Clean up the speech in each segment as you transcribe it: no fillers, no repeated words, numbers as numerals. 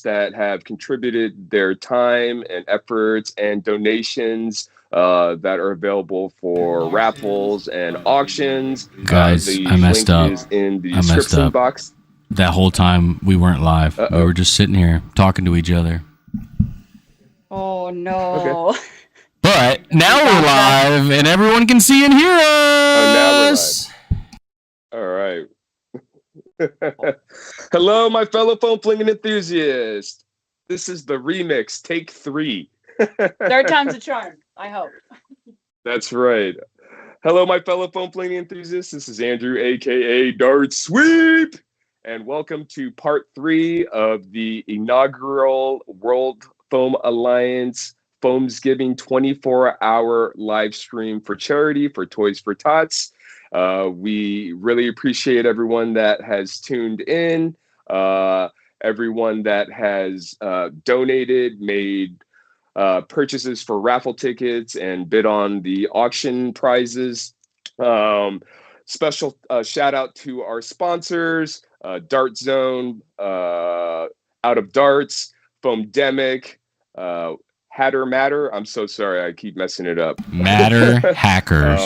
that have contributed their time and efforts and donations that are available for raffles and auctions. Guys, I messed up. Link is in the description box. That whole time we weren't live. Uh-oh. We were just sitting here talking to each other. Oh no. Okay. But now we're live and everyone can see and hear us. Oh, now we're live. All right. Hello, my fellow foam flinging enthusiasts. This is the remix, take 3. Third time's a charm, I hope. That's right. Hello, my fellow foam flinging enthusiasts. This is Andrew, aka Dart Sweep, and welcome to part 3 of the inaugural World Foam Alliance Foamsgiving 24-hour live stream for charity for Toys For Tots. We really appreciate everyone that has tuned in, everyone that has donated, made purchases for raffle tickets, and bid on the auction prizes. Special shout out to our sponsors, Dart Zone, Out of Darts, Foamdemic, Hatter Matter. I'm so sorry, I keep messing it up. Matter Hackers.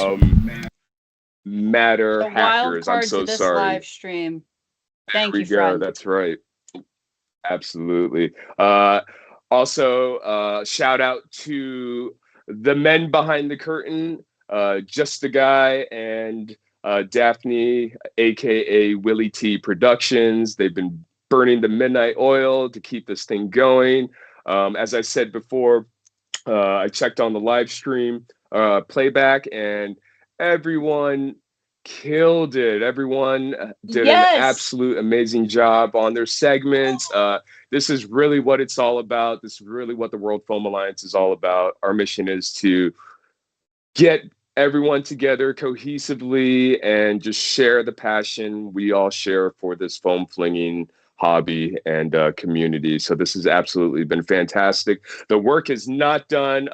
Matter the Hackers. Wild card I'm so to this sorry. Live stream. Thank There you, we go. friend. That's right. Absolutely. Also, shout out to the men behind the curtain, Just the Guy and Daphne, aka Willie T Productions. They've been burning the midnight oil to keep this thing going. As I said before, I checked on the live stream playback, and everyone killed it. Everyone did an absolute amazing job on their segments. This is really what it's all about. This is really what the World Foam Alliance is all about. Our mission is to get everyone together cohesively and just share the passion we all share for this foam flinging hobby and community. So this has absolutely been fantastic. The work is not done.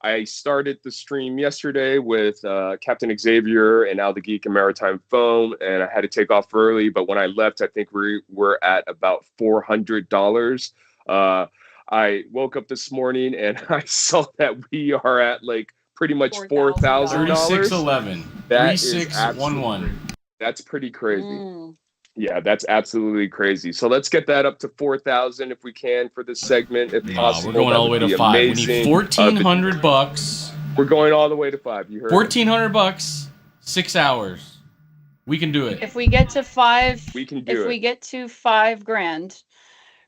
I started the stream yesterday with Captain Xavier and Al the Geek and Maritime Foam, and I had to take off early. But when I left, I think we were at about $400. I woke up this morning and I saw that we are at like pretty much $4,000. 3611. 3611. That's pretty crazy. Yeah, that's absolutely crazy. So let's get that up to 4,000 if we can for this segment, if possible. We're going all the way to 5. Amazing. We need $1,400. We're going all the way to 5. You heard $1,400, 6 hours. We can do it. If we get to 5, we can do it. If we get to $5,000,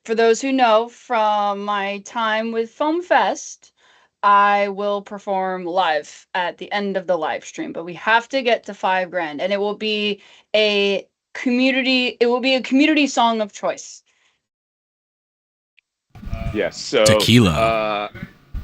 for those who know from my time with Foam Fest, I will perform live at the end of the live stream. But we have to get to $5,000, and it will be a community song of choice. Yes, so tequila.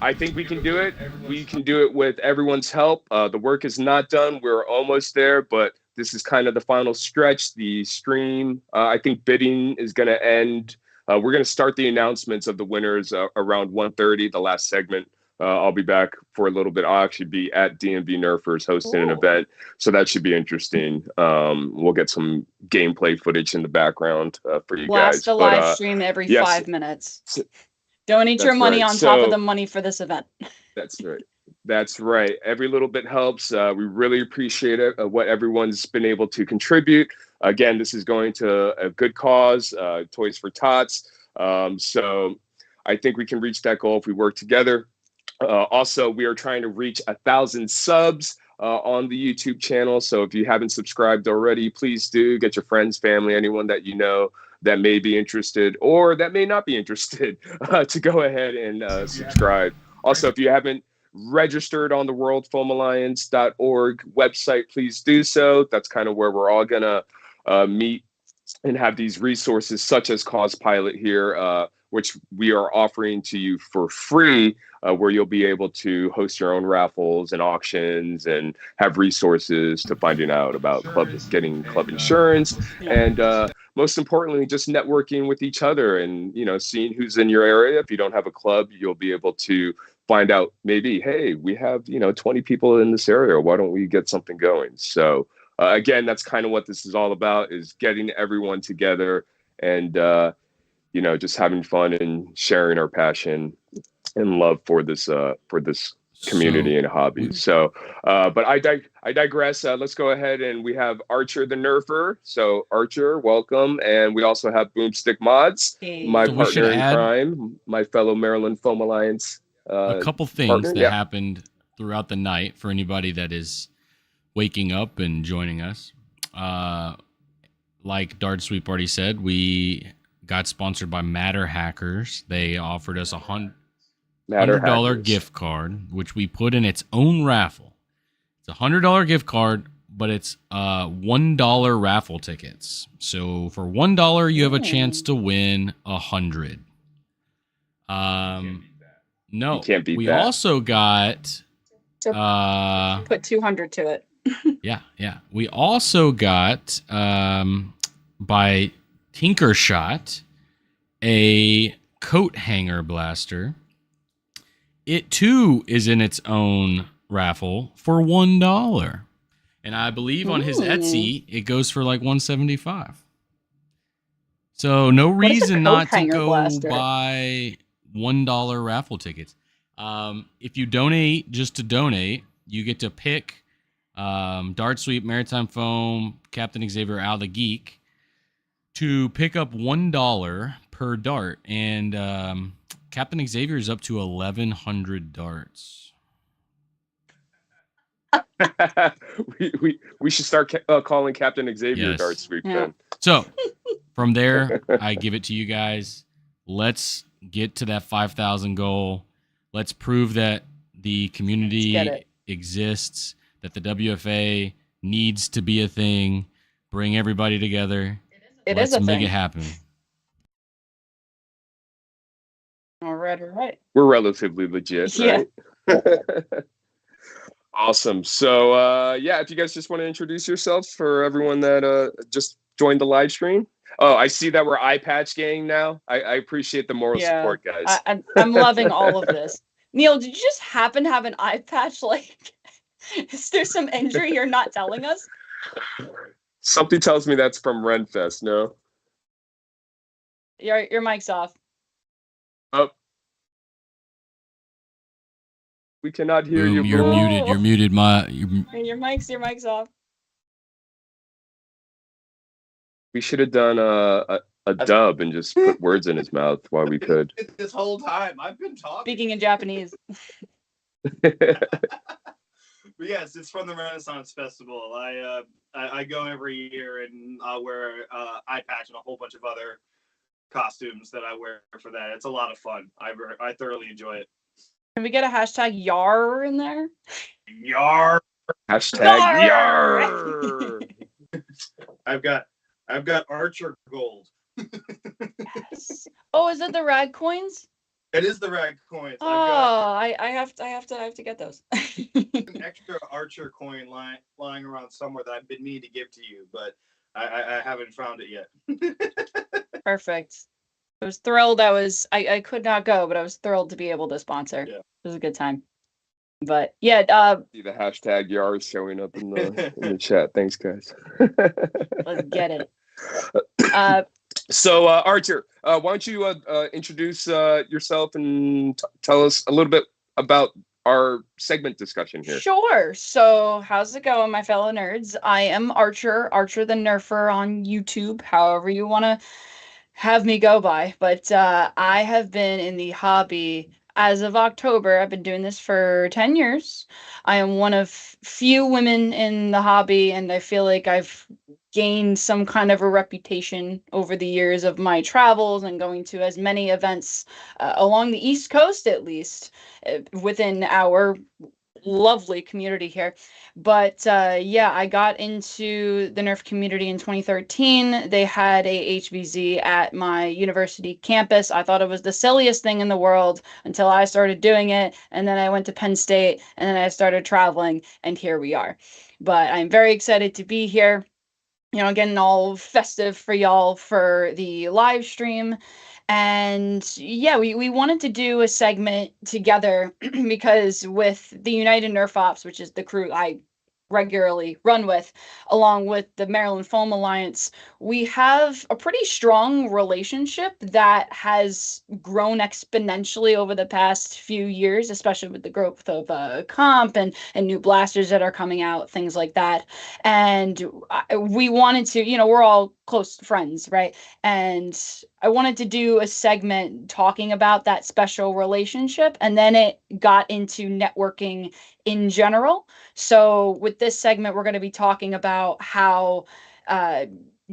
I think we can do it. We can do it with everyone's help. The work is not done. We're almost there, but this is kind of the final stretch. The stream, I think bidding is going to end. We're going to start the announcements of the winners around 1:30, the last segment. I'll be back for a little bit. I'll actually be at DMV Nerfers hosting an event, so that should be interesting. We'll get some gameplay footage in the background for you guys. Blast a live stream every 5 minutes. Donate your money on top of the money for this event. That's right. That's right. Every little bit helps. We really appreciate it, what everyone's been able to contribute. Again, this is going to a good cause, Toys For Tots. So I think we can reach that goal if we work together. Also, we are trying to reach 1,000 subs on the YouTube channel. So if you haven't subscribed already, please do. Get your friends, family, anyone that you know that may be interested or that may not be interested to go ahead and subscribe. Also, if you haven't registered on the worldfoamalliance.org website, please do so. That's kind of where we're all going to meet and have these resources such as Cause Pilot here, which we are offering to you for free, where you'll be able to host your own raffles and auctions and have resources to finding out about getting club insurance, and most importantly, just networking with each other and, you know, seeing who's in your area. If you don't have a club, you'll be able to find out maybe, hey, we have, 20 people in this area. Why don't we get something going? So again, that's kind of what this is all about, is getting everyone together and just having fun and sharing our passion and love for this community and hobby. So, but I digress. Let's go ahead, and we have Archer the Nerfer. So Archer, welcome, and we also have Boomstick Mods, my partner in crime, my fellow Maryland Foam Alliance. A couple things that happened throughout the night for anybody that is waking up and joining us. Like Dart Sweep already said, we got sponsored by Matter Hackers. They offered us $100 gift card, which we put in its own raffle. It's $100 gift card, but it's $1 raffle tickets. So for $1, you have a chance to win 100. No, you can't beat we that. Also got put 200 to it. yeah. We also got by Tinkershot a coat hanger blaster. It too is in its own raffle for $1, and I believe on his Etsy it goes for like $175. So no reason not to go buy $1 raffle tickets. If you donate just to donate, you get to pick Dart Sweep, Maritime Foam, Captain Xavier, Al the Geek to pick up $1 per dart, and Captain Xavier is up to 1,100 darts. we should start calling Captain Xavier Dart Sweep then. So from there, I give it to you guys. Let's get to that 5,000 goal. Let's prove that the community exists, that the WFA needs to be a thing. Bring everybody together. Let's make it happen. All right. We're relatively legit, right? Awesome. So, if you guys just want to introduce yourselves for everyone that just joined the live stream. Oh, I see that we're eye patch gang now. I appreciate the moral support, guys. I'm loving all of this. Neil, did you just happen to have an eye patch? Like, is there some injury you're not telling us? Something tells me that's from Renfest, no? Your mic's off. Oh. We cannot hear you. You're muted. You're muted. Your mic's off. We should have done a dub and just put words in his mouth while we could. This whole time I've been talking. Speaking in Japanese. But yes, it's from the Renaissance Festival. I go every year and I wear eye patch and a whole bunch of other costumes that I wear for that. It's a lot of fun. I thoroughly enjoy it. Can we get a hashtag YAR in there? YAR. Hashtag YAR. I've got Archer Gold. Yes. Oh, is it the rag coins? It is the rag coins. Oh, I have to get those. An extra Archer coin lying around somewhere that I've been needing to give to you, but I haven't found it yet. Perfect. I was thrilled. I could not go, but I was thrilled to be able to sponsor. Yeah. It was a good time. But yeah, see the hashtag YAR showing up in the chat. Thanks, guys. Let's get it. So, Archer, why don't you introduce yourself and tell us a little bit about our segment discussion here? Sure. So, how's it going, my fellow nerds? I am Archer the Nerfer on YouTube, however you want to have me go by. But I have been in the hobby as of October. I've been doing this for 10 years. I am one of few women in the hobby, and I feel like I've gained some kind of a reputation over the years of my travels and going to as many events along the East Coast, at least, within our lovely community here. But I got into the Nerf community in 2013. They had a HVZ at my university campus. I thought it was the silliest thing in the world until I started doing it, and then I went to Penn State, and then I started traveling, and here we are. But I'm very excited to be here, getting all festive for y'all for the live stream. And yeah, we wanted to do a segment together because with the United Nerf Ops, which is the crew I regularly run with, along with the Maryland Foam Alliance. We have a pretty strong relationship that has grown exponentially over the past few years, especially with the growth of comp and new blasters that are coming out, things like that. And we wanted to, we're all close friends, right? And I wanted to do a segment talking about that special relationship, and then it got into networking in general. So with this segment, we're going to be talking about how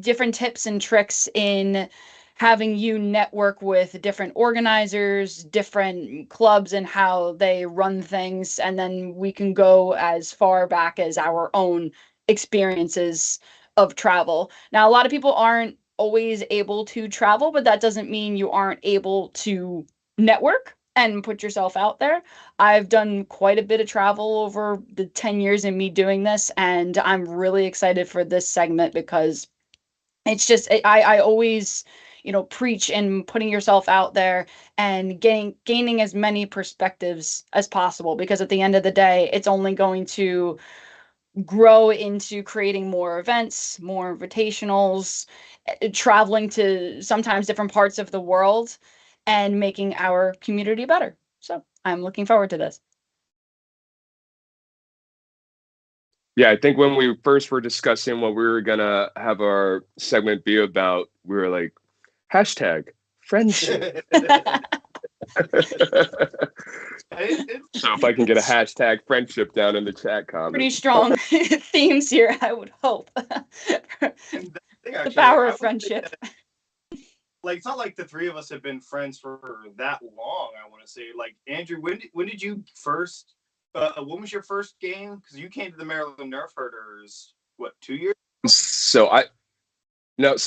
different tips and tricks in having you network with different organizers, different clubs, and how they run things. And then we can go as far back as our own experiences of travel. Now, a lot of people aren't always able to travel, but that doesn't mean you aren't able to network and put yourself out there. I've done quite a bit of travel over the 10 years in me doing this, and I'm really excited for this segment because it's just, I always, preach in putting yourself out there and gaining as many perspectives as possible, because at the end of the day, it's only going to grow into creating more events, more invitationals, traveling to sometimes different parts of the world, and making our community better. So I'm looking forward to this. Yeah, I think when we first were discussing what we were gonna have our segment be about, we were like, hashtag friendship. So if I can get a hashtag friendship down in the chat comments. Pretty strong themes here, I would hope. The power of friendship. Like, it's not like the three of us have been friends for that long, I want to say. Like, Andrew, when did you first, when was your first game? Because you came to the Maryland Nerf Herders, what, 2 years? So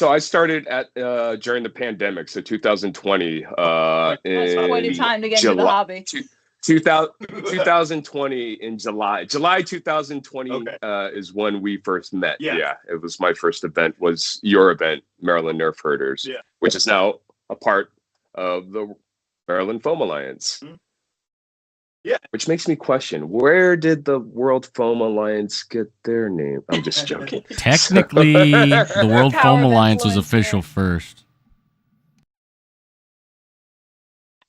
I started at during the pandemic, so 2020. That's quite a time to get into the hobby. 2020 in July 2020 Okay. Is when we first met. Yeah. It was my first event, was your event, Maryland Nerf Herders, which is now a part of the Maryland Foam Alliance. Mm-hmm. Yeah, which makes me question, where did the World Foam Alliance get their name? I'm just joking. Technically, the World Foam Alliance was official first.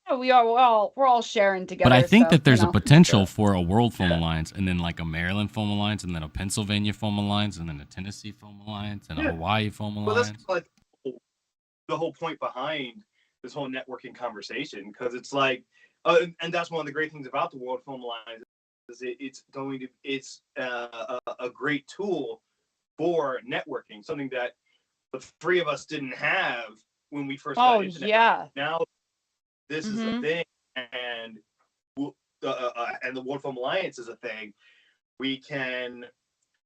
We're all sharing together. But I think that there's a potential for a World Foam Alliance, and then like a Maryland Foam Alliance, and then a Pennsylvania Foam Alliance, and then a Tennessee Foam Alliance, and a Hawaii Foam Alliance. Well, that's like the whole point behind this whole networking conversation, because it's like, and that's one of the great things about the World Foam Alliance, is it's a great tool for networking, something that the three of us didn't have when we first got into networking. Now this is a thing, and the World Foam Alliance is a thing. We can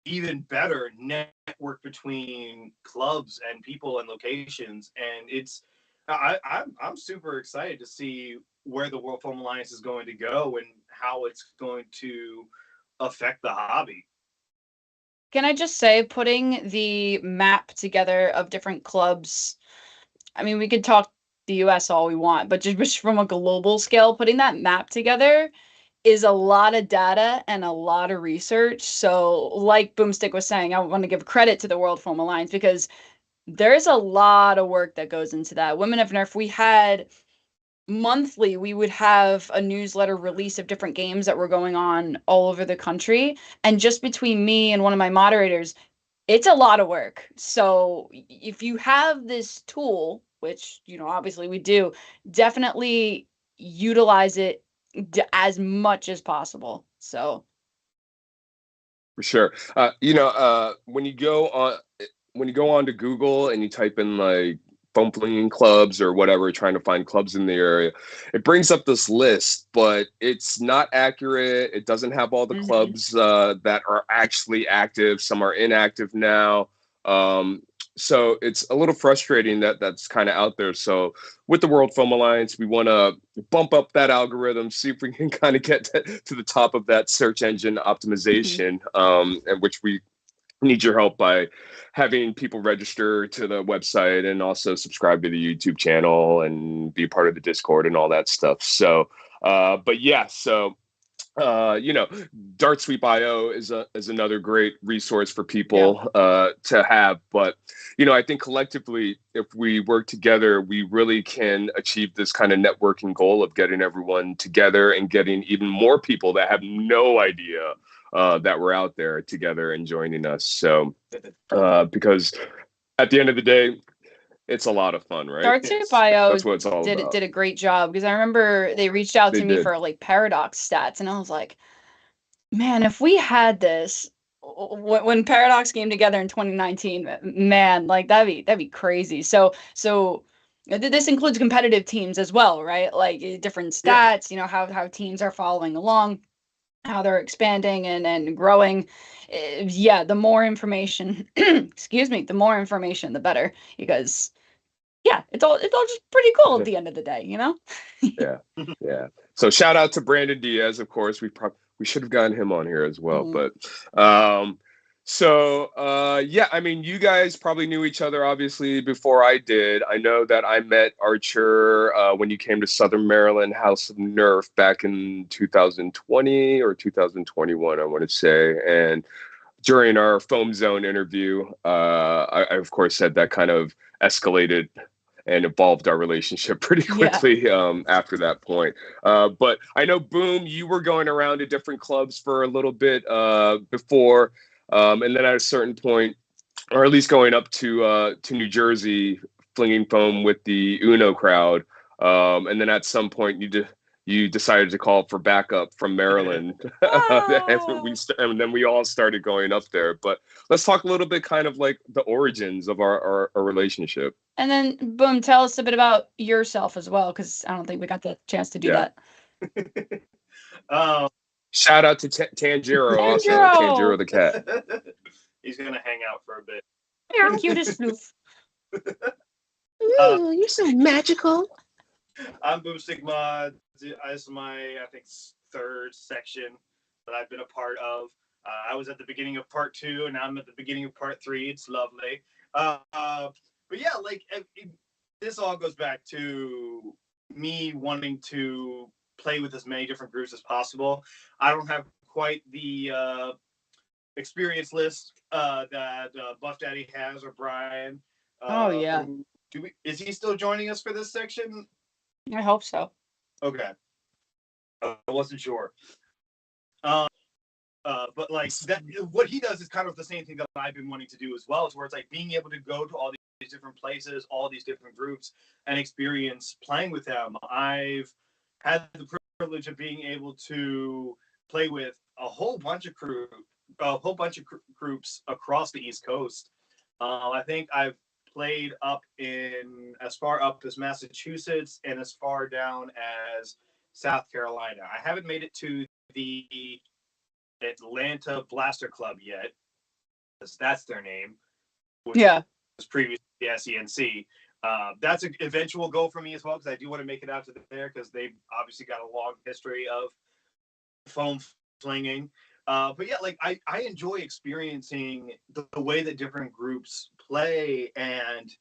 even better network between clubs and people and locations, and I'm super excited to see where the World Foam Alliance is going to go and how it's going to affect the hobby. Can I just say, putting the map together of different clubs, I mean, we could talk the US all we want, but just from a global scale, putting that map together is a lot of data and a lot of research. So like Boomstick was saying, I want to give credit to the World Foam Alliance, because there's a lot of work that goes into that. Women of Nerf, we had monthly, we would have a newsletter release of different games that were going on all over the country. And just between me and one of my moderators, it's a lot of work. So if you have this tool, which, obviously we do, definitely utilize it as much as possible. So. For sure. When you go on to Google and you type in like foam flinging clubs or whatever, trying to find clubs in the area, it brings up this list, but it's not accurate. It doesn't have all the clubs that are actually active. Some are inactive now. So it's a little frustrating that that's kind of out there. So with the World Foam Alliance, we want to bump up that algorithm, see if we can kind of get to the top of that search engine optimization, and which we need your help by having people register to the website and also subscribe to the YouTube channel and be part of the Discord and all that stuff. So, but yeah, so you know, Dartsweep.io is another great resource for people to have. But you know, I think collectively, if we work together, we really can achieve this kind of networking goal of getting everyone together and getting even more people that have no idea that we're out there together and joining us. So, because at the end of the day, it's a lot of fun, right? Dartsweep.io That's what it's all about. did a great job, because I remember they reached out to me did. for like Paradox stats, and I was like, man, if we had this when Paradox came together in 2019, man, like that'd be crazy. So this includes competitive teams as well, right? Like different stats, you know, how teams are following along, how they're expanding and growing. Yeah, the more information, excuse me, the more information, the better, because yeah, it's all just pretty cool at the end of the day, you know? Yeah. So shout out to Brandon Diaz, of course. We should have gotten him on here as well. But yeah, I mean, you guys probably knew each other obviously before I did. I know that I met Rraijjar when you came to Southern Maryland House of Nerf back in 2020 or 2021, I want to say. And during our Foam Zone interview, I of course said that kind of escalated and evolved our relationship pretty quickly after that point. But I know, Boom, you were going around to different clubs for a little bit before, and then at a certain point, or at least going up to New Jersey, flinging foam with the Uno crowd, and then at some point you decided to call for backup from Maryland, and then we all started going up there. But let's talk a little bit kind of like the origins of our relationship. And then, Boom, tell us a bit about yourself as well, because I don't think we got the chance to do that. Shout out to Tanjiro, also Tanjiro the cat. He's gonna hang out for a bit. You're cute as floof. Ooh, you're so magical. I'm Boomstick Mods. This is my, I think, third section that I've been a part of. I was at the beginning of part 2, and now I'm at the beginning of part 3. It's lovely. But yeah, like this all goes back to me wanting to play with as many different groups as possible. I don't have quite the experience list that Buffdaddy has, or Brian. Oh yeah. Is he still joining us for this section? I hope so. Okay. I wasn't sure. But like that, what he does is kind of the same thing that I've been wanting to do as well. It's where it's like being able to go to all these different places, all these different groups, and experience playing with them. I've had the privilege of being able to play with a whole bunch of groups across the East Coast. I think I've played up in as far up as Massachusetts and as far down as South Carolina. I haven't made it to the Atlanta Blaster Club yet, because that's their name. Which was previously the SENC. That's an eventual goal for me as well, because I do want to make it out to there, because they've obviously got a long history of foam flinging. But yeah, like I enjoy experiencing the way that different groups play and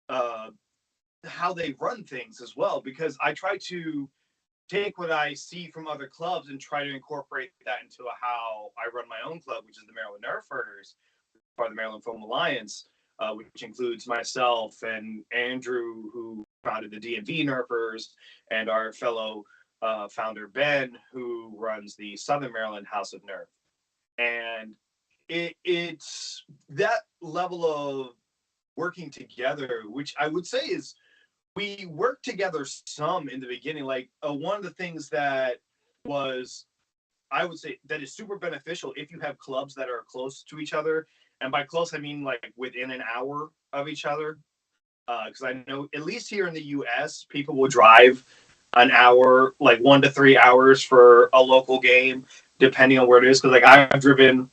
how they run things as well, because I try to take what I see from other clubs and try to incorporate that into how I run my own club, which is the Maryland Nerf Herders, part of the Maryland Foam Alliance, which includes myself and Andrew, who founded the DMV Nerfers, and our fellow founder Ben, who runs the Southern Maryland House of Nerf. And it's that level of working together, which I would say is we worked together some in the beginning. Like one of the things that was, I would say, that is super beneficial if you have clubs that are close to each other. And by close, I mean like within an hour of each other. Because I know, at least here in the US, people will drive an hour, like 1 to 3 hours for a local game, depending on where it is. Because like I've driven,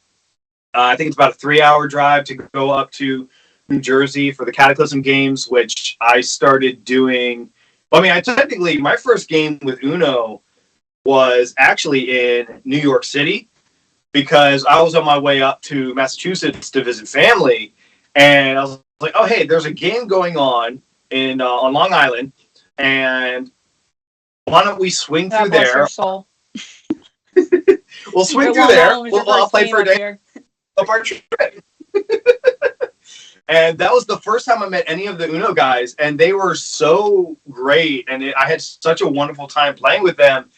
I think it's about a 3-hour drive to go up to New Jersey for the Cataclysm games, which I started doing. I mean, I technically, my first game with Uno was actually in New York City, because I was on my way up to Massachusetts to visit family, and I was like, oh, hey, there's a game going on in on Long Island, and why don't we swing through there? Soul. we'll swing Your through Long there. Island was your I'll first play game for a up day here. of our trip. And that was the first time I met any of the Uno guys, and they were so great, and I had such a wonderful time playing with them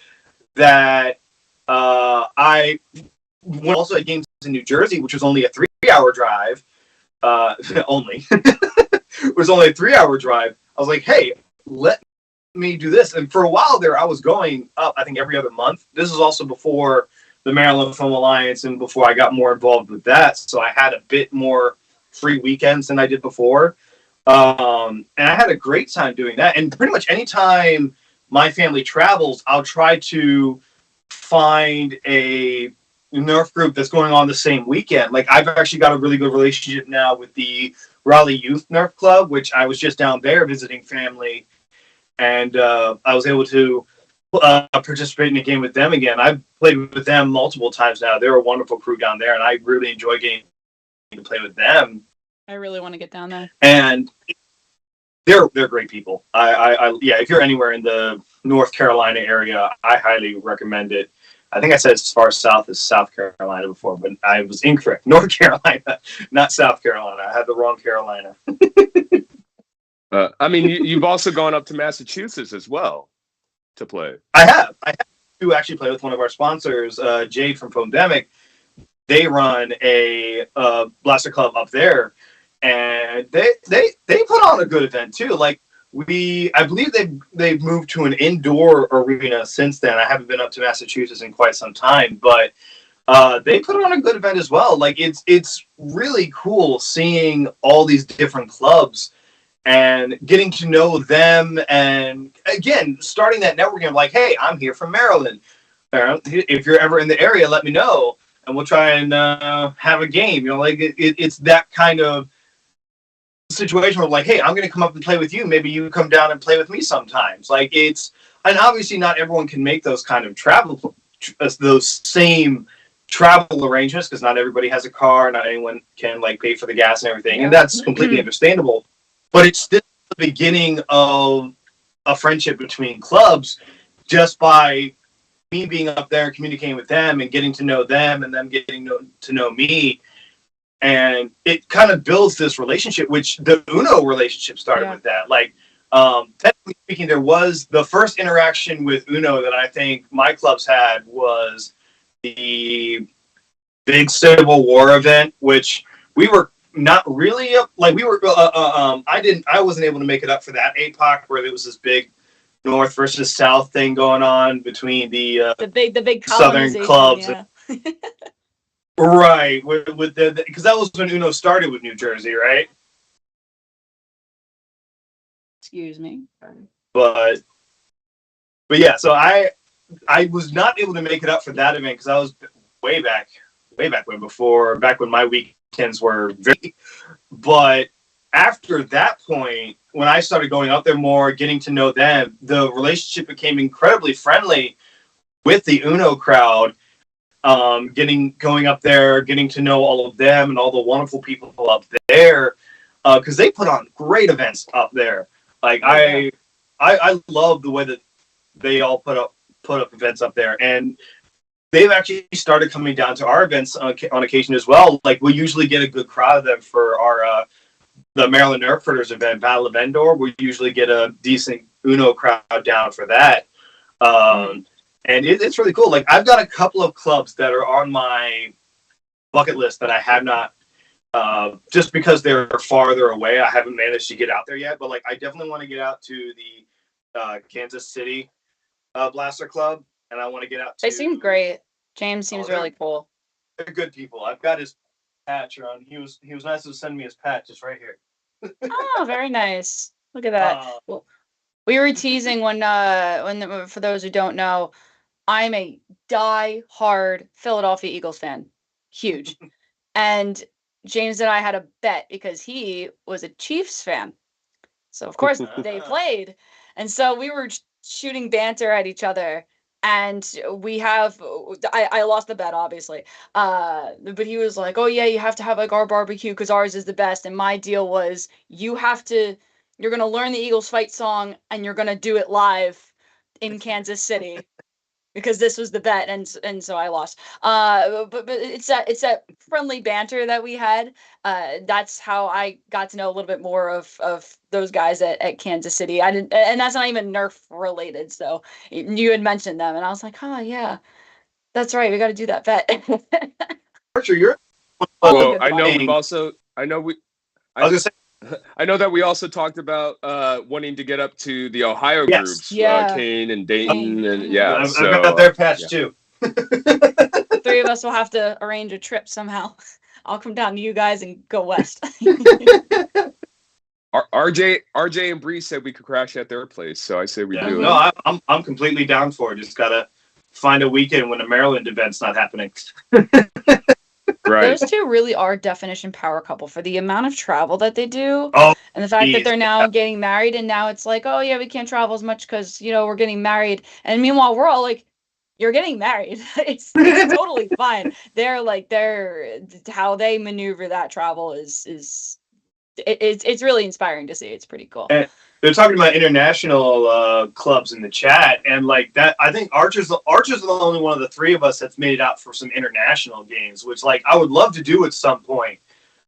that I went also at games in New Jersey, which was only a 3-hour drive. Only. It was only a 3-hour drive. I was like, hey, let me do this. And for a while there, I was going up, I think, every other month. This is also before the Maryland Foam Alliance and before I got more involved with that. So I had a bit more free weekends than I did before. And I had a great time doing that. And pretty much anytime my family travels, I'll try to find a Nerf group that's going on the same weekend. Like, I've actually got a really good relationship now with the Raleigh Youth Nerf Club, which I was just down there visiting family. And I was able to participate in a game with them again. I've played with them multiple times now. They're a wonderful crew down there, and I really enjoy getting to play with them. I really want to get down there. And they're great people. I yeah, if you're anywhere in the North Carolina area, I highly recommend it. I think I said as far south as South Carolina before, but I was incorrect. North Carolina, not South Carolina. I had the wrong Carolina. I mean, you've also gone up to Massachusetts as well to play. I have to actually play with one of our sponsors, Jade from Foamdemic. They run a blaster club up there, and they put on a good event too. Like, I believe they've moved to an indoor arena since then. I haven't been up to Massachusetts in quite some time, but they put on a good event as well. Like, it's really cool seeing all these different clubs and getting to know them, and again, starting that networking of like, hey, I'm here from Maryland. If you're ever in the area, let me know, and we'll try and have a game. You know, like it's that kind of situation where like, hey, I'm going to come up and play with you. Maybe you come down and play with me sometimes. Like, and obviously not everyone can make those kind of those same travel arrangements, because not everybody has a car, not anyone can like pay for the gas and everything, and that's completely understandable. But it's still the beginning of a friendship between clubs, just by me being up there and communicating with them and getting to know them and them getting to know me. And it kind of builds this relationship, which the Uno relationship started with that. Like, technically speaking, there was the first interaction with Uno that I think my clubs had was the big Civil War event, which we were not really like we were. I wasn't able to make it up for that APOC where there was this big North versus South thing going on between the big Southern clubs. Yeah. Right, with the because that was when Uno started with New Jersey, right? Excuse me. But yeah, so I was not able to make it up for that event because I was way back when back when my weekends were very. But after that point, when I started going out there more, getting to know them, the relationship became incredibly friendly with the Uno crowd. Going up there, getting to know all of them and all the wonderful people up there, because they put on great events up there. Like, I love the way that they all put up events up there, and they've actually started coming down to our events on occasion as well. Like, we usually get a good crowd of them for our the Maryland Nerf Critters event, Battle of Endor. We usually get a decent Uno crowd down for that. And it's really cool. Like, I've got a couple of clubs that are on my bucket list that I have not, just because they're farther away, I haven't managed to get out there yet. But like, I definitely want to get out to the Kansas City Blaster Club, and I want to get out to. They seem great. James seems really cool. They're good people. I've got his patch on. He was nice to send me his patch. It's right here. Oh, very nice. Look at that. Well, we were teasing when for those who don't know, I'm a die-hard Philadelphia Eagles fan. Huge. And James and I had a bet because he was a Chiefs fan. So, of course, they played. And so we were shooting banter at each other. And I lost the bet, obviously. But he was like, oh, yeah, you have to have like our barbecue because ours is the best. And my deal was you're going to learn the Eagles fight song and you're going to do it live in Kansas City. because this was the bet, and so I lost. But it's that friendly banter that we had. That's how I got to know a little bit more of those guys at Kansas City. I didn't, and that's not even Nerf related. So you had mentioned them, and I was like, oh yeah, that's right. We got to do that bet. Archer, you're All Well, good I fun. know we've also. I know we. I was gonna say I know that we also talked about wanting to get up to the Ohio Yes. groups, Yeah. Kane and Dayton, and Mhm. yeah. I've So got their patch yeah. too. The three of us will have to arrange a trip somehow. I'll come down to you guys and go west. RJ and Bree said we could crash at their place, so I say we Yeah. do No, it. I'm completely down for it. Just gotta find a weekend when the Maryland event's not happening. Right. Those two really are definition power couple for the amount of travel that they do, Oh, and the fact that geez, they're now getting married, and now it's like, oh yeah, we can't travel as much because we're getting married, and meanwhile we're all like, you're getting married. It's totally fine. They're how they maneuver that travel is it's really inspiring to see. It's pretty cool. And they're talking about international clubs in the chat, and like that, I think Archer's the only one of the three of us that's made it out for some international games, which like I would love to do at some point.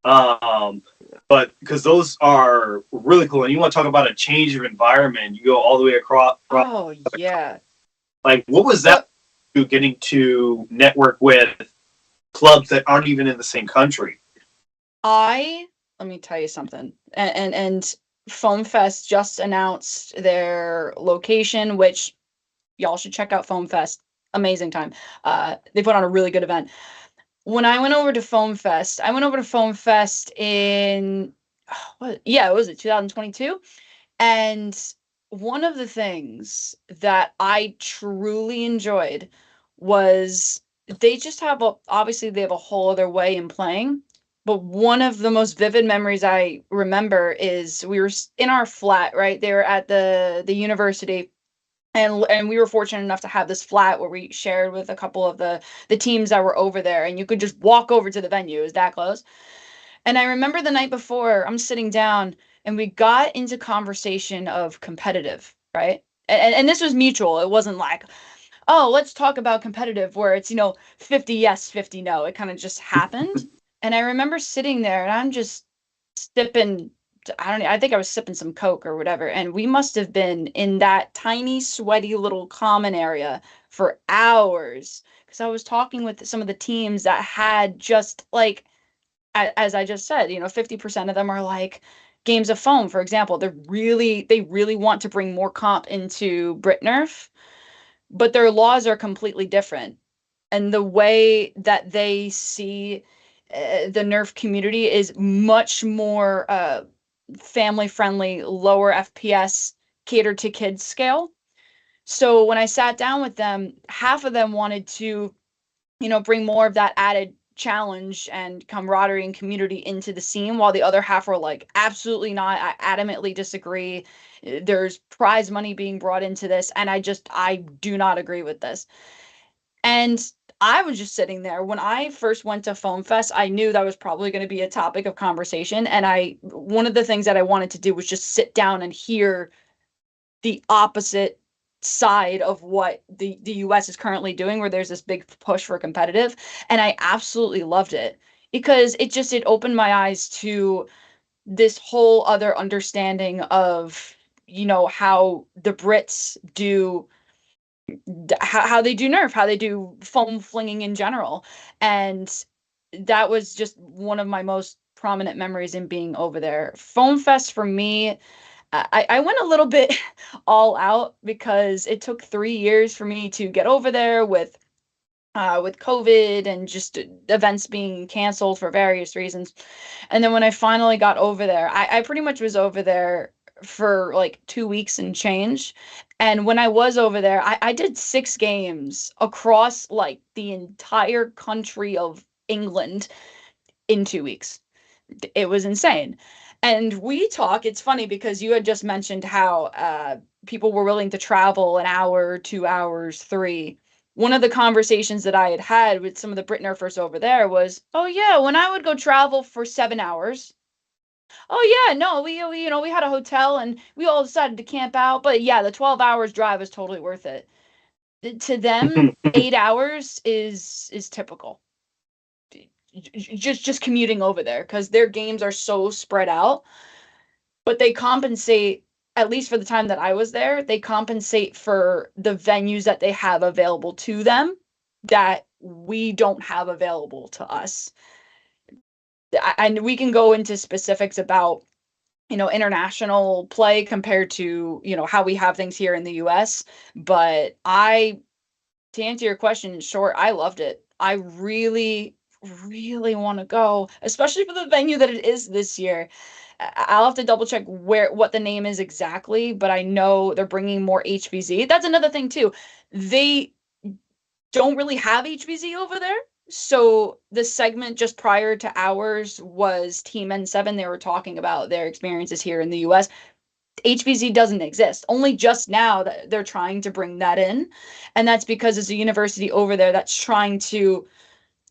But because those are really cool, and you want to talk about a change of environment, you go all the way across. Oh yeah. Like, what was that? You getting to network with clubs that aren't even in the same country. Let me tell you something. And Foam Fest just announced their location, which y'all should check out Foam Fest. Amazing time. They put on a really good event. When I went over to Foam Fest, in it was 2022. And one of the things that I truly enjoyed was they just have obviously they have a whole other way in playing. But one of the most vivid memories I remember is we were in our flat, right? They were at the university, and we were fortunate enough to have this flat where we shared with a couple of the teams that were over there, and you could just walk over to the venue. It was that close. And I remember the night before, I'm sitting down and we got into conversation of competitive, right? And this was mutual. It wasn't like, oh, let's talk about competitive where it's, 50 yes, 50 no. It kind of just happened. And I remember sitting there and I'm just sipping, I don't know, I think I was sipping some Coke or whatever. And we must have been in that tiny, sweaty little common area for hours. Because I was talking with some of the teams that had just like, as I just said, 50% of them are like games of foam, for example. They really want to bring more comp into Brit Nerf, but their laws are completely different. And the way that they see the Nerf community is much more family friendly, lower FPS, catered to kids scale. So when I sat down with them, half of them wanted to, bring more of that added challenge and camaraderie and community into the scene, while the other half were like, absolutely not. I adamantly disagree. There's prize money being brought into this, and I do not agree with this. And I was just sitting there. When I first went to Foam Fest, I knew that was probably going to be a topic of conversation. And one of the things that I wanted to do was just sit down and hear the opposite side of what the US is currently doing, where there's this big push for competitive. And I absolutely loved it because it opened my eyes to this whole other understanding of, how the Brits do how they do Nerf, how they do foam flinging in general. And that was just one of my most prominent memories in being over there. Foam Fest for me, I went a little bit all out because it took 3 years for me to get over there with COVID and just events being canceled for various reasons. And then when I finally got over there, I pretty much was over there for like 2 weeks and change. And when I was over there, I did 6 games across like the entire country of England in 2 weeks. It was insane. And it's funny because you had just mentioned how people were willing to travel an hour, 2 hours, three. One of the conversations that I had had with some of the Brit Nerfers over there was, oh yeah, when I would go travel for 7 hours, oh yeah, no, we had a hotel and we all decided to camp out, but yeah, the 12 hours drive was totally worth it. To them, 8 hours is typical. Just commuting over there, because their games are so spread out. But they compensate, at least for the time that I was there, they compensate for the venues that they have available to them that we don't have available to us. And we can go into specifics about, international play compared to, how we have things here in the US. But to answer your question in short, I loved it. I really, really want to go, especially for the venue that it is this year. I'll have to double check what the name is exactly, but I know they're bringing more HVZ. That's another thing too. They don't really have HVZ over there. So the segment just prior to ours was Team N7. They were talking about their experiences here in the US. HVZ doesn't exist. Only just now that they're trying to bring that in. And that's because there's a university over there that's trying to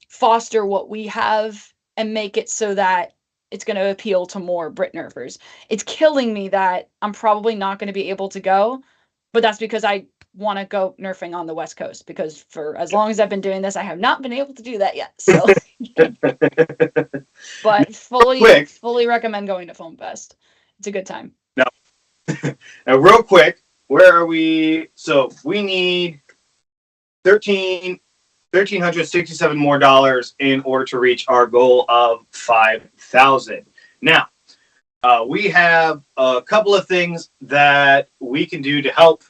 foster what we have and make it so that it's going to appeal to more Brit Nerfers. It's killing me that I'm probably not going to be able to go, but that's because I want to go nerfing on the West Coast, because for as long as I've been doing this, I have not been able to do that yet. So, but fully recommend going to Foam Fest. It's a good time. Now, real quick, where are we? So we need $1,367 more in order to reach our goal of 5,000. Now, we have a couple of things that we can do to help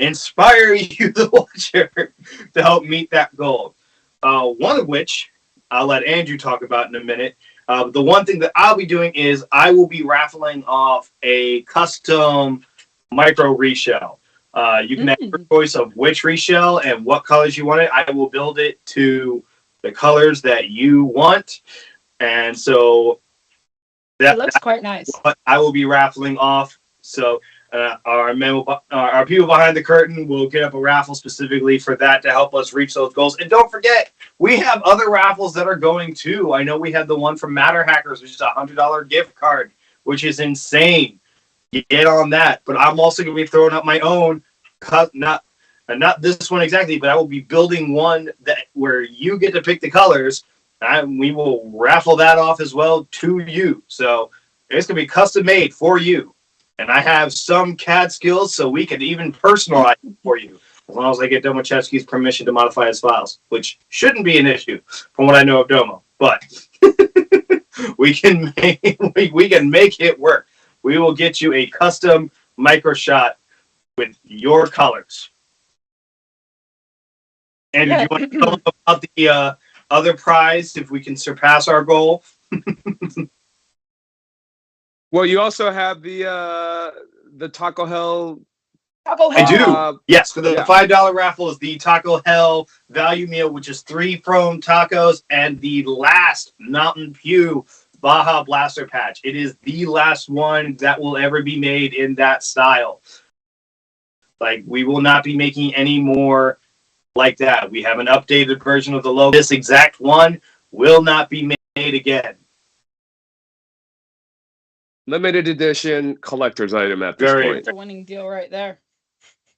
inspire you, the watcher, to help meet that goal. One of which I'll let Andrew talk about in a minute. The one thing that I'll be doing is I will be raffling off a custom micro reshell. You can have your choice of which reshell and what colors you want it. I will build it to the colors that you want. And so it looks quite nice. What I will be raffling off. So our people behind the curtain will get up a raffle specifically for that to help us reach those goals. And don't forget, we have other raffles that are going too. I know we have the one from Matter Hackers, which is a $100 gift card, which is insane. Get on that. But I'm also going to be throwing up my own, not this one exactly, but I will be building one where you get to pick the colors. And we will raffle that off as well to you. So it's going to be custom made for you. And I have some CAD skills, so we can even personalize it for you, as long as I get Domochevsky's permission to modify his files, which shouldn't be an issue from what I know of Domo. But we can make it work. We will get you a custom micro shot with your colors. And do you want to tell them about the other prize if we can surpass our goal? Well, you also have the Taco Hell. I do. Yes, for the $5 raffle is the Taco Hell value meal, which is 3 Foam tacos and the last Mountain Pew Baja Blaster patch. It is the last one that will ever be made in that style. Like, we will not be making any more like that. We have an updated version of the logo. This exact one will not be made again. Limited edition collector's item at this point. It's a winning deal right there.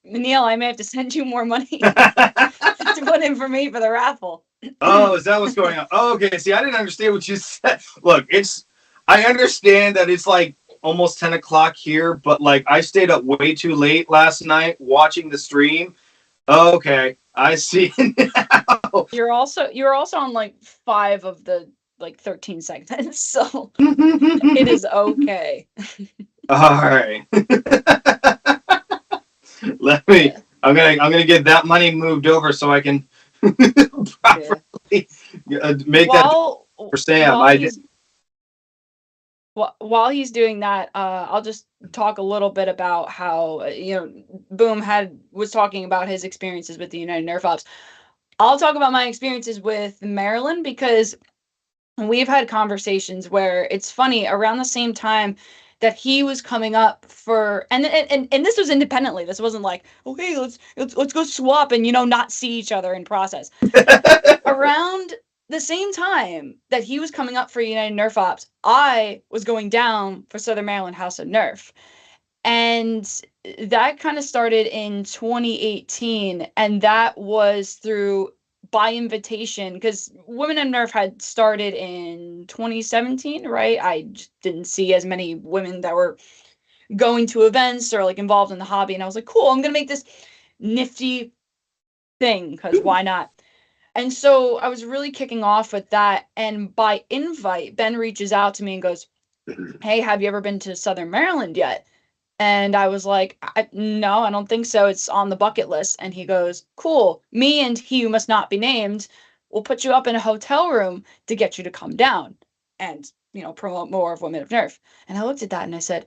Neil, I may have to send you more money to put in for me for the raffle. Oh, is that what's going on? Oh, okay. See, I didn't understand what you said. Look, I understand that it's like almost 10 o'clock here, but like I stayed up way too late last night watching the stream. Okay, I see now. You're also on like 5 of the 13 segments, so it is okay. All right. I'm gonna get that money moved over so I can properly make that for Sam. While he's doing that, I'll just talk a little bit about how Boom was talking about his experiences with the United Nerf Ops. I'll talk about my experiences with Maryland, because we've had conversations where it's funny, around the same time that he was coming up for, and this was independently. This wasn't like, oh hey, let's go swap and not see each other in process. Around the same time that he was coming up for United Nerf Ops, I was going down for Southern Maryland House of Nerf. And that kind of started in 2018, and that was through by invitation, because Women in Nerf had started in 2017, right? I just didn't see as many women that were going to events or like involved in the hobby, and I was like, cool, I'm gonna make this nifty thing, because why not? And so I was really kicking off with that, and by invite, Ben reaches out to me and goes, hey, have you ever been to Southern Maryland yet? And I was like, no, I don't think so. It's on the bucket list. And he goes, cool. Me and he who must not be named will put you up in a hotel room to get you to come down and, you know, promote more of Women of Nerf. And I looked at that and I said,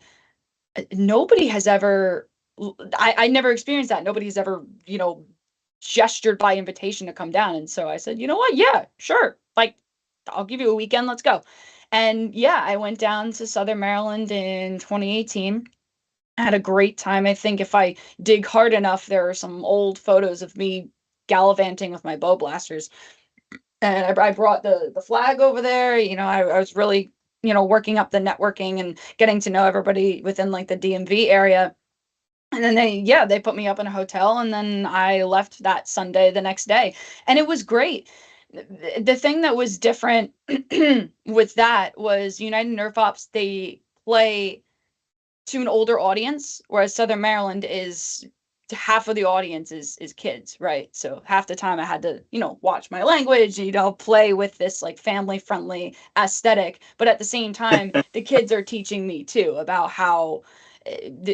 nobody has ever, I never experienced that. Nobody's ever, you know, gestured by invitation to come down. And so I said, you know what? Yeah, sure. Like, I'll give you a weekend. Let's go. And yeah, I went down to Southern Maryland in 2018. I had a great time. I think if I dig hard enough, there are some old photos of me gallivanting with my bow blasters. And I brought the flag over there. You know, I was really, you know, working up the networking and getting to know everybody within like the DMV area. And then they put me up in a hotel, and then I left that Sunday the next day. And it was great. The thing that was different with that was United Nerf Ops, they play to an older audience, whereas Southern Maryland is half of the audience is kids, right? So half the time I had to, you know, watch my language, you know, play with this like family friendly aesthetic. But at the same time, the kids are teaching me too about how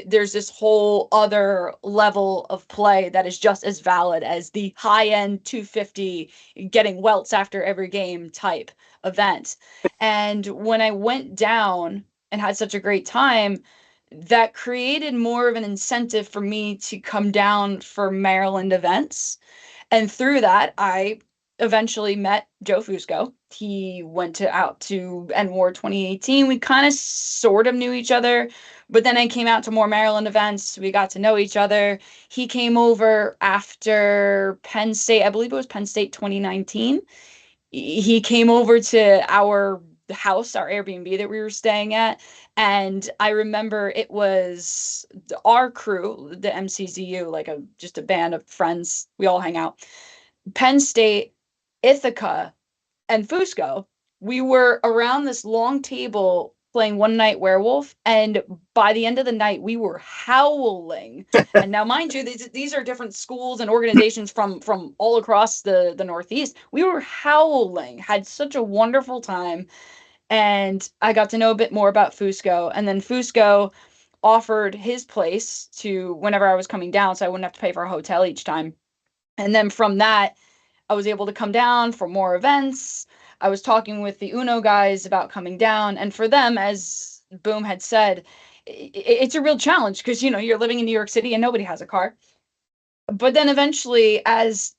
there's this whole other level of play that is just as valid as the high end 250 getting welts after every game type event. And when I went down and had such a great time, that created more of an incentive for me to come down for Maryland events. And through that, I eventually met Joe Fusco. He went out to NWAR 2018. We kind of sort of knew each other, but then I came out to more Maryland events. We got to know each other. He came over after Penn State. I believe it was Penn State 2019. He came over to our house, our Airbnb that we were staying at. And I remember it was our crew, the MCZU, like just a band of friends. We all hang out. Penn State, Ithaca, and Fusco. We were around this long table playing One Night Werewolf, and by the end of the night, we were howling. And now, mind you, these are different schools and organizations from all across the Northeast. We were howling, had such a wonderful time, and I got to know a bit more about Fusco. And then Fusco offered his place to whenever I was coming down, so I wouldn't have to pay for a hotel each time. And then from that, I was able to come down for more events. I was talking with the Uno guys about coming down, and for them, as Boom had said, it's a real challenge because, you know, you're living in New York City and nobody has a car. But then eventually, as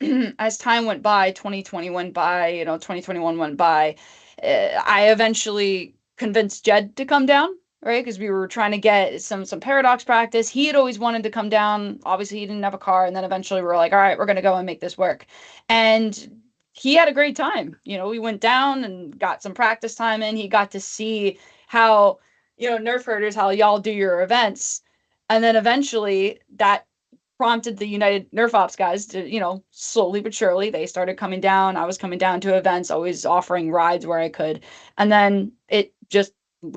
time went by, 2020 went by, you know, 2021 went by, I eventually convinced Jed to come down, right? Because we were trying to get some paradox practice. He had always wanted to come down. Obviously, he didn't have a car. And then eventually we were like, all right, we're going to go and make this work. And he had a great time. You know, we went down and got some practice time in. He got to see how, you know, Nerf herders, how y'all do your events. And then eventually that prompted the United Nerf Ops guys to, you know, slowly but surely, they started coming down. I was coming down to events, always offering rides where I could. And then it just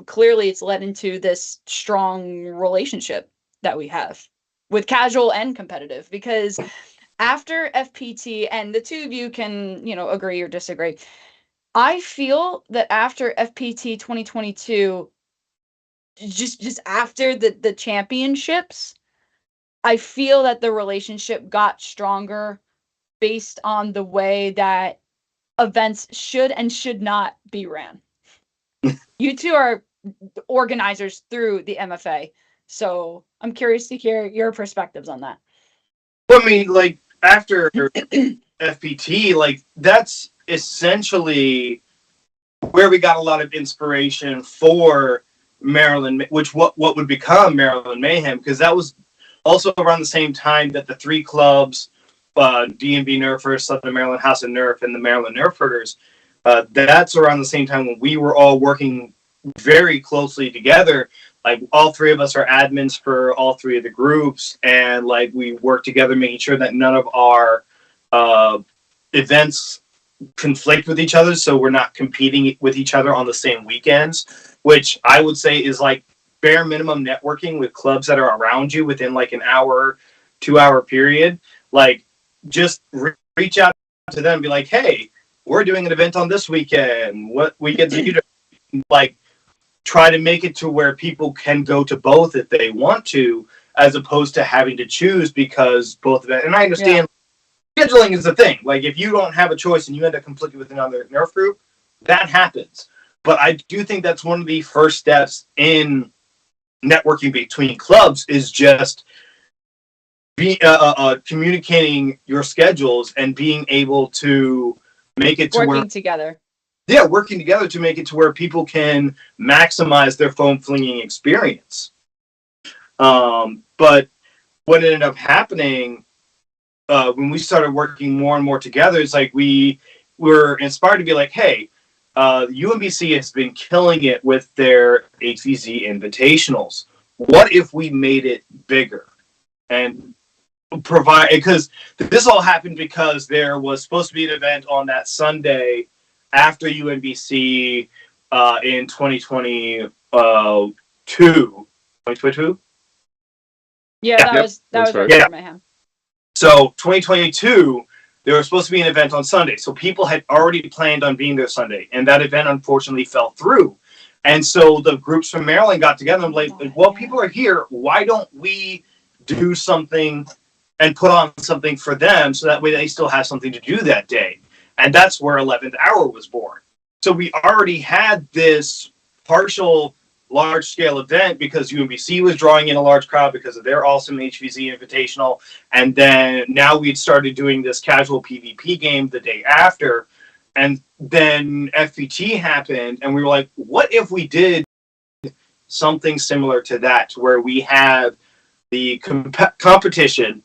clearly it's led into this strong relationship that we have with casual and competitive, because after FPT, and the two of you can, you know, agree or disagree, I feel that after FPT 2022, just after the championships, I feel that the relationship got stronger based on the way that events should and should not be ran. You two are organizers through the MFA, so I'm curious to hear your perspectives on that. Well, I mean, like, after FPT, like, that's essentially where we got a lot of inspiration for Maryland, which what would become Maryland Mayhem, because that was also around the same time that the three clubs, DMV Nerfers, Southern Maryland House of Nerf, and the Maryland Nerf Herders, that's around the same time when we were all working very closely together. Like all three of us are admins for all three of the groups, and like we work together, making sure that none of our events conflict with each other, so we're not competing with each other on the same weekends, which I would say is like bare minimum networking with clubs that are around you within like an hour, 2-hour period. Like just reach out to them and be like, hey, we're doing an event on this weekend. What weekends are you doing? Like try to make it to where people can go to both if they want to, as opposed to having to choose because both of it. And I understand scheduling is the thing. Like if you don't have a choice and you end up conflicting with another Nerf group, that happens. But I do think that's one of the first steps in networking between clubs is just communicating your schedules and being able to make it to working together. Yeah, working together to make it to where people can maximize their foam flinging experience. But what ended up happening when we started working more and more together, it's like we were inspired to be like, hey, UMBC has been killing it with their HVZ invitationals. What if we made it bigger and provide? Because this all happened because there was supposed to be an event on that Sunday after UMBC in 2022. 2022? Yeah, that was right. Yeah. Mayhem. So 2022, there was supposed to be an event on Sunday. So people had already planned on being there Sunday. And that event unfortunately fell through. And so the groups from Maryland got together and like, well, people are here. Why don't we do something and put on something for them so that way they still have something to do that day? And that's where 11th Hour was born. So we already had this partial large-scale event because UMBC was drawing in a large crowd because of their awesome HVZ Invitational. And then now we'd started doing this casual PvP game the day after. And then FPT happened, and we were like, what if we did something similar to that, where we have the competition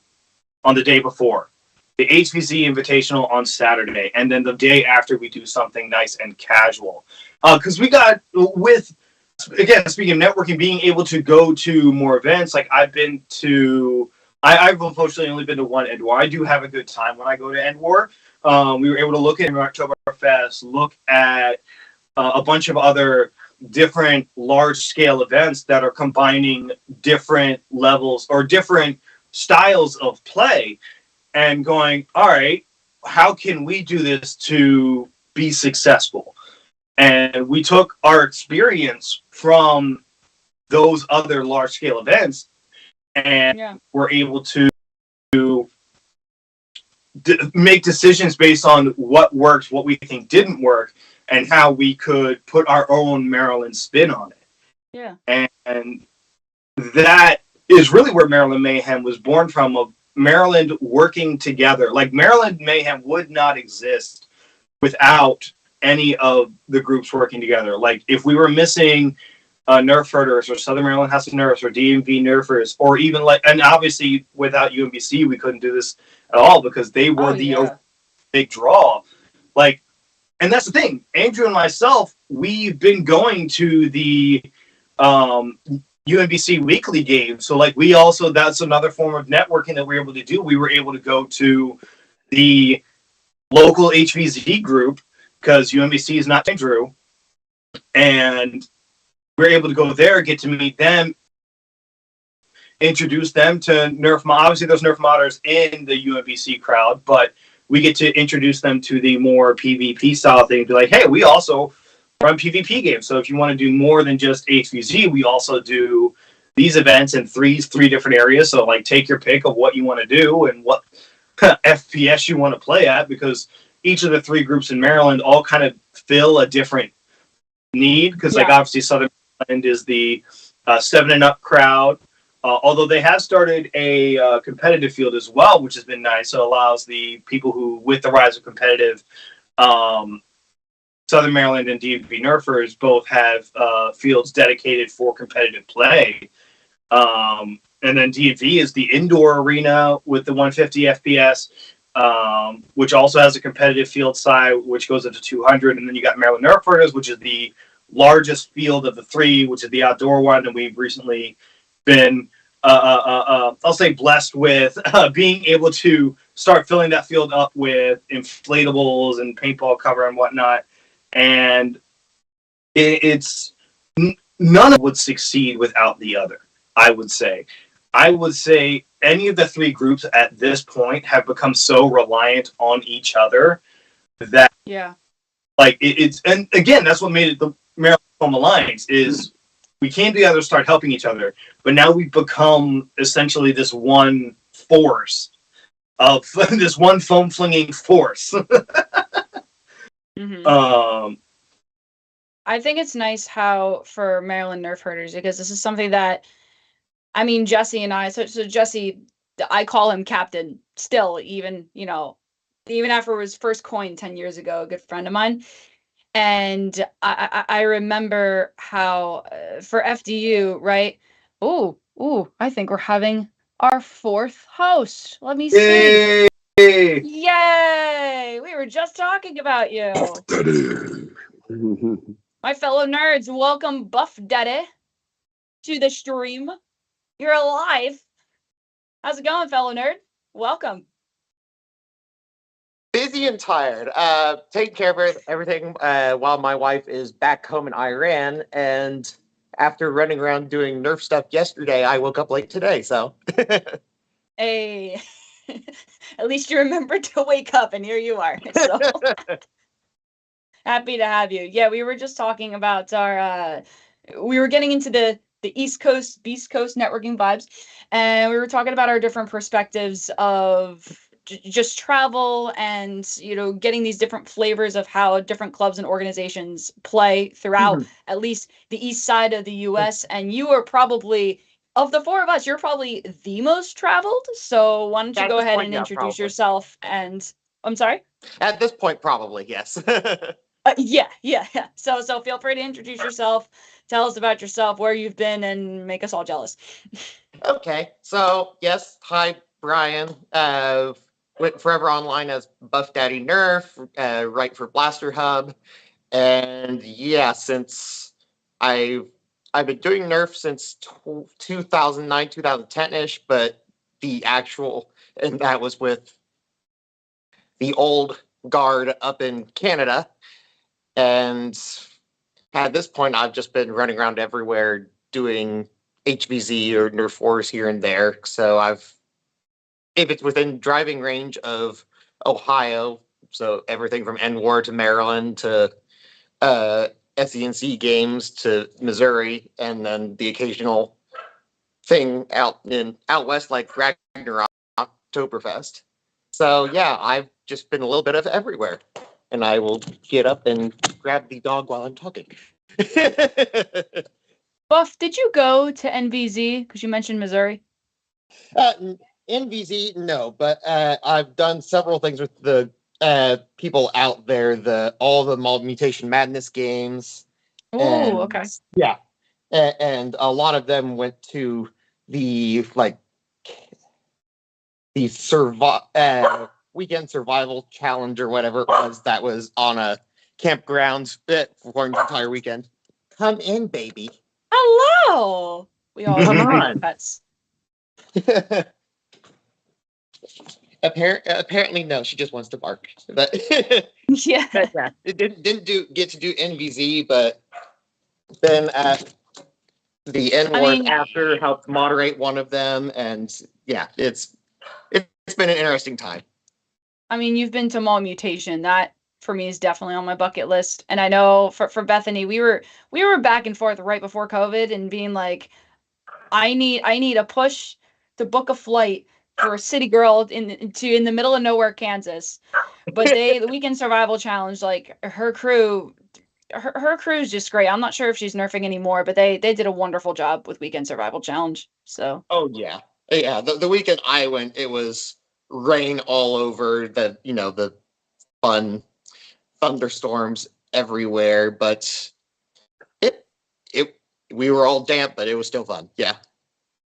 on the day before, the HVZ Invitational on Saturday, and then the day after we do something nice and casual. Because we got with... Again, speaking of networking, being able to go to more events, like I've been to, I've unfortunately only been to one End War. I do have a good time when I go to End War. We were able to look at Oktoberfest, look at a bunch of other different large-scale events that are combining different levels or different styles of play and going, all right, how can we do this to be successful? And we took our experience from those other large-scale events and were able to make decisions based on what worked, what we think didn't work, and how we could put our own Maryland spin on it. Yeah. And that is really where Maryland Mayhem was born from, of Maryland working together. Like, Maryland Mayhem would not exist without any of the groups working together. Like if we were missing Nerf Herders or Southern Maryland House of Nerfs or DMV Nerfers, or even like, and obviously without UMBC we couldn't do this at all because they were big draw. Like, and that's the thing. Andrew and myself, we've been going to the UMBC weekly games. So like we also, that's another form of networking that we were able to do. We were able to go to the local HVZ group because UMBC is not Drew, and we're able to go there, get to meet them, introduce them to Nerf. Obviously, there's Nerf modders in the UMBC crowd, but we get to introduce them to the more PvP style thing. Be like, hey, we also run PvP games, so if you want to do more than just HVZ, we also do these events in three different areas. So like, take your pick of what you want to do and what FPS you want to play at, because each of the three groups in Maryland all kind of fill a different need. Because like obviously Southern Maryland is the 7 and up crowd, although they have started a competitive field as well, which has been nice. So it allows the people who, with the rise of competitive, Southern Maryland and DMV Nerfers both have fields dedicated for competitive play. And then DMV is the indoor arena with the 150 FPS. Which also has a competitive field side, which goes up to 200. And then you got Maryland Nerf Herders, which is the largest field of the three, which is the outdoor one, and we've recently been, I'll say, blessed with being able to start filling that field up with inflatables and paintball cover and whatnot. And it's none of it would succeed without the other. I would say any of the three groups at this point have become so reliant on each other that like it's, and again, that's what made it the Maryland Foam Alliance is we came together, start helping each other, but now we've become essentially this one force of this one foam flinging force. I think it's nice how for Maryland Nerf herders, because this is something that, I mean, Jesse and I, so Jesse, I call him Captain still, even, you know, even after it was first coined 10 years ago, a good friend of mine. And I remember how for FDU, right? Oh, I think we're having our fourth host. Let me see. Yay! We were just talking about you. My fellow nerds, welcome Buffdaddy to the stream. You're alive. How's it going, fellow nerd? Welcome. Busy and tired. Taking care of everything while my wife is back home in Iran. And after running around doing Nerf stuff yesterday, I woke up late today. So, hey, at least you remembered to wake up, and here you are. So happy to have you. Yeah, we were just talking about our. We were getting into the East Coast, Beast Coast networking vibes, and we were talking about our different perspectives of just travel and, you know, getting these different flavors of how different clubs and organizations play throughout at least the east side of the US. And you are probably, of the four of us, you're probably the most traveled. So why don't you go ahead and introduce yourself? And I'm sorry? At this point, probably, yes. Yeah. So feel free to introduce yourself, tell us about yourself, where you've been, and make us all jealous. Okay, so yes, hi, Brian. Went forever online as Buffdaddy Nerf, write for Blaster Hub, and yeah, since I've been doing Nerf since 2009, 2010-ish, but the actual, and that was with the old guard up in Canada, and at this point, I've just been running around everywhere doing HVZ or Nerf Wars here and there. So if it's within driving range of Ohio, so everything from NWAR to Maryland to SENC games to Missouri, and then the occasional thing out west like Ragnarok Oktoberfest. So yeah, I've just been a little bit of everywhere. And I will get up and grab the dog while I'm talking. Buff, did you go to NVZ? Because you mentioned Missouri. NVZ, no, but I've done several things with the people out there, all the Mutation Madness games. Oh, okay. Yeah, and a lot of them went to the Weekend Survival Challenge or whatever it was that was on a campground for an entire weekend. Come in, baby. Hello. We all come on. Pets. Apparently, no. She just wants to bark. But yeah, it didn't get to do NVZ, but then the N-word after helped moderate one of them, and yeah, it's been an interesting time. I mean, you've been to Mall Mutation. That for me is definitely on my bucket list. And I know for Bethany, we were back and forth right before COVID and being like, I need a push to book a flight for a city girl in the middle of nowhere, Kansas. But the Weekend Survival Challenge, like her crew is just great. I'm not sure if she's nerfing anymore, but they did a wonderful job with Weekend Survival Challenge. So. Oh yeah. The weekend I went, it was rain all over, the fun thunderstorms everywhere, but we were all damp, but it was still fun. Yeah.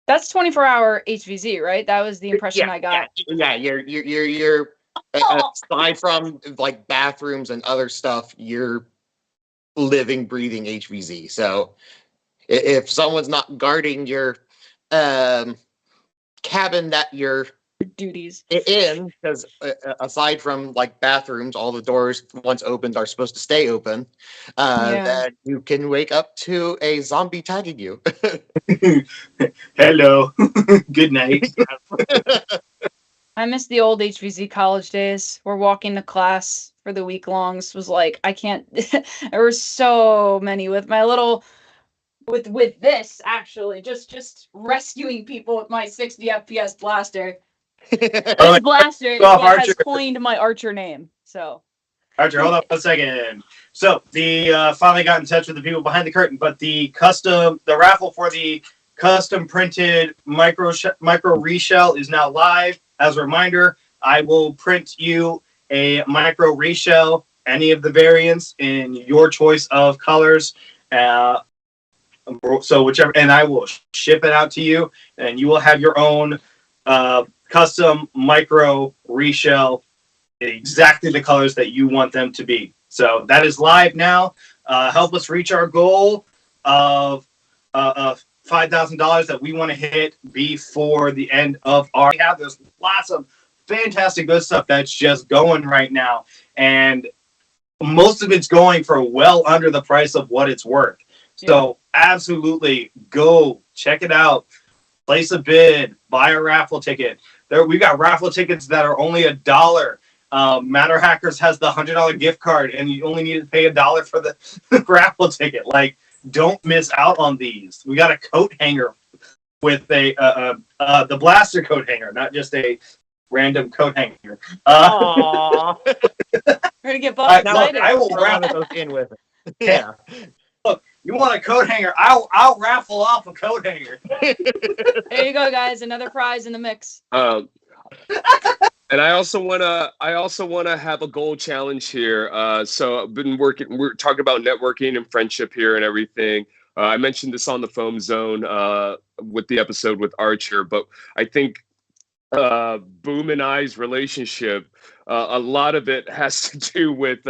That's 24-hour HVZ, right? That was the impression I got. Yeah. You're aside from like bathrooms and other stuff, you're living, breathing HVZ. So if someone's not guarding your cabin that you're Duties. in, because aside from like bathrooms, all the doors once opened are supposed to stay open, that you can wake up to a zombie tagging you. Hello. Good night. I miss the old HVZ college days. We're walking to class for the week longs. Was like, I can't. There were so many with my little, with this actually, just rescuing people with my 60 FPS blaster. This blaster has coined my Archer name. So, Archer, hold on 1 second. So the finally got in touch with the people behind the curtain, but the raffle for the custom printed micro reshell is now live. As a reminder, I will print you a micro reshell, any of the variants in your choice of colors. So whichever, and I will ship it out to you, and you will have your own custom micro reshell, exactly the colors that you want them to be. So that is live now. Help us reach our goal of $5,000 that we want to hit before the end of our. There's lots of fantastic good stuff that's just going right now, and most of it's going for well under the price of what it's worth. So absolutely go check it out. Place a bid, buy a raffle ticket. We got raffle tickets that are only $1. Matter Hackers has the $100 gift card, and you only need to pay $1 for the raffle ticket. Like, don't miss out on these. We got a coat hanger with the blaster coat hanger, not just a random coat hanger. Aww. We're gonna get bugged. I will raffle those in with it. Yeah. Look, you want a coat hanger? I'll raffle off a coat hanger. There you go, guys. Another prize in the mix. And I also wanna have a goal challenge here. So I've been working. We're talking about networking and friendship here and everything. I mentioned this on the Foam Zone with the episode with Archer, but I think Boom and I's relationship, a lot of it has to do with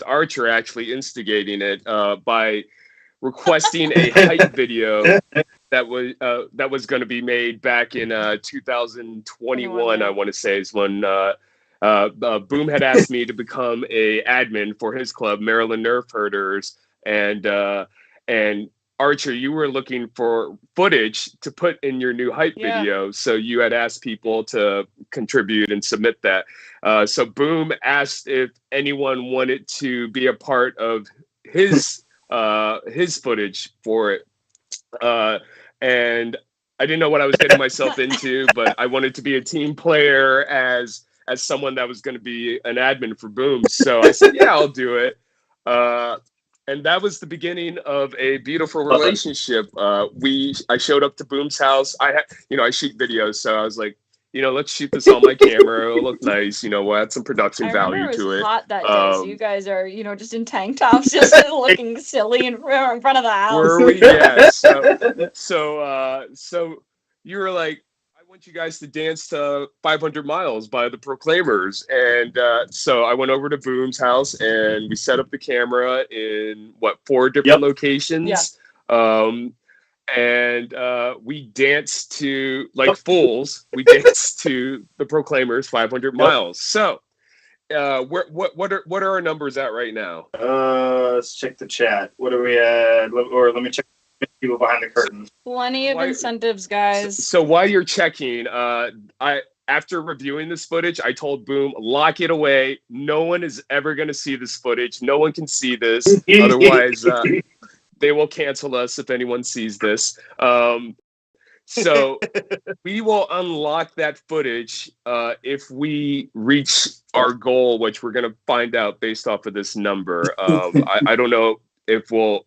Archer actually instigating it by requesting a hype video that was going to be made back in 2021. I want to say is when Boom had asked me to become a admin for his club, Maryland Nerf Herders, and Archer, you were looking for footage to put in your new hype video, so you had asked people to contribute and submit that. So Boom asked if anyone wanted to be a part of his footage for it. And I didn't know what I was getting myself into, but I wanted to be a team player as someone that was going to be an admin for Boom. So I said, yeah, I'll do it. And that was the beginning of a beautiful relationship. I showed up to Boom's house. I shoot videos, so I was like, let's shoot this on my camera. It'll look nice. We'll add some production value to it. Hot that day, so you guys are, just in tank tops, just looking silly in front of the house. Were we? Yeah. So you were like, I want you guys to dance to 500 Miles by the Proclaimers. And so I went over to Boom's house and we set up the camera in 4 different locations. And we danced to, like fools, we danced to the Proclaimers 500 Miles. So what are our numbers at right now? Let's check the chat. What are we at? Or let me check people behind the curtain. Plenty of incentives, guys. So while you're checking, after reviewing this footage, I told Boom, lock it away. No one is ever going to see this footage. No one can see this. Otherwise, they will cancel us if anyone sees this. So we will unlock that footage if we reach our goal, which we're going to find out based off of this number. I don't know if we'll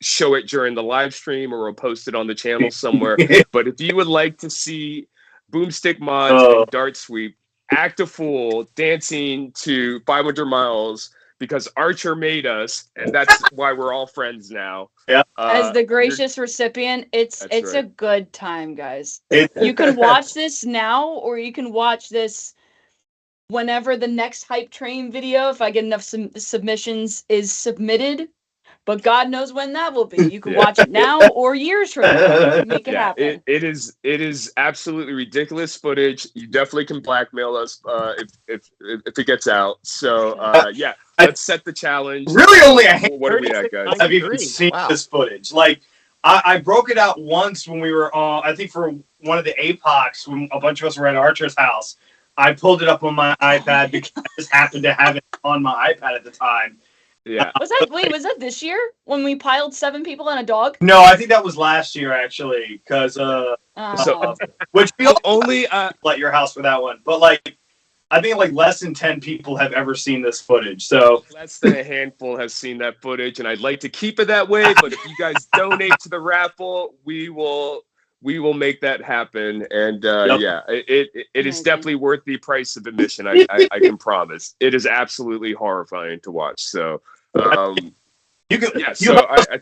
show it during the live stream or we'll post it on the channel somewhere. But if you would like to see Boomstick Mods and Dart Sweep act a fool dancing to 500 Miles because Archer made us, and that's why we're all friends now. Yeah. As the gracious recipient, it's a good time, guys. You can watch this now, or you can watch this whenever the next Hype Train video, if I get enough submissions, is submitted. but God knows when that will be. You can watch it now or years from now. Make it happen. It is absolutely ridiculous footage. You definitely can blackmail us if it gets out. So yeah, let's set the challenge. Really, only a What are we at, guys? have you seen this footage? Like, I broke it out once when we were on, I think for one of the APOCs, when a bunch of us were at Archer's house. I pulled it up on my iPad because I just happened to have it on my iPad at the time. Yeah. Was that this year when we piled 7 people and a dog? No, I think that was last year actually, because which we only let your house for that one, but like I think like less than 10 people have ever seen this footage. So less than a handful has seen that footage, and I'd like to keep it that way. But if you guys donate to the raffle, we will make that happen. And yeah, it is definitely worth the price of admission. I can promise. It is absolutely horrifying to watch. So you can I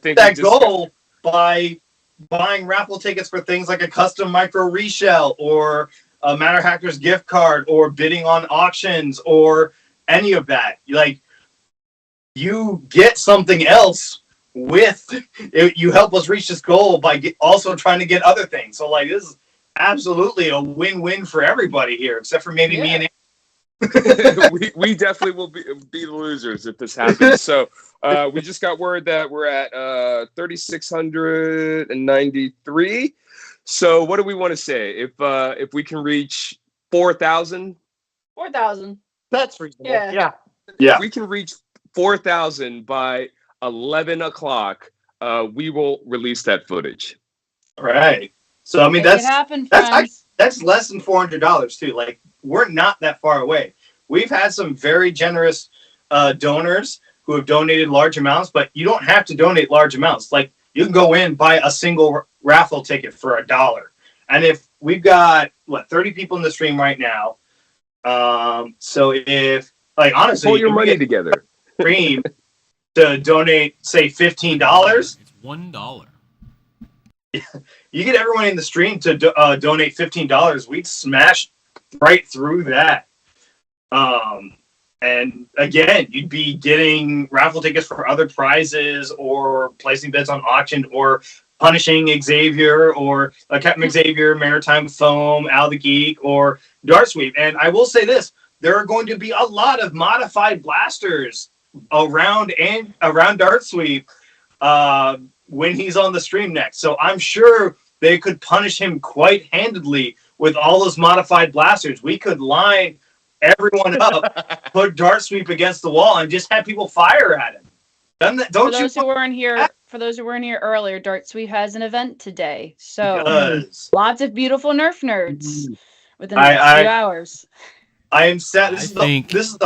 think that goal by buying raffle tickets for things like a custom micro reshell or a Matter Hackers gift card or bidding on auctions or any of that. Like, you get something else with it. You help us reach this goal by also trying to get other things. So like, this is absolutely a win-win for everybody here, except for maybe me and we definitely will be the losers if this happens. So we just got word that we're at 3,693. So what do we want to say? If we can reach 4,000? 4,000. That's reasonable. Yeah. If we can reach 4,000 by 11 o'clock, we will release that footage. All right. So I mean, Make it happen, friends. that's less than $400 too. Like, we're not that far away. We've had some very generous donors who have donated large amounts, but you don't have to donate large amounts. Like, you can go in, buy a single raffle ticket for $1. And if we've got 30 people in the stream right now, so if, like, honestly, pull your money together, stream to donate, say $15. It's $1. You get everyone in the stream to donate $15. We'd smash right through that. And again, you'd be getting raffle tickets for other prizes or placing bids on auction or punishing Xavier or Captain Xavier, Maritime Foam, Al the Geek, or Dart Sweep. And I will say this, there are going to be a lot of modified blasters around Dart Sweep when he's on the stream next. So I'm sure they could punish him quite handedly with all those modified blasters. We could line everyone up, put Dart Sweep against the wall, and just have people fire at him. For those who weren't here earlier, Dart Sweep has an event today. So lots of beautiful Nerf nerds within the next few hours. I am set.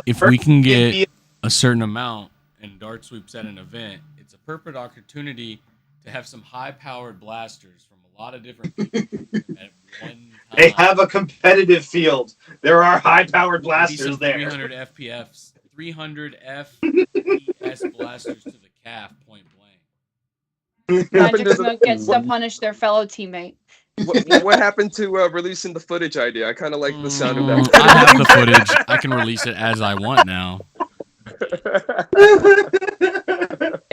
If we can get a certain amount and Dart Sweep's at an event, it's a perfect opportunity to have some high-powered blasters from a lot of different people at one time. They have a competitive field. There are high-powered blasters there. 300 FPS blasters to the calf, point blank. Magic Smoke gets to punish their fellow teammate. What happened to releasing the footage idea? I kind of like the sound of that. I have the footage. I can release it as I want now.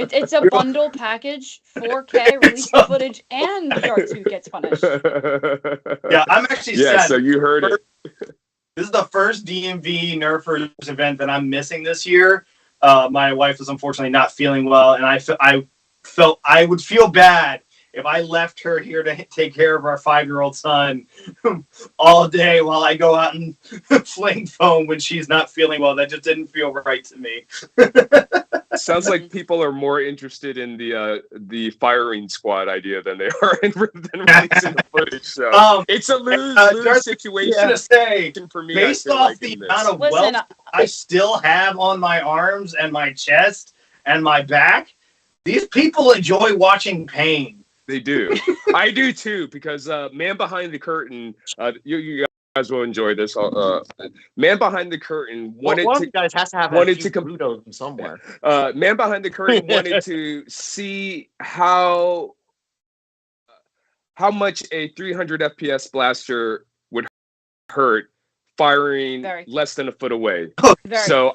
It's a bundle package, 4K, release the footage, and Dart Sweep gets punished. Yeah, I'm actually sad. So you heard it. This is the first DMV Nerfers event that I'm missing this year. My wife is unfortunately not feeling well, and I felt I would feel bad if I left her here to take care of our 5-year-old son all day while I go out and fling foam when she's not feeling well. That just didn't feel right to me. Sounds like people are more interested in the firing squad idea than they are in releasing the footage. So it's a lose-lose situation. For me, based off the amount of welt I still have on my arms and my chest and my back, these people enjoy watching pain. They do. I do too, because Man Behind the Curtain, you guys will enjoy this. Man Behind the Curtain wanted one of you guys has to have a few Plutos from somewhere. Man Behind the Curtain wanted to see how much a 300 FPS blaster would hurt firing Very. less than a foot away. Very. So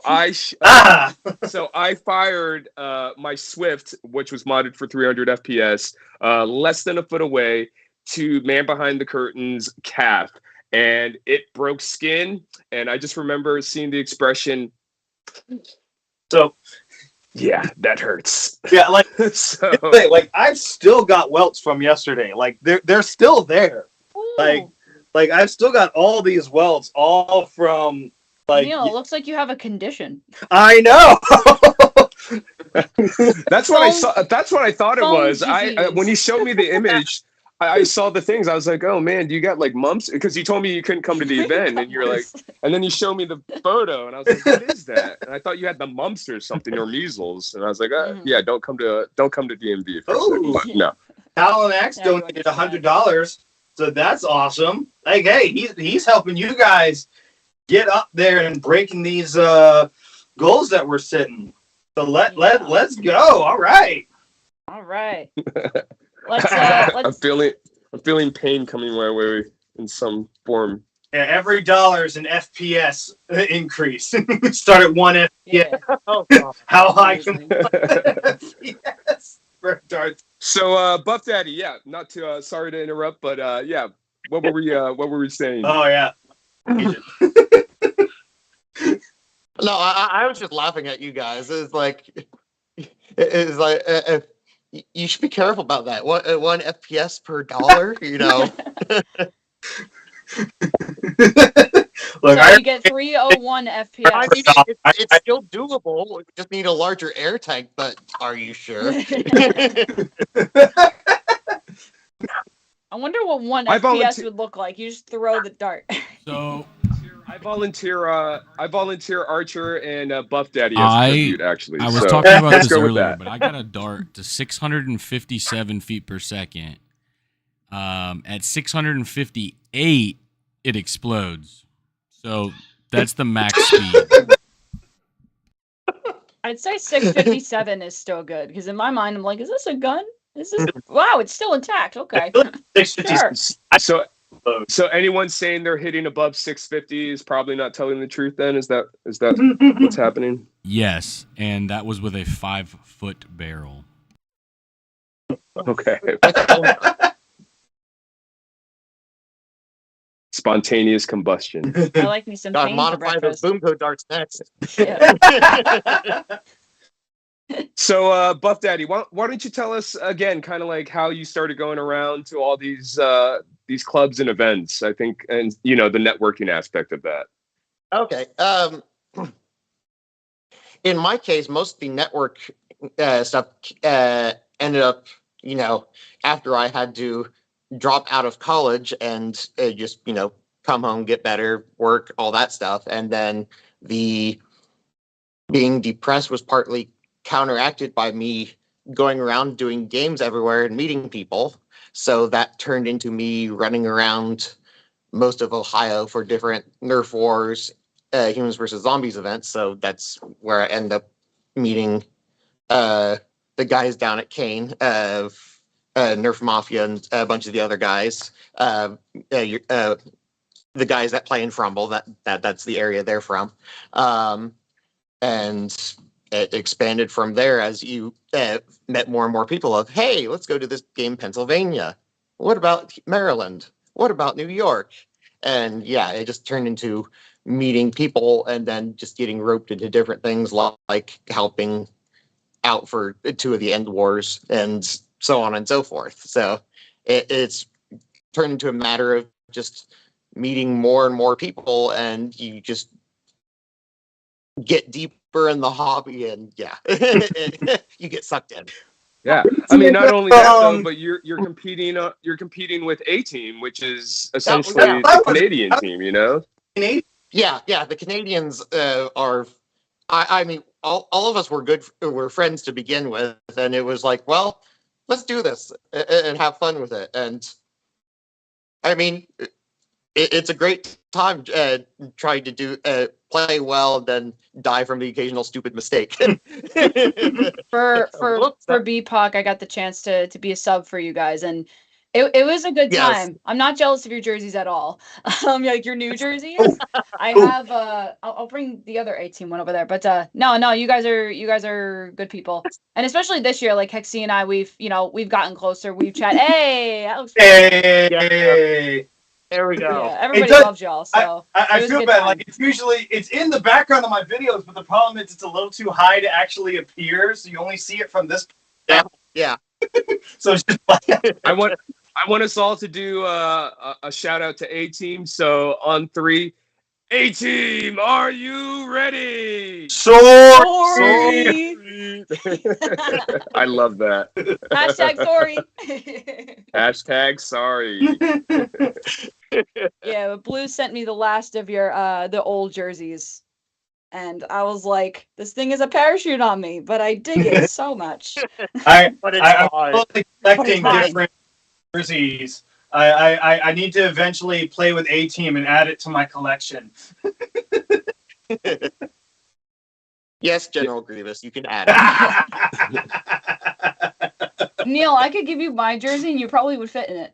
so I fired my Swift, which was modded for 300 FPS, less than a foot away to Man Behind the Curtain's calf, and it broke skin. And I just remember seeing the expression, So yeah, that hurts. yeah, like So like I've still got welts from yesterday. Like they're still there. Ooh. Like I've still got all these welts, all from like Neil, it looks like you have a condition. I know. that's what I saw. That's what I thought it Foam was. disease. When you showed me the image, I saw the things. I was like, "Oh man, do you got like mumps?" Because you told me you couldn't come to the event, and you're like, and then you showed me the photo, and I was like, "What is that?" And I thought you had the mumps or something or measles, and I was like, "Yeah, don't come to DMV." Ooh. No. Talonaxe Yeah, donated $100, so that's awesome. Like, hey, he's helping you guys get up there and breaking these goals that we're setting. So let's go. All right. All right. Let's I'm feeling pain coming my way in some form. Yeah, every dollar is an FPS increase. Start at 1 FPS. yeah. Oh, God. How high can Amazing. FPS for darts? So, Buffdaddy, yeah, not to sorry to interrupt, but yeah, what were we saying? Oh yeah. No, I was just laughing at you guys. It's like, you should be careful about that. One FPS per dollar, you know. Look, So you get 301 FPS. I mean, it's still doable. We just need a larger air tank, but are you sure? I wonder what one I FPS volunteer- would look like. You just throw the dart. So I volunteer Archer and Buffdaddy as I- tribute, actually. I was So, talking about let's this go with earlier, that. but I got a dart to 657 feet per second. At 658, it explodes. So that's the max speed. I'd say 657 is still good because in my mind I'm like, is this a gun? Is this? Wow, it's still intact. Okay, 650. sure. So anyone saying they're hitting above 650 is probably not telling the truth. Then is that what's happening? Yes, and that was with a 5-foot barrel. Okay. Spontaneous combustion. I like me some Gotta pain for modify those breakfast. boom code darts next. Yeah. So, Buffdaddy, why don't you tell us again, kind of like how you started going around to all these clubs and events? I think, and the networking aspect of that. Okay. In my case, most of the network stuff ended up, after I had to drop out of college and just, come home, get better, work, all that stuff. And then the being depressed was partly counteracted by me going around doing games everywhere and meeting people. So that turned into me running around most of Ohio for different Nerf Wars, Humans versus Zombies events. So that's where I end up meeting the guys down at Kane, Nerf Mafia, and a bunch of the other guys. The guys that play in Frumble, that's the area they're from. And it expanded from there as you met more and more people of, hey, let's go to this game, Pennsylvania. What about Maryland? What about New York? And yeah, it just turned into meeting people and then just getting roped into different things like helping out for 2 of the End Wars and so on and so forth. So it's turned into a matter of just meeting more and more people, and you just get deeper in the hobby, and yeah, you get sucked in. Yeah, I mean, not only that though, but you're competing with A Team, which is essentially the Canadian team. Yeah, the Canadians are. I mean, all of us were friends to begin with, and it was like, well, let's do this and have fun with it. And I mean, it's a great time trying to play well and then die from the occasional stupid mistake. For BPOC, I got the chance to be a sub for you guys, and It was a good Yes. time. I'm not jealous of your jerseys at all. Like your new jerseys. I have I'll bring the other 18 one over there. But no, you guys are good people. And especially this year, like Hexy and I, we've gotten closer. We've chatted. Hey, that looks fun. Hey. There we go. Yeah, everybody does- loves y'all. So I it was a feel good bad. time. Like it's in the background of my videos, but the problem is it's a little too high to actually appear, so you only see it from this. Yeah. So it's just like I want us all to do a shout out to A Team. So on 3, A Team, are you ready? Sorry. I love that. Hashtag sorry. Hashtag sorry. Yeah, but Blue sent me the last of your the old jerseys. And I was like, this thing is a parachute on me, but I dig it so much. I'm But it's fine. totally collecting fine. different jerseys. I need to eventually play with A Team and add it to my collection. Yes, General Grievous, you can add it. Neil, I could give you my jersey and you probably would fit in it.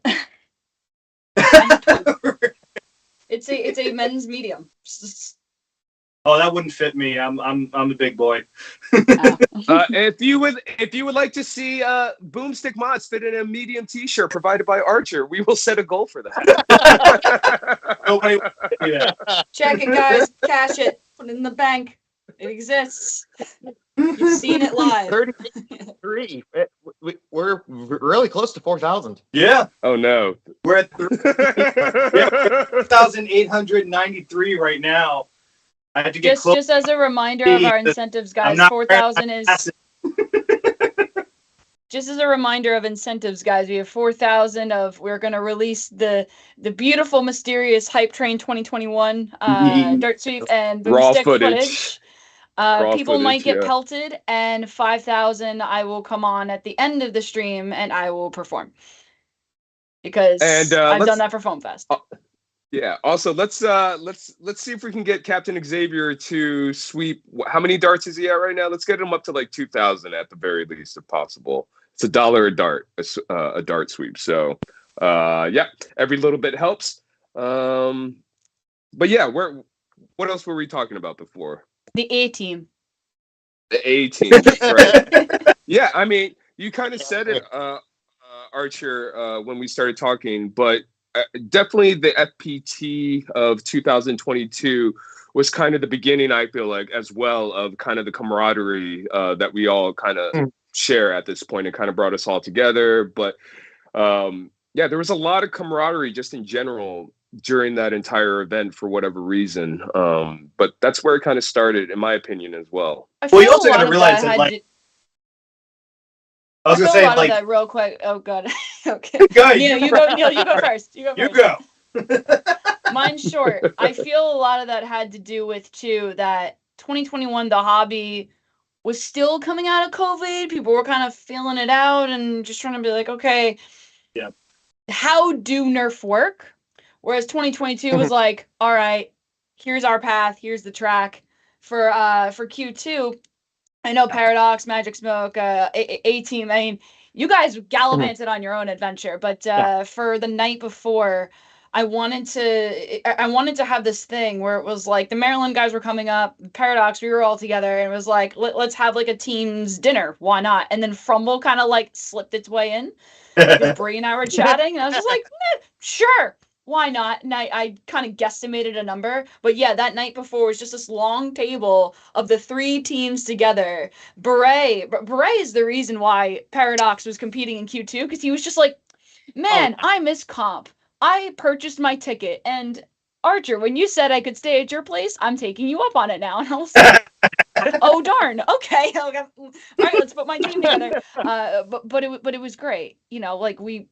It's a men's medium. Oh, that wouldn't fit me. I'm a big boy. If you would like to see Boomstick Mods fit in a medium T-shirt provided by Archer, we will set a goal for that. Nobody wants to do that. Check it, guys. Cash it. Put it in the bank. It exists. You've seen it live. 33. We're really close to 4,000. Yeah, Oh no. we're at 3,893 right now. I have to get close. Just as a reminder of our incentives, guys, not 4,000 is just as a reminder of incentives, guys. We have 4,000 of. We're gonna release the beautiful, mysterious Hype Train 2021 dirt sweep and Raw boomstick footage. Raw People might footage, get yeah. pelted, and 5,000. I will come on at the end of the stream and I will perform because And, I've let's- done that for Foam Fest. Yeah. Also, let's see if we can get Captain Xavier to sweep. How many darts is he at right now? Let's get him up to like 2,000 at the very least, if possible. It's $1 a dart, a dart sweep. So, yeah, every little bit helps. But yeah, what else were we talking about before? The A team. The A Team, right? Yeah, I mean, you kind of said it, Archer, when we started talking, but definitely the FPT of 2022 was kind of the beginning, I feel like, as well, of kind of the camaraderie that we all kind of share at this point. It kind of brought us all together. But yeah, there was a lot of camaraderie just in general during that entire event for whatever reason. But that's where it kind of started, in my opinion, as well. Well, you feel also a lot gotta of realize that, had like, to- I was gonna feel a say, lot like, of that real quick. Oh god. Okay. go ahead, Neil, you go. Neil, you go first. You go You first. go. Mine's short. I feel a lot of that had to do with too that 2021, the hobby was still coming out of COVID. People were kind of feeling it out and just trying to be like, okay, Yeah. how do Nerf work? Whereas 2022 was like, all right, here's our path, here's the track for Q2. I know Paradox, Magic Smoke, A Team. I mean, you guys gallivanted on your own adventure, but for the night before, I wanted to have this thing where it was like the Maryland guys were coming up, Paradox, we were all together, and it was like let's have like a team's dinner. Why not? And then Frumble kind of like slipped its way in. Because Bree and I were chatting, and I was just like, sure. Why not? And I kind of guesstimated a number. But yeah, that night before was just this long table of the 3 teams together. Beret is the reason why Paradox was competing in Q2, because he was just like, man, I miss comp. I purchased my ticket. And Archer, when you said I could stay at your place, I'm taking you up on it now. And I was like, oh, darn. Okay. All right, let's put my team together. But it was great. You know, like we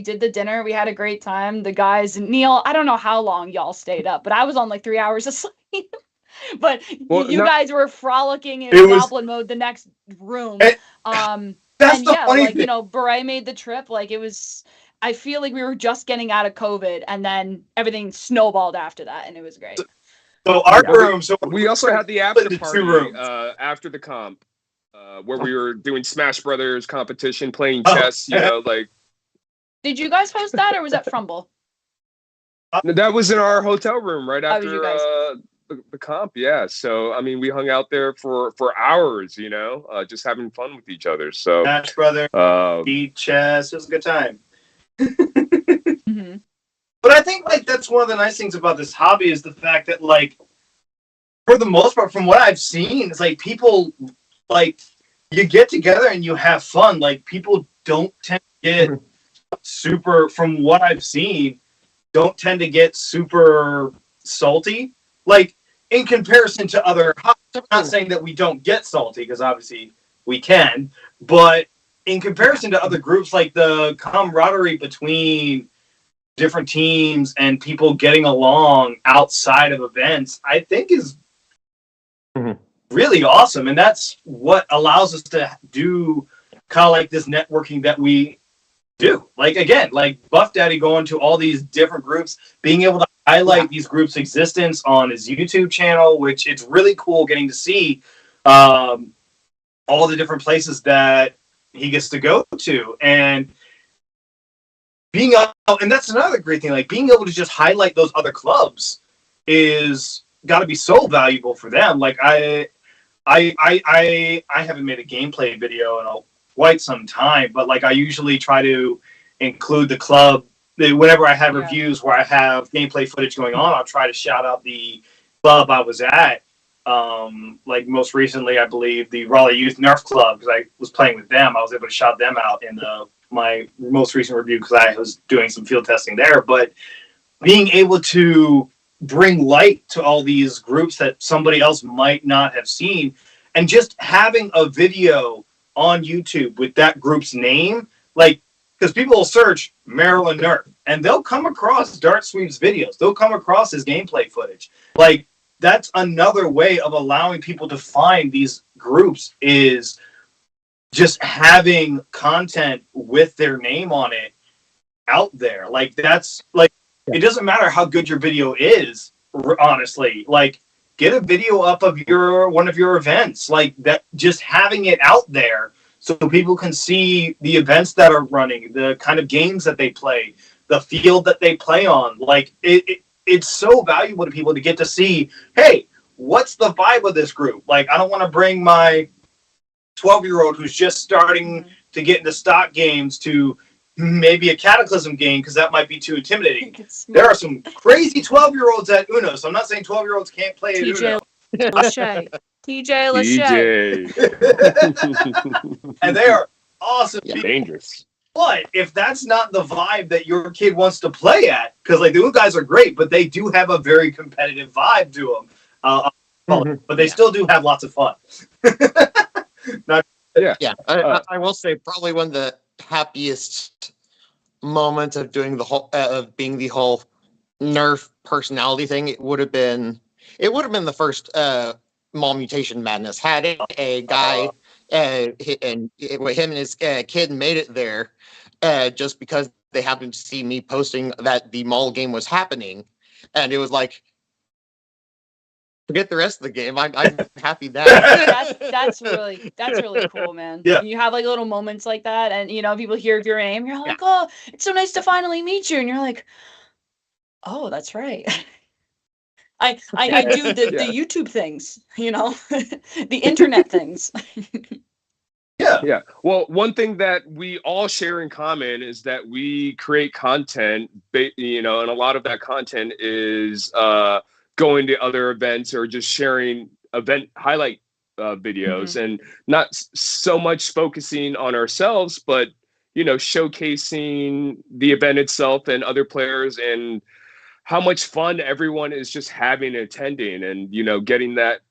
did the dinner. We had a great time. The guys, Neil, I don't know how long y'all stayed up, but I was on like 3 hours of sleep. But you guys were frolicking in goblin mode the next room. That's and the yeah, funny like, thing. you know, Beret made the trip. Like it was, I feel like we were just getting out of COVID and then everything snowballed after that. And it was great. So our room. So We also had the after Split into party 2 rooms. after the comp, where we were doing Smash Brothers competition, playing chess. You know, like Did you guys host that, or was that Frumble? That was in our hotel room right That was you guys. after the comp. Yeah. So I mean, we hung out there for hours, you know, just having fun with each other. So Smash Brother, beat chess. It was a good time. Mm-hmm. But I think like that's one of the nice things about this hobby is the fact that like for the most part, from what I've seen, it's like people like you get together and you have fun. Like people don't tend to get super, from what I've seen, don't tend to get super salty. Like in comparison to other hobbies, I'm not saying that we don't get salty because obviously we can, but in comparison to other groups, like the camaraderie between different teams and people getting along outside of events, I think is really awesome. And that's what allows us to do kind of like this networking that we do. Like, again, like Buffdaddy going to all these different groups, being able to highlight these groups' existence on his YouTube channel, which it's really cool getting to see all the different places that he gets to go to. And being and that's another great thing, like being able to just highlight those other clubs is got to be so valuable for them. Like I haven't made a gameplay video in quite some time, but like I usually try to include the club whenever I have reviews where I have gameplay footage going on. I'll try to shout out the club I was at. Like most recently, I believe the Raleigh Youth Nerf Club, because I was playing with them. I was able to shout them out in my most recent review because I was doing some field testing there. But being able to bring light to all these groups that somebody else might not have seen, and just having a video on YouTube with that group's name, like, because people will search Maryland Nerf and they'll come across Dart Sweep's videos, they'll come across his gameplay footage. Like, that's another way of allowing people to find these groups, is just having content with their name on it out there. Like, that's like, it doesn't matter how good your video is, honestly. Like, get a video up of one of your events, like that, just having it out there so people can see the events that are running, the kind of games that they play, the field that they play on. Like, it's so valuable to people to get to see, hey, what's the vibe of this group? Like, I don't want to bring my 12-year-old who's just starting to get into stock games to maybe a Cataclysm game, because that might be too intimidating. There are some crazy 12-year-olds at Uno, so I'm not saying 12-year-olds can't play at Uno. TJ Lachey. And they are awesome. Yeah, dangerous. But if that's not the vibe that your kid wants to play at, because like the Uno guys are great, but they do have a very competitive vibe to them. But they still do have lots of fun. I will say probably one of the happiest moments of doing the whole of being the whole Nerf personality thing. It would have been the first Mall Mutation Madness. Had a guy and him and his kid made it there just because they happened to see me posting that the mall game was happening, and it was like, forget the rest of the game. I'm happy that that's really cool, man. Yeah. You have like little moments like that, and you know, people hear your name, you're like, oh, it's so nice to finally meet you, and you're like, oh, that's right. I do the YouTube things, you know, the internet things. Yeah. Well, one thing that we all share in common is that we create content, you know, and a lot of that content is going to other events or just sharing event highlight videos, and not so much focusing on ourselves, but, you know, showcasing the event itself and other players and how much fun everyone is just having attending, and, you know, getting that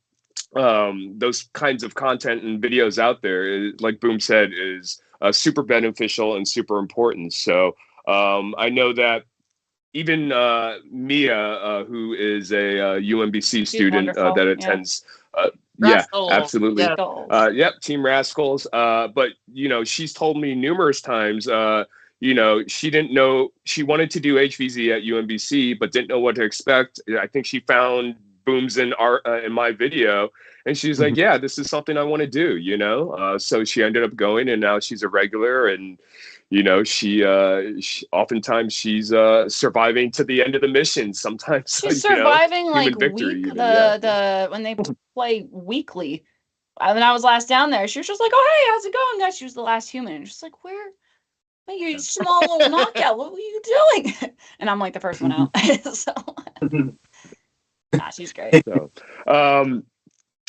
those kinds of content and videos out there, like Boom said, is super beneficial and super important. So I know that even Mia, who is a UMBC student that attends, absolutely. Yep, Team Rascals. But, you know, she's told me numerous times, you know, she didn't know, she wanted to do HVZ at UMBC, but didn't know what to expect. I think she found Booms in my video, and she's like, yeah, this is something I want to do, you know. So she ended up going, and now she's a regular, and she oftentimes she's surviving to the end of the mission. Sometimes she's surviving like victory, week even, yeah. the when they play weekly. When I was last down there, she was just like, "Oh, hey, how's it going, guys?" She was the last human, and she's like, "Where? Like, you small little knockout. What were you doing?" And I'm like the first one out. So, nah, she's great. So,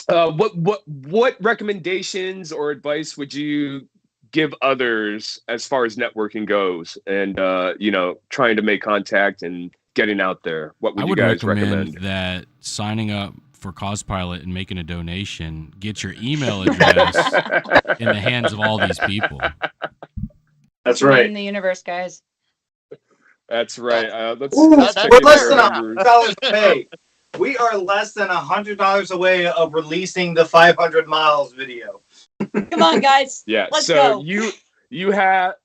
what recommendations or advice would you give others as far as networking goes, and trying to make contact and getting out there? What would you guys recommend? That signing up for Cospilot and making a donation, get your email address in the hands of all these people. That's right. In the universe, guys. That's right. Let's we're less than $100 away. We are less than $100 away of releasing the 500 miles video. Come on, guys. Yeah. Let's so go. you have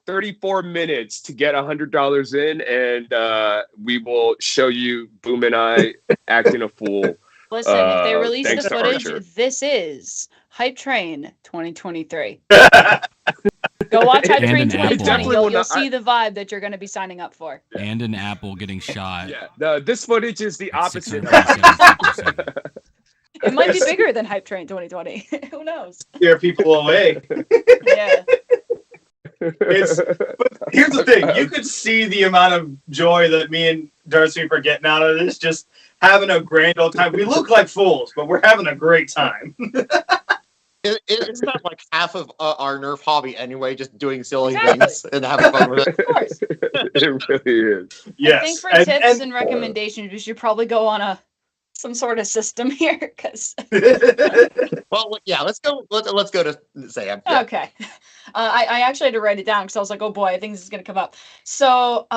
34 minutes to get $100 in, and we will show you Boom and I acting a fool. Listen, if they release thanks the to footage, Archer. this is Hype Train 2023. Go watch Hype And Train an 2020. apple. You'll see the vibe that you're going to be signing up for. And an apple getting shot. Yeah. No, this footage is the at opposite. 670 seconds. It might be bigger than Hype Train 2020. Who knows? Scare people away. Yeah. But here's the thing: you could see the amount of joy that me and Darcy are getting out of this, just having a grand old time. We look like fools, but we're having a great time. It's not like half of our Nerf hobby anyway, just doing silly things and having fun with it. Of course. It really is. Yes. I think for tips and recommendations, we should probably go on some sort of system here, because. Well, yeah, let's go to Sam. Yeah. Okay. I actually had to write it down because I was like, oh boy, I think this is gonna come up. So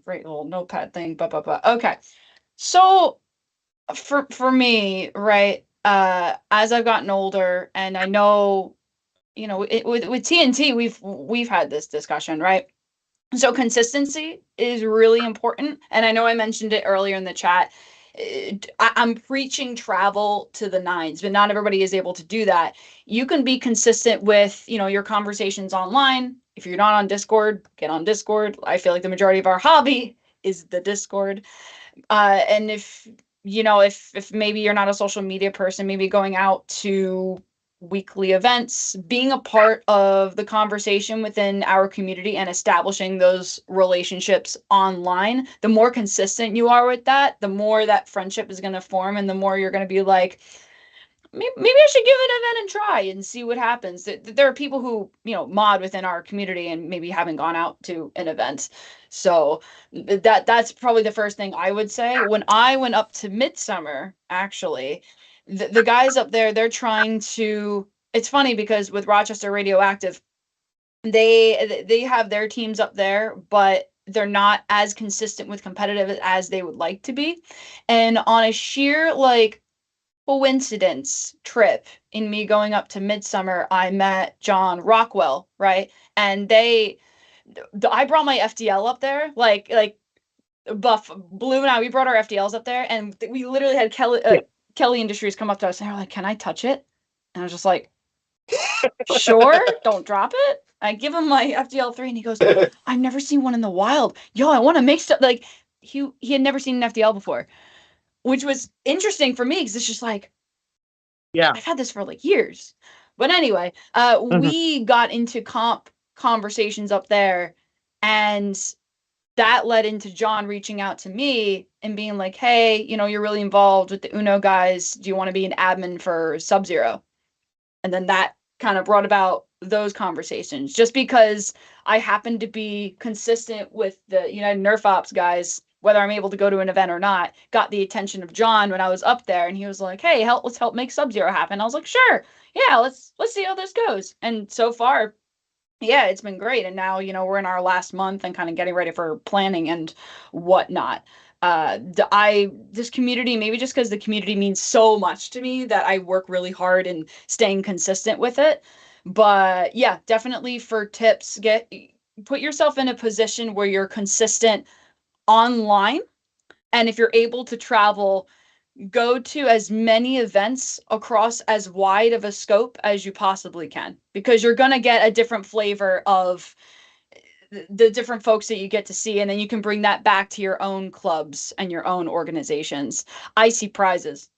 great little notepad thing. Okay. So for me, right, as I've gotten older, and I know, with TNT, we've had this discussion, right? So consistency is really important, and I know I mentioned it earlier in the chat. I'm preaching travel to the nines, but not everybody is able to do that. You can be consistent with, your conversations online. If you're not on Discord, get on Discord. I feel like the majority of our hobby is the Discord. And if maybe you're not a social media person, maybe going out to weekly events, being a part of the conversation within our community and establishing those relationships online, the more consistent you are with that, the more that friendship is going to form, and the more you're going to be like, maybe I should give an event and try and see what happens. There are people who, mod within our community and maybe haven't gone out to an event. So that's probably the first thing I would say. When I went up to Midsummer, actually, the guys up there, they're trying to, it's funny because with Rochester Radioactive, they have their teams up there, but they're not as consistent with competitive as they would like to be. And on a sheer coincidence trip in me going up to Midsummer, I met John Rockwell, right? And I brought my FDL up there, like Buff Blue and I, we brought our FDLs up there, and we literally had Kelly Industries come up to us and they're like, "Can I touch it?" And I was just like, "Sure, don't drop it." I give him my FDL3 and he goes, "I've never seen one in the wild. Yo, I want to make stuff." Like he had never seen an FDL before, which was interesting for me because it's just like, yeah, I've had this for years. But anyway, we got into conversations up there, and that led into John reaching out to me and being like, "Hey, you're really involved with the Uno guys. Do you want to be an admin for Sub-Zero?" And then that kind of brought about those conversations, just because I happened to be consistent with the United Nerf Ops guys, whether I'm able to go to an event or not, got the attention of John when I was up there, and he was like, "Hey, let's help make Sub-Zero happen." I was like, "Sure. Yeah, let's see how this goes." And so far, yeah, it's been great. And now, we're in our last month and kind of getting ready for planning and whatnot. This community, maybe just because the community means so much to me, that I work really hard in staying consistent with it. But yeah, definitely for tips, put yourself in a position where you're consistent online. And if you're able to travel, go to as many events across as wide of a scope as you possibly can, because you're going to get a different flavor of the different folks that you get to see, and then you can bring that back to your own clubs and your own organizations. I see prizes.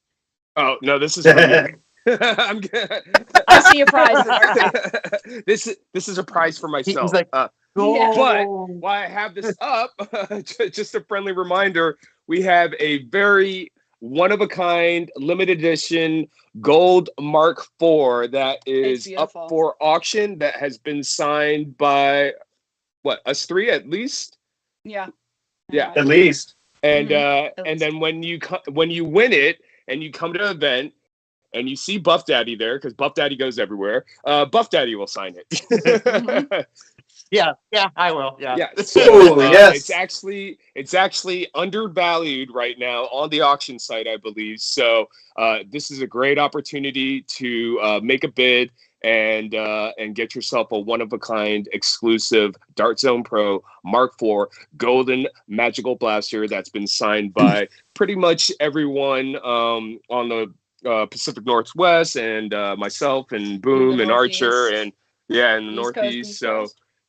Oh no, this is for me. I'm good. I see a prize for Archie. This is a prize for myself. like, Yeah. But while I have this up, just a friendly reminder, we have a very one-of-a-kind limited edition gold Mark IV that is up beautiful. for auction, that has been signed by us three at least. Yeah. Yeah. At least. And At and least. then when you win it and you come to an event and you see Buffdaddy there, because Buffdaddy goes everywhere, Buffdaddy will sign it. Yeah, I will. Yeah. Yeah. So yes. it's actually undervalued right now on the auction site, I believe. So this is a great opportunity to make a bid and get yourself a one-of-a-kind exclusive Dart Zone Pro Mark IV Golden Magical Blaster that's been signed by pretty much everyone on the Pacific Northwest, and myself and Boom and Archer and in the Northeast. So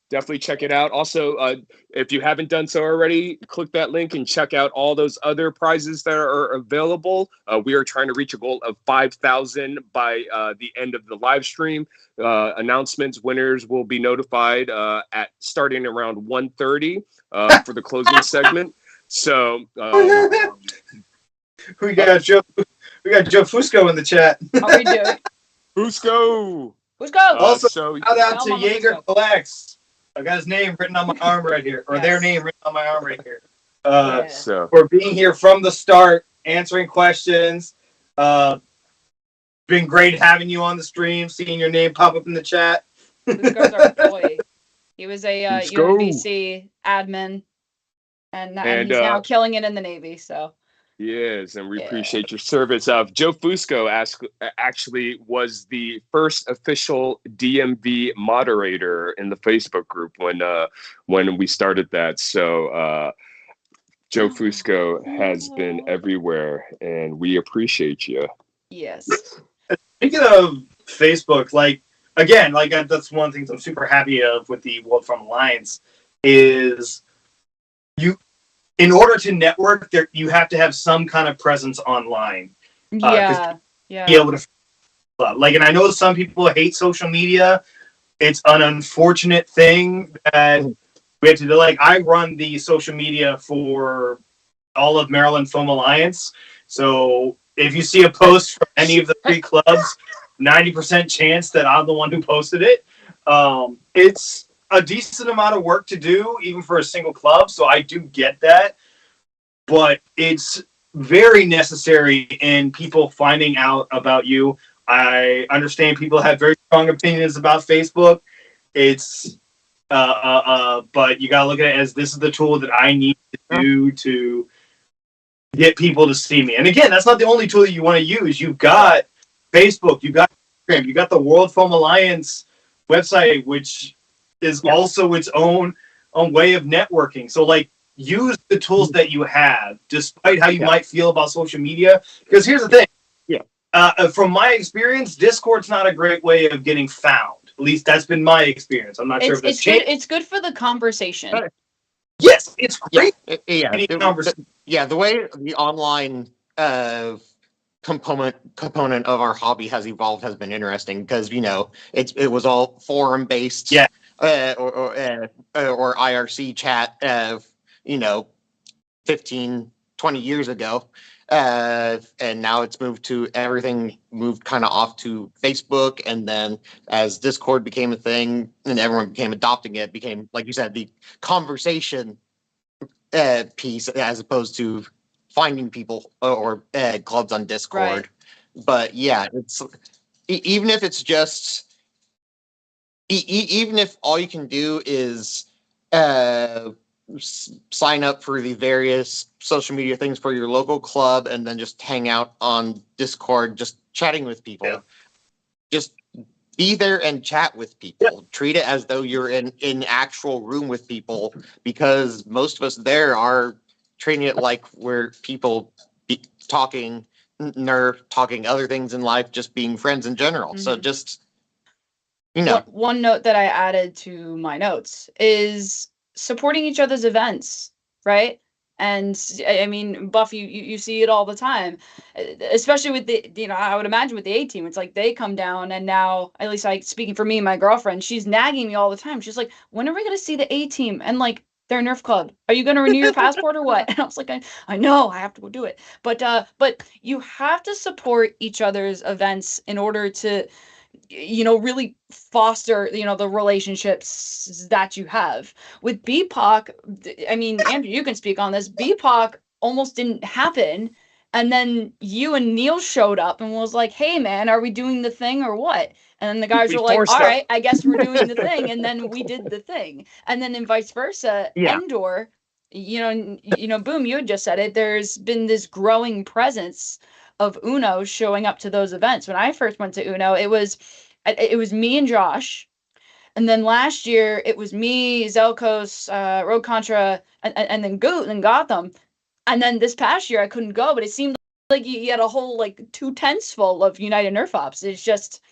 definitely check it out. Also, if you haven't done so already, click that link and check out all those other prizes that are available. We are trying to reach a goal of 5,000 by the end of the live stream. Announcements, winners will be notified at starting around 1:30 for the closing segment. So we got Joe Fusco in the chat. How are we doing? Fusco. Also, So shout out to Mama Jaeger Fusco. Collects. I got his name written on my arm right here, or their name written on my arm right here. Yeah. So For being here from the start, answering questions. Been great having you on the stream, seeing your name pop up in the chat. Fusco's our boy. He was a Fusco. UNBC admin, and And, he's now killing it in the Navy. So yes, and we Yeah. appreciate your service. Joe Fusco actually was the first official DMV moderator in the Facebook group when we started that. So Joe Fusco has been everywhere, and we appreciate you. yes, Speaking of Facebook, that's one of the things I'm super happy of with the World Foam Alliance is in order to network, you have to have some kind of presence online. yeah. Be able to, and I know some people hate social media. It's an unfortunate thing that we have to do. I run the social media for all of Maryland Foam Alliance. So if you see a post from any of the 3 clubs, 90% chance that I'm the one who posted it. It's a decent amount of work to do, even for a single club. So I do get that, but it's very necessary in people finding out about you. I understand people have very strong opinions about Facebook. It's, but you gotta look at it as this is the tool that I need to do to get people to see me. And again, that's not the only tool that you want to use. You've got Facebook, you've got Instagram, you got the World Foam Alliance website, which is also its own way of networking. So use the tools that you have, despite how you might feel about social media. Because here's the thing. From my experience, Discord's not a great way of getting found. At least that's been my experience. I'm not sure if that's changed. It's good for the conversation. Yes, it's great. The way the online component of our hobby has evolved has been interesting because it was all forum based, or IRC chat, 15, 20 years ago, and now it's moved kind of off to Facebook, and then as Discord became a thing and everyone became adopting it, became, like you said, the conversation piece as opposed to finding people or clubs on Discord. Right. But yeah, it's even if it's just even if all you can do is sign up for the various social media things for your local club and then just hang out on Discord, just chatting with people. Yeah. Just be there and chat with people. Yeah. Treat it as though you're in actual room with people, because most of us there are treating it like we're people talking Nerf, talking other things in life, just being friends in general. So Mhm. just, you know, One note that I added to my notes is supporting each other's events, right? And I mean, Buff, you see it all the time, especially with the, you know, I would imagine with the A team, it's like they come down and now, at least like speaking for me, my girlfriend, she's nagging me all the time. She's like, when are we going to see the A team? And like, their Nerf club. Are you going to renew your passport or what? And I was like, I know, I have to go do it. But you have to support each other's events in order to, you know, really foster, you know, the relationships that you have with BPOC. I mean, Andrew, you can speak on this. BPOC almost didn't happen, and then you and Neil showed up and was like, hey man, are we doing the thing or what? And then the guys We were like, forced all them. right, I guess we're doing the thing. And then we did the thing, and then vice versa. Yeah. Endor, you know, Boom, you had just said it, there's been this growing presence of Uno showing up to those events. When I first went to Uno, it was me and Josh. And then last year it was me, Zelkos, Road Contra, and then Goot and Gotham. And then this past year I couldn't go, but it seemed like you had a whole like 2 tents full of United Nerf Ops. It's just,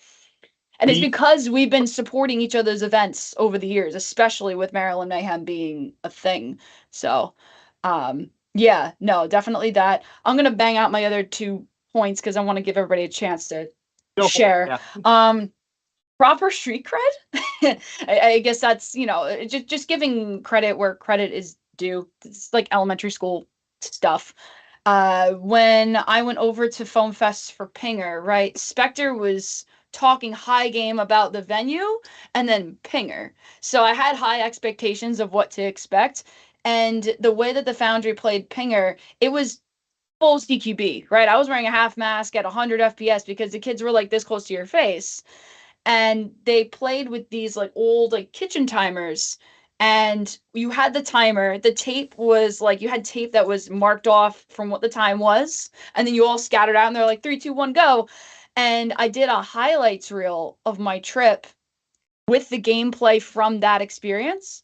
and it's because we've been supporting each other's events over the years, especially with Maryland Mayhem being a thing. So, yeah, no, definitely that. I'm gonna bang out my other 2 points because I want to give everybody a chance to share. Proper street cred. I guess that's, you know, just giving credit where credit is due. It's like elementary school stuff. When I went over to Foam Fest for Pinger, right, Spectre was talking high game about the venue, and then Pinger. So I had high expectations of what to expect, and the way that the Foundry played Pinger, it was full CQB, right? I was wearing a half mask at 100 FPS because the kids were like this close to your face, and they played with these like old like kitchen timers, and you had the timer. The tape was like, you had tape that was marked off from what the time was, and then you all scattered out and they're like 3 2 1 go. And I did a highlights reel of my trip with the gameplay from that experience.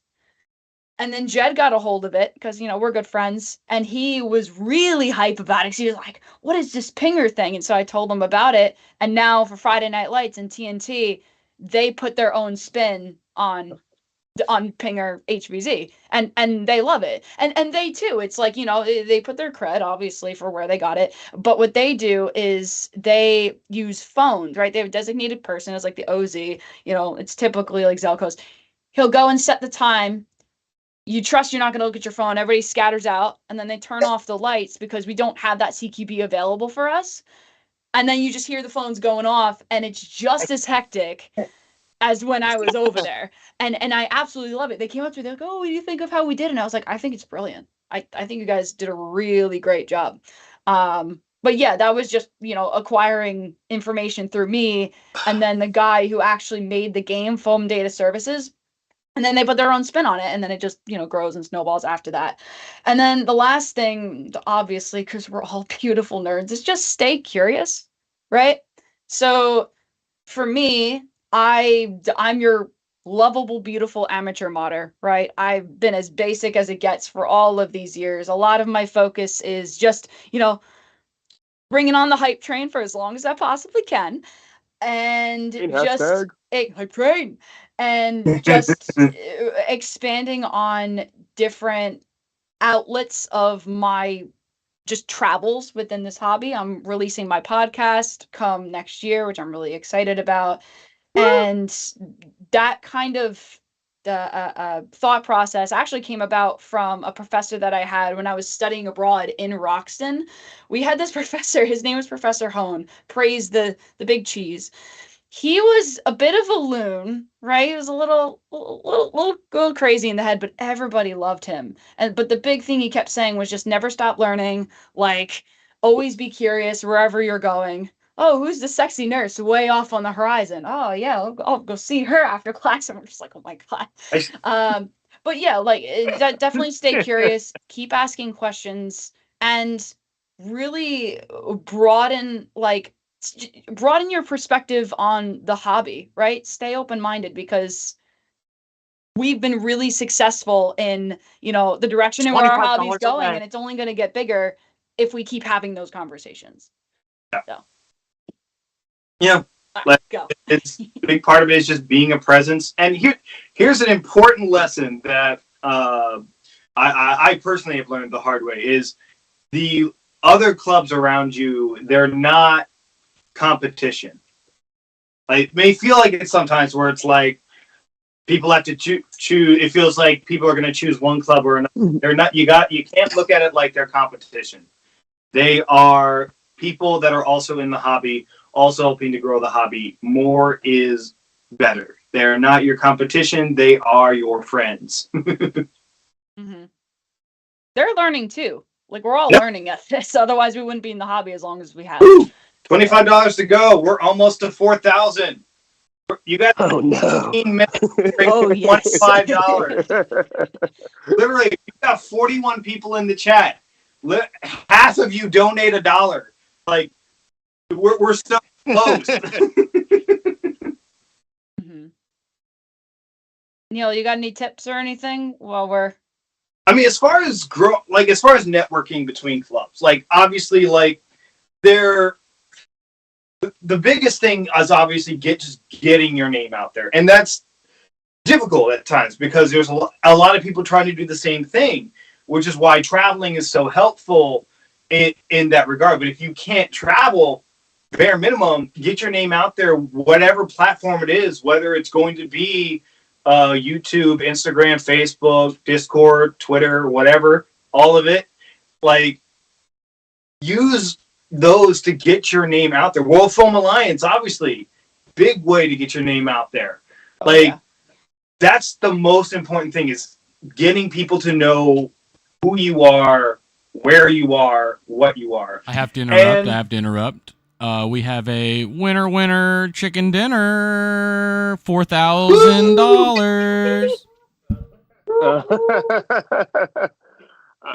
And then Jed got a hold of it because, you know, we're good friends. And he was really hype about it. He was like, what is this Pinger thing? And so I told him about it. And now for Friday Night Lights and TNT, they put their own spin on Pinger HVZ. And they love it. And they too. It's like, you know, they put their cred, obviously, for where they got it. But what they do is they use phones, right? They have a designated person as like the OZ. You know, it's typically like Zelkos. He'll go and set the time. You trust you're not going to look at your phone. Everybody scatters out, and then they turn off the lights because we don't have that CQB available for us. And then you just hear the phones going off, and it's just as hectic as when I was over there. And I absolutely love it. They came up to me, they're like, oh, what do you think of how we did? And I was like, I think it's brilliant. I think you guys did a really great job. But yeah, that was just, you know, acquiring information through me. And then the guy who actually made the game, Foam Data Services, and then they put their own spin on it, and then it just, you know, grows and snowballs after that. And then the last thing, obviously, because we're all beautiful nerds, is just stay curious, right? So for me, I'm your lovable, beautiful amateur modder, right? I've been as basic as it gets for all of these years. A lot of my focus is just, you know, bringing on the hype train for as long as I possibly can, and just hype train, and just expanding on different outlets of my just travels within this hobby. I'm releasing my podcast come next year, which I'm really excited about. And that kind of thought process actually came about from a professor that I had when I was studying abroad in Roxton. We had this professor, his name was Professor Hone, praise the big cheese. He was a bit of a loon, right? He was a little crazy in the head, but everybody loved him. But the big thing he kept saying was just never stop learning, like always be curious wherever you're going. Oh, who's the sexy nurse way off on the horizon? Oh yeah, I'll go see her after class. And we're just like, oh my god. But yeah, like definitely stay curious, keep asking questions, and really broaden your perspective on the hobby, right? Stay open-minded, because we've been really successful in, you know, the direction in where our hobby's going, and it's only going to get bigger if we keep having those conversations. Yeah. Let's go. It's a big part of it is just being a presence. And here's an important lesson that I personally have learned the hard way is the other clubs around you, they're not competition. Like, it may feel like it sometimes where it's like people have to choose. It feels like people are going to choose one club or another. They're not. You can't look at it like they're competition. They are people that are also in the hobby, also helping to grow the hobby. More is better. They're not your competition. They are your friends. Mm-hmm. They're learning too. Like, we're all learning at this. Otherwise, we wouldn't be in the hobby as long as we have. $25 to go. We're almost to 4,000. You got 15 minutes. Oh, yes. $25. Literally, you got 41 people in the chat. Half of you donate $1. Like, we're so close. Mm-hmm. Neil, you got any tips or anything while we're... I mean, as far as networking between clubs, like, obviously, like, the biggest thing is obviously just getting your name out there. And that's difficult at times because there's a lot of people trying to do the same thing, which is why traveling is so helpful in that regard. But if you can't travel, bare minimum, get your name out there, whatever platform it is, whether it's going to be YouTube, Instagram, Facebook, Discord, Twitter, whatever, all of it. Like, use those to get your name out there. World Foam Alliance, obviously, big way to get your name out there. That's the most important thing, is getting people to know who you are, where you are, what you are. I have to interrupt. We have a winner chicken dinner, $4,000.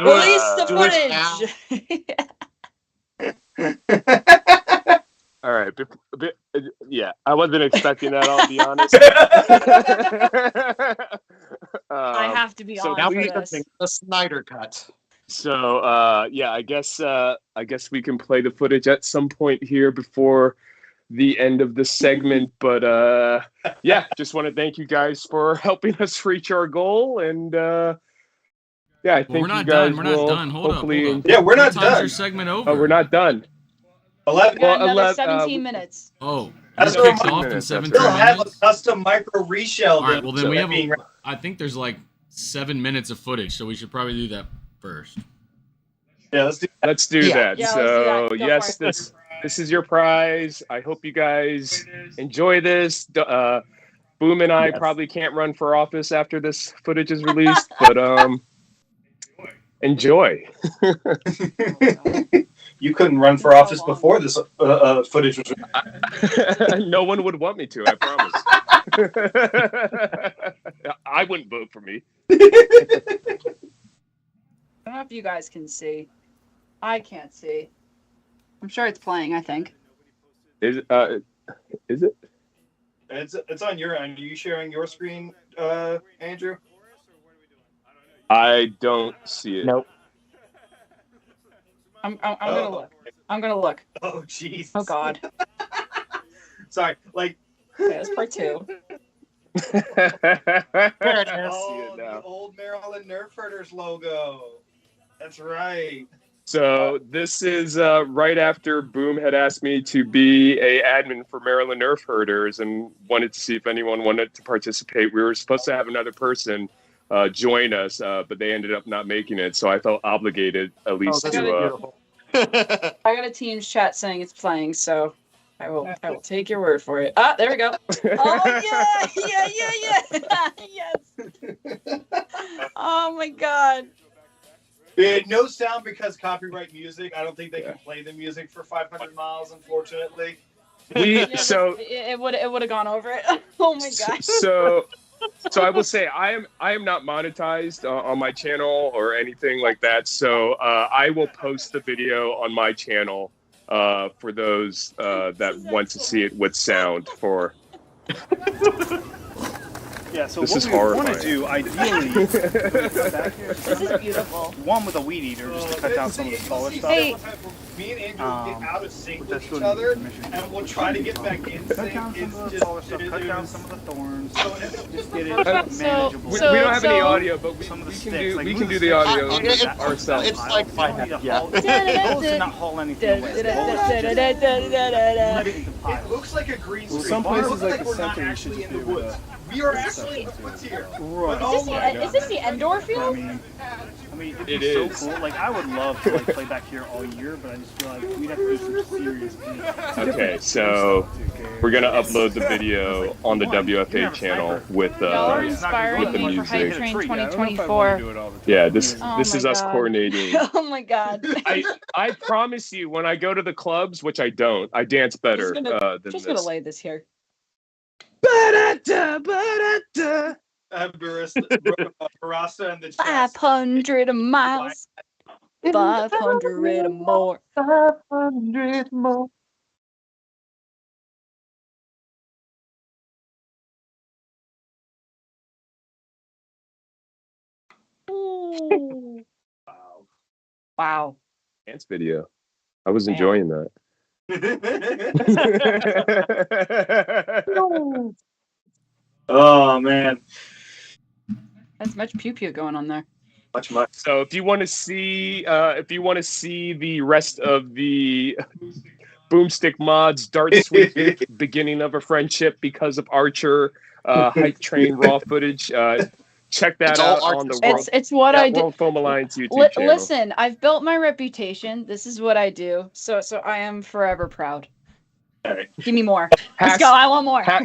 Release the footage. All right. Yeah, I wasn't expecting that, I'll be honest. I have to be So on now for we this. the Snyder cut. So yeah, I guess we can play the footage at some point here before the end of the segment. But yeah, just want to thank you guys for helping us reach our goal. And yeah, I think we're not you guys done. We're not done. Hold up. Yeah, we're not What time's done. your segment over? Oh, we're not done. 11. We got another 11, 17 minutes. Oh, That's you kicked what off in minutes, 17 Still have a minutes? custom micro reshell. All right, well, then we have being I think there's like 7 minutes of footage, so we should probably do that first. Yeah, let's do Let's do Yeah. that. Yeah, So let's do that. Go yes, for it. this is your prize. I hope you guys enjoy this. Boom and I probably can't run for office after this footage is released, but enjoy. You couldn't run for office before this footage was. No one would want me to, I promise. I wouldn't vote for me. I don't know if you guys can see. I can't see. I'm sure it's playing, I think. Is it? It's on your end. Are you sharing your screen, Andrew? I don't see it. Nope. I'm gonna look. I'm gonna look. Oh, jeez. Oh, God. Sorry. Like. Okay, that's part 2. There it is. Oh, the old Maryland Nerf Herders logo. That's right. So this is right after Boom had asked me to be a admin for Maryland Nerf Herders and wanted to see if anyone wanted to participate. We were supposed to have another person join us, but they ended up not making it. So I felt obligated at least that's to. beautiful. I got a Teams chat saying it's playing, so I will take your word for it. Ah, there we go. Oh yeah. Yes. Oh my God. No sound because copyright music. I don't think they can play the music for 500 miles, unfortunately. Yeah, it would have gone over it. Oh my God. So I will say I am not monetized on my channel or anything like that. So I will post the video on my channel for those that want to see it with sound. For Yeah, so This what is we want to horrifying. do, ideally, This is beautiful. one with a weed eater, just to cut down some of the smaller stuff. Hey, Me and Andrew will get out of sync Which with I each still need other, permission. and we'll try to get back in Cut sync. down some It's of the just, smaller stuff, cut down some of the thorns, just get it So- manageable. We so- don't have any audio, but Some of the we sticks, can do like we move can do the the sticks audio under that ourselves. It's like You don't need to yeah. haul- Those do not haul anything away. Let it into it piles. looks like a green Well, screen. some but it places looks like the we're not center, you should actually just in the do with woods. a- We are actually in the woods here. Right. But, oh my is this the indoor field? I mean, it'd It be so is. cool. Like, I would love to like play back here all year, but I just feel like we'd have to do some serious things. Okay, so we're gonna upload the video on the WFA channel with Y'all are with inspiring the me for Hype music. Train I don't know if I wanna 2024. do it all the time. Yeah, this Oh this my is us God. coordinating. Oh my god. I promise you, when I go to the clubs, which I don't, I dance better than Just this. gonna lay this here. Barasta and the chest. 500 miles. 500 or more. 500 more. Ooh. Wow. Wow. Dance video. I was Man. enjoying that. Oh man, That's much pew pew going on there. much. So if you want to see the rest of the Boomstick Mods Dart Sweep beginning of a friendship because of Archer Hype Train raw footage, check that It's all out on the Archer's World, It's what I do. World Foam Alliance YouTube channel. Listen, I've built my reputation. This is what I do. So I am forever proud. Alright. Give me more. Has- Let's go. I want more. ha-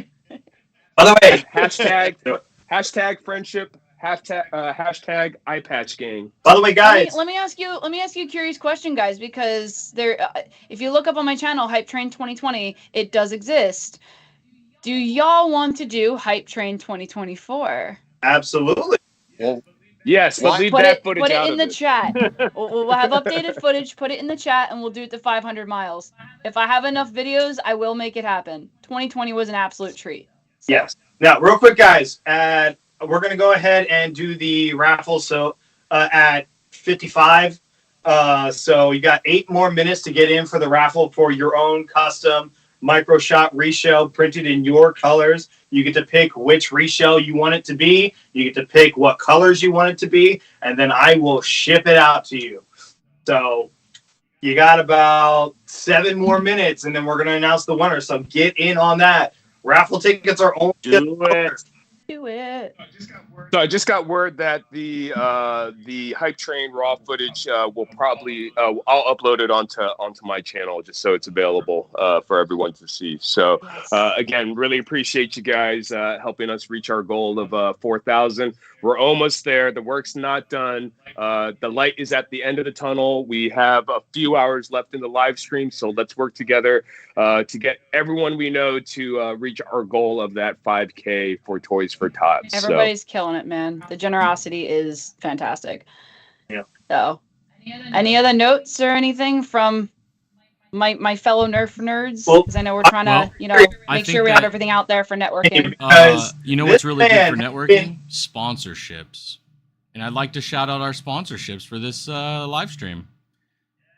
By the way, hashtag friendship, hashtag eye patch gang. by the way, guys. Let me ask you a curious question, guys, because if you look up on my channel, Hype Train 2020, it does exist. Do y'all want to do Hype Train 2024? Absolutely. Yes, but What? leave Put that it footage out in of the it. chat. We'll have updated footage. Put it in the chat, and we'll do it to 500 miles. If I have enough videos, I will make it happen. 2020 was an absolute treat. So, Yes. Now, real quick, guys. We're gonna go ahead and do the raffle. So at 55. So you got 8 more minutes to get in for the raffle for your own custom micro shot reshell printed in your colors. You get to pick which reshell you want it to be. You get to pick what colors you want it to be, and then I will ship it out to you. So you got about 7 more minutes, and then we're gonna announce the winner. So get in on that. Raffle tickets are only Do it. do it. So I just got word that the Hype Train raw footage will probably I'll upload it onto my channel just so it's available for everyone to see. So again, really appreciate you guys helping us reach our goal of 4,000. We're almost there. The work's not done. The light is at the end of the tunnel. We have a few hours left in the live stream, so let's work together to get everyone we know to reach our goal of that 5K for Toys for Tots. Everybody's killing it, man. The generosity is fantastic. Yeah. So, any other notes or anything from my fellow Nerf nerds? Well, Because I know we're trying to, I make think sure we have that- everything out there for networking. Because You know this what's really good for man networking? Sponsorships. And I'd like to shout out our sponsorships for this live stream.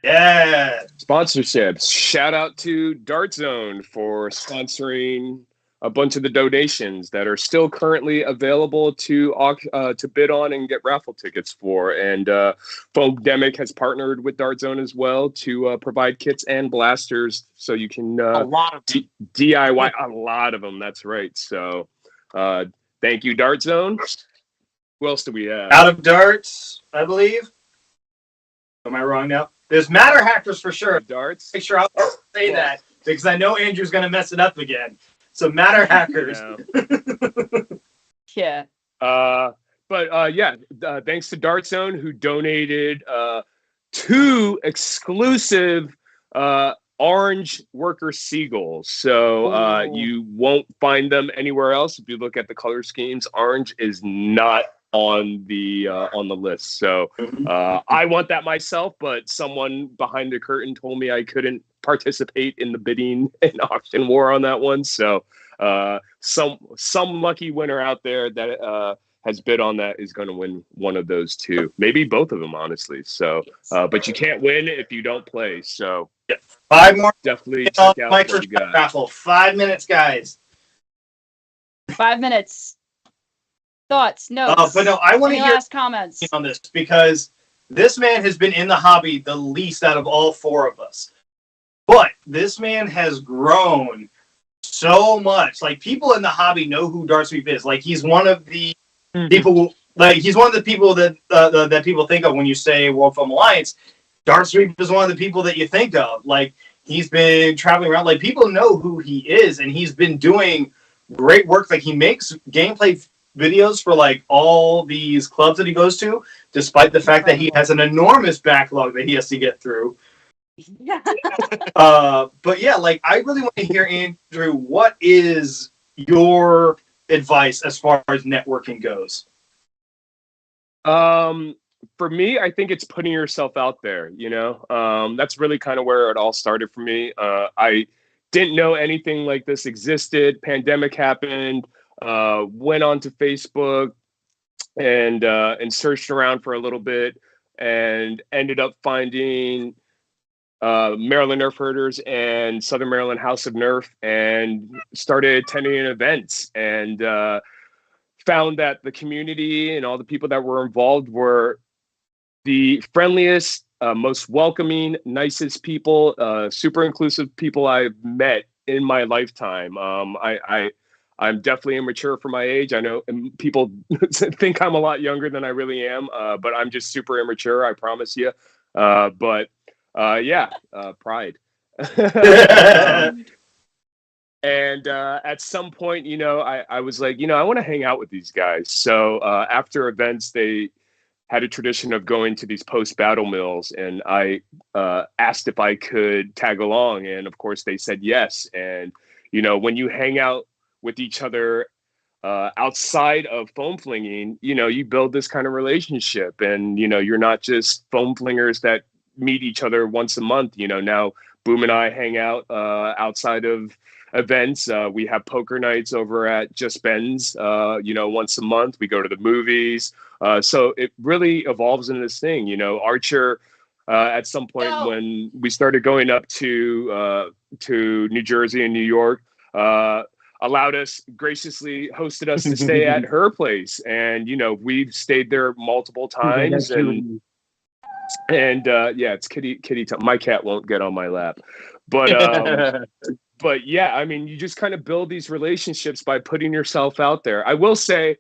yeah. Sponsorships. Shout out to Dart Zone for sponsoring a bunch of the donations that are still currently available to bid on and get raffle tickets for. And Foamdemic has partnered with Dart Zone as well to provide kits and blasters so you can A lot of DIY a lot of them. That's right. So thank you, Dart Zone. Who else do we have? Out of darts, I believe. Am I wrong now? There's Matter Hackers for sure. Darts. Make sure I'll say that because I know Andrew's gonna mess it up again. So Matter Hackers. Yeah. Thanks to Dart Zone who donated 2 exclusive orange worker seagulls. So you won't find them anywhere else. If you look at the color schemes, orange is not on the list. So I want that myself, but someone behind the curtain told me I couldn't participate in the bidding and auction war on that one. So some lucky winner out there that has bid on that is going to win one of those two, maybe both of them, honestly. So, but you can't win if you don't play. So, 5 more. Definitely check out Mike what you got. raffle. 5 minutes, guys. 5 minutes. Thoughts, notes. But no, I want to Any hear last comments on this because this man has been in the hobby the least out of all 4 of us. But this man has grown so much. Like, people in the hobby know who DrSweep is. Like, he's one of the people. Like, he's one of the people that that people think of when you say World Foam Alliance. DrSweep is one of the people that you think of. Like, he's been traveling around. Like, people know who he is, and he's been doing great work. Like, he makes gameplay videos for like all these clubs that he goes to, despite the fact that he has an enormous backlog that he has to get through. But yeah, like, I really want to hear, Andrew, what is your advice as far as networking goes? For me, I think it's putting yourself out there, you know. That's really kind of where it all started for me. I didn't know anything like this existed. Pandemic happened. Went onto Facebook and searched around for a little bit and ended up finding Maryland Nerf Herders and Southern Maryland House of Nerf and started attending events and found that the community and all the people that were involved were the friendliest, most welcoming, nicest people, super inclusive people I've met in my lifetime. I'm definitely immature for my age. I know people think I'm a lot younger than I really am, but I'm just super immature, I promise you. Pride. And at some point, you know, I was like, you know, I want to hang out with these guys. So after events, they had a tradition of going to these post-battle mills, and I asked if I could tag along, and of course they said yes. And you know, when you hang out with each other outside of foam flinging, you know, you build this kind of relationship, and you know, you're not just foam flingers that meet each other once a month. You know, now Boom and I hang out outside of events. We have poker nights over at Just Ben's, you know, once a month. We go to the movies. So it really evolves into this thing, you know. Rraijjar, at some point when we started going up to New Jersey and New York, graciously hosted us to stay at her place. And, you know, we've stayed there multiple times. And yeah, it's kitty time. My cat won't get on my lap. But but yeah, I mean, you just kind of build these relationships by putting yourself out there. I will say,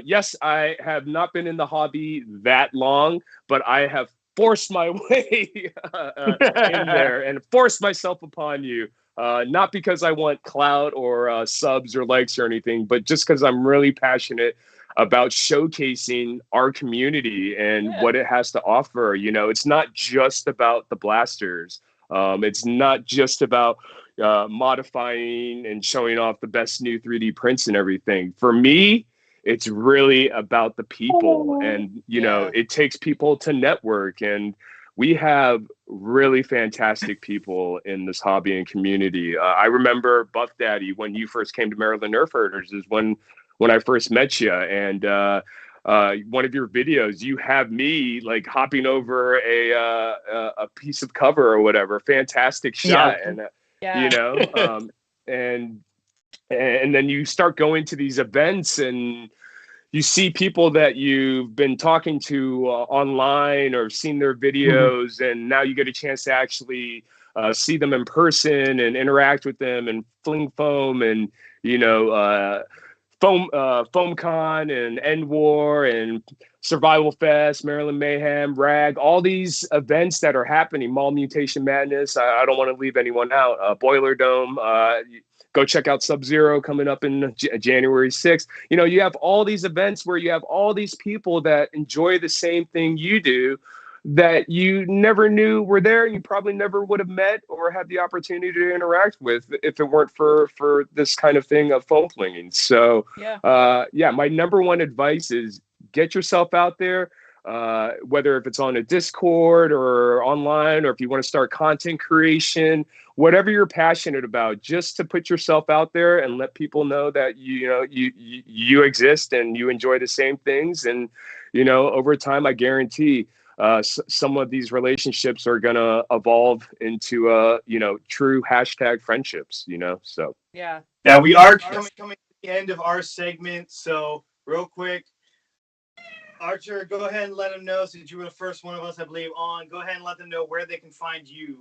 yes, I have not been in the hobby that long, but I have forced my way in there and forced myself upon you. Not because I want clout or subs or likes or anything, but just because I'm really passionate about showcasing our community and what it has to offer. You know, it's not just about the blasters. It's not just about modifying and showing off the best new 3D prints and everything. For me, it's really about the people. And, you know, it takes people to network. And we have really fantastic people in this hobby and community. I remember Buffdaddy, when you first came to Maryland Nerf Herders, is when I first met you. And one of your videos, you have me like hopping over a piece of cover or whatever. Fantastic shot. And you know, and then you start going to these events and you see people that you've been talking to online or seen their videos, and now you get a chance to actually see them in person and interact with them and fling foam and, you know, FoamCon and End War and Survival Fest, Maryland Mayhem, RAG, all these events that are happening, Mall Mutation Madness. I don't want to leave anyone out. Boiler Dome. Go check out Sub-Zero coming up in January 6th. You know, you have all these events where you have all these people that enjoy the same thing you do that you never knew were there. You probably never would have met or had the opportunity to interact with if it weren't for this kind of thing of foam flinging. So, yeah, my number one advice is get yourself out there. whether if it's on a Discord or online, or if you want to start content creation, whatever you're passionate about, just to put yourself out there and let people know that you exist and you enjoy the same things. And over time, I guarantee some of these relationships are gonna evolve into true hashtag friendships. So Yeah. Yeah, we are coming to the end of our segment. So real quick, Archer, go ahead and let them know, since you were the first one of us, I believe, on. Go ahead and let them know where they can find you.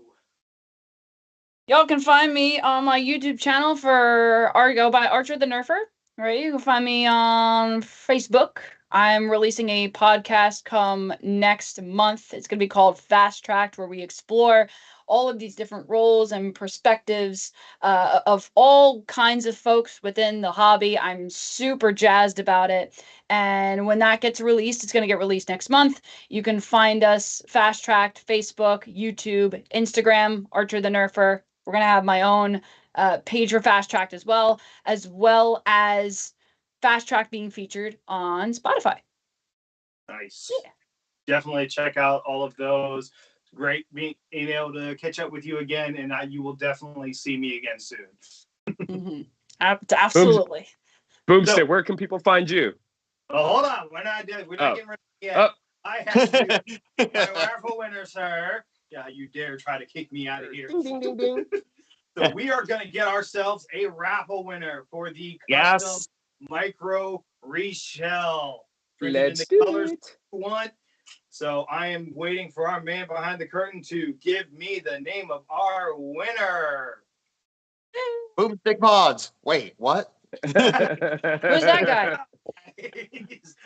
Y'all can find me on my YouTube channel for Go by Archer the Nerfer. Right? You can find me on Facebook. I'm releasing a podcast come next month. It's going to be called Fast Tracked, where we explore all of these different roles and perspectives of all kinds of folks within the hobby. I'm super jazzed about it. And when that gets released, it's going to get released next month. You can find us Fast Tracked, Facebook, YouTube, Instagram, Archer the Nerfer. We're going to have my own page for Fast Tracked as well as Fast Track being featured on Spotify. Nice. Yeah. Definitely check out all of those. Great being able to catch up with you again, and you will definitely see me again soon. Mm-hmm. Absolutely. Boomstick, where can people find you? Oh, hold on. We're not getting ready yet. I have to. My raffle winner, sir. Yeah, you dare try to kick me out of here. Ding, ding, ding. So we are going to get ourselves a raffle winner for the custom micro reshell. Let's do colors it. you want. So I am waiting for our man behind the curtain to give me the name of our winner. Boomstick Mods. Wait, what? Who's that guy?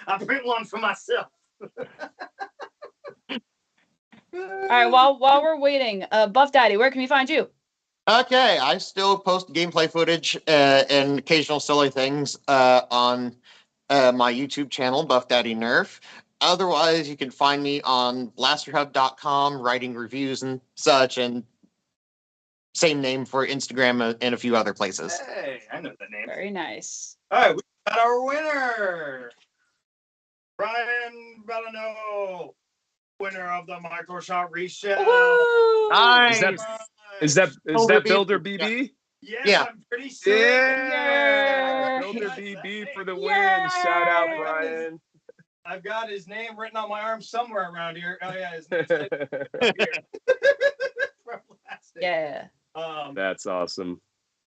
I print one for myself. All right, while we're waiting, Buffdaddy, where can we find you? Okay, I still post gameplay footage and occasional silly things on my YouTube channel, Buffdaddy Nerf. Otherwise, you can find me on blasterhub.com, writing reviews and such, and same name for Instagram and a few other places. Hey, I know that name. Very nice. All right, we got our winner. Brian Bellano, winner of the Microshot Reshell. Nice. Is that Builder BB? Yes, Yeah. I'm pretty sure. Yeah. Builder BB for the win. Shout out, Brian. I've got his name written on my arm somewhere around here. Oh yeah, his name's here. Yeah. That's awesome.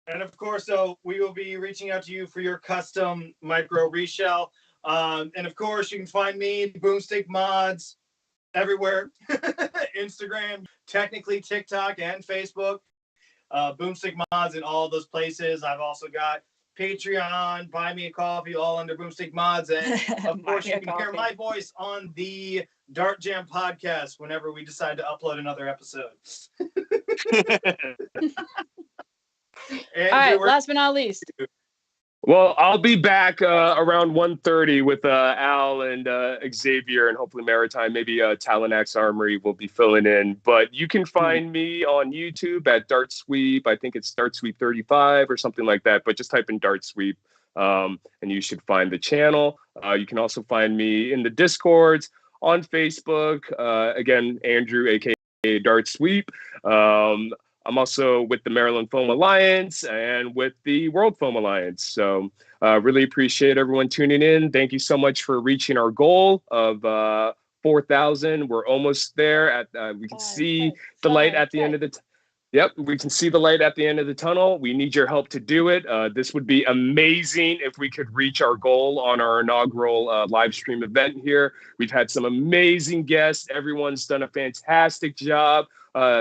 And of course, so we will be reaching out to you for your custom micro reshell. And of course, you can find me, Boomstick Mods, everywhere. Instagram, technically TikTok and Facebook. Boomstick Mods in all those places. I've also got Patreon, Buy Me a Coffee, all under Boomstick Mods. And of course, you can hear my voice on the Dart Jam podcast whenever we decide to upload another episode. All right, last but not least. Well, I'll be back around 1:30 with Al and Xavier, and hopefully Maritime, maybe Talonaxe Armory will be filling in. But you can find me on YouTube at Dart Sweep. I think it's Dart Sweep 35 or something like that. But just type in Dart Sweep, and you should find the channel. You can also find me in the Discords, on Facebook. Again, Andrew, aka Dart Sweep. I'm also with the Maryland Foam Alliance and with the World Foam Alliance. So really appreciate everyone tuning in. Thank you so much for reaching our goal of 4,000. We're almost there. We can see the light at the end of the we can see the light at the end of the tunnel. We need your help to do it. This would be amazing if we could reach our goal on our inaugural live stream event here. We've had some amazing guests. Everyone's done a fantastic job.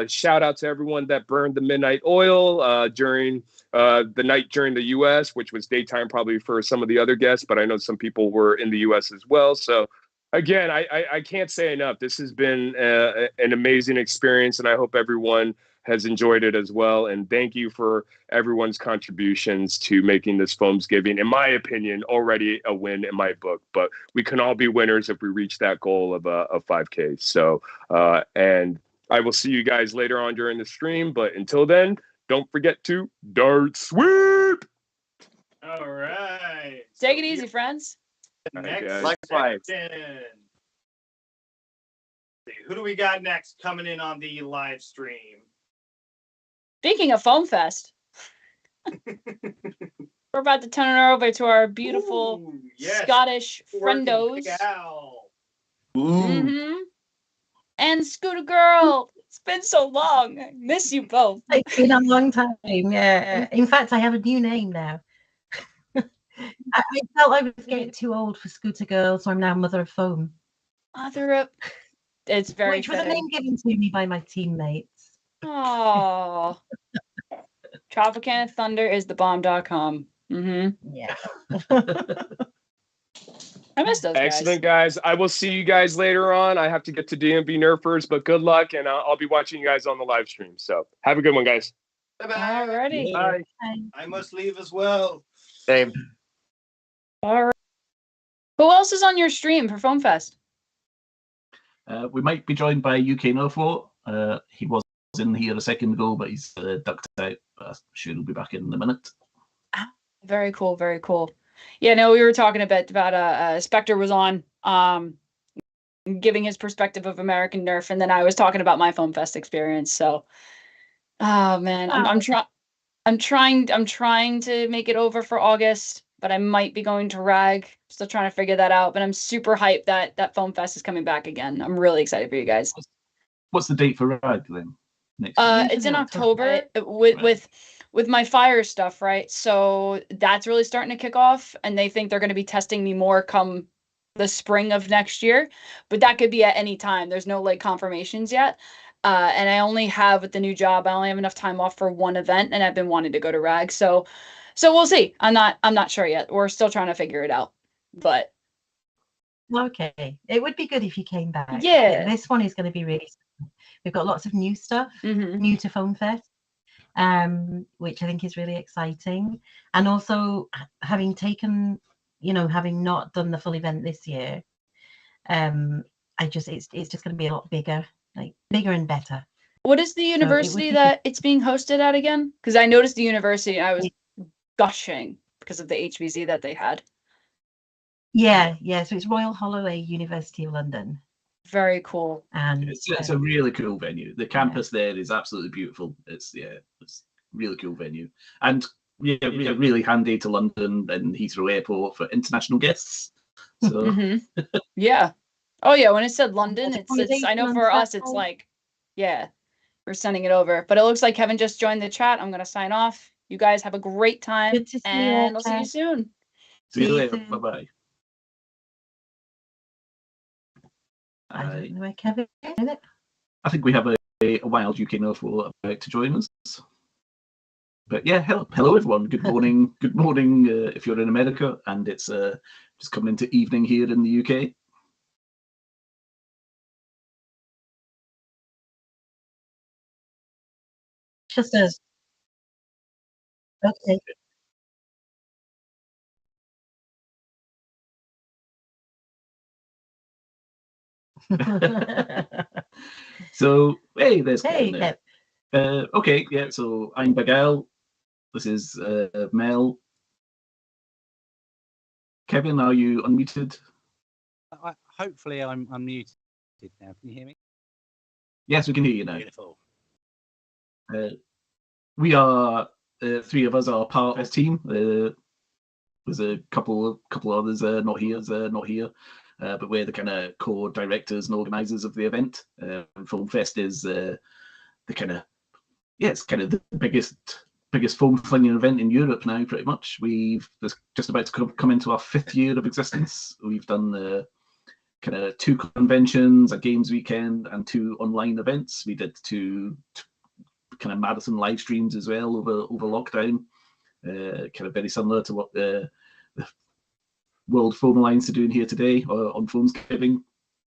Shout out to everyone that burned the midnight oil during the night during the U.S., which was daytime probably for some of the other guests, but I know some people were in the U.S. as well. So again, I can't say enough. This has been an amazing experience, and I hope everyone has enjoyed it as well. And thank you for everyone's contributions to making this Foamsgiving, in my opinion, already a win in my book. But we can all be winners if we reach that goal of 5K. So, and I will see you guys later on during the stream. But until then, don't forget to Dart Sweep. All right. Take it easy, friends. Next Likewise. section. Who do we got next coming in on the live stream? Speaking of Foam Fest, we're about to turn it over to our beautiful Ooh, yes. Scottish Working friendos. Big Al. Mm-hmm. And Scooter Girl. It's been so long. I miss you both. It's been a long time. Yeah. In fact, I have a new name now. I felt I was getting too old for Scooter Girl, so I'm now Mother of Foam. Mother of... It's very Which was a fitting. name given to me by my teammates. Oh. Tropicana Thunder is the bomb.com. Mm-hmm. Yeah. I miss those guys. Excellent, guys. I will see you guys later on. I have to get to DMB Nerfers, but good luck, and I'll be watching you guys on the live stream. So have a good one, guys. Bye-bye. Alrighty. Bye. I must leave as well. Same. All right. Who else is on your stream for Foam Fest? We might be joined by UK Northwart. He was in here a second ago, but he's ducked out. But I'm sure he'll be back in a minute. Very cool, very cool. Yeah, no, we were talking a bit about Spectre was on giving his perspective of American Nerf, and then I was talking about my Foam Fest experience. So, oh man, I'm trying to make it over for August, but I might be going to RAG. Still trying to figure that out, but I'm super hyped that Foam Fest is coming back again. I'm really excited for you guys. What's the date for RAG then? Next year? It's in October with my fire stuff, right? So that's really starting to kick off, and they think they're going to be testing me more come the spring of next year, but that could be at any time. There's no like confirmations yet. And I only have with the new job, I only have enough time off for one event, and I've been wanting to go to RAG. So we'll see. I'm not sure yet. We're still trying to figure it out. But Okay. It would be good if you came back. Yeah. This one is going to be really special. We've got lots of new stuff, new to Foam Fest, which I think is really exciting. And also having taken, having not done the full event this year, it's just going to be a lot bigger, like bigger and better. what is the university that it's being hosted at again? Because I noticed the university, I was gushing because of the HVZ that they had. Yeah. So it's Royal Holloway, University of London. Very cool. And It's a really cool venue. The campus there is absolutely beautiful. It's a really cool venue, and really handy to London and Heathrow Airport for international guests. So Yeah. Oh yeah. When it said London, it's I know for us, it's like, yeah, we're sending it over. But it looks like Kevin just joined the chat. I'm gonna sign off. You guys have a great time, Good to see you, and I'll see you soon. see you See you later. soon. Bye bye. I don't know where Kevin is. I think we have a wild UK Northwart about to join us. But yeah, hello everyone. Good morning. Good morning if you're in America, and it's just coming into evening here in the UK. Just as okay. So hey, there's Hey, Kevin there. Okay, yeah. So I'm Big Al. This is Mel. Kevin, are you unmuted? Hopefully I'm unmuted now. Can you hear me? Yes, we can hear you now. Beautiful. We are three of us are part of this team. There's a couple others not here, but we're the kind of core directors and organisers of the event. Foam Fest is the kind of it's kind of the biggest foam flinging event in Europe now. Pretty much, we've just about to come into our 5th year of existence. We've done kind of 2 conventions, a games weekend, and 2 online events. We did 2 kind of marathon live streams as well over lockdown, kind of very similar to what the World Foam Alliance are doing here today on Foamsgiving.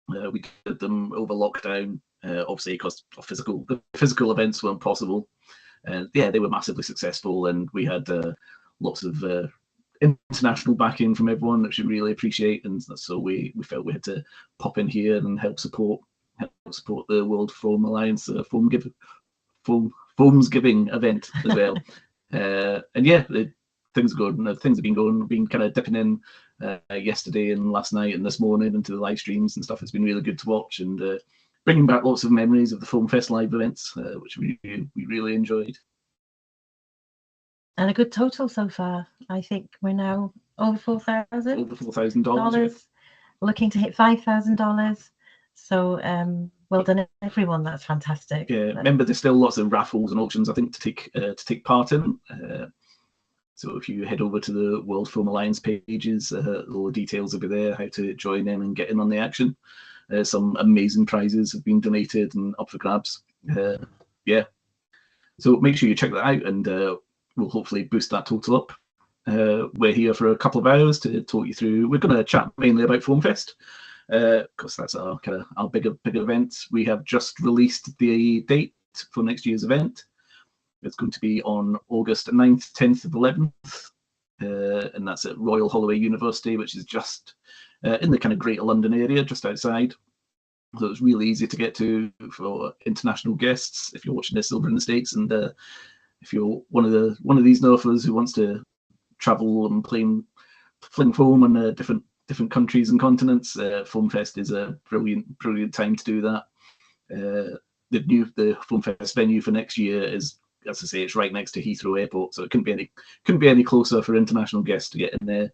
We did them over lockdown, obviously because the physical events weren't possible. They were massively successful, and we had lots of international backing from everyone, which we really appreciate. And so we felt we had to pop in here and help support the World Foam Alliance Foamsgiving event as well. And yeah, things are good. Things have been kind of dipping in yesterday and last night and this morning into the live streams and stuff. It's been really good to watch, and bringing back lots of memories of the Foam Fest live events, which we really enjoyed. And a good total so far. I think we're now over $4,000. Over $4,000. Yeah. Looking to hit $5,000. So well done, everyone. That's fantastic. Yeah, remember there's still lots of raffles and auctions, I think, to take part in. So if you head over to the World Foam Alliance pages, all the details will be there, how to join in and get in on the action. Some amazing prizes have been donated and up for grabs. Yeah, so make sure you check that out, and we'll hopefully boost that total up. We're here for a couple of hours to talk you through. We're going to chat mainly about Foam Fest, because that's our big event. We have just released the date for next year's event. It's going to be on August 9th, 10th, and 11th, and that's at Royal Holloway University, which is just in the kind of Greater London area, just outside. So it's really easy to get to for international guests if you're watching this over in the States, and if you're one of these nerfers who wants to travel and fling foam on different countries and continents, Foam Fest is a brilliant time to do that. The Foam Fest venue for next year is, as I say, it's right next to Heathrow Airport, so it couldn't be any closer for international guests to get in there.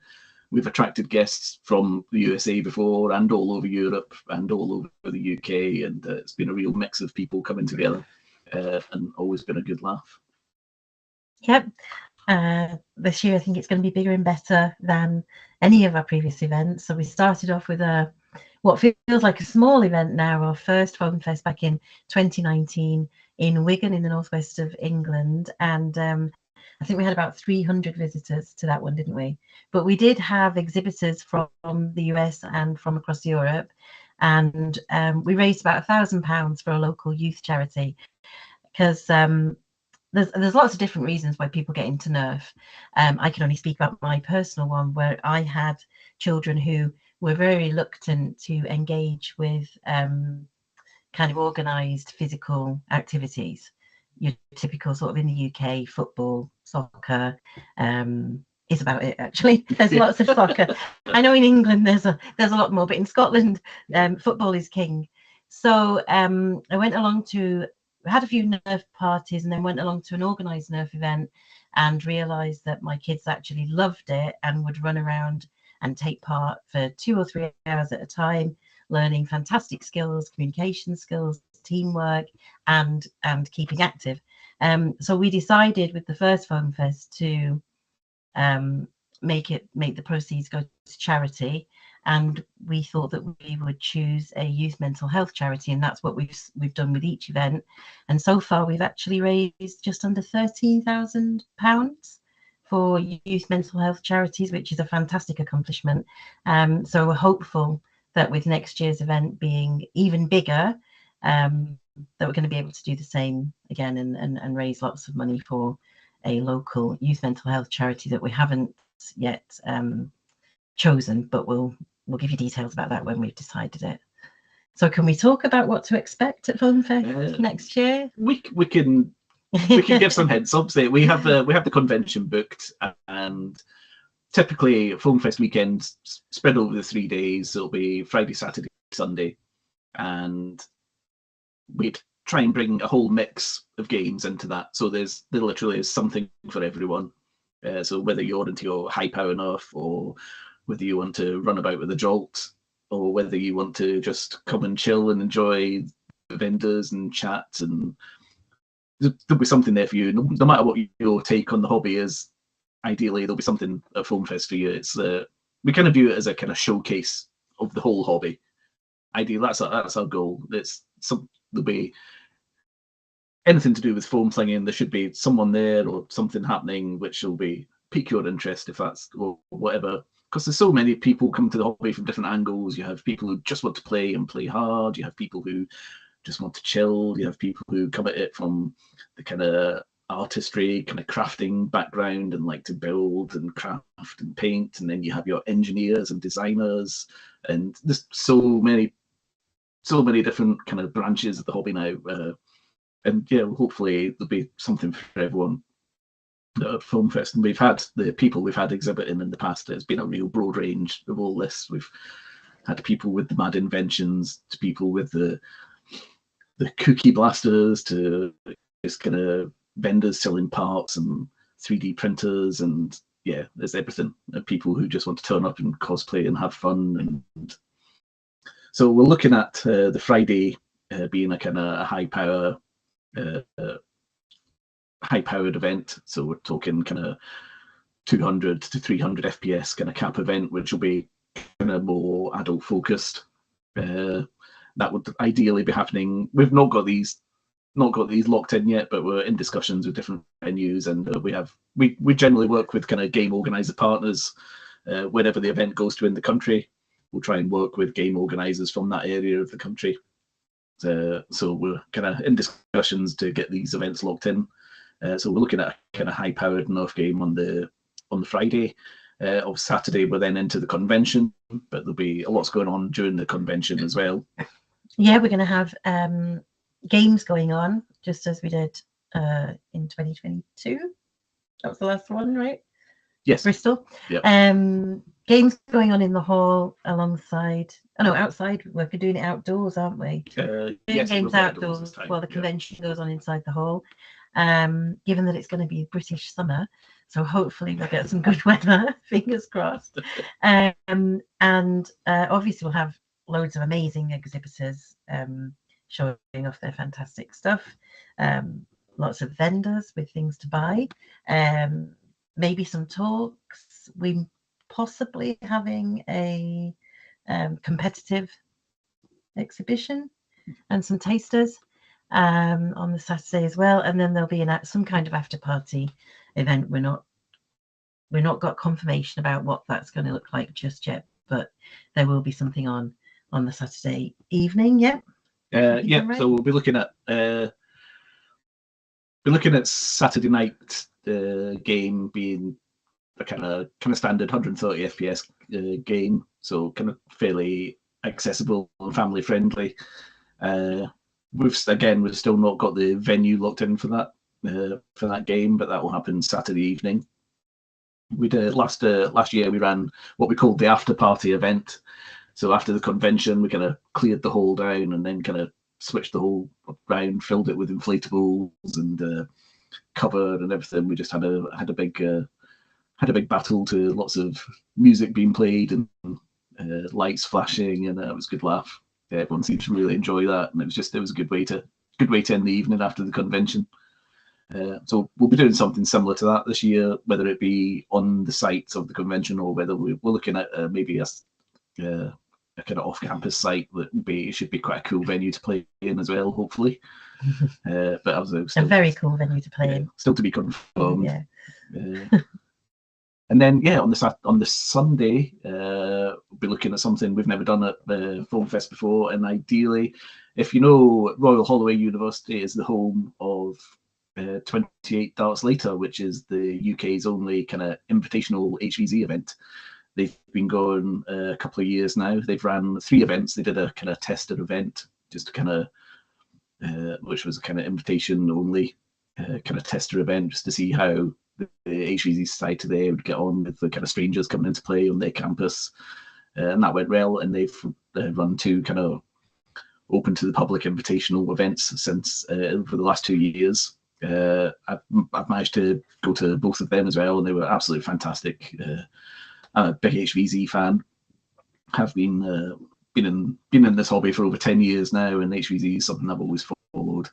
We've attracted guests from the USA before, and all over Europe, and all over the UK, and it's been a real mix of people coming together, and always been a good laugh. Yep. This year I think it's going to be bigger and better than any of our previous events. So we started off with what feels like a small event now, our first Foam Fest back in 2019 in Wigan in the northwest of England, and I think we had about 300 visitors to that one, didn't we? But we did have exhibitors from the US and from across Europe, and we raised about £1,000 for a local youth charity, because there's lots of different reasons why people get into Nerf. I can only speak about my personal one, where I had children who were very reluctant to engage with kind of organised physical activities. Your typical sort of in the UK, football, soccer is about it, actually. There's lots of soccer. I know in England there's a lot more, but in Scotland football is king. So I went along had a few Nerf parties, and then went along to an organised Nerf event and realised that my kids actually loved it and would run around and take part for 2 or 3 hours at a time, learning fantastic skills, communication skills, teamwork, and keeping active. So we decided with the first Foam Fest to make the proceeds go to charity, and we thought that we would choose a youth mental health charity, and that's what we've done with each event. And so far we've actually raised just under £13,000 for youth mental health charities, which is a fantastic accomplishment. So we're hopeful that with next year's event being even bigger, that we're going to be able to do the same again and raise lots of money for a local youth mental health charity that we haven't yet chosen, but we'll give you details about that when we've decided it. So can we talk about what to expect at Foam Fest next year? We can give some hints. Obviously, we have the convention booked, and typically Foam Fest weekend spread over the 3 days. It'll be Friday, Saturday, Sunday, and we'd try and bring a whole mix of games into that. So there literally is something for everyone. So whether you're into your high power Nerf, or whether you want to run about with a jolt, or whether you want to just come and chill and enjoy vendors and chat, and there'll be something there for you. No matter what your take on the hobby is, ideally there'll be something at Foam Fest for you. It's we kind of view it as a kind of showcase of the whole hobby. Ideally, that's our goal. There'll be anything to do with foam flinging. There should be someone there or something happening which will pique your interest, if that's, or whatever. Because there's so many people come to the hobby from different angles. You have people who just want to play and play hard. You have people who just want to chill. You have people who come at it from the kind of artistry, kind of crafting background and like to build and craft and paint. And then you have your engineers and designers, and there's so many different kind of branches of the hobby now. And yeah, hopefully there'll be something for everyone at Foam Fest. And we've had the people we've had exhibiting in the past. It's been a real broad range of all this. We've had people with the mad inventions, to people with the the cookie blasters to just kind of vendors selling parts and 3D printers, and yeah, there's everything. People who just want to turn up and cosplay and have fun. And so we're looking at the Friday being a kind of high-powered event. So we're talking kind of 200 to 300 FPS kind of cap event, which will be kind of more adult focused. That would ideally be happening. We've not got these locked in yet, but we're in discussions with different venues, and we generally work with kind of game organizer partners wherever the event goes to in the country. We'll try and work with game organizers from that area of the country. So we're kind of in discussions to get these events locked in. So we're looking at a kind of high-powered Nerf game on the Friday. Of Saturday, we're then into the convention, but there'll be a lot going on during the convention as well. Yeah, we're going to have games going on, just as we did in 2022. That was the last one, right? Yes. Bristol. Yep. Games going on in the hall alongside. Oh no, outside. We're doing it outdoors, aren't we? Yes, games outdoors while the convention goes on inside the hall. Given that it's going to be a British summer, so hopefully we'll get some good weather. Fingers crossed. And obviously we'll have loads of amazing exhibitors showing off their fantastic stuff. Lots of vendors with things to buy. Maybe some talks. We possibly having a competitive exhibition and some tasters on the Saturday as well, and then there'll be some kind of after party event. We're not got confirmation about what that's going to look like just yet, but there will be something on the Saturday evening. Yep. Yeah. Right? So we'll be looking at Saturday night game being a kind of standard 130 FPS game, so kind of fairly accessible and family friendly. We've still not got the venue locked in for that game, but that will happen Saturday evening. We did last year. We ran what we called the after party event. So after the convention, we kind of cleared the hall down and then kind of switched the hall around, filled it with inflatables and covered and everything. We just had a big battle to lots of music being played and lights flashing, and it was a good laugh. Yeah, everyone seemed to really enjoy that, and it was a good way to end the evening after the convention. So we'll be doing something similar to that this year, whether it be on the site of the convention or whether we're looking at maybe a kind of off-campus site that should be quite a cool venue to play in as well, hopefully. But a very cool venue to play in. Still to be confirmed. Yeah. And then, on the Sunday, we'll be looking at something we've never done at Foam Fest before. And ideally, if you know, Royal Holloway University is the home of 28 Darts Later, which is the UK's only kind of invitational HVZ event. They've been going a couple of years now. They've ran 3 events. They did a kind of tester event, just kind of, which was a kind of invitation only kind of tester event, just to see how the HVZ Society there would get on with the kind of strangers coming into play on their campus, and that went well. And they've run 2 kind of open to the public invitational events since for the last 2 years. I've managed to go to both of them as well, and they were absolutely fantastic. I'm a big HVZ fan. Have been in this hobby for over 10 years now, and HVZ is something I've always followed.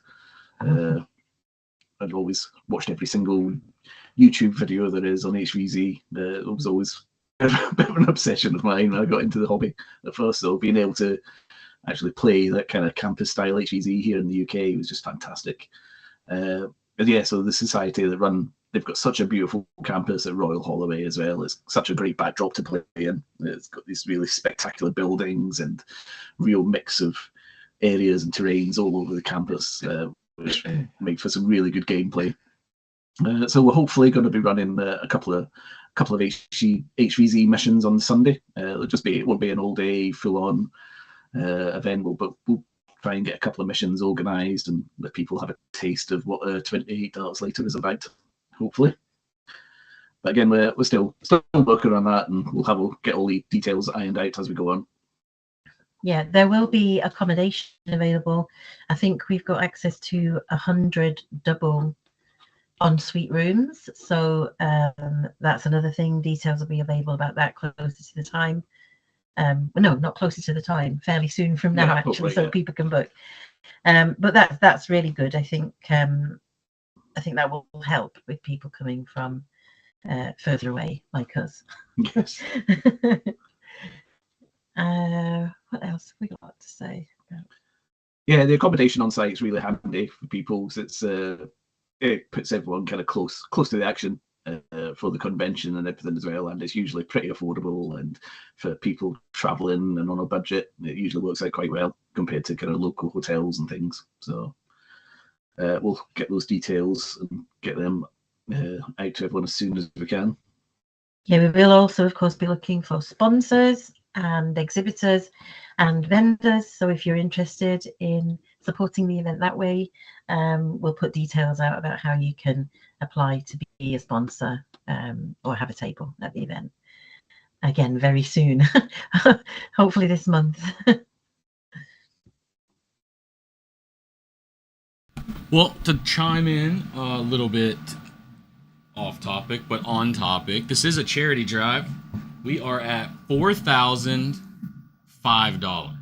I've always watched every single YouTube video there is on HVZ. It was always a bit of an obsession of mine when I got into the hobby at first. So being able to actually play that kind of campus style HVZ here in the UK was just fantastic. But yeah, so the society they've got such a beautiful campus at Royal Holloway as well. It's such a great backdrop to play in. It's got these really spectacular buildings and real mix of areas and terrains all over the campus, which make for some really good gameplay. So we're hopefully going to be running a couple of HVZ missions on Sunday. It won't be an all day full on event, but we'll try and get a couple of missions organised and let people have a taste of what 28 Darts Later is about, hopefully. But again, we're still working on that, and we'll get all the details ironed out as we go on. Yeah, there will be accommodation available. I think we've got access to 100 double ensuite rooms. So that's another thing. Details will be available about that closer to the time. No, not closer to the time, fairly soon from now, actually, so people can book. But that's really good. I think that will help with people coming from further away, like us. Yes. What else have we got to say? Yeah, the accommodation on site is really handy for people. It's it puts everyone kind of close to the action for the convention and everything as well, and it's usually pretty affordable. And for people traveling and on a budget, it usually works out quite well compared to kind of local hotels and things. So we'll get those details and get them out to everyone as soon as we can. Yeah, we will also, of course, be looking for sponsors and exhibitors and vendors. So if you're interested in supporting the event that way, we'll put details out about how you can apply to be a sponsor or have a table at the event. Again, very soon, hopefully this month. Well, to chime in a little bit off topic, but on topic, this is a charity drive. We are at $4,005.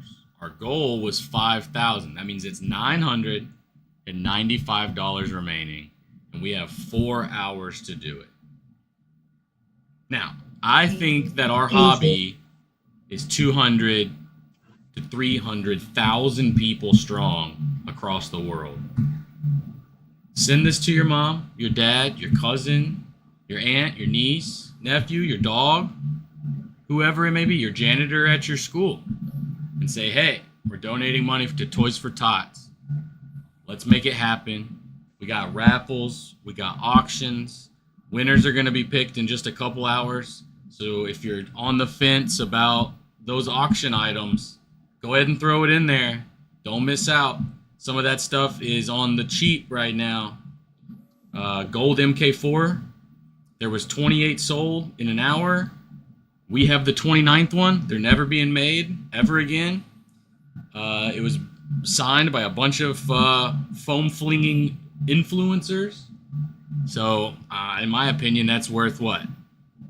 Our goal was $5,000. That means it's $995 remaining, and we have 4 hours to do it. Now, I think that our hobby is 200 to 300,000 people strong across the world. Send this to your mom, your dad, your cousin, your aunt, your niece, nephew, your dog, whoever it may be, your janitor at your school, and say, hey, we're donating money to Toys for Tots. Let's make it happen. We got raffles, we got auctions. Winners are going to be picked in just a couple hours. So if you're on the fence about those auction items, go ahead and throw it in there. Don't miss out. Some of that stuff is on the cheap right now. Gold MK4, there was 28 sold in an hour. We have the 29th one. They're never being made ever again. It was signed by a bunch of foam flinging influencers. So in my opinion, that's worth what?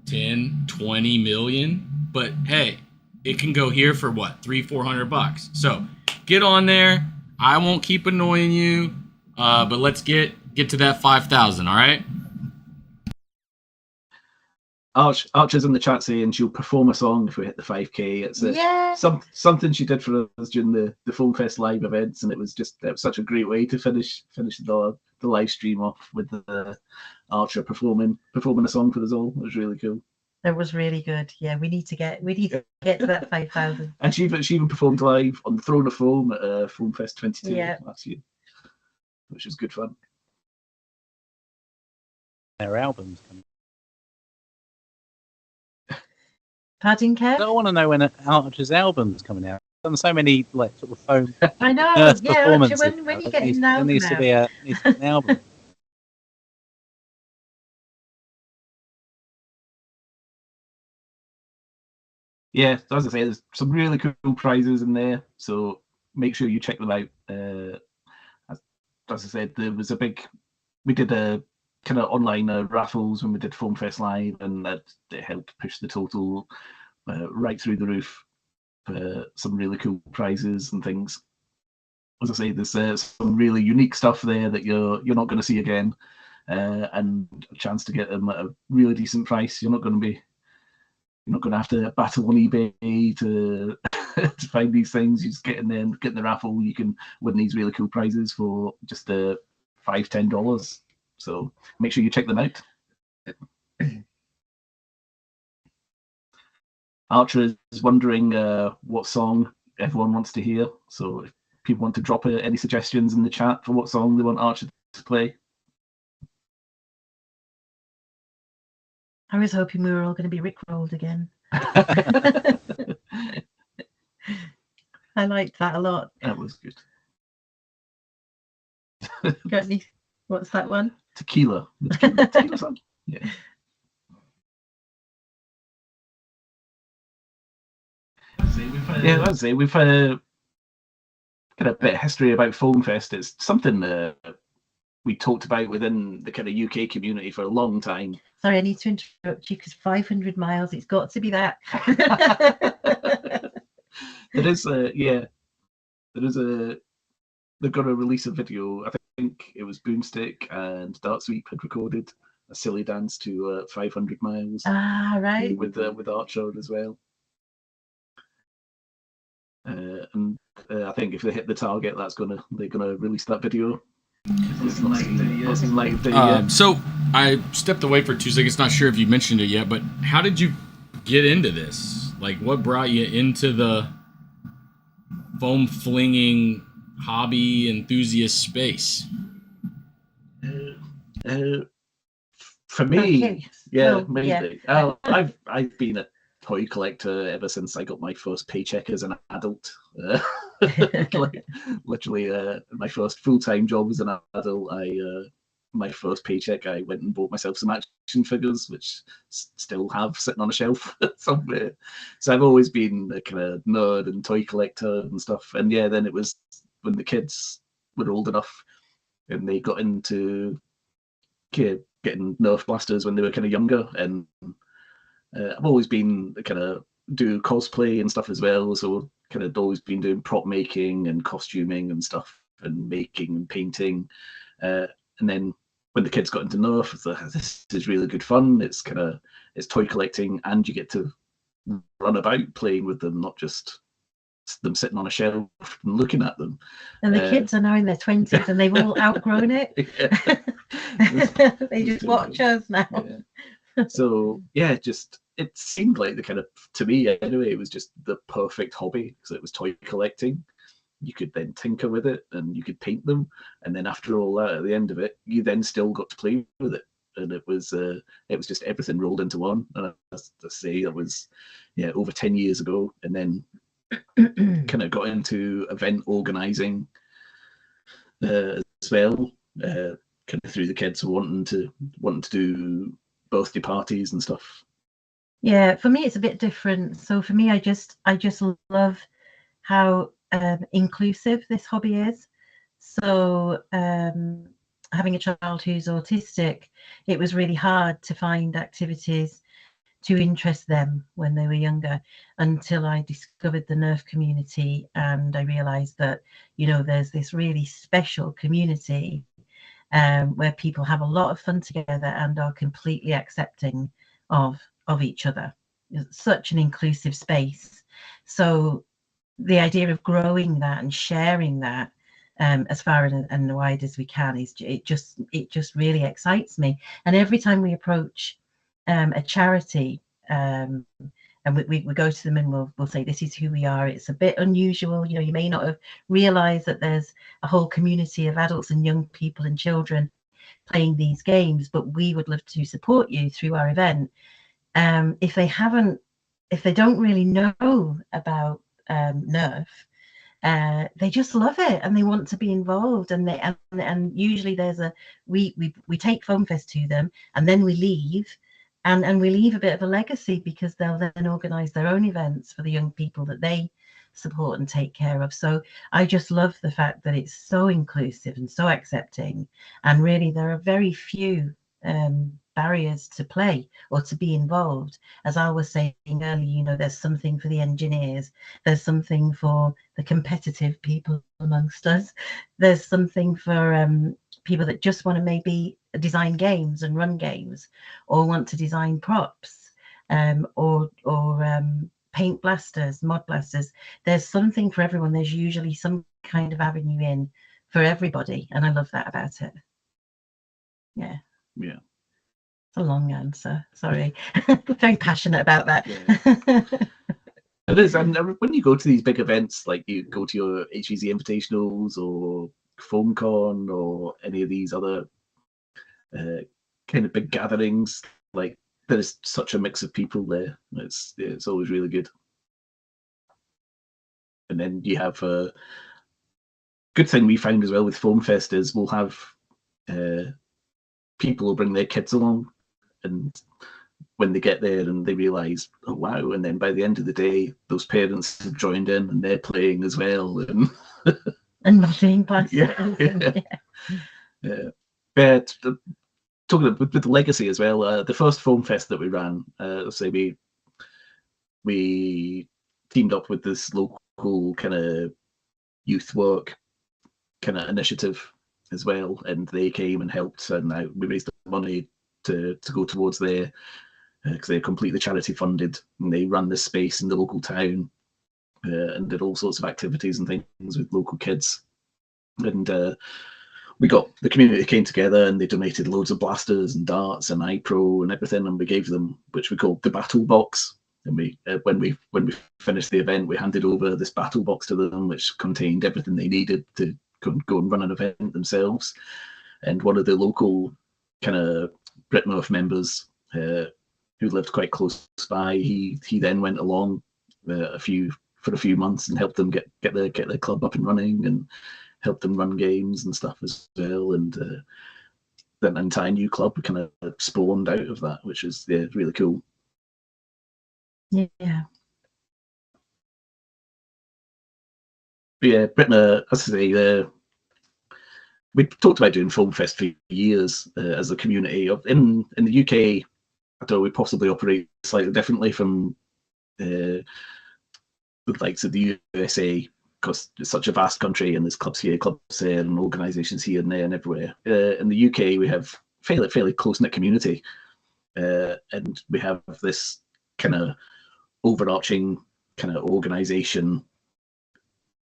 10, 20 million. But hey, it can go here for what? $300-400. So get on there. I won't keep annoying you, but let's get to that 5,000. All right. Archer's in the chat saying she'll perform a song if we hit the 5K. It's something she did for us during the Foam Fest live events, and it was such a great way to finish the live stream off with the Archer performing a song for us all. It was really cool. That was really good. Yeah, we need to get to that 5,000. And she even performed live on the Throne of Foam at Foam Fest 22 last year, which was good fun. Their albums coming. Pardon, Kev? I want to know when Archer's album's coming out. Done so many like sort of foam. I know. Yeah, performances. when you get an album, there needs to be an album. Yeah, as I say, there's some really cool prizes in there, so make sure you check them out. As I said, we did a kind of online raffles when we did Foam Fest Live, and it helped push the total right through the roof for some really cool prizes and things. As I say, there's some really unique stuff there that you're not going to see again, and a chance to get them at a really decent price. You're not going to have to battle on eBay to to find these things. You just get in there and get in the raffle. You can win these really cool prizes for just $5-10. So make sure you check them out. Archer is wondering what song everyone wants to hear. So if people want to drop any suggestions in the chat for what song they want Archer to play. I was hoping we were all going to be rickrolled again. I liked that a lot. That was good. Got any? What's that one? Tequila. Tequila song? Yeah. Yeah, I'd say we've got a bit of history about Foam Fest. It's something we talked about within the kind of UK community for a long time. Sorry, I need to interrupt you because 500 miles, it's got to be that. There is they've got to release a video. I think it was Boomstick and Dark Sweep had recorded a silly dance to 500 miles. Ah, right. With Rraijjar as well. And I think if they hit the target, they're gonna release that video. So I stepped away for 2 seconds. Not sure if you mentioned it yet, but how did you get into this? Like, what brought you into the foam flinging hobby enthusiast space? For me, Okay. yeah, Oh, mainly. yeah. I've been a toy collector ever since I got my first paycheck as an adult. Literally, my first full-time job as an adult. My first paycheck, I went and bought myself some action figures, which still have sitting on a shelf somewhere. So I've always been a kind of nerd and toy collector and stuff. And yeah, then it was when the kids were old enough and they got into getting Nerf blasters when they were kind of younger. And I've always been kind of do cosplay and stuff as well. So kind of always been doing prop making and costuming and stuff and making and painting. And then when the kids got into Nerf, it's like, this is really good fun. It's toy collecting and you get to run about playing with them, not just them sitting on a shelf and looking at them. And the kids are now in their 20s and they've all outgrown it. They just watch us now. Yeah. So yeah, it seemed like the kind of, to me anyway, it was just the perfect hobby because it was toy collecting. You could then tinker with it and you could paint them, and then after all that, at the end of it, you then still got to play with it, and it was just everything rolled into one. And I say that was over 10 years ago, and then kind of got into event organizing as well, kind of through the kids wanting to do birthday parties and stuff. Yeah, for me it's a bit different. So for me, I just love how inclusive this hobby is. So having a child who's autistic, it was really hard to find activities to interest them when they were younger, until I discovered the Nerf community, and I realized that there's this really special community where people have a lot of fun together and are completely accepting of each other. It's such an inclusive space. So the idea of growing that and sharing that as far and wide as we can it just really excites me. And every time we approach a charity and we go to them and we'll say, this is who we are. It's a bit unusual. You may not have realized that there's a whole community of adults and young people and children playing these games, but we would love to support you through our event. If they don't really know about Nerf, they just love it and they want to be involved, and usually we take Foam Fest to them and then we leave, and we leave a bit of a legacy, because they'll then organize their own events for the young people that they support and take care of. So I just love the fact that it's so inclusive and so accepting, and really there are very few barriers to play or to be involved. As I was saying earlier, there's something for the engineers, there's something for the competitive people amongst us, there's something for people that just want to maybe design games and run games, or want to design props, or paint blasters, mod blasters. There's something for everyone. There's usually some kind of avenue in for everybody, and I love that about it. Yeah. It's a long answer, sorry. Very passionate about that. It is, and when you go to these big events, like you go to your HVZ Invitationals or FoamCon or any of these other kind of big gatherings, like there's such a mix of people there. It's always really good. And then you have a good thing we found as well with Foam Fest is we'll have people will bring their kids along, and when they get there and they realise, oh wow, and then by the end of the day, those parents have joined in and they're playing as well, and nothing but yeah. But talking about with the legacy as well, the first Foam Fest that we ran, say we teamed up with this local kind of youth work kind of initiative as well, and they came and helped, and we raised the money to go towards there, because they're completely charity funded, and they run this space in the local town, and did all sorts of activities and things with local kids. And we got the community came together and they donated loads of blasters and darts and iPro and everything, and we gave them, which we called the battle box. And we when we finished the event, we handed over this battle box to them, which contained everything they needed to go and run an event themselves. And one of the local kind of Brit Nerf members, who lived quite close by, he then went along for a few months and helped them get their club up and running, and helped them run games and stuff as well. And then an entire new club kind of spawned out of that, which is really cool. Yeah. But yeah, Britain, as I say, we talked about doing Foam Fest for years as a community. In the UK, I don't know, we possibly operate slightly differently from the likes of the USA, because it's such a vast country and there's clubs here, clubs there, and organisations here and there and everywhere. In the UK, we have fairly close-knit community, and we have this kind of overarching kind of organisation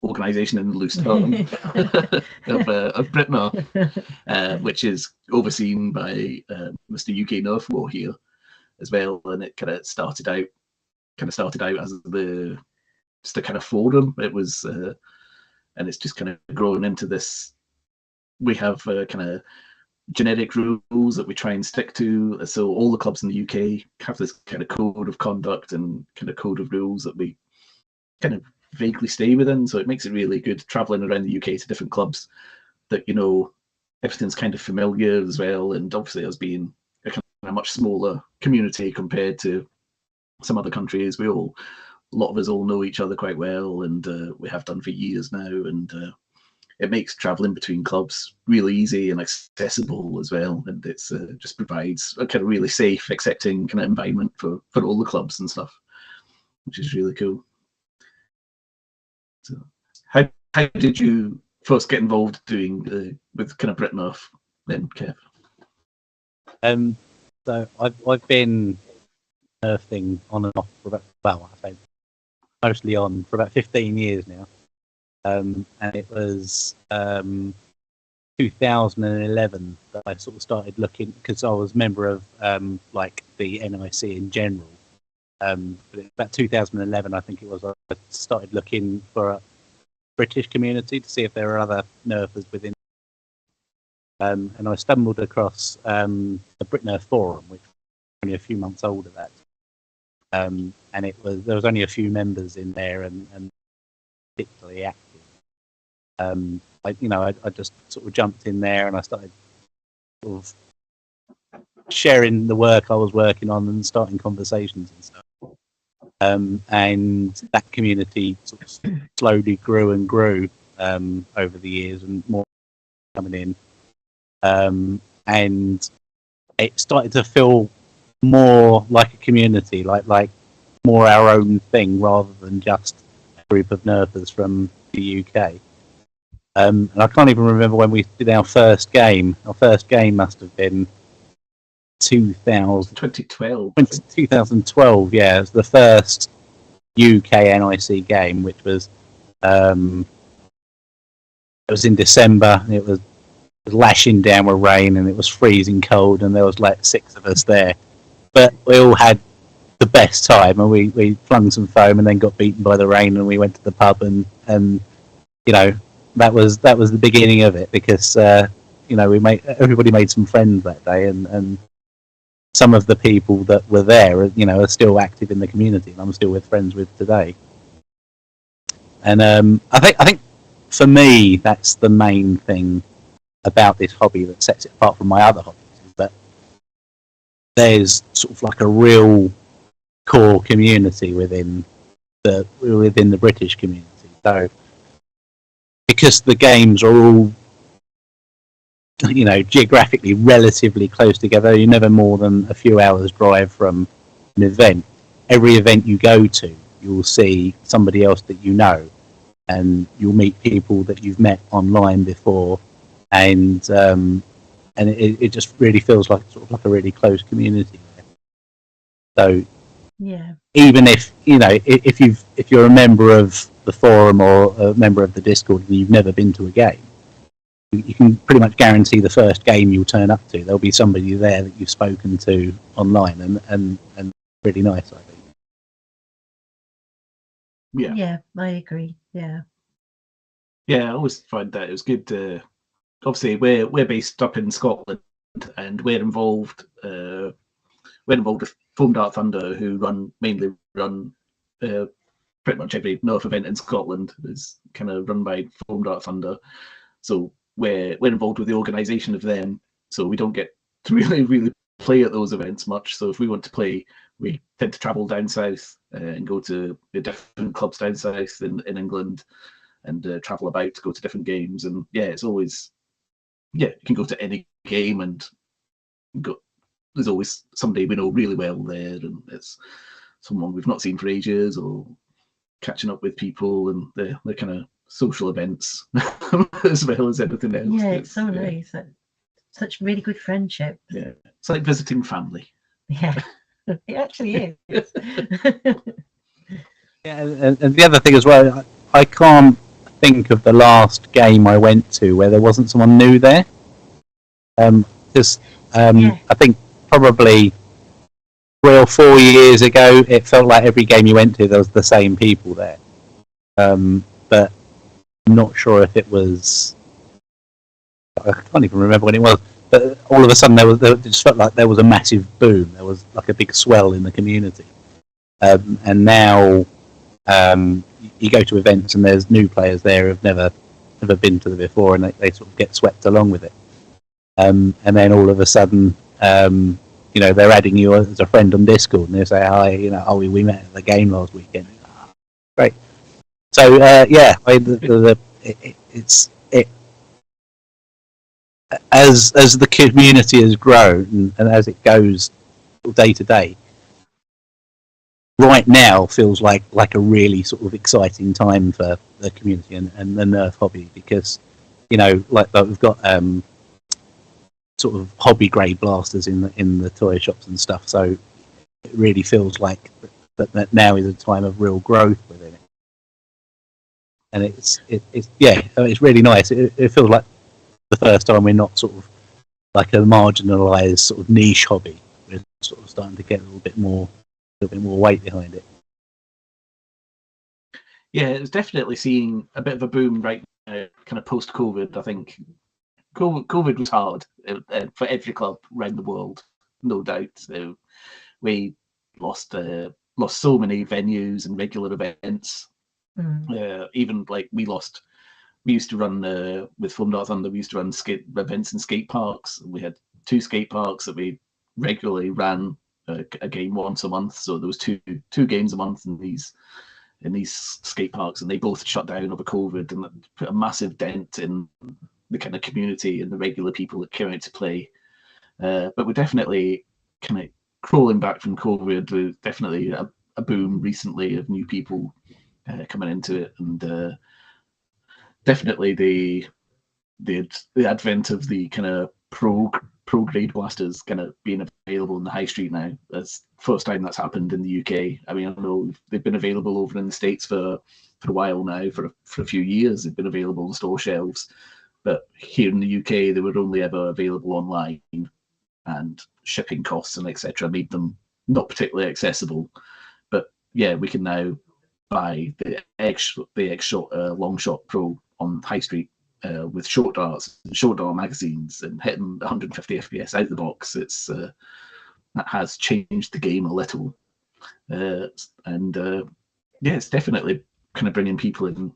in the loose term of Brit Nerf, which is overseen by Mr. UK Nerf War here as well, and it kind of started out as just a kind of forum. It was, and it's just kind of grown into this. We have kind of generic rules that we try and stick to. So all the clubs in the UK have this kind of code of conduct and kind of code of rules that we kind of vaguely stay within. So it makes it really good traveling around the UK to different clubs, that, you know, everything's kind of familiar as well. And obviously, us being a kind of much smaller community compared to some other countries, a lot of us all know each other quite well, and we have done for years now. And it makes traveling between clubs really easy and accessible as well. And it's just provides a kind of really safe, accepting kind of environment for all the clubs and stuff, which is really cool. So, how did you first get involved doing with kind of Brit Nerf then, Kev? So I've been nerfing on and off for about, I say mostly on for about 15 years now. And it was 2011 that I sort of started looking, because I was a member of like the NIC in general. But about 2011, I think it was, I started looking for a British community to see if there were other nerfers within. And I stumbled across the Brit Nerf forum, which was only a few months old at that. And there was only a few members in there, and particularly active. I just sort of jumped in there and I started sort of sharing the work I was working on and starting conversations and stuff. And that community sort of slowly grew and grew over the years, and more coming in. And it started to feel more like a community, like more our own thing rather than just a group of nerfers from the UK. And I can't even remember when we did our first game. Our first game must have been 2012. 2012, yeah. It was the first UK NIC game, which was it was in December. And it was lashing down with rain, and it was freezing cold, and there was like 6 of us there. But we all had the best time, and we flung some foam and then got beaten by the rain, and we went to the pub, and you know, that was the beginning of it, because you know, everybody made some friends that day, and some of the people that were there, you know, are still active in the community, and I'm still with friends with today. And I think for me, that's the main thing about this hobby that sets it apart from my other hobbies, is that there's sort of like a real core community within the British community. So because the games are all, you know, geographically relatively close together, you're never more than a few hours drive from an event. Every event you go to, you'll see somebody else that you know, and you'll meet people that you've met online before, and it just really feels like sort of like a really close community. So Yeah. even if you know if you're a member of the forum or a member of the Discord and you've never been to a game, you can pretty much guarantee the first game you'll turn up to, there'll be somebody there that you've spoken to online, and really nice, I think. Yeah. Yeah, I agree. Yeah. Yeah, I always find that it was good to, obviously we're based up in Scotland, and we're involved with Foam Dart Thunder, who mainly run pretty much every Nerf event in Scotland is kind of run by Foam Dart Thunder. So we're involved with the organisation of them, so we don't get to really play at those events much. So if we want to play, we tend to travel down south and go to the different clubs down south in England, and travel about to go to different games. And yeah, it's always, yeah, you can go to any game and go. There's always somebody we know really well there, and it's someone we've not seen for ages, or catching up with people, and they're kind of social events as well as anything else. Yeah, it's so nice. Such really good friendship. Yeah, it's like visiting family. Yeah, it actually is. Yeah, and the other thing as well, I can't think of the last game I went to where there wasn't someone new there. Because Yeah. I think probably 3 or 4 years ago, it felt like every game you went to, there was the same people there. But I'm not sure if it was. I can't even remember when it was. But all of a sudden, it just felt like there was a massive boom. There was like a big swell in the community. And now you go to events and there's new players there who've never been to them before, and they sort of get swept along with it. And then all of a sudden, you know, they're adding you as a friend on Discord, and they say, "Hi, you know, oh, we met at the game last weekend." Great. So yeah, it's as the community has grown and as it goes day to day. Right now feels like a really sort of exciting time for the community and the Nerf hobby, because, you know, like we've got sort of hobby grade blasters in the toy shops and stuff. So it really feels like that now is a time of real growth within it, and it's really nice. It feels like the first time we're not sort of like a marginalised sort of niche hobby. We're sort of starting to get a little bit more weight behind it. Yeah, it's definitely seeing a bit of a boom right now, kind of post-COVID. I think COVID was hard for every club around the world, no doubt. So we lost so many venues and regular events. Even like we used to run with Foam Dart Thunder. We used to run events in skate parks. We had 2 skate parks that we regularly ran a game once a month. So there was two games a month in these skate parks, and they both shut down over COVID, and that put a massive dent in the kind of community and the regular people that came out to play. But we're definitely kind of crawling back from COVID. There's definitely a boom recently of new people coming into it, and definitely the advent of the kind of pro grade blasters kind of being available in the high street now. That's the first time that's happened in the UK. I mean, I know they've been available over in the States for a while now, for a few years. They've been available on store shelves, but here in the UK they were only ever available online, and shipping costs and etc. made them not particularly accessible. But yeah, we can now buy the Xshot Long Shot Pro on High Street with short darts, short dart magazines, and hitting 150 FPS out the box. It's that has changed the game a little, and yeah, it's definitely kind of bringing people in,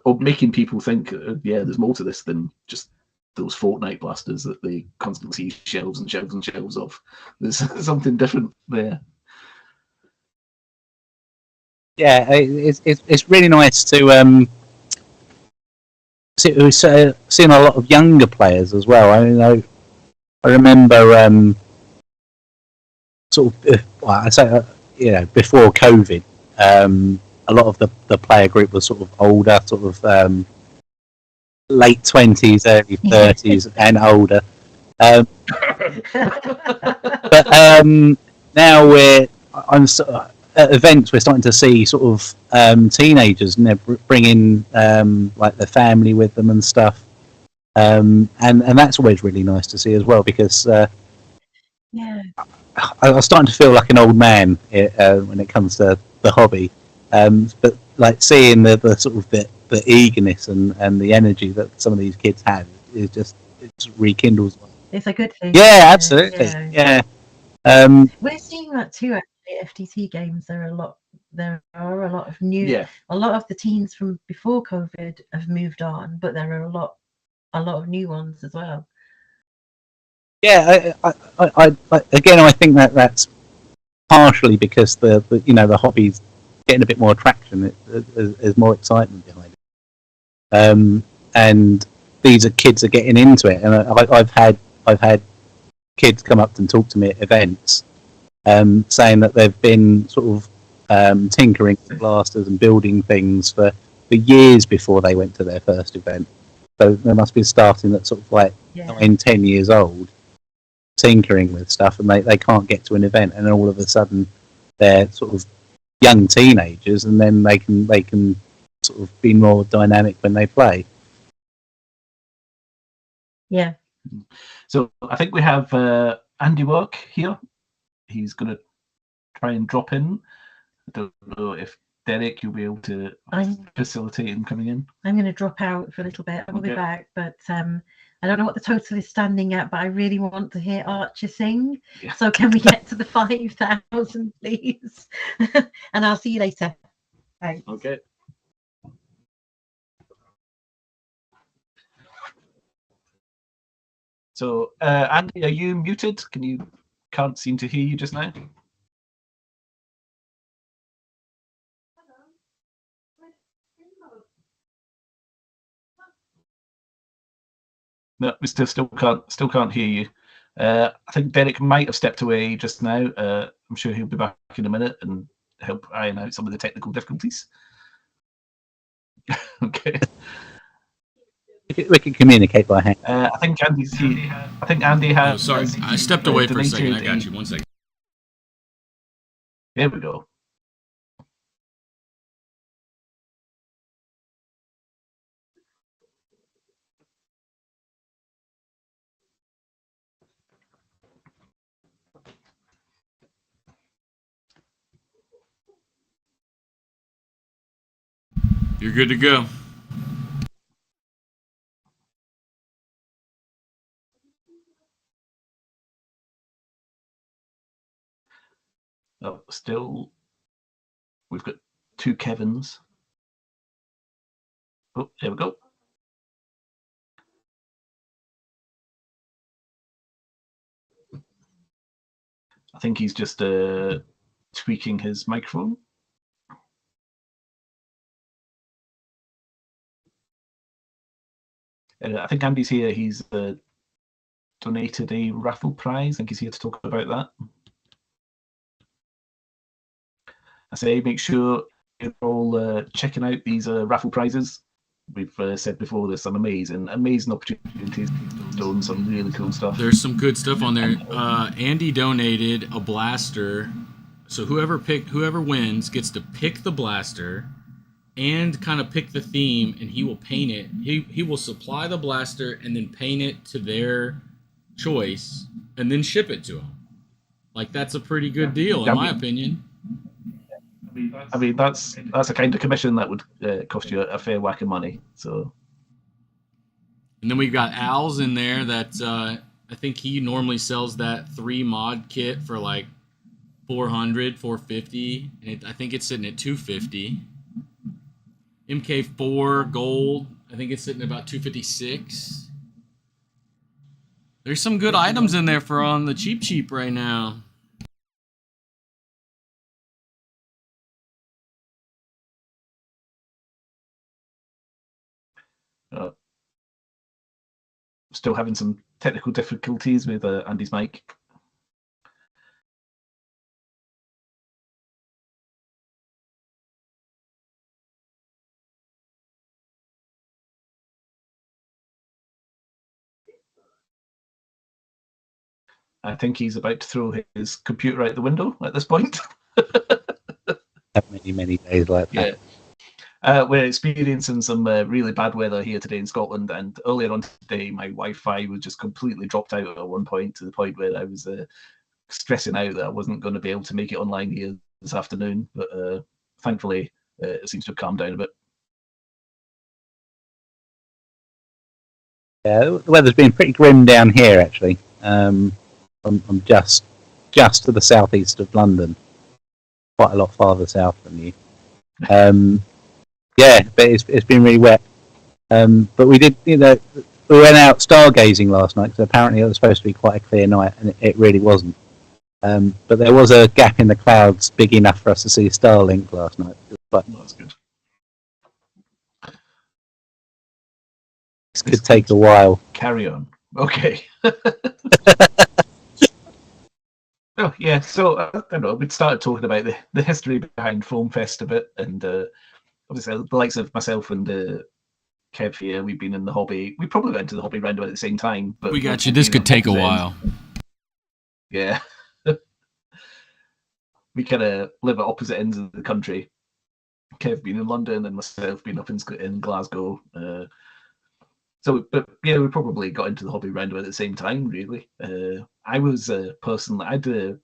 or making people think, yeah, there's more to this than just those Fortnite blasters that they constantly see shelves and shelves and shelves of. There's something different there. Yeah, it's really nice to seeing a lot of younger players as well. I remember sort of before COVID, a lot of the player group was sort of older, sort of late 20s, early 30s, and older. But now at events we're starting to see sort of teenagers, bringing like their family with them and stuff, and that's always really nice to see as well, because Yeah. I was starting to feel like an old man when it comes to the hobby, but like seeing the sort of the eagerness and the energy that some of these kids have is just, it rekindles. It's a good thing. Yeah, absolutely. Yeah. We're seeing that too. Actually, FTT games. There are a lot of new. Yeah. A lot of the teens from before COVID have moved on, but there are a lot of new ones as well. Yeah, I again, I think that's partially because the hobby's getting a bit more traction. There's more excitement behind it, and these kids are getting into it. And I've had kids come up and talk to me at events, saying that they've been sort of tinkering with blasters and building things for years before they went to their first event. So they must be starting at sort of like 9-10 years old, tinkering with stuff, and they can't get to an event, and all of a sudden they're sort of young teenagers, and then they can sort of be more dynamic when they play. Yeah. So I think we have AndyWerk here. He's going to try and drop in. I don't know if Derek, you'll be able to facilitate him coming in. I'm going to drop out for a little bit. I'll be back, but I don't know what the total is standing at, but I really want to hear Archer sing. Yeah. So can we get to the 5,000, please? And I'll see you later. Thanks. Okay. So, Andy, are you muted? Can't seem to hear you just now. No, we still can't hear you. I think Derek might have stepped away just now. I'm sure he'll be back in a minute and help iron out some of the technical difficulties. Okay. We can communicate by hand. I think Andy's here. I think Andy has. Oh, sorry, I stepped away for a second. I got you. 1 second. There we go. You're good to go. Oh, still, we've got 2 Kevins. Oh, there we go. I think he's just tweaking his microphone. I think Andy's here. He's donated a raffle prize. I think he's here to talk about that. I say make sure you're all checking out these raffle prizes. We've said before, there's some amazing opportunities, doing some really cool stuff. There's some good stuff on there. Andy donated a blaster, so whoever wins gets to pick the blaster and kind of pick the theme, and he will paint it. He will supply the blaster and then paint it to their choice and then ship it to them. Like, that's a pretty good deal in my opinion. I mean, that's a kind of commission that would cost you a fair whack of money. So, and then we've got Al's in there that I think he normally sells that 3 mod kit for like $400, $450, and I think it's sitting at $250. MK4 gold, I think it's sitting at about $256. There's some good items in there for on the cheap right now. Still having some technical difficulties with Andy's mic. I think he's about to throw his computer out the window at this point. many days like that. Yeah. We're experiencing some really bad weather here today in Scotland, and earlier on today my Wi-Fi was just completely dropped out at one point, to the point where I was stressing out that I wasn't going to be able to make it online here this afternoon, but thankfully it seems to have calmed down a bit. Yeah, the weather's been pretty grim down here actually. I'm just to the southeast of London, quite a lot farther south than you. Yeah, but it's been really wet. But we did, we went out stargazing last night, because apparently it was supposed to be quite a clear night, and it really wasn't. But there was a gap in the clouds big enough for us to see Starlink last night. But that's good. This could take a while. Carry on. Okay. Oh yeah, so I don't know. We'd started talking about the history behind Foamfest a bit, and obviously the likes of myself and Kev here, we've been in the hobby. We probably went to the hobby round about at the same time. But we got you. This could take a while. Yeah. We kind of live at opposite ends of the country. Kev being in London and myself being up in Glasgow. But yeah, we probably got into the hobby round about at the same time, really. I was personally,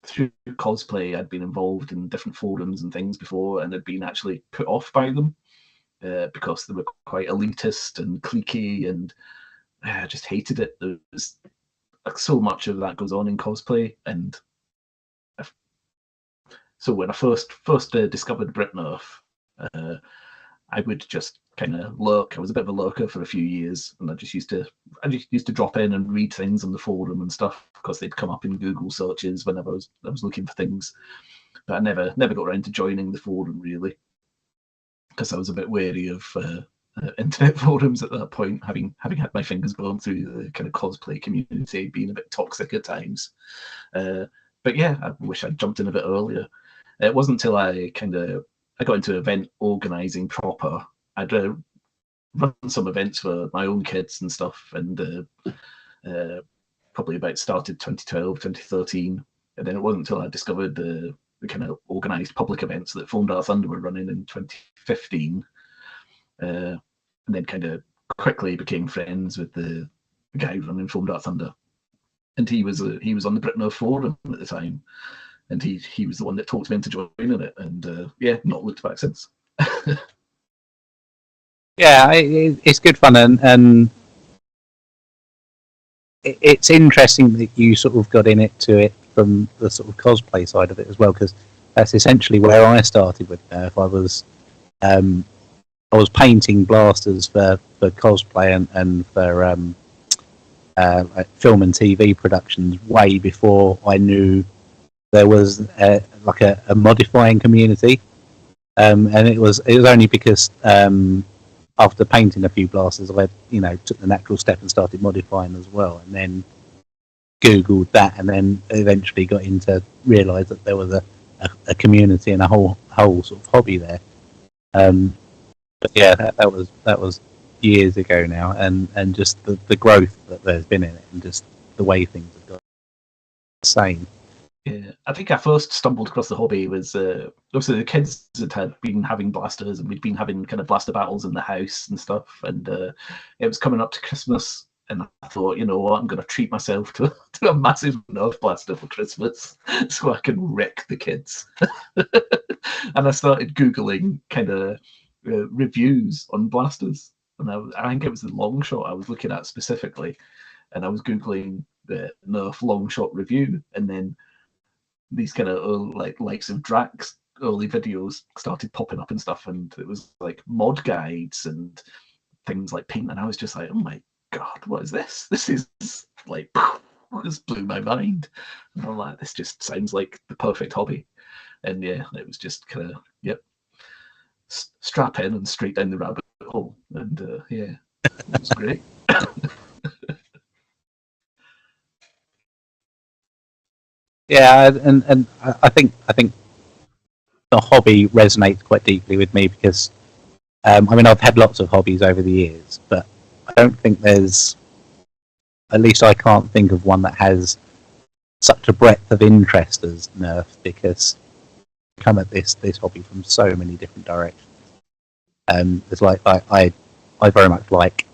through cosplay, I'd been involved in different forums and things before, and had been actually put off by them because they were quite elitist and cliquey, and I just hated it. There was so much of that goes on in cosplay, and so when I first discovered Brit Nerf, I would just kind of lurk. I was a bit of a lurker for a few years, and I just used to drop in and read things on the forum and stuff, because they'd come up in Google searches whenever I was looking for things. But I never got around to joining the forum, really, because I was a bit wary of internet forums at that point, having had my fingers burned through the kind of cosplay community being a bit toxic at times. But yeah, I wish I'd jumped in a bit earlier. It wasn't until I got into event organizing proper. I'd run some events for my own kids and stuff, and probably about started 2012, 2013. And then it wasn't until I discovered the kind of organized public events that Foam Dark Thunder were running in 2015. And then kind of quickly became friends with the guy running Foam Dark Thunder. And he was on the Brit Nerf forum at the time. And he was the one that talked me into joining it, and yeah, not looked back since. Yeah, it's good fun, and it's interesting that you sort of got into it from the sort of cosplay side of it as well, because that's essentially where I started with Nerf. I was painting blasters for cosplay and for like film and TV productions way before I knew there was like a modifying community, and it was only because after painting a few blasters, I took the natural step and started modifying as well, and then Googled that, and then eventually got into realise that there was a community and a whole sort of hobby there. But yeah, that was years ago now, and just the growth that there's been in it, and just the way things have gone. Insane. Yeah, I think I first stumbled across the hobby was obviously the kids that had been having blasters, and we'd been having kind of blaster battles in the house and stuff, and it was coming up to Christmas, and I thought, you know what, I'm going to treat myself to a massive Nerf blaster for Christmas so I can wreck the kids. And I started Googling kind of reviews on blasters, and I think it was the long shot I was looking at specifically, and I was Googling the Nerf long shot review, and then these kind of likes of Drax early videos started popping up and stuff, and it was like mod guides and things like paint, and I was just like, oh my God, what is this? This is like, this blew my mind. And I'm like, this just sounds like the perfect hobby. And yeah, it was just kind of, yep, strap in and straight down the rabbit hole. And yeah, it was great. Yeah, and I think the hobby resonates quite deeply with me because I mean, I've had lots of hobbies over the years, but I don't think there's, at least I can't think of one that has such a breadth of interest as Nerf, because I come at this hobby from so many different directions. It's like I very much like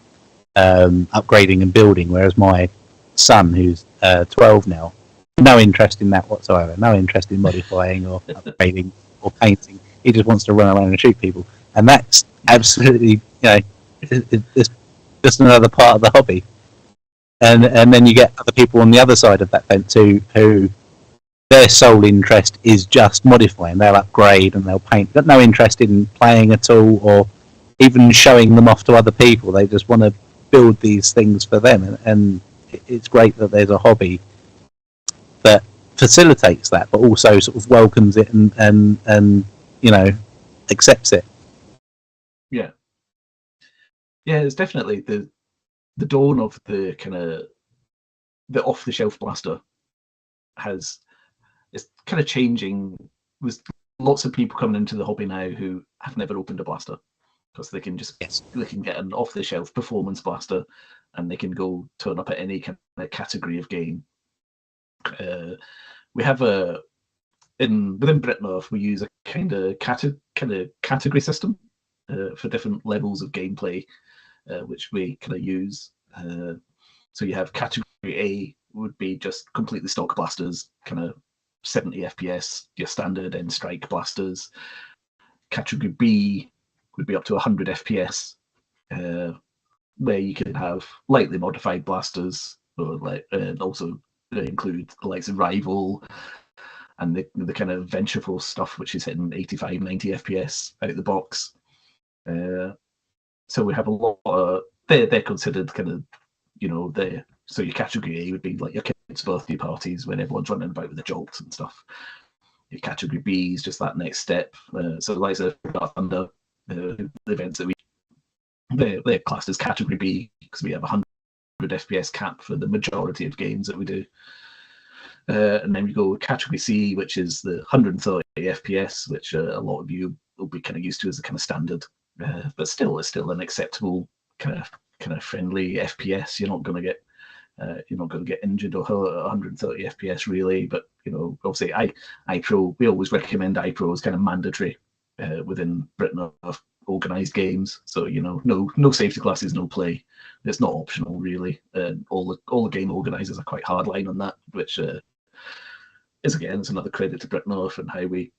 upgrading and building, whereas my son, who's 12 now, no interest in that whatsoever. No interest in modifying or upgrading or painting. He just wants to run around and shoot people, and that's absolutely, it's just another part of the hobby. And then you get other people on the other side of that fence who their sole interest is just modifying. They'll upgrade and they'll paint. Got no interest in playing at all, or even showing them off to other people. They just want to build these things for them, and it's great that there's a hobby that facilitates that, but also sort of welcomes it and accepts it. Yeah, it's definitely the dawn of the kind of the off the shelf blaster it's kind of changing. There's lots of people coming into the hobby now who have never opened a blaster, because they can just they can get an off the shelf performance blaster and they can go turn up at any kind of category of game. We have within BritNerf we use a kind of category system for different levels of gameplay, which we kind of use. So you have category A would be just completely stock blasters, kind of 70 FPS, your standard end strike blasters. Category B would be up to 100 FPS, where you can have lightly modified blasters, and also include the likes of Rival and the kind of Ventureful stuff, which is hitting 85, 90 FPS out of the box. So we have a lot of, they're considered kind of, so your category A would be like your kids' birthday parties when everyone's running about with the jolts and stuff. Your category B is just that next step. So like Thunder, the events that they're classed as category B because we have 100 FPS cap for the majority of games that we do. And then we go category C, which is the 130 FPS, which a lot of you will be kind of used to as a kind of standard, but it's still an acceptable kind of friendly FPS. You're not going to get injured or hurt at 130 FPS really. But obviously, iPro, we always recommend iPro as kind of mandatory within BritNerf organized games. So no safety classes, no play. It's not optional really. All the game organizers are quite hardline on that, which is again, it's another credit to BritNerf and how we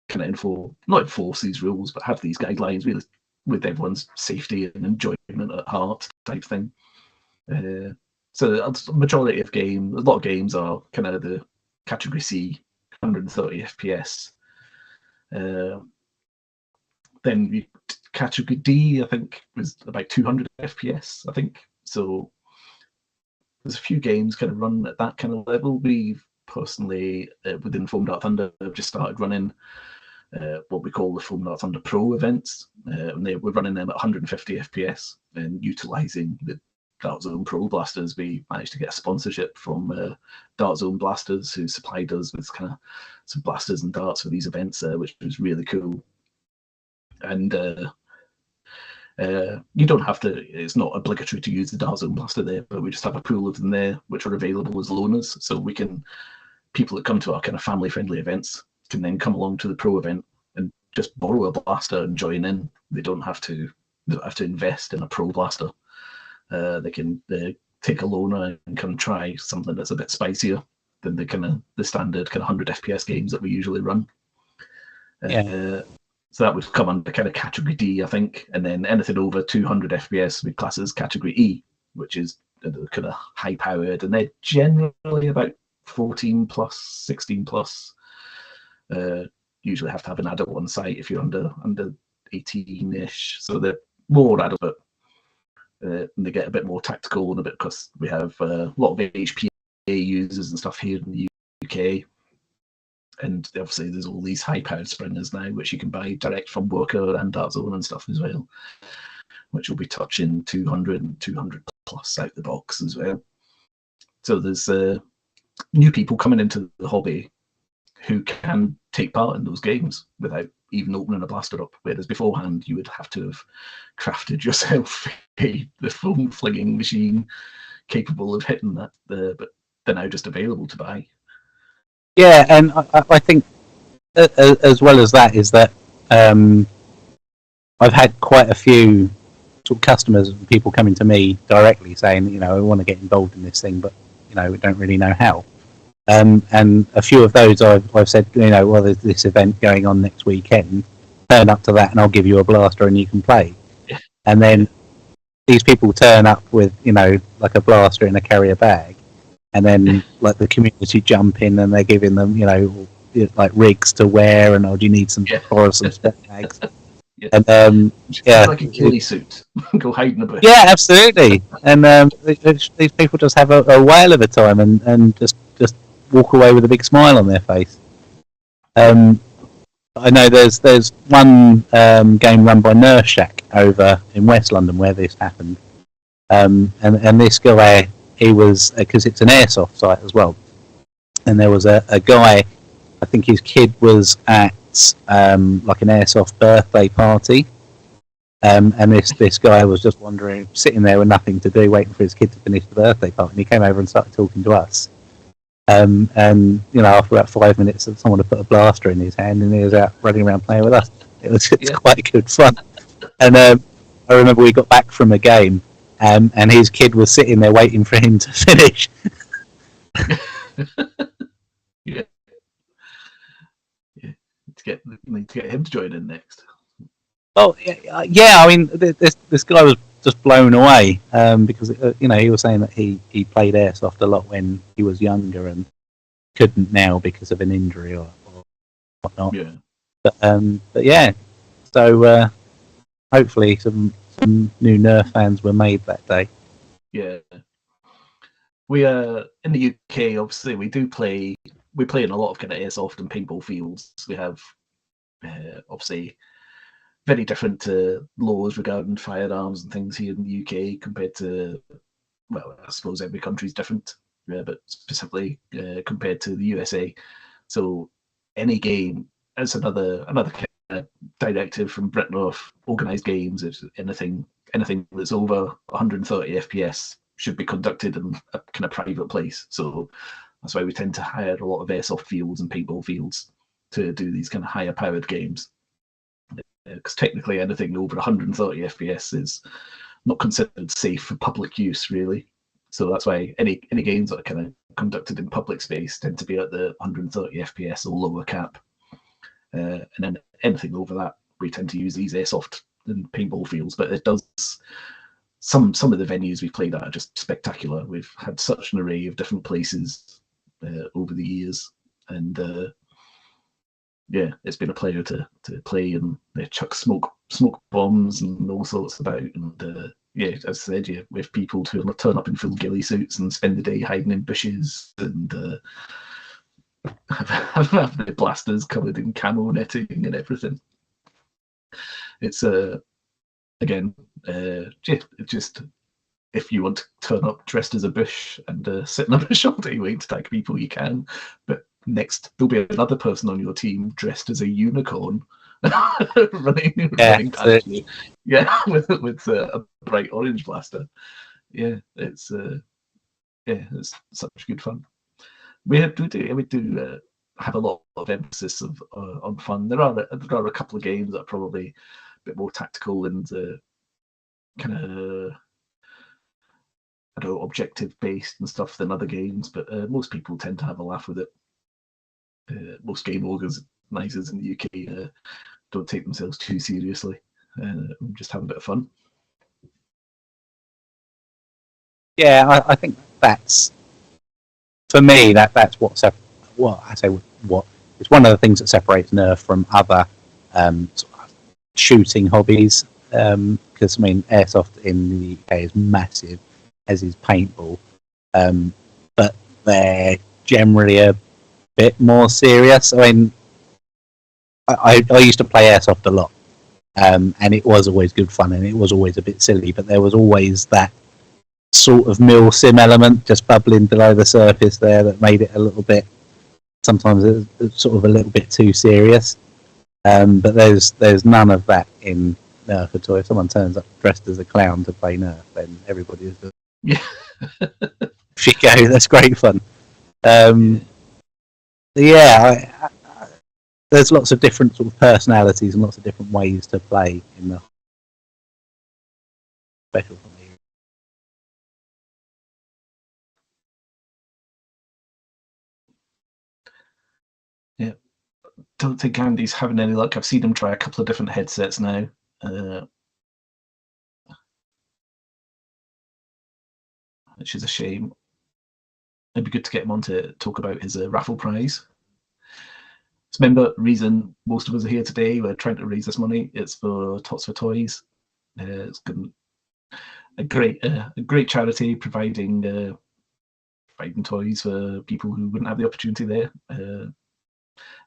kind of not enforce these rules, but have these guidelines really with everyone's safety and enjoyment at heart type thing. So the majority of games, a lot of games are kind of the category C, 130 FPS. Then category D, I think, was about 200 FPS, I think. So there's a few games kind of run at that kind of level. We've personally, within Foam Dart Thunder, have just started running what we call the Foam Dart Thunder Pro events. And we're running them at 150 FPS and utilizing the Dart Zone Pro blasters. We managed to get a sponsorship from Dart Zone Blasters, who supplied us with kind of some blasters and darts for these events, which was really cool. And you don't have to, it's not obligatory to use the Dart Zone blaster there, but we just have a pool of them there which are available as loaners. So people that come to our kind of family friendly events can then come along to the pro event and just borrow a blaster and join in. They don't have to invest in a pro blaster. They can take a loaner and come try something that's a bit spicier than the standard kind of 100 FPS games that we usually run. So that would come under kind of category D, I think, and then anything over 200 FPS we class as category E, which is kind of high powered, and they're generally about 14 plus, 16 plus. Usually have to have an adult on site if you're under 18-ish, so they're more adult. But and they get a bit more tactical and a bit, because we have a lot of HPA users and stuff here in the UK. And obviously there's all these high-powered springers now, which you can buy direct from Worker and Dartzone and stuff as well, which will be touching 200 and 200 plus out the box as well. So there's new people coming into the hobby who can take part in those games without even opening a blaster up, whereas beforehand you would have to have crafted yourself the foam flinging machine capable of hitting that, but they're now just available to buy. Yeah, and I think as well as that is that I've had quite a few sort of customers and people coming to me directly saying, you know, I want to get involved in this thing, but you know, we don't really know how. And a few of those I've said, you know, well, there's this event going on next weekend. Turn up to that, and I'll give you a blaster, and you can play. Yeah. And then these people turn up with, you know, like a blaster in a carrier bag. And then, like, the community jump in and they're giving them, you know, like rigs to wear, and do you need some fluorescent bags? Yeah. And like a ghillie suit, go hide in the bush. Yeah, absolutely. And these people just have a whale of a time and just walk away with a big smile on their face. I know there's one game run by Nerf Shack over in West London where this happened, and this guy. He was, because it's an airsoft site as well, and there was a guy, I think his kid was at like an airsoft birthday party, and this guy was just wandering, sitting there with nothing to do, waiting for his kid to finish the birthday party, and he came over and started talking to us. And you know, after about 5 minutes, someone had put a blaster in his hand, and he was out running around playing with us. It's quite good fun. And I remember we got back from a game. And his kid was sitting there waiting for him to finish. Yeah. Need to get him to join in next. Oh yeah. I mean, this guy was just blown away because you know, he was saying that he played airsoft a lot when he was younger and couldn't now because of an injury or whatnot. Yeah. But yeah. So hopefully some new Nerf fans were made that day. Yeah, we in the UK. Obviously, we play in a lot of kind of airsoft and paintball fields. We have obviously very different laws regarding firearms and things here in the UK compared to, well, I suppose every country's different, but specifically compared to the USA. So any game, as another kind of directive from Britain of organised games, is anything that's over 130 FPS should be conducted in a kind of private place. So that's why we tend to hire a lot of airsoft fields and paintball fields to do these kind of higher powered games. Because technically anything over 130 FPS is not considered safe for public use, really. So that's why any games that are kind of conducted in public space tend to be at the 130 FPS or lower cap. And then anything over that, we tend to use these airsoft and paintball fields. But it does, some of the venues we've played at are just spectacular. We've had such an array of different places over the years, and yeah, it's been a pleasure to play and chuck smoke bombs and all sorts about. And yeah, as I said, yeah, with people to turn up in full ghillie suits and spend the day hiding in bushes and have the blasters covered in camo netting and everything. It's again, just if you want to turn up dressed as a bush and sit in a bush all day waiting to tag people, you can. But next, there'll be another person on your team dressed as a unicorn, running past you. Yeah, with a bright orange blaster. Yeah, it's such good fun. We do have a lot of emphasis on fun. There are a couple of games that are probably a bit more tactical and kind of, I don't know, objective based and stuff than other games, but most people tend to have a laugh with it. Most game organisers in the UK don't take themselves too seriously and just have a bit of fun. Yeah, I think that's, for me, that's it's one of the things that separates Nerf from other sort of shooting hobbies. because I mean airsoft in the UK is massive, as is paintball, but they're generally a bit more serious. I mean, I used to play airsoft a lot, and it was always good fun, and it was always a bit silly, but there was always that sort of mil-sim element just bubbling below the surface there that made it a little bit, sometimes it's sort of a little bit too serious. But there's none of that in Nerf at all. If someone turns up dressed as a clown to play Nerf, then everybody is just, Yeah. you go, that's great fun. There's lots of different sort of personalities and lots of different ways to play in the special for me. Yeah, don't think Andy's having any luck. I've seen him try a couple of different headsets now. Which is a shame. It'd be good to get him on to talk about his raffle prize. So remember, reason most of us are here today, we're trying to raise this money. It's for Tots for Toys. It's a great charity providing toys for people who wouldn't have the opportunity there.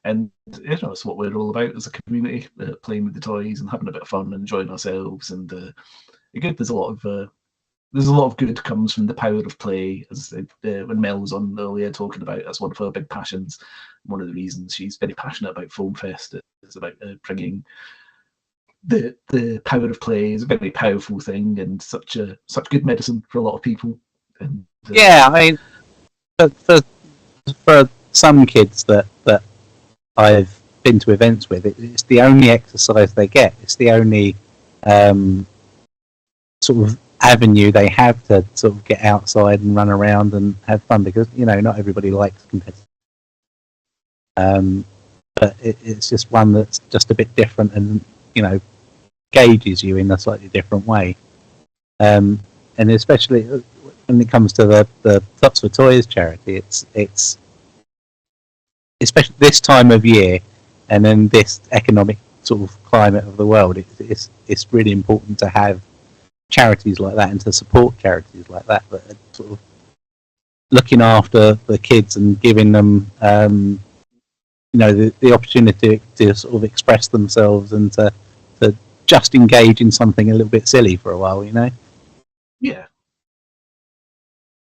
And it's what we're all about as a community, playing with the toys and having a bit of fun and enjoying ourselves. And there's a lot of good comes from the power of play, as when Mel was on earlier talking about, that's one of her big passions. One of the reasons she's very passionate about Foam Fest is about bringing the power of play is a very powerful thing and such good medicine for a lot of people. And, yeah, I mean, for some kids that I've been to events with, it's the only exercise they get. It's the only sort of avenue they have to sort of get outside and run around and have fun, because not everybody likes competitive. But it's just one that's just a bit different and gauges you in a slightly different way. And especially when it comes to the Tots for Toys charity, it's especially this time of year and in this economic sort of climate of the world, it's really important to have charities like that and to support charities like that are sort of looking after the kids and giving them the opportunity to sort of express themselves and to just engage in something a little bit silly for a while,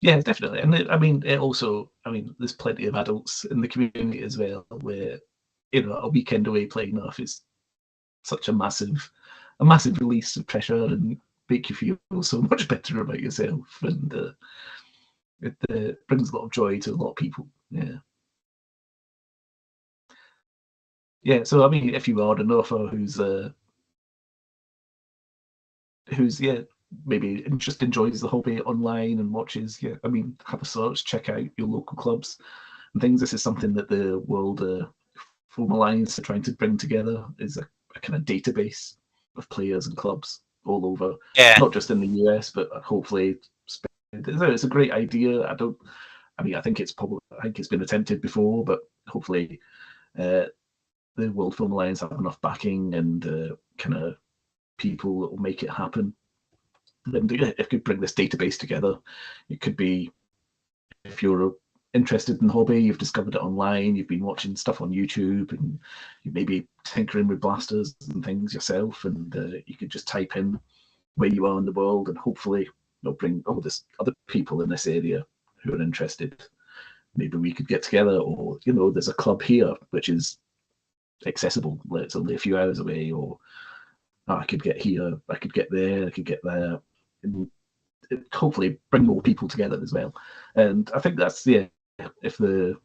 Yeah, definitely. And there's plenty of adults in the community as well where a weekend away playing Nerf is such a massive release of pressure and make you feel so much better about yourself, and it brings a lot of joy to a lot of people. So I mean, if you are a Nerfer who's maybe just enjoys the hobby online and watches, have a search, check out your local clubs and things. This is something that the World Foam Alliance are trying to bring together, is a kind of database of players and clubs all over, not just in the US, but hopefully it's a great idea. I think it's been attempted before, but hopefully the World Foam Alliance have enough backing and kind of people that will make it happen. And if you could bring this database together, it could be, if you're interested in the hobby, you've discovered it online, you've been watching stuff on YouTube, and you may be tinkering with blasters and things yourself, and you could just type in where you are in the world, and hopefully they'll bring there's other people in this area who are interested. Maybe we could get together, or there's a club here which is accessible, it's only a few hours away, or I could get here, I could get there, I could get there, and hopefully bring more people together as well. And I think that's if the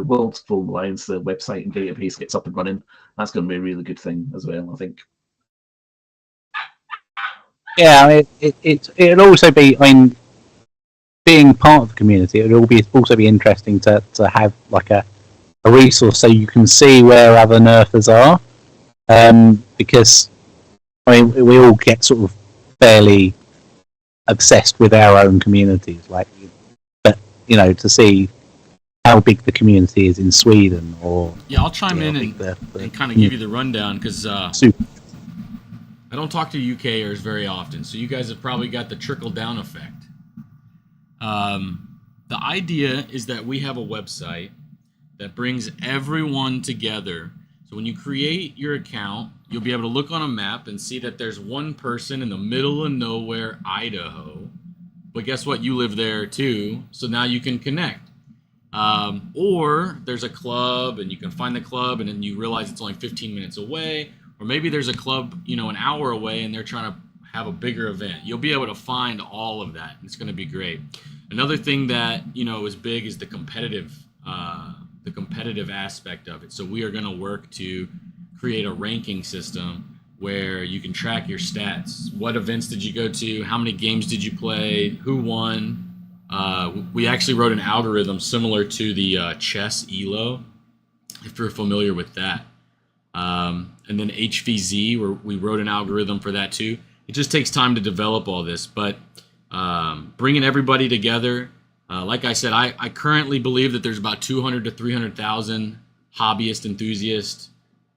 World Foam Alliance, the website and database gets up and running, that's going to be a really good thing as well, I think. Yeah, it'll also be, being part of the community, it'll also be interesting to have like a resource so you can see where other Nerfers are, because we all get sort of fairly obsessed with our own communities, but to see how big the community is in Sweden, or I'll chime in and kind of give you the rundown, because I don't talk to UKers very often, so you guys have probably got the trickle down effect. The idea is that we have a website that brings everyone together. So when you create your account, you'll be able to look on a map and see that there's one person in the middle of nowhere, Idaho. But guess what? You live there too. So now you can connect. Or there's a club and you can find the club and then you realize it's only 15 minutes away. Or maybe there's a club, an hour away and they're trying to have a bigger event. You'll be able to find all of that. It's going to be great. Another thing that, is big is the competitive aspect of it. So we are going to work to create a ranking system where you can track your stats. What events did you go to? How many games did you play? Who won? We actually wrote an algorithm similar to the chess ELO, if you're familiar with that. And then HVZ, where we wrote an algorithm for that too. It just takes time to develop all this, but bringing everybody together, like I said, I currently believe that there's about 200 to 300,000 hobbyist enthusiasts,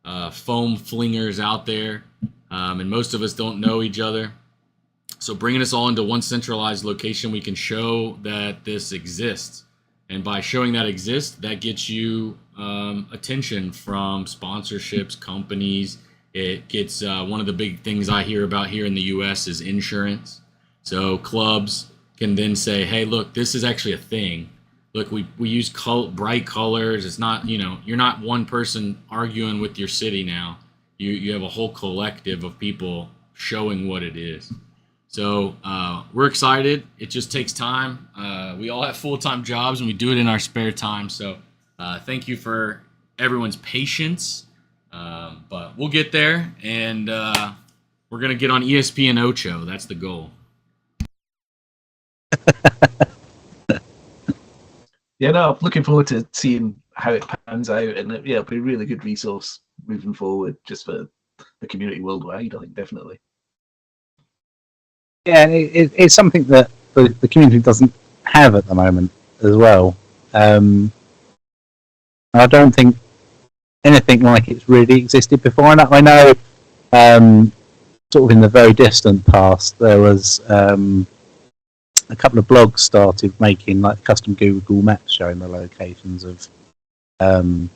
foam flingers out there, and most of us don't know each other. So bringing us all into one centralized location, we can show that this exists. And by showing that exists, that gets you attention from sponsorships, companies. It gets one of the big things I hear about here in the U.S. is insurance. So clubs can then say, hey, look, this is actually a thing. Look, we use bright colors. It's not, you're not one person arguing with your city now. You have a whole collective of people showing what it is. So we're excited. It just takes time. We all have full-time jobs and we do it in our spare time. So thank you for everyone's patience. But we'll get there, and we're going to get on ESPN Ocho. That's the goal. Yeah, no, I'm looking forward to seeing how it pans out, and it'll be a really good resource moving forward just for the community worldwide, I think, definitely. Yeah, it's something that the community doesn't have at the moment as well. I don't think anything like it's really existed before. And I know, sort of in the very distant past, there was a couple of blogs started making like custom Google Maps showing the locations of the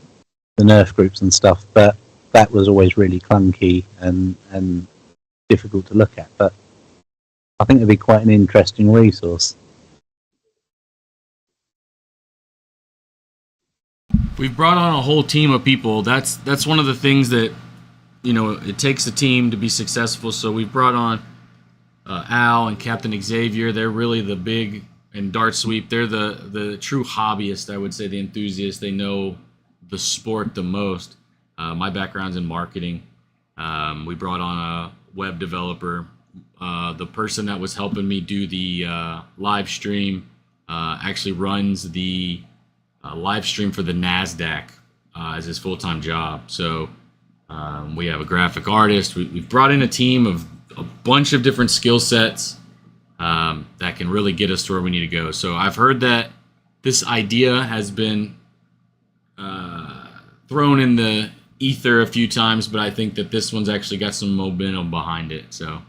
Nerf groups and stuff, but that was always really clunky and difficult to look at. But I think it'd be quite an interesting resource. We've brought on a whole team of people. That's one of the things that, it takes a team to be successful. So we've brought on Al and Captain Xavier. They're really the big, and Dart Sweep. They're the true hobbyists, I would say, the enthusiasts. They know the sport the most. My background's in marketing. We brought on a web developer. The person that was helping me do the live stream actually runs the live stream for the NASDAQ as his full-time job. So we have a graphic artist. We've brought in a team of a bunch of different skill sets that can really get us to where we need to go. So I've heard that this idea has been thrown in the ether a few times, but I think that this one's actually got some momentum behind it. So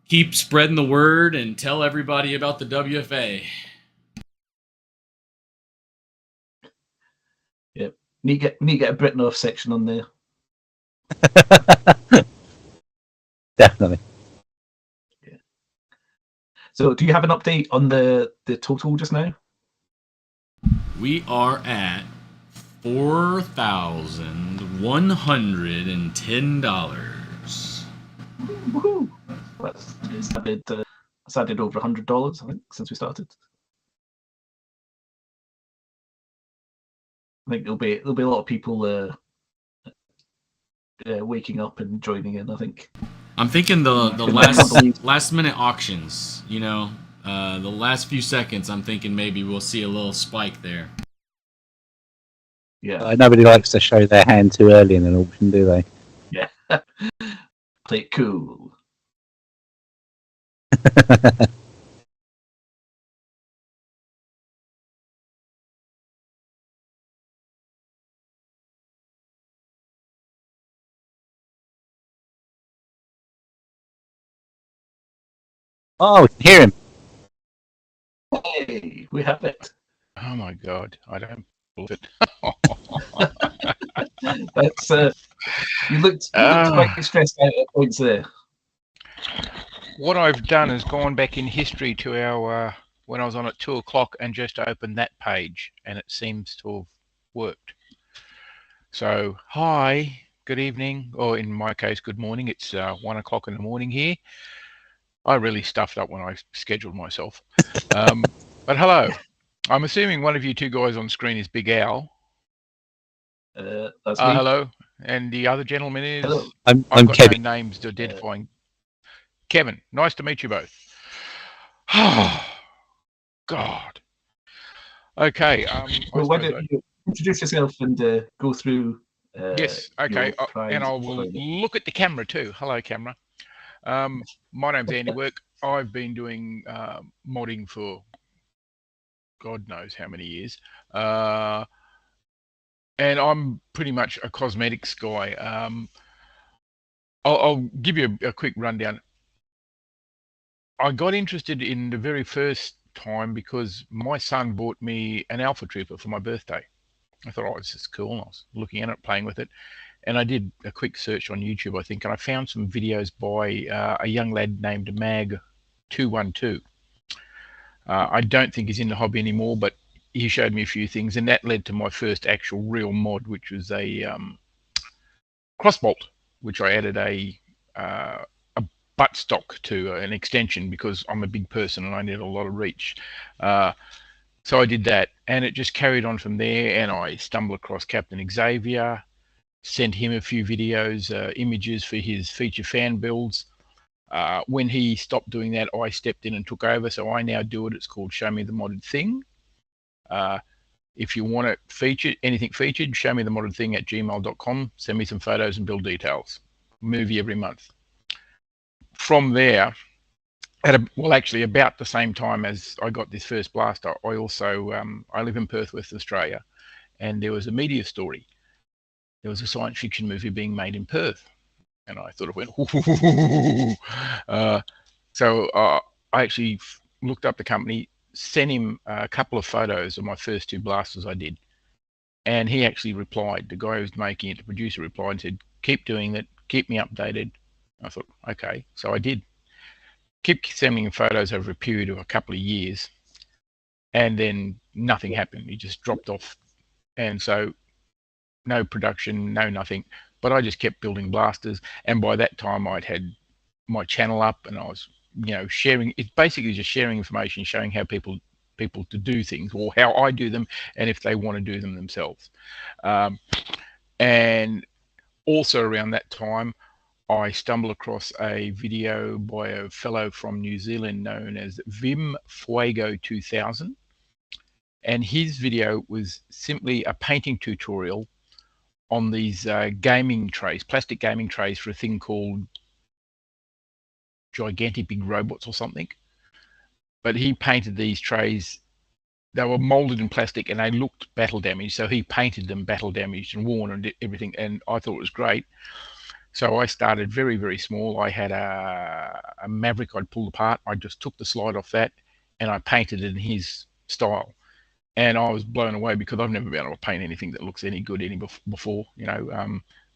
keep spreading the word and tell everybody about the WFA. Yep. Need to get a Britnorth section on there. Definitely. Yeah. So do you have an update on the total just now? We are at $4,110. Woohoo! It's added over $100, I think, since we started. I think there'll be a lot of people waking up and joining in, I think. I'm thinking the last minute auctions, the last few seconds, I'm thinking maybe we'll see a little spike there. Yeah. Nobody likes to show their hand too early in an auction, do they? Yeah. Play it cool. Oh, we can hear him. Hey, we have it. Oh my God, I don't believe it. That's you looked quite stressed out at points there. What I've done is gone back in history to our when I was on at 2 o'clock and just opened that page, and it seems to have worked. So, hi, good evening, or in my case, good morning. It's 1 o'clock in the morning here. I really stuffed up when I scheduled myself. But hello. I'm assuming one of you two guys on screen is Big Al. That's me. Hello. And the other gentleman is? Hello. I'm I've got Kevin. no names identifying. Kevin, nice to meet you both. Oh, God. Okay. Well, why don't you introduce yourself and go through? Yes. Okay. And I will look at the camera too. Hello, camera. My name's AndyWerk. I've been doing modding for God knows how many years. And I'm pretty much a cosmetics guy. I'll give you a quick rundown. I got interested in the very first time because my son bought me an Alpha Trooper for my birthday. I thought, oh, this is cool. And I was looking at it, playing with it. And I did a quick search on YouTube, I think, and I found some videos by a young lad named Mag212. I don't think he's in the hobby anymore, but he showed me a few things, and that led to my first actual real mod, which was a crossbolt, which I added a buttstock to an extension because I'm a big person and I need a lot of reach. So I did that, and it just carried on from there, and I stumbled across Captain Xavier, sent him a few videos, images for his feature fan builds. When he stopped doing that, I stepped in and took over, so I now do it. It's called Show Me the Modded Thing. If you want it featured, anything featured, show me the modded thing at gmail.com. Send me some photos and build details. Movie every month. From there, actually about the same time as I got this first blaster, I also I live in Perth, West Australia, and there was a media story. There was a science fiction movie being made in Perth. And I thought it went, so I actually looked up the company, sent him a couple of photos of my first two blasters I did. And he actually replied, the guy who was making it, the producer replied and said, keep doing that, keep me updated. I thought, okay, so I did. Keep sending him photos over a period of a couple of years. And then nothing happened. He just dropped off. And so no production, no nothing. But I just kept building blasters, and by that time I'd had my channel up, and I was, sharing. It's basically just sharing information, showing how people to do things, or how I do them, and if they want to do them themselves. And also around that time, I stumbled across a video by a fellow from New Zealand known as Vim Fuego 2000, and his video was simply a painting tutorial on these gaming trays, plastic gaming trays for a thing called Gigantic Big Robots or something. But he painted these trays. They were molded in plastic and they looked battle damaged. So he painted them battle damaged and worn and everything. And I thought it was great. So I started very, very small. I had a Maverick I'd pulled apart. I just took the slide off that and I painted it in his style. And I was blown away because I've never been able to paint anything that looks any good before.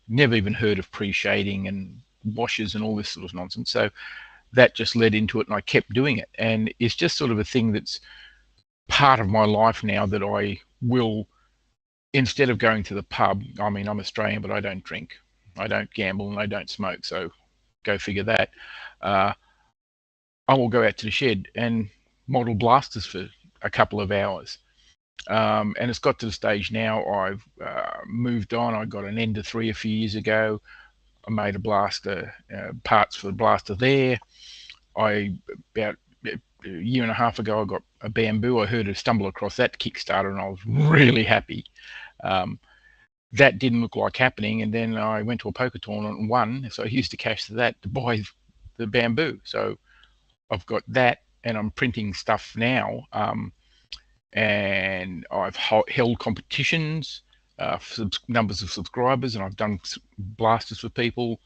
Never even heard of pre-shading and washes and all this sort of nonsense. So that just led into it, and I kept doing it. And it's just sort of a thing that's part of my life now, that I will, instead of going to the pub, I mean, I'm Australian, but I don't drink, I don't gamble, and I don't smoke. So go figure that. I will go out to the shed and model blasters for a couple of hours. And it's got to the stage now I've moved on. I got an Ender 3 a few years ago. I made a blaster, parts for the blaster there. About a year and a half ago, I got a bamboo. I heard of stumble across that Kickstarter, and I was really happy. That didn't look like happening, and then I went to a poker tournament and won. So I used the cash to that to buy the bamboo. So I've got that, and I'm printing stuff now. And I've held competitions for numbers of subscribers, and I've done blasters for people.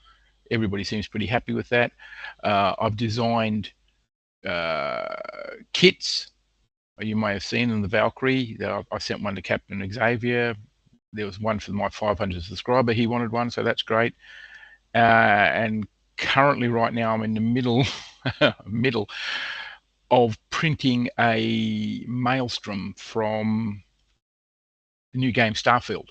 Everybody seems pretty happy with that. I've designed kits. You may have seen in the Valkyrie. I sent one to Captain Xavier. There was one for my 500 subscriber. He wanted one, so that's great. And currently, right now, I'm in the middle of printing a Maelstrom from the new game Starfield.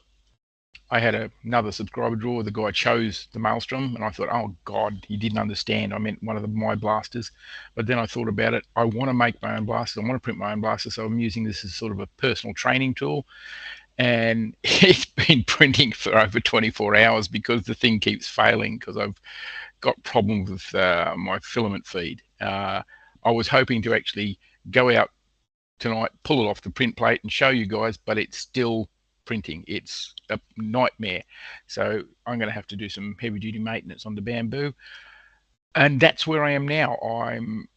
I had another subscriber draw. The guy chose the Maelstrom, and I thought, oh God, he didn't understand. I meant one of my blasters. But then I thought about it. I want to make my own blasters. I want to print my own blasters. So I'm using this as sort of a personal training tool. And it's been printing for over 24 hours because the thing keeps failing because I've got problems with my filament feed. I was hoping to actually go out tonight, pull it off the print plate and show you guys, but it's still printing. It's a nightmare. So I'm going to have to do some heavy duty maintenance on the bamboo. And that's where I am now. I'm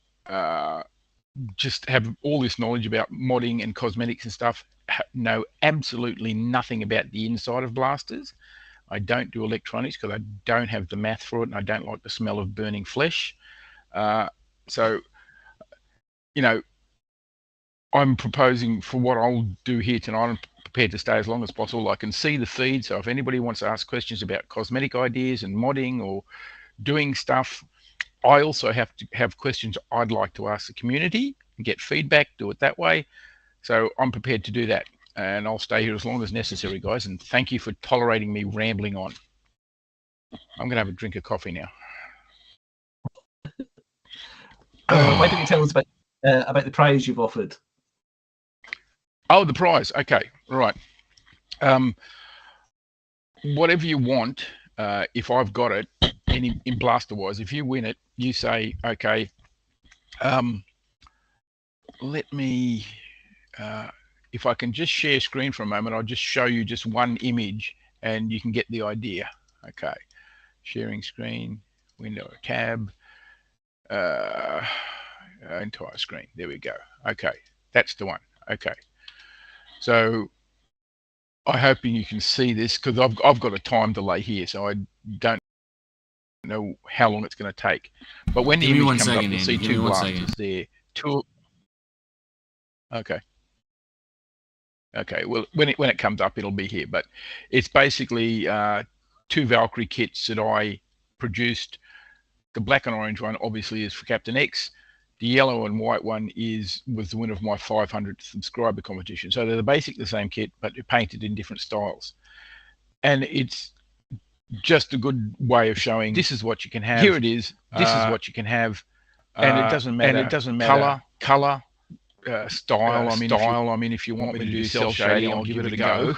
just have all this knowledge about modding and cosmetics and stuff. Know absolutely nothing about the inside of blasters. I don't do electronics because I don't have the math for it, and I don't like the smell of burning flesh. So, you know, I'm proposing for what I'll do here tonight. I'm prepared to stay as long as possible. I can see the feed, so if anybody wants to ask questions about cosmetic ideas and modding or doing stuff, I also have to have questions I'd like to ask the community and get feedback, do it that way. So I'm prepared to do that, and I'll stay here as long as necessary, guys, and thank you for tolerating me rambling on. I'm going to have a drink of coffee now. Why don't you tell us about the prize you've offered? Oh, the prize. Okay, right. Whatever you want, if I've got it, in blaster-wise, if you win it, you say, okay, let me... if I can just share screen for a moment, I'll just show you just one image and you can get the idea. Okay, sharing screen, window, tab, entire screen. There we go. Okay, that's the one. Okay, so I'm hoping you can see this because I've got a time delay here, so I don't know how long it's going to take. But when the image comes up, you'll see two blasters there. Okay. Okay, well, when it comes up, it'll be here. But it's basically two Valkyrie kits that I produced. The black and orange one, obviously, is for Captain X. The yellow and white one was the winner of my 500 subscriber competition. So they're basically the same kit, but they're painted in different styles. And it's just a good way of showing this is what you can have. Here it is. This is what you can have. And it doesn't matter. And it doesn't matter color. Style. I mean, if you want me to do cell shading, I'll give it a go.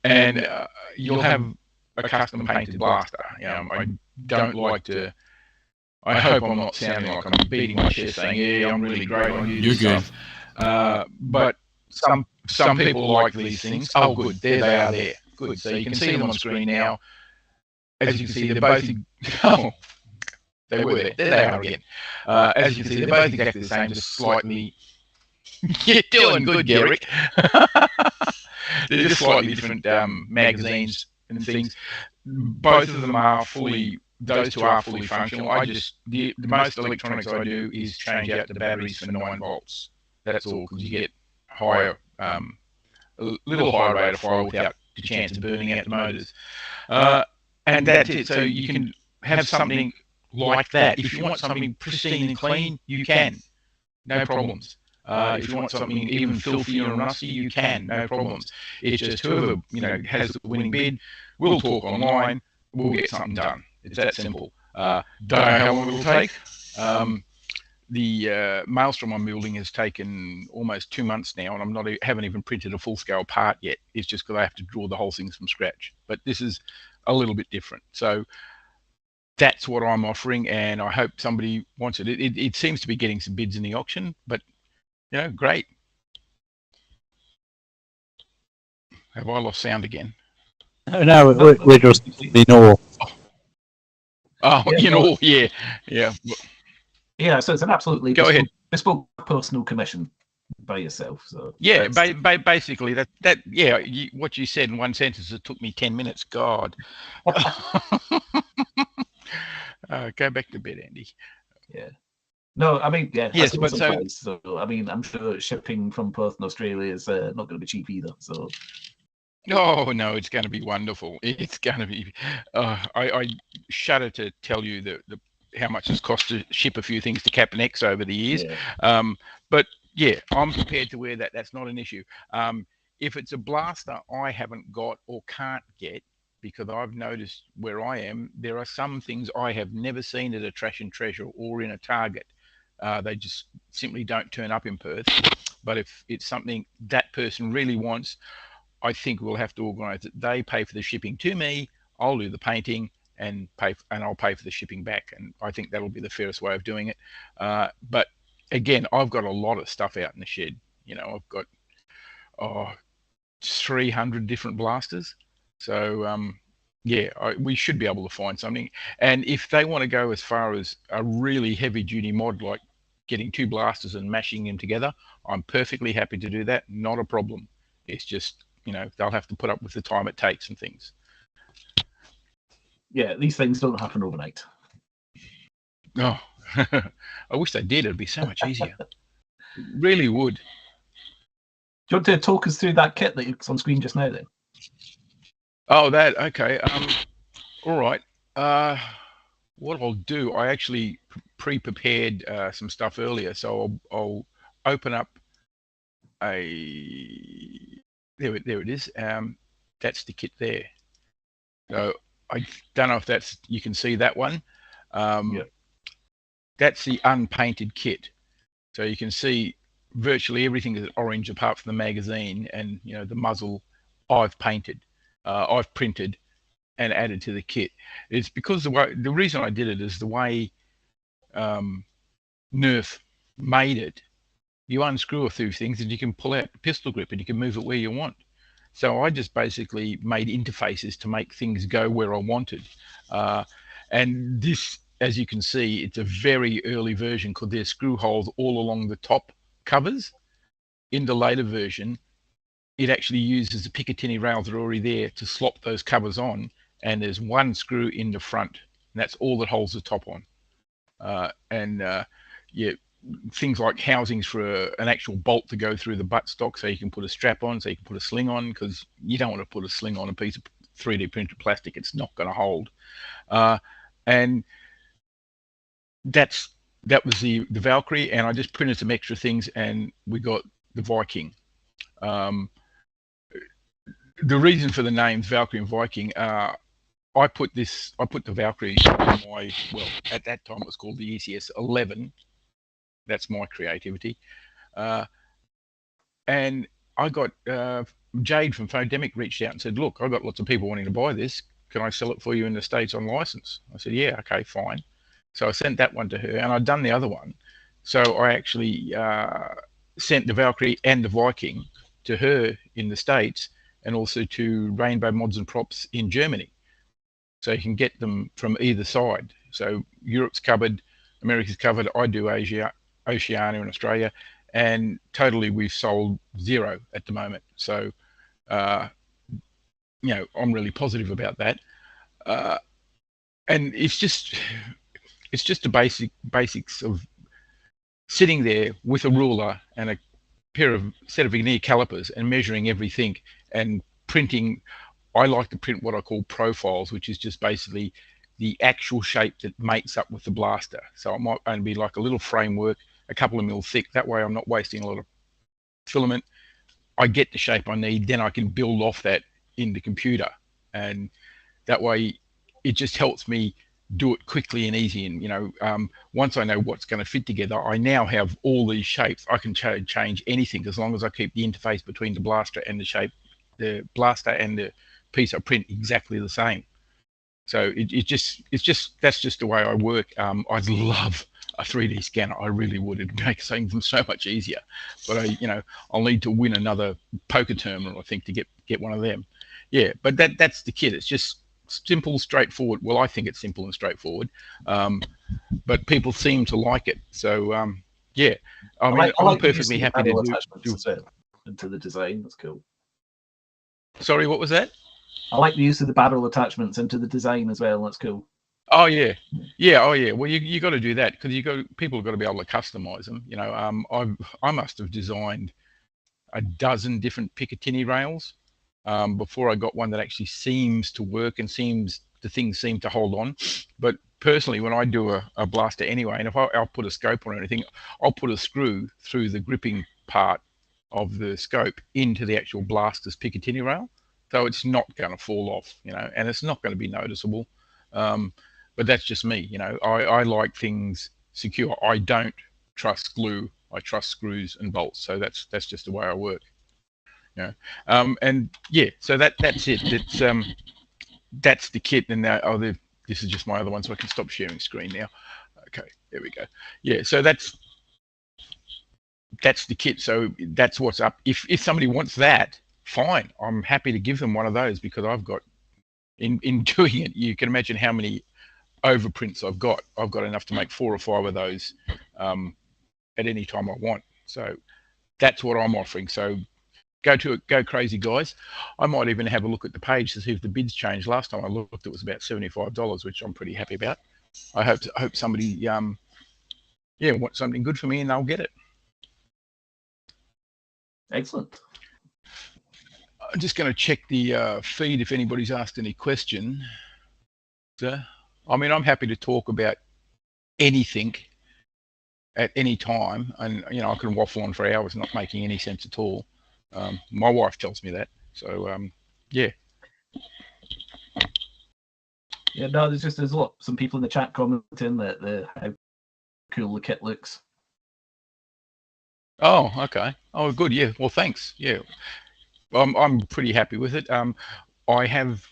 And you'll have a custom painted blaster. I don't like to. I hope I'm not sounding like I'm beating my chest saying, "Yeah, I'm really great on YouTube." You're good. But some people like these things. Oh, good. There they are. There. Good. So you can see them on screen now. As you can see, they're both. Oh. They were there. There they are again. As you can see, they're both exactly the same, just slightly... You're doing good, Garrick. They're just slightly different magazines and things. Both of them are fully... Those two are fully functional. The most electronics I do is change out the batteries for 9 volts. That's all, because you get higher, a little higher rate of fire without the chance of burning out the motors. And that's it. So you can have something like that. If you want something pristine and clean, you can. No problems. If you want something even filthier and rusty, you can. No problems. It's just whoever has the winning bid, we'll talk online, we'll get something done. It's that simple. Don't know how long it'll take. The Maelstrom I'm building has taken almost 2 months now, and haven't even printed a full-scale part yet. It's just because I have to draw the whole thing from scratch. But this is a little bit different. So that's what I'm offering, and I hope somebody wants it. It seems to be getting some bids in the auction, but great. Have I lost sound again? No, we're just in awe. Oh, yeah. Yeah, so it's an absolutely go ahead bespoke personal commission by yourself. So yeah, basically that what you said in one sentence, it took me 10 minutes. God. Go back to bed, Andy. Yeah. No, I mean, yeah, Yes, I but so price, so I mean, I'm sure shipping from Perth and Australia is not going to be cheap either. So, oh no, it's going to be wonderful. It's going to be. I shudder to tell you the how much it's cost to ship a few things to Captain X over the years. yeah. But yeah, I'm prepared to wear that. That's not an issue. If it's a blaster I haven't got or can't get, because I've noticed where I am, there are some things I have never seen at a Trash and Treasure or in a Target. They just simply don't turn up in Perth. But if it's something that person really wants, I think we'll have to organise it. They pay for the shipping to me, I'll do the painting and I'll pay for the shipping back. And I think that'll be the fairest way of doing it. But again, I've got a lot of stuff out in the shed. You know, I've got 300 different blasters. So yeah, we should be able to find something. And if they want to go as far as a really heavy duty mod, like getting 2 blasters and mashing them together, I'm perfectly happy to do that. Not a problem. It's just, you know, they'll have to put up with the time it takes and things. Yeah, these things don't happen overnight. Oh, I wish they did. It'd be so much easier. It really would. Do you want to talk us through that kit that's on screen just now then? Oh, that, okay. All right. What I'll do, I actually pre-prepared some stuff earlier, so I'll open up a, there it is. That's the kit there. So I don't know if that's, you can see that one. Yeah. That's the unpainted kit. So you can see virtually everything is orange apart from the magazine, and you know, the muzzle I've painted, I've printed and added to the kit. It's because the reason I did it is the way Nerf made it. You unscrew a few things and you can pull out the pistol grip and you can move it where you want. So I just basically made interfaces to make things go where I wanted. And this, as you can see, it's a very early version because there's screw holes all along the top covers. In the later version, it actually uses the Picatinny rails that are already there to slop those covers on, and there's one screw in the front, and that's all that holds the top on. Yeah, things like housings for an actual bolt to go through the buttstock, so you can put a strap on, so you can put a sling on, because you don't want to put a sling on a piece of 3D printed plastic. It's not going to hold. And that was the Valkyrie, and I just printed some extra things, and we got the Viking. The reason for the names Valkyrie and Viking, I put the Valkyrie on my, well, at that time it was called the ECS 11. That's my creativity. And I got Jade from Fodemic reached out and said, look, I've got lots of people wanting to buy this. Can I sell it for you in the States on license? I said, yeah, okay, fine. So I sent that one to her, and I'd done the other one. So I actually sent the Valkyrie and the Viking to her in the States, and also to Rainbow Mods and Props in Germany. So you can get them from either side. So Europe's covered, America's covered. I do Asia, Oceania and Australia, and totally we've sold 0 at the moment. So, you know, I'm really positive about that. And it's just the basics of sitting there with a ruler and a set of veneer calipers and measuring everything and printing. I like to print what I call profiles, which is just basically the actual shape that makes up with the blaster. So it might only be like a little framework, a couple of mil thick. That way I'm not wasting a lot of filament. I get the shape I need, then I can build off that in the computer. And that way it just helps me do it quickly and easy. And, you know, once I know what's going to fit together, I now have all these shapes. I can change anything as long as I keep the interface between the blaster and the shape, the blaster and the piece I print exactly the same. So that's just the way I work. I'd love a 3D scanner. I really would. It'd make things so much easier. But I'll need to win another poker terminal, I think, to get one of them. Yeah, but that's the kit. It's just simple, straightforward. Well, I think it's simple and straightforward, but people seem to like it. So yeah, I mean, I'm perfectly happy to do into the design. That's cool. Sorry, what was that? I like the use of the barrel attachments into the design as well. That's cool. Oh yeah, yeah. Oh yeah. Well, you got to do that because people have got to be able to customize them. You know, I must have designed a dozen different Picatinny rails before I got one that actually seems to work and the things seem to hold on. But personally, when I do a blaster anyway, and if I'll put a scope on anything, I'll put a screw through the gripping part of the scope into the actual blaster's Picatinny rail, so it's not going to fall off, you know, and it's not going to be noticeable. But that's just me, you know. I like things secure. I don't trust glue. I trust screws and bolts. So that's just the way I work. You know? And yeah, so that's it. It's that's the kit. And now, this is just my other one, so I can stop sharing screen now. Okay, there we go. Yeah, so that's the kit. So that's what's up. If somebody wants that, fine. I'm happy to give them one of those because I've got in doing it. You can imagine how many overprints I've got. I've got enough to make 4 or 5 of those at any time I want. So that's what I'm offering. So go crazy, guys. I might even have a look at the page to see if the bids changed. Last time I looked, it was about $75, which I'm pretty happy about. I hope somebody wants something good for me and they'll get it. Excellent. I'm just going to check the feed if anybody's asked any question. So, I mean, I'm happy to talk about anything at any time, and you know, I can waffle on for hours, not making any sense at all. My wife tells me that. So, yeah. Yeah, no, there's some people in the chat commenting that how cool the kit looks. Oh, okay. Oh, good. Yeah. Well, thanks. Yeah. I'm pretty happy with it. I have,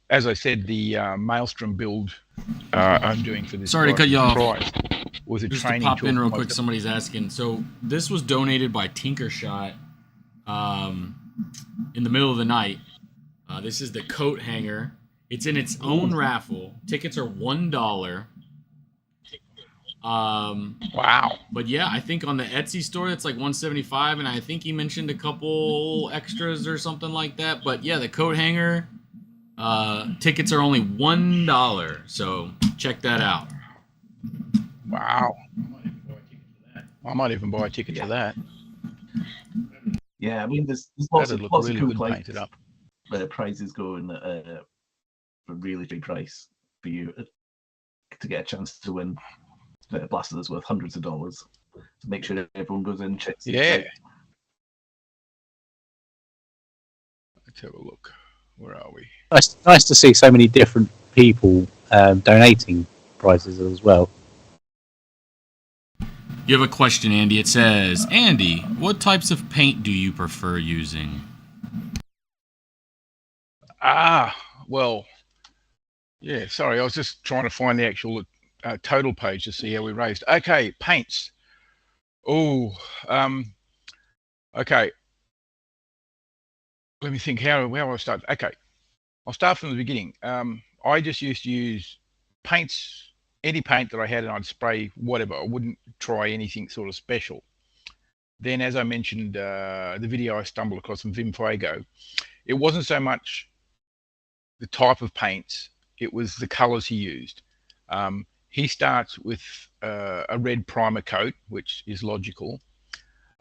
as I said, the Maelstrom build I'm doing for this. Sorry to cut you off. Was a just training to pop in real tool. quick. Somebody's asking. So this was donated by Tinkershot in the middle of the night. This is the coat hanger. It's in its own raffle. Tickets are $1. Wow. But yeah, I think on the Etsy store it's like $175, and I think he mentioned a couple extras or something like that. But yeah, the coat hanger tickets are only $1, so check that out. Wow. I might even buy a ticket for that. Yeah, I mean, there's lots of really cool good painted up. Prizes going for really big price for you to get a chance to win blasters worth hundreds of dollars. So make sure that everyone goes in and checks. Yeah. Let's have a look. Where are we? Nice to see so many different people donating prizes as well. You have a question, Andy. It says, Andy, what types of paint do you prefer using? Well, yeah, sorry. I was just trying to find the actual total page to see how we raised. Okay, paints. Oh, okay. Let me think. How will I start? Okay, I'll start from the beginning. I just used to use paints, any paint that I had, and I'd spray whatever. I wouldn't try anything sort of special. Then, as I mentioned, the video I stumbled across from Vim Fuego, it wasn't so much the type of paints, it was the colors he used. He starts with a red primer coat, which is logical.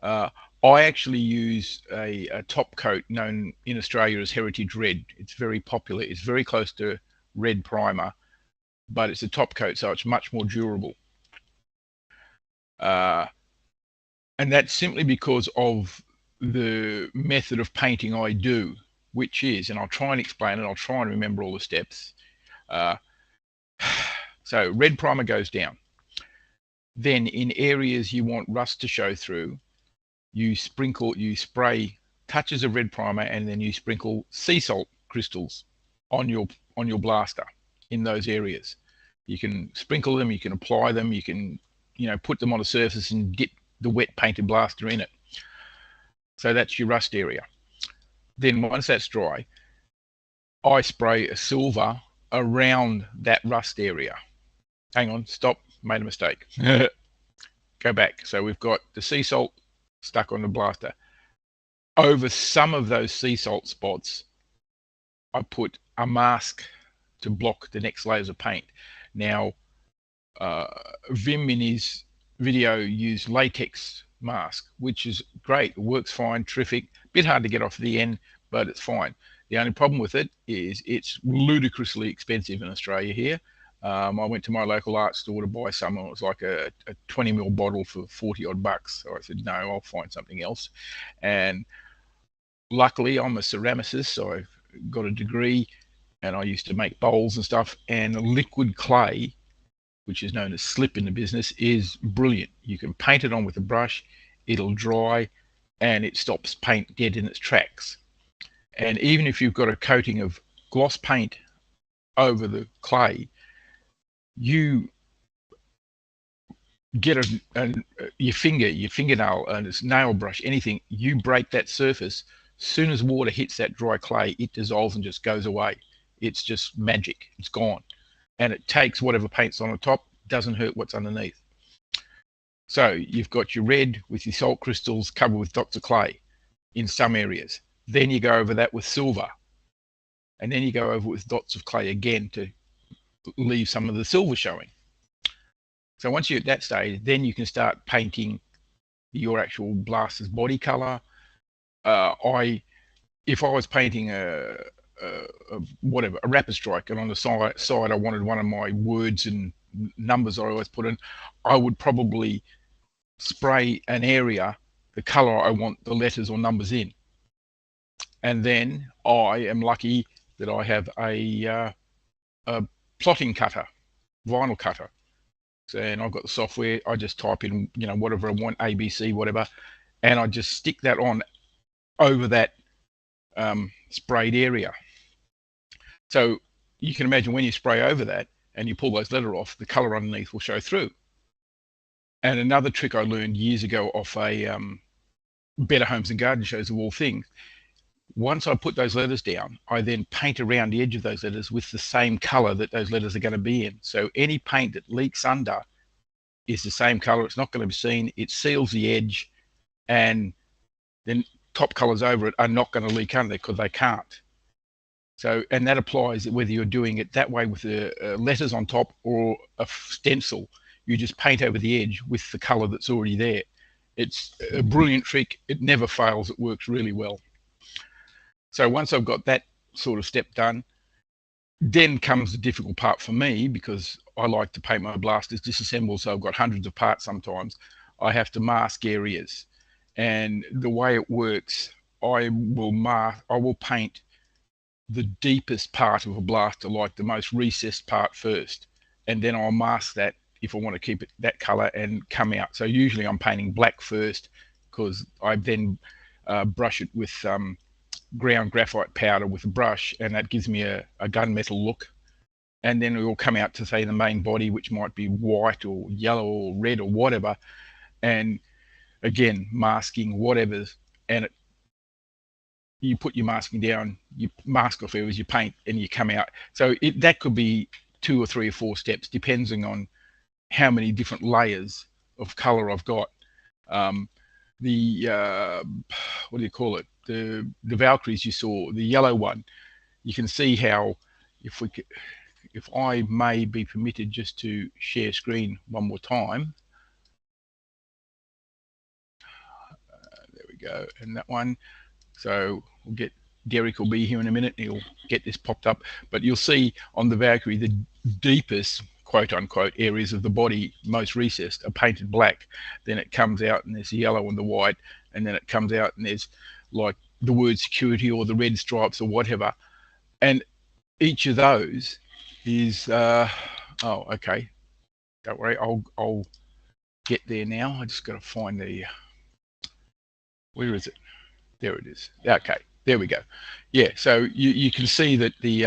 I actually use a top coat known in Australia as Heritage Red. It's very popular. It's very close to red primer, but it's a top coat, so it's much more durable. And that's simply because of the method of painting I do, which is, and I'll try and explain it, I'll try and remember all the steps. So red primer goes down. Then in areas you want rust to show through, you spray touches of red primer, and then you sprinkle sea salt crystals on your blaster in those areas. You can sprinkle them, you can apply them, you can put them on a surface and dip the wet painted blaster in it. So that's your rust area. Then once that's dry, I spray a silver around that rust area. Hang on, stop, made a mistake. Go back. So we've got the sea salt stuck on the blaster. Over some of those sea salt spots, I put a mask to block the next layers of paint. Now, Vim in his video used latex mask, which is great. It works fine, terrific. Bit hard to get off the end, but it's fine. The only problem with it is it's ludicrously expensive in Australia here. I went to my local art store to buy some, and it was like a 20ml bottle for 40 odd bucks. So I said, no, I'll find something else. And luckily, I'm a ceramicist, so I've got a degree, and I used to make bowls and stuff. And liquid clay, which is known as slip in the business, is brilliant. You can paint it on with a brush, it'll dry, and it stops paint dead in its tracks. And even if you've got a coating of gloss paint over the clay, you get your fingernail, and it's nail brush, anything, you break that surface, soon as water hits that dry clay, it dissolves and just goes away. It's just magic. It's gone. And it takes whatever paint's on the top, doesn't hurt what's underneath. So you've got your red with your salt crystals covered with dots of clay in some areas. Then you go over that with silver. And then you go over with dots of clay again to leave some of the silver showing. So once you're at that stage, then you can start painting your actual blaster's body color. If I was painting a rapid strike, and on the side I wanted one of my words and numbers I always put in, I would probably spray an area the color I want the letters or numbers in. And then I am lucky that I have a plotting cutter, vinyl cutter. So, and I've got the software. I just type in, whatever I want, ABC, whatever, and I just stick that on over that sprayed area. So you can imagine when you spray over that and you pull those letters off, the color underneath will show through. And another trick I learned years ago off a Better Homes and Garden Shows of all things, once I put those letters down, I then paint around the edge of those letters with the same color that those letters are going to be in. So any paint that leaks under is the same color. It's not going to be seen. It seals the edge, and then top colors over it are not going to leak under because they can't. So, and that applies whether you're doing it that way with the letters on top or a stencil. You just paint over the edge with the color that's already there. It's a brilliant trick. It never fails. It works really well. So once I've got that sort of step done, then comes the difficult part for me, because I like to paint my blasters disassembled, so I've got hundreds of parts sometimes. I have to mask areas. And the way it works, I will paint the deepest part of a blaster, like the most recessed part first, and then I'll mask that if I want to keep it that color and come out. So usually I'm painting black first, because I then brush it with ground graphite powder with a brush, and that gives me a gunmetal look. And then it will come out to, say, the main body, which might be white or yellow or red or whatever, and again masking whatever's, and you put your masking down, you mask off areas, you paint, and you come out. So that could be 2 or 3 or 4 steps, depending on how many different layers of color I've got. What do you call it? The Valkyries you saw, the yellow one, you can see how, if I may be permitted just to share screen one more time. There we go, and that one. So we'll get, Derek will be here in a minute, he'll get this popped up, but you'll see on the Valkyrie, the deepest quote unquote areas of the body, most recessed, are painted black. Then it comes out and there's the yellow and the white, and then it comes out and there's like the word security or the red stripes or whatever. And each of those is oh, okay, don't worry, I'll get there now. I just got to find the, where is it? There it is. Okay, there we go. Yeah, so you can see that the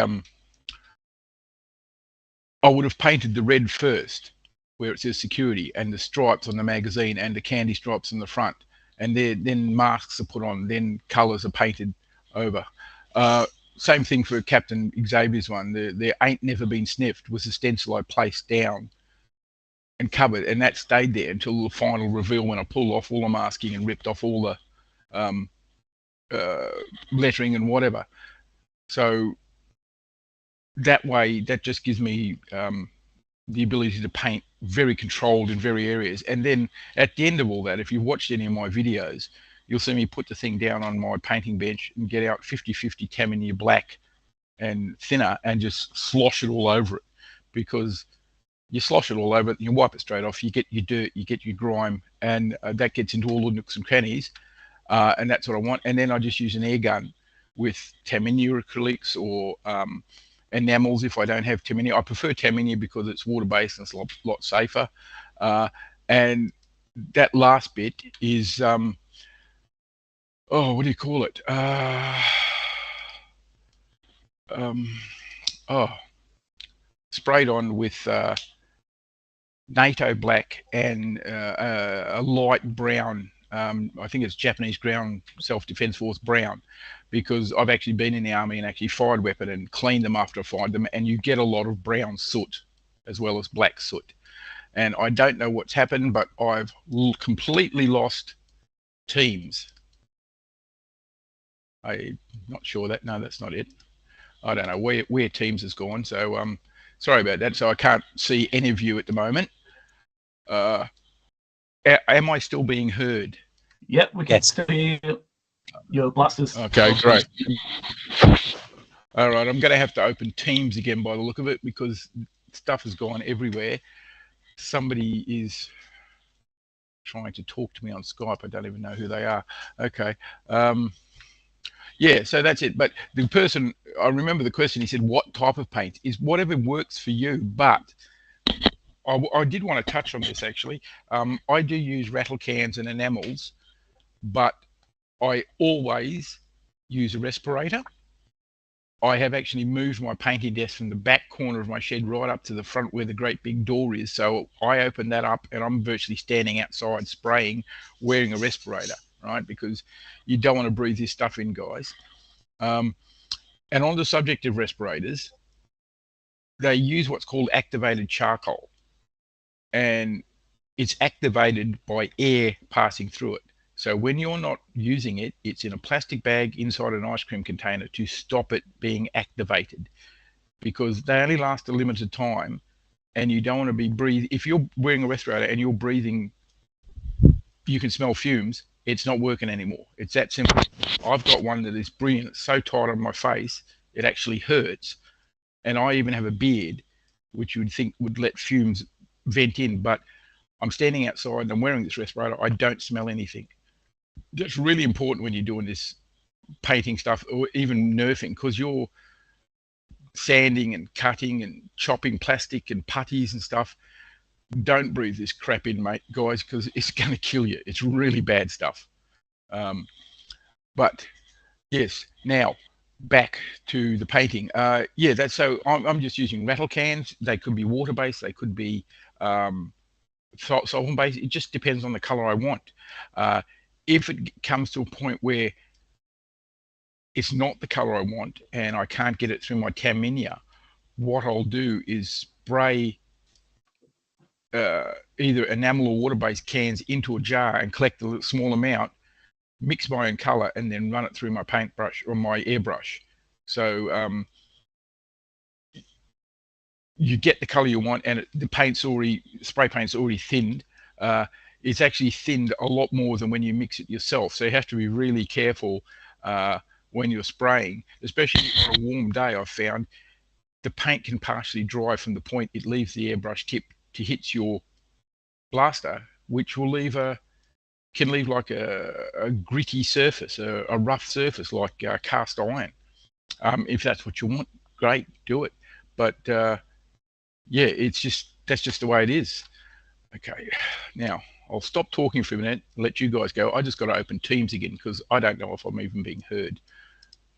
I would have painted the red first, where it says security, and the stripes on the magazine and the candy stripes on the front, and then masks are put on, then colors are painted over. Same thing for Captain Xavier's one. The Ain't Never Been Sniffed was a stencil I placed down and covered, and that stayed there until the final reveal when I pulled off all the masking and ripped off all the lettering and whatever. So that way, that just gives me the ability to paint very controlled in very areas. And then at the end of all that, if you've watched any of my videos, you'll see me put the thing down on my painting bench and get out 50-50 Camaraderie black and thinner and just slosh it all over it, because you slosh it all over it, you wipe it straight off, you get your dirt, you get your grime, and that gets into all the nooks and crannies, and that's what I want. And then I just use an air gun with Camaraderie acrylics or enamels if I don't have Camaraderie. I prefer Camaraderie because it's water-based and it's a lot safer. And that last bit is, oh, what do you call it? Sprayed on with NATO black and a light brown. I think it's Japanese ground self-defense force brown, because I've actually been in the army and actually fired weapon and cleaned them after I fired them, and you get a lot of brown soot as well as black soot. And I don't know what's happened, but I've completely lost teams. I'm not sure that, no, that's not it. I don't know where teams has gone, so sorry about that. So I can't see any of you at the moment. Am I still being heard? Yep, we can see your blasters. Okay, great. All right, I'm going to have to open Teams again by the look of it, because stuff has gone everywhere. Somebody is trying to talk to me on Skype. I don't even know who they are. Okay. Yeah, so that's it. But the person, I remember the question, he said, what type of paint? Is whatever works for you. But I did want to touch on this, actually. I do use rattle cans and enamels, but I always use a respirator. I have actually moved my painting desk from the back corner of my shed right up to the front where the great big door is. So I open that up and I'm virtually standing outside spraying, wearing a respirator, right? Because you don't want to breathe this stuff in, guys. And on the subject of respirators, they use what's called activated charcoal. And it's activated by air passing through it. So when you're not using it, it's in a plastic bag inside an ice cream container to stop it being activated, because they only last a limited time, and you don't want to be breathing. If you're wearing a respirator and you're breathing, you can smell fumes, it's not working anymore. It's that simple. I've got one that is brilliant. It's so tight on my face, it actually hurts. And I even have a beard, which you would think would let fumes vent in, but I'm standing outside and I'm wearing this respirator. I don't smell anything. That's really important when you're doing this painting stuff or even nerfing, because you're sanding and cutting and chopping plastic and putties and stuff. Don't breathe this crap in, mate, guys, because it's going to kill you. It's really bad stuff. But yes, now back to the painting. Yeah, that's so I'm just using rattle cans. They could be water-based. They could be solvent-based. It just depends on the color I want. If it comes to a point where it's not the color I want and I can't get it through my Camaraderie, what I'll do is spray either enamel or water-based cans into a jar and collect a small amount, mix my own color, and then run it through my paintbrush or my airbrush. So you get the color you want, and the paint's already, spray paint's already thinned. It's actually thinned a lot more than when you mix it yourself. So you have to be really careful when you're spraying, especially on a warm day. I've found the paint can partially dry from the point it leaves the airbrush tip to hit your blaster, which will leave can leave like a gritty surface, a rough surface like cast iron. If that's what you want, great, do it. But yeah, that's just the way it is. Okay, now I'll stop talking for a minute, let you guys go. I just got to open Teams again because I don't know if I'm even being heard.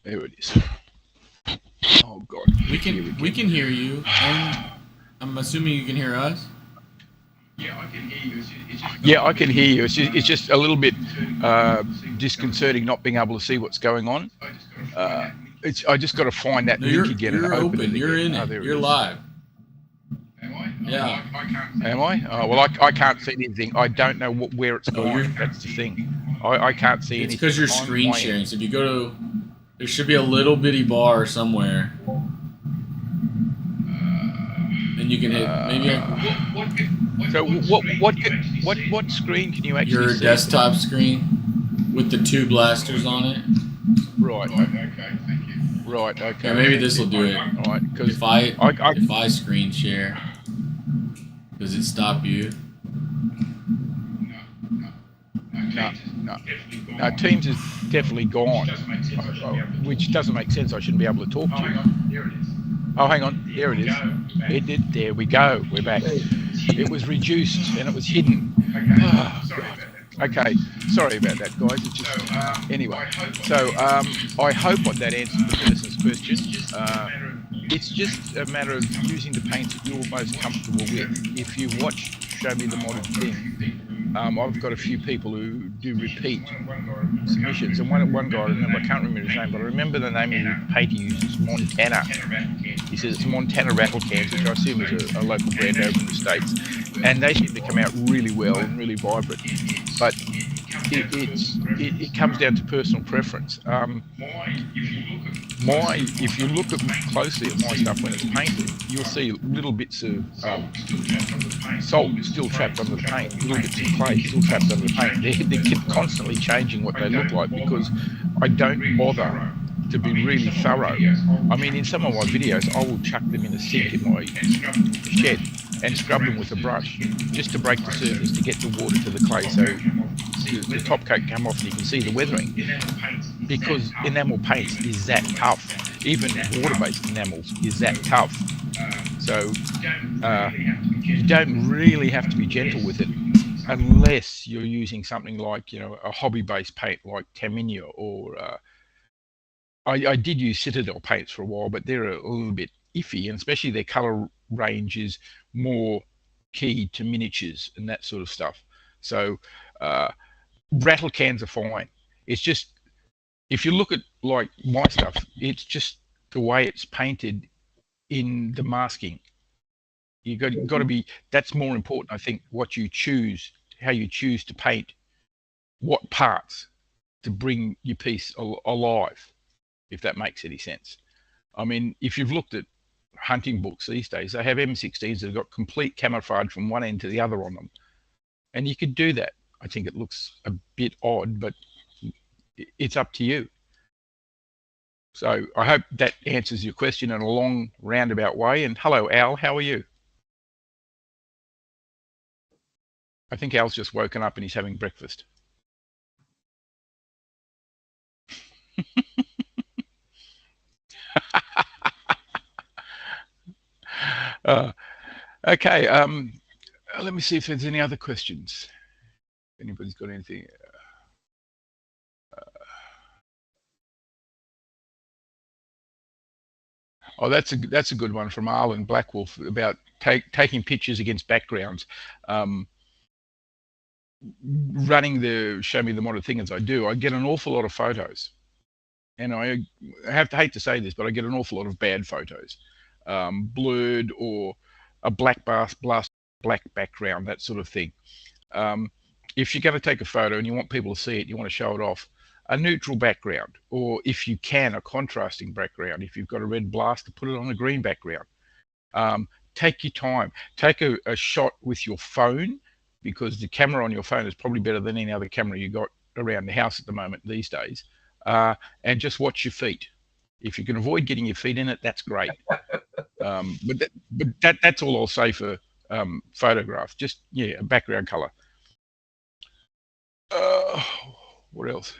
There it is. Oh God. We can hear you, and I'm assuming you can hear us. Yeah, I can hear you. Yeah, I can hear you. It's just a little bit disconcerting not being able to see what's going on. I just got to find that link again and open it. You're in it. You're live. Am I? Yeah. Am I? Oh, well, I can't see anything. I don't know where it's going. That's the thing. I can't see anything. It's because you're screen sharing. So if you go to, there should be a little bitty bar somewhere. and you can hit maybe So what screen can you actually your see? desktop screen with the 2 blasters on it. Right. Okay. Thank you. Right. Okay. Yeah, maybe this will do it. All right. Because if I screen share, does it stop you? No. Teams is definitely gone, which doesn't make sense. I shouldn't be able to talk to you. Oh, hang on. There it is. It did. There we go. We're back. It was reduced and it was hidden. Oh, God. Okay. Sorry about that, guys. It's just anyway. So I hope that answers the person's question. It's just a matter of using the paints that you're most comfortable with. If you watch Show Me the Modded Thing, I've got a few people who do repeat submissions, and one guy I remember, I can't remember his name, but I remember the name of the paint he uses, Montana. He says it's Montana rattle cans, which I assume is a local brand over in the States, and they seem to come out really well and really vibrant. But it comes down to personal preference. If you look closely at my stuff when it's painted, you'll see little bits of salt still trapped under the paint, little bits of clay still trapped under the paint. They're constantly changing what they look like because I don't bother to be really thorough. I mean, in some of my videos, I will chuck them in a sink in my shed and scrub them with a brush just to break the surface to get the water to the clay so the top coat come off and you can see the weathering, because enamel paints is that tough. Even water-based enamels is that tough. So you don't really have to be gentle with it unless you're using something like, you know, a hobby-based paint like Tamiya or I did use Citadel paints for a while, but they're a little bit iffy, and especially their color range is more keyed to miniatures and that sort of stuff. So rattle cans are fine. It's just, if you look at like my stuff, it's just the way it's painted in the masking. You got to be, that's more important, I think, what you choose, how you choose to paint what parts to bring your piece alive, if that makes any sense. I mean, if you've looked at hunting books these days, they have M16s that have got complete camouflage from one end to the other on them, and you could do that. I think it looks a bit odd, but it's up to you. So I hope that answers your question in a long roundabout way. And hello, Al, how are you? I think Al's just woken up and he's having breakfast. Okay, let me see if there's any other questions. If anybody's got anything. Oh, that's a good one from Arlen Blackwolf about taking pictures against backgrounds. Running the Show Me the Modded Thing as I do, I get an awful lot of photos, and I hate to say this, but I get an awful lot of bad photos, blurred or a black background, that sort of thing. If you're going to take a photo and you want people to see it, you want to show it off, a neutral background, or if you can, a contrasting background. If you've got a red blaster, put it on a green background. Take your time. Take a shot with your phone, because the camera on your phone is probably better than any other camera you got around the house at the moment these days. And just watch your feet. If you can avoid getting your feet in it, that's great. But that's all I'll say for photograph. Just, yeah, a background color. What else?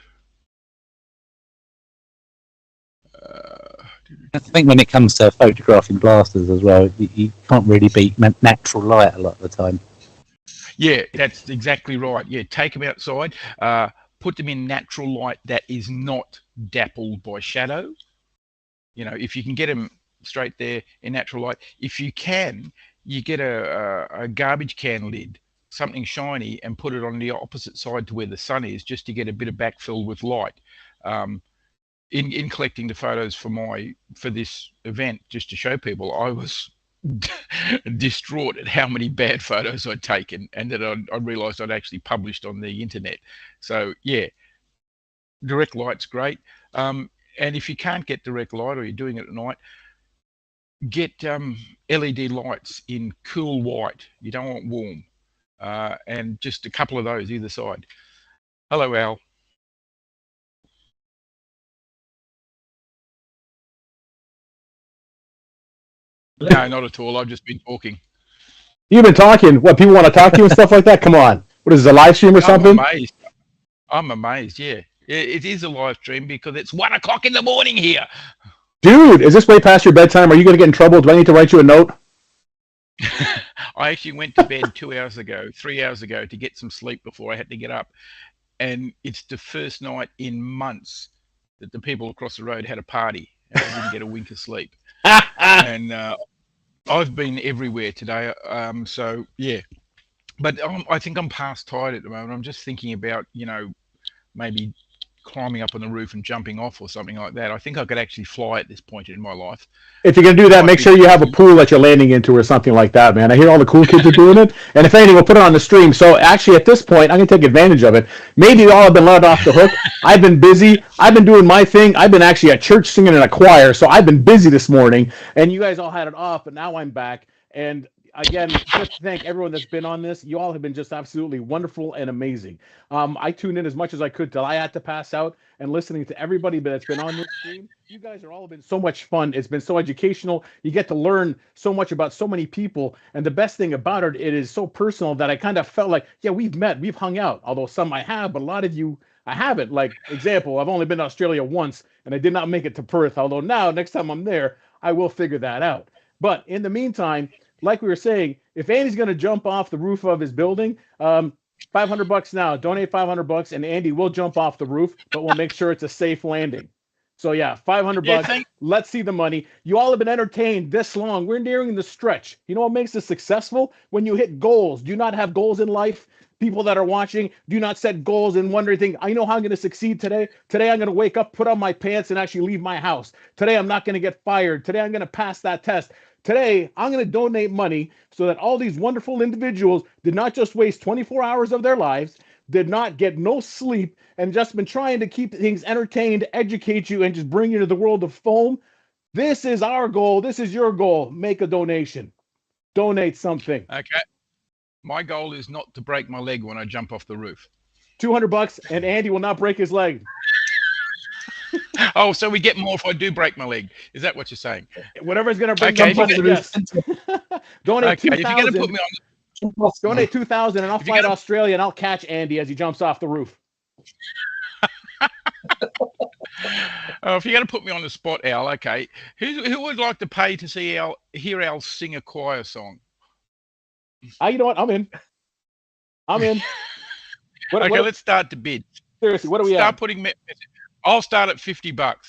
I think when it comes to photographing blasters as well, you can't really beat natural light a lot of the time. Yeah, that's exactly right. Yeah, take them outside, put them in natural light that is not dappled by shadow. You know, if you can get them straight there in natural light, if you can, you get a garbage can lid, something shiny, and put it on the opposite side to where the sun is, just to get a bit of backfill with light. In collecting the photos for this event, just to show people, I was distraught at how many bad photos I'd taken, and that I realized I'd actually published on the internet. So yeah, direct light's great. And if you can't get direct light, or you're doing it at night, get LED lights in cool white. You don't want warm. And just a couple of those either side. Hello, Al. No, not at all. I've just been talking. You've been talking. What, people want to talk to you and stuff like that? Come on. What is this, a live stream or something? I'm amazed, yeah. It is a live stream because it's 1 o'clock in the morning here. Dude, is this way past your bedtime? Are you going to get in trouble? Do I need to write you a note? I actually went to bed 3 hours ago to get some sleep before I had to get up. And it's the first night in months that the people across the road had a party and I didn't get a wink of sleep. And I've been everywhere today. So, yeah. But I think I'm past tired at the moment. I'm just thinking about, maybe climbing up on the roof and jumping off or something like that. I think I could actually fly at this point in my life. If you're going to do that, make sure you have a pool that you're landing into or something like that, man. I hear all the cool kids are doing it. And if anything, we'll put it on the stream. So actually, at this point, I'm going to take advantage of it. Maybe you all have been let off the hook. I've been busy. I've been doing my thing. I've been actually at church singing in a choir. So I've been busy this morning. And you guys all had it off, but now I'm back. And again, just to thank everyone that's been on this. You all have been just absolutely wonderful and amazing. I tuned in as much as I could till I had to pass out, and listening to everybody that's been on this stream. You guys are all been so much fun. It's been so educational. You get to learn so much about so many people. And the best thing about it is so personal that I kind of felt like, yeah, we've met, we've hung out. Although some I have, but a lot of you I haven't. Like, example, I've only been to Australia once, and I did not make it to Perth. Although now, next time I'm there, I will figure that out. But in the meantime, like we were saying, if Andy's going to jump off the roof of his building, $500 now, donate $500, and Andy will jump off the roof, but we'll make sure it's a safe landing. So yeah, $500. Let's see the money. You all have been entertained this long. We're nearing the stretch. You know what makes us successful? When you hit goals. Do you not have goals in life? People that are watching, do not set goals and wondering, I know how I'm going to succeed today. Today I'm going to wake up, put on my pants, and actually leave my house. Today I'm not going to get fired. Today I'm going to pass that test. Today, I'm going to donate money so that all these wonderful individuals did not just waste 24 hours of their lives, did not get no sleep, and just been trying to keep things entertained, educate you, and just bring you to the world of foam. This is our goal. This is your goal. Make a donation. Donate something. Okay. My goal is not to break my leg when I jump off the roof. $200, and Andy will not break his leg. Oh, so we get more if I do break my leg. Is that what you're saying? Whatever's going to bring you up the roof. Donate $2,000. Donate $2,000, and I'll fly to Australia, and I'll catch Andy as he jumps off the roof. If you're going to put me on the spot, Al, okay. Who would like to pay to see hear Al sing a choir song? You know what? I'm in. Okay, let's start the bid. Seriously, what do we have? I'll start at $50.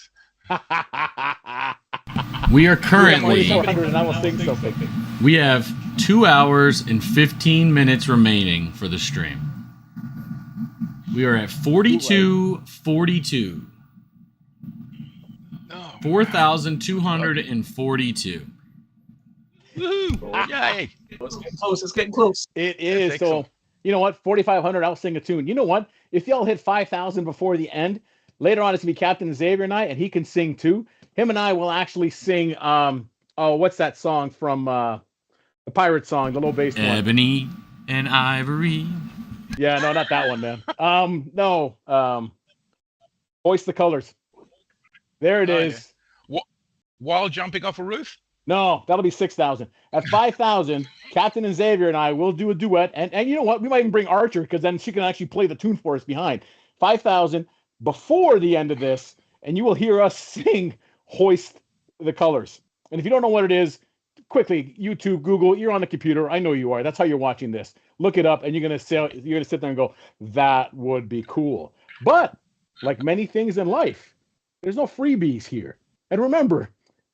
We are currently. And I will sing something. We have 2 hours and 15 minutes remaining for the stream. We are at 42.42. 4,242. Woohoo! Yay! It's getting close. It's getting close. It is. So, you know what? 4,500. I'll sing a tune. You know what? If y'all hit 5,000 before the end, later on it's gonna be Captain Xavier and I, and he can sing too. Him and I will actually sing. What's that song from the pirate song, the low bass one? Ebony and Ivory. Yeah, no, not that one, man. Hoist the Colors. There it is. Yeah. While jumping off a roof? No, that'll be 6,000. At 5,000, Captain and Xavier and I will do a duet. And you know what? We might even bring Archer, because then she can actually play the tune for us behind. 5,000 before the end of this, and you will hear us sing Hoist the Colors. And if you don't know what it is, quickly, YouTube, Google, you're on the computer. I know you are. That's how you're watching this. Look it up, and you're gonna sit there and go, that would be cool. But like many things in life, there's no freebies here. And remember,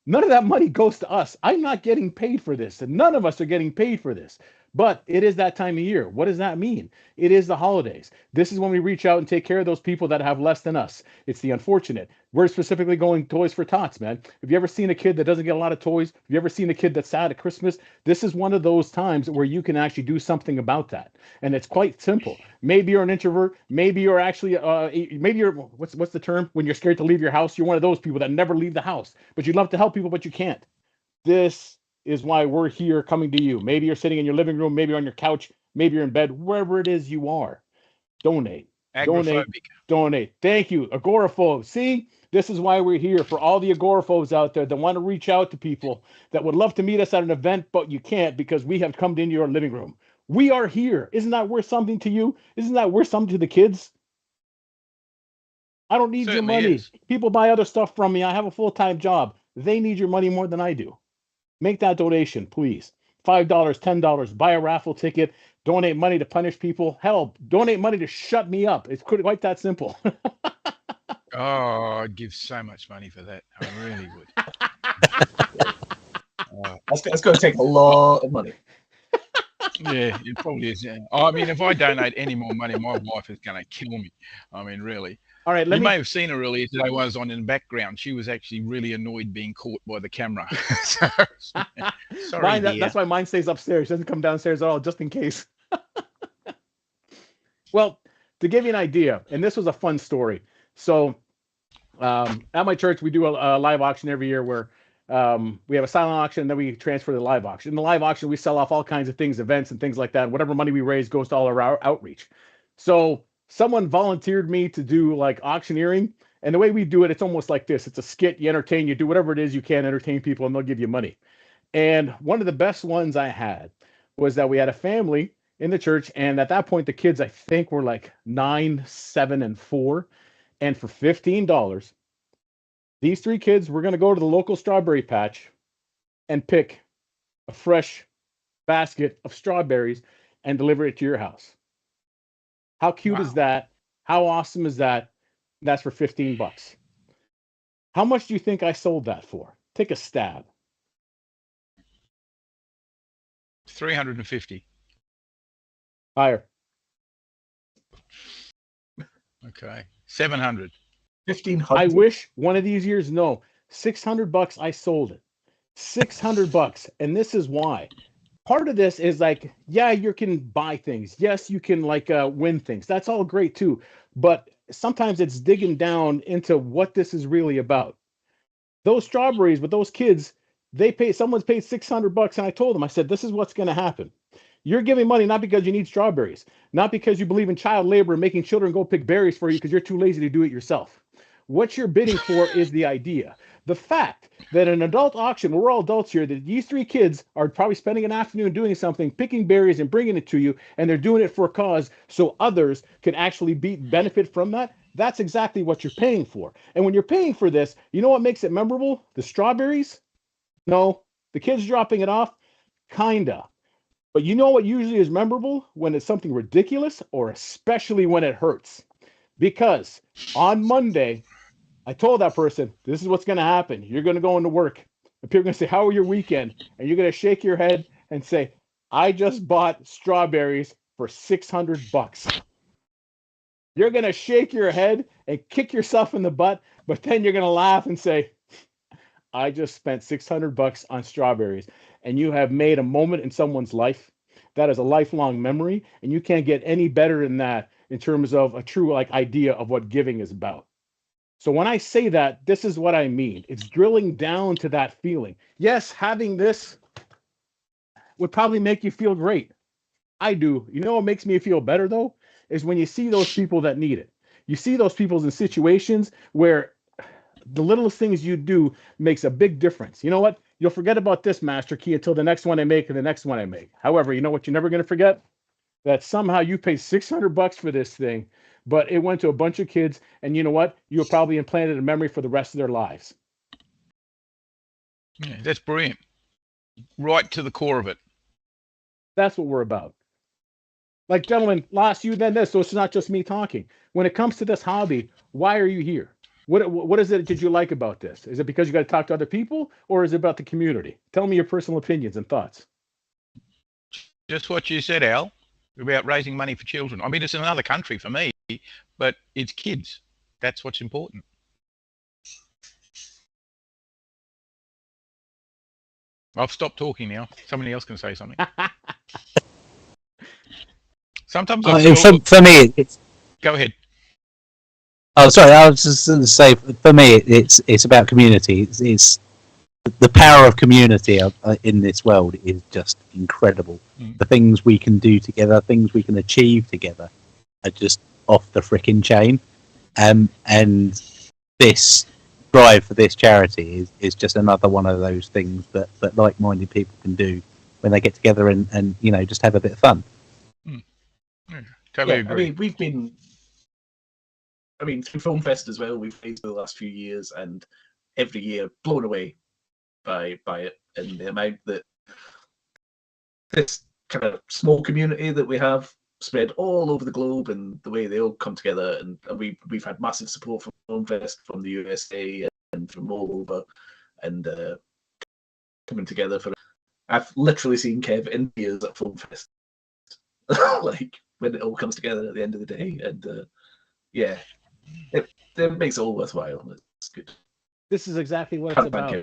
none of that money goes to us. I'm not getting paid for this, and none of us are getting paid for this. But it is that time of year. What does that mean? It is the holidays. This is when we reach out and take care of those people that have less than us. It's the unfortunate. We're specifically going Toys for Tots, man. Have you ever seen a kid that doesn't get a lot of toys? Have you ever seen a kid that's sad at Christmas? This is one of those times where you can actually do something about that. And it's quite simple. Maybe you're an introvert. Maybe you're actually, maybe you're, what's the term? When you're scared to leave your house, you're one of those people that never leave the house. But you'd love to help people, but you can't. This is why we're here coming to you. Maybe you're sitting in your living room, maybe you're on your couch, maybe you're in bed, wherever it is you are. Donate. Donate. Donate. Thank you. Agoraphobe. See, this is why we're here, for all the agoraphobes out there that want to reach out to people that would love to meet us at an event, but you can't because we have come into your living room. We are here. Isn't that worth something to you? Isn't that worth something to the kids? I don't need your money. People buy other stuff from me. I have a full-time job. They need your money more than I do. Make that donation, please. $5, $10. Buy a raffle ticket. Donate money to punish people. Hell, donate money to shut me up. It's quite that simple. Oh, I'd give so much money for that. I really would. That's going to take a lot of money. Yeah, it probably is. Yeah. I mean, if I donate any more money, my wife is going to kill me. I mean, really. All right, you may have seen her earlier today. Was on in the background. She was actually really annoyed being caught by the camera. Sorry, that's why mine stays upstairs. She doesn't come downstairs at all, just in case. Well, to give you an idea, and this was a fun story. So at my church, we do a live auction every year where we have a silent auction, and then we transfer to the live auction. In the live auction, we sell off all kinds of things, events and things like that. Whatever money we raise goes to all our outreach. So someone volunteered me to do like auctioneering. And the way we do it, it's almost like this. It's a skit. You entertain, you do whatever it is you can, entertain people, and they'll give you money. And one of the best ones I had was that we had a family in the church. And at that point, the kids, I think, were like 9, 7, and 4. And for $15, these 3 kids were going to go to the local strawberry patch and pick a fresh basket of strawberries and deliver it to your house. How cute is that? How awesome is that? That's for $15. How much do you think I sold that for? Take a stab. 350. Higher. Okay. 700. 1,500. I wish one of these years, no. $600 I sold it. $600. And this is why. Part of this is like, yeah, you can buy things. Yes, you can like win things. That's all great too. But sometimes it's digging down into what this is really about. Those strawberries with those kids, someone's paid $600, and I told them, I said, this is what's going to happen. You're giving money not because you need strawberries, not because you believe in child labor and making children go pick berries for you because you're too lazy to do it yourself. What you're bidding for is the idea. The fact that an adult auction, we're all adults here, that these 3 kids are probably spending an afternoon doing something, picking berries and bringing it to you, and they're doing it for a cause so others can actually benefit from that. That's exactly what you're paying for. And when you're paying for this, you know what makes it memorable? The strawberries? No. The kids dropping it off? Kinda. But you know what usually is memorable? When it's something ridiculous, or especially when it hurts. Because on Monday, I told that person, this is what's going to happen. You're going to go into work. And people are going to say, how was your weekend? And you're going to shake your head and say, I just bought strawberries for $600. You're going to shake your head and kick yourself in the butt, but then you're going to laugh and say, I just spent $600 on strawberries. And you have made a moment in someone's life. That is a lifelong memory. And you can't get any better than that in terms of a true idea of what giving is about. So when I say that, this is what I mean. It's drilling down to that feeling. Yes, having this would probably make you feel great. I do. You know what makes me feel better, though, is when you see those people that need it. You see those people in situations where the littlest things you do makes a big difference. You know what? You'll forget about this master key until the next one I make and the next one I make. However, you know what you're never going to forget? That somehow you paid $600 for this thing, but it went to a bunch of kids, and you know what? You'll probably implanted a memory for the rest of their lives. Yeah, that's brilliant. Right to the core of it. That's what we're about. Like, gentlemen, last you, then this, so it's not just me talking. When it comes to this hobby, why are you here? What is it did you like about this? Is it because you got to talk to other people, or is it about the community? Tell me your personal opinions and thoughts. Just what you said, Al, about raising money for children. I mean, it's another country for me, but it's kids. That's what's important. I've stopped talking now. Somebody else can say something. Sometimes for me, it's. Go ahead. Oh, sorry. I was just going to say, for me, it's about community. It's the power of community in this world is just incredible. The things we can do together, things we can achieve together, are just off the frickin' chain. And this drive for this charity is just another one of those things that like-minded people can do when they get together and you know, just have a bit of fun. Totally agree. I mean, through Foam Fest as well, we've played for the last few years, and every year blown away by it and the amount that this kind of small community that we have spread all over the globe, and the way they all come together. And we've had massive support from Foam Fest, from the USA and from all over, and coming together for. I've literally seen Kev in tears at Foam Fest, like when it all comes together at the end of the day, and yeah, it makes it all worthwhile. It's good. This is exactly what it's about.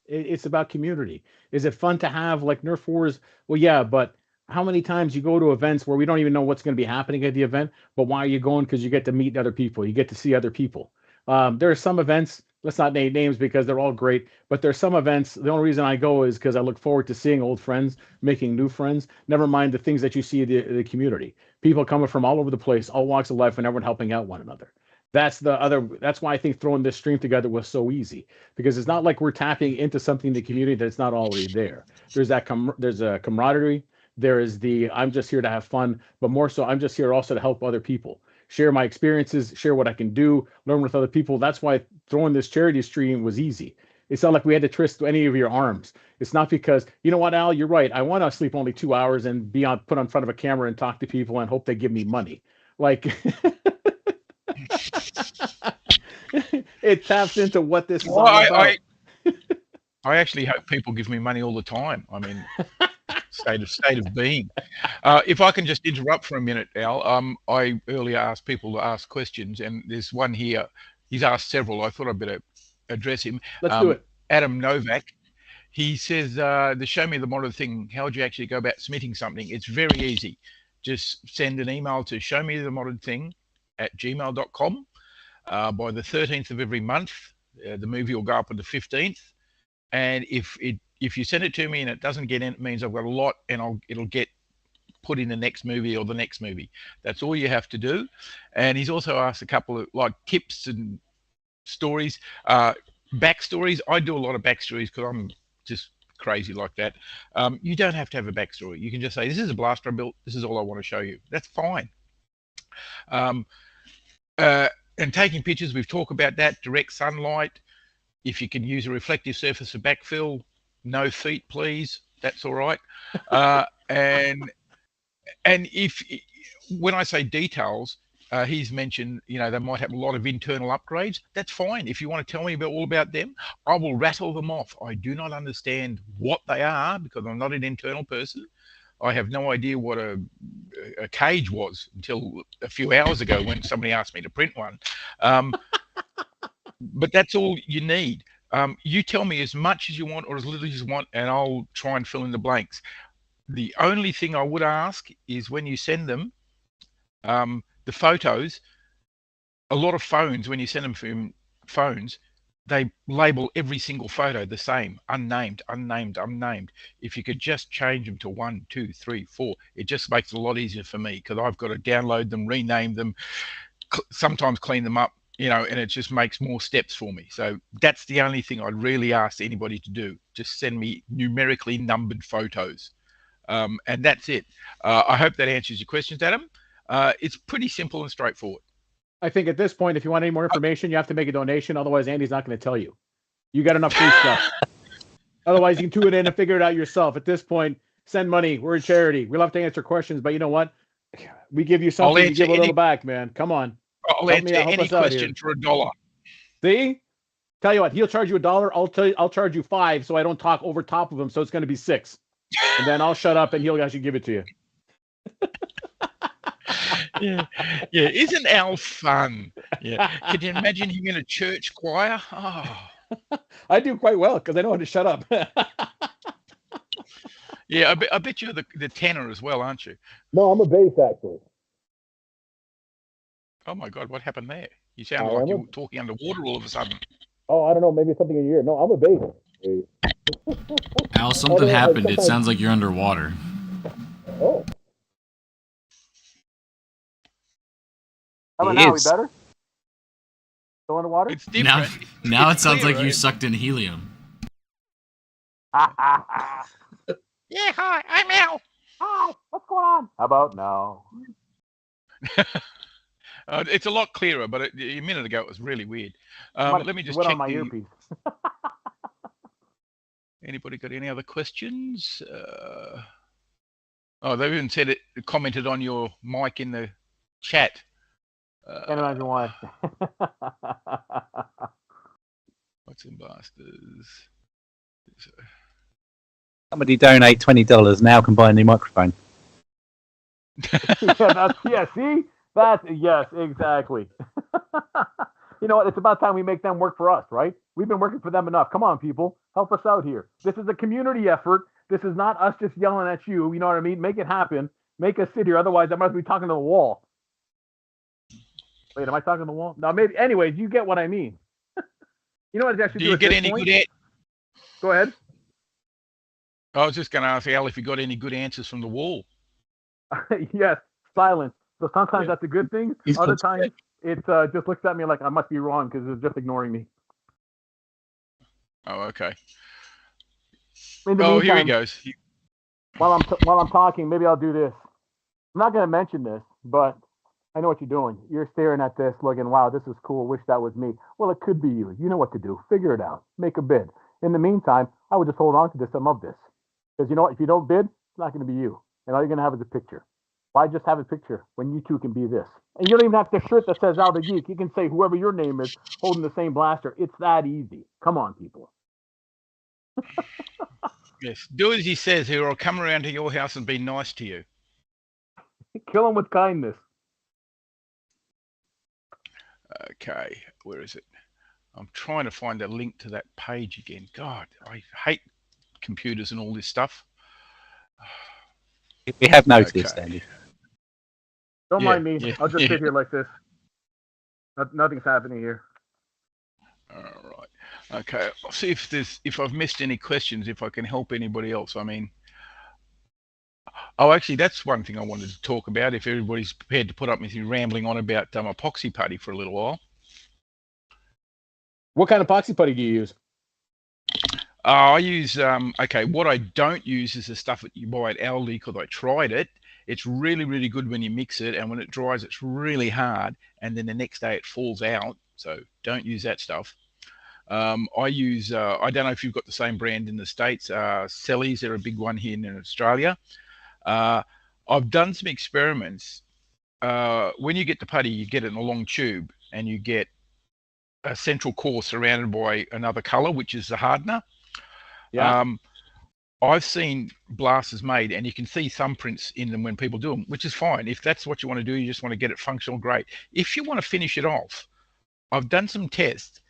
It's about community. Is it fun to have like Nerf Wars? Well, yeah, but how many times you go to events where we don't even know what's going to be happening at the event, but why are you going? Because you get to meet other people. You get to see other people. There are some events, let's not name names because they're all great, but there's some events, the only reason I go is because I look forward to seeing old friends, making new friends, never mind the things that you see in the community. People coming from all over the place, all walks of life, and everyone helping out one another. That's why I think throwing this stream together was so easy, because it's not like we're tapping into something in the community that's not already there. There's a camaraderie. There is I'm just here to have fun, but more so I'm just here also to help other people, share my experiences, share what I can do, learn with other people. That's why throwing this charity stream was easy. It's not like we had to twist any of your arms. It's not because, you know what, Al, you're right. I want to sleep only 2 hours and put on front of a camera and talk to people and hope they give me money. Like it taps into what this is all about. I actually hope people give me money all the time. I mean, state of being. If I can just interrupt for a minute, Al. I earlier asked people to ask questions, and there's one here. He's asked several. I thought I'd better address him. Let's do it. Adam Novak. He says, the show me the modded thing. How would you actually go about submitting something? It's very easy. Just send an email to showmethemoddedthing@gmail.com. By the 13th of every month, the movie will go up on the 15th. And if you send it to me and it doesn't get in, it means I've got a lot, and it'll get put in the next movie or the next movie. That's all you have to do. And he's also asked a couple of like tips and stories, backstories. I do a lot of backstories because I'm just crazy like that. You don't have to have a backstory. You can just say, this is a blaster I built. This is all I want to show you. That's fine. And taking pictures, we've talked about that. Direct sunlight. If you can use a reflective surface for backfill, no feet, please. That's all right. And if when I say details, he's mentioned, you know, they might have a lot of internal upgrades. That's fine. If you want to tell me all about them, I will rattle them off. I do not understand what they are because I'm not an internal person. I have no idea what a cage was until a few hours ago when somebody asked me to print one. But that's all you need. You tell me as much as you want or as little as you want, and I'll try and fill in the blanks. The only thing I would ask is when you send them, the photos, a lot of phones, when you send them from phones, they label every single photo the same, unnamed, unnamed, unnamed. If you could just change them to 1, 2, 3, 4, it just makes it a lot easier for me because I've got to download them, rename them, sometimes clean them up, you know, and it just makes more steps for me. So that's the only thing I'd really ask anybody to do. Just send me numerically numbered photos. And that's it. I hope that answers your questions, Adam. It's pretty simple and straightforward. I think at this point, if you want any more information, you have to make a donation. Otherwise, Andy's not going to tell you. You got enough free stuff. Otherwise, you can tune in and figure it out yourself. At this point, send money. We're a charity. We love to answer questions, but you know what? We give you something, you give a little back, man. Come on. I'll answer any question for $1. See? Tell you what, he'll charge you $1. I'll charge you $5, so I don't talk over top of him. So it's going to be $6, and then I'll shut up, and he'll actually give it to you. Yeah, isn't Al fun? Yeah, can you imagine him in a church choir? Oh, I do quite well because I know how to shut up. Yeah, I bet you're the tenor as well, aren't you? No, I'm a bass actually. Oh my God, what happened there? You sound like you were talking underwater all of a sudden. Oh, I don't know, maybe something in your ear. No, I'm a bass. Al, something happened. It sounds like you're underwater. Oh. How about He now? We is. better? Still underwater? It's different. Now It's it sounds like clearer. you sucked in helium. Yeah, hi, I'm Al. Hi, what's going on? How about now? It's a lot clearer, but a minute ago it was really weird. Let me just went check on my the... earpiece. Anybody got any other questions? Oh, they even said it, commented on your mic in the chat. Can't imagine why. BotsNBlasters. Somebody donate $20 now can buy a new microphone. See? Yes, exactly. You know what? It's about time we make them work for us, right? We've been working for them enough. Come on, people. Help us out here. This is a community effort. This is not us just yelling at you. You know what I mean? Make it happen. Make us sit here. Otherwise, I must be talking to the wall. Wait, am I talking to the wall? No, maybe. Anyways, you get what I mean. You know what? Actually, Do you get any good... Go ahead. I was just going to ask Al if you got any good answers from the wall. Yes, silence. So sometimes that's a good thing. Other times it just looks at me like I must be wrong because it's just ignoring me. Oh, okay. Meantime, here he goes. While I'm talking, maybe I'll do this. I'm not going to mention this, but I know what you're doing. You're staring at this, looking, wow, this is cool. Wish that was me. Well, it could be you. You know what to do. Figure it out. Make a bid. In the meantime, I would just hold on to some of this. Because you know what? If you don't bid, it's not going to be you. And all you're going to have is a picture. Why just have a picture when you two can be this? And you don't even have the shirt that says Al the Geek. You can say whoever your name is holding the same blaster. It's that easy. Come on, people. Yes, do as he says here, or I'll come around to your house and be nice to you. Kill him with kindness. Okay, where is it? I'm trying to find a link to that page again. God, I hate computers and all this stuff. We have noticed, Andy. Don't mind me. I'll just sit here like this. Nothing's happening here. All right. Okay. I'll see if I've missed any questions, if I can help anybody else. I mean, oh, actually, that's one thing I wanted to talk about. If everybody's prepared to put up with me rambling on about epoxy putty for a little while. What kind of epoxy putty do you use? I use, okay, what I don't use is the stuff that you buy at Aldi because I tried it. It's really, really good when you mix it, and when it dries, it's really hard, and then the next day it falls out. So don't use that stuff. I use, I don't know if you've got the same brand in the States, Sellies, they're a big one here in Australia. I've done some experiments. When you get the putty, you get it in a long tube, and you get a central core surrounded by another color, which is the hardener. Yeah. I've seen blasters made, and you can see thumbprints in them when people do them, which is fine. If that's what you want to do, you just want to get it functional, great. If you want to finish it off, I've done some tests.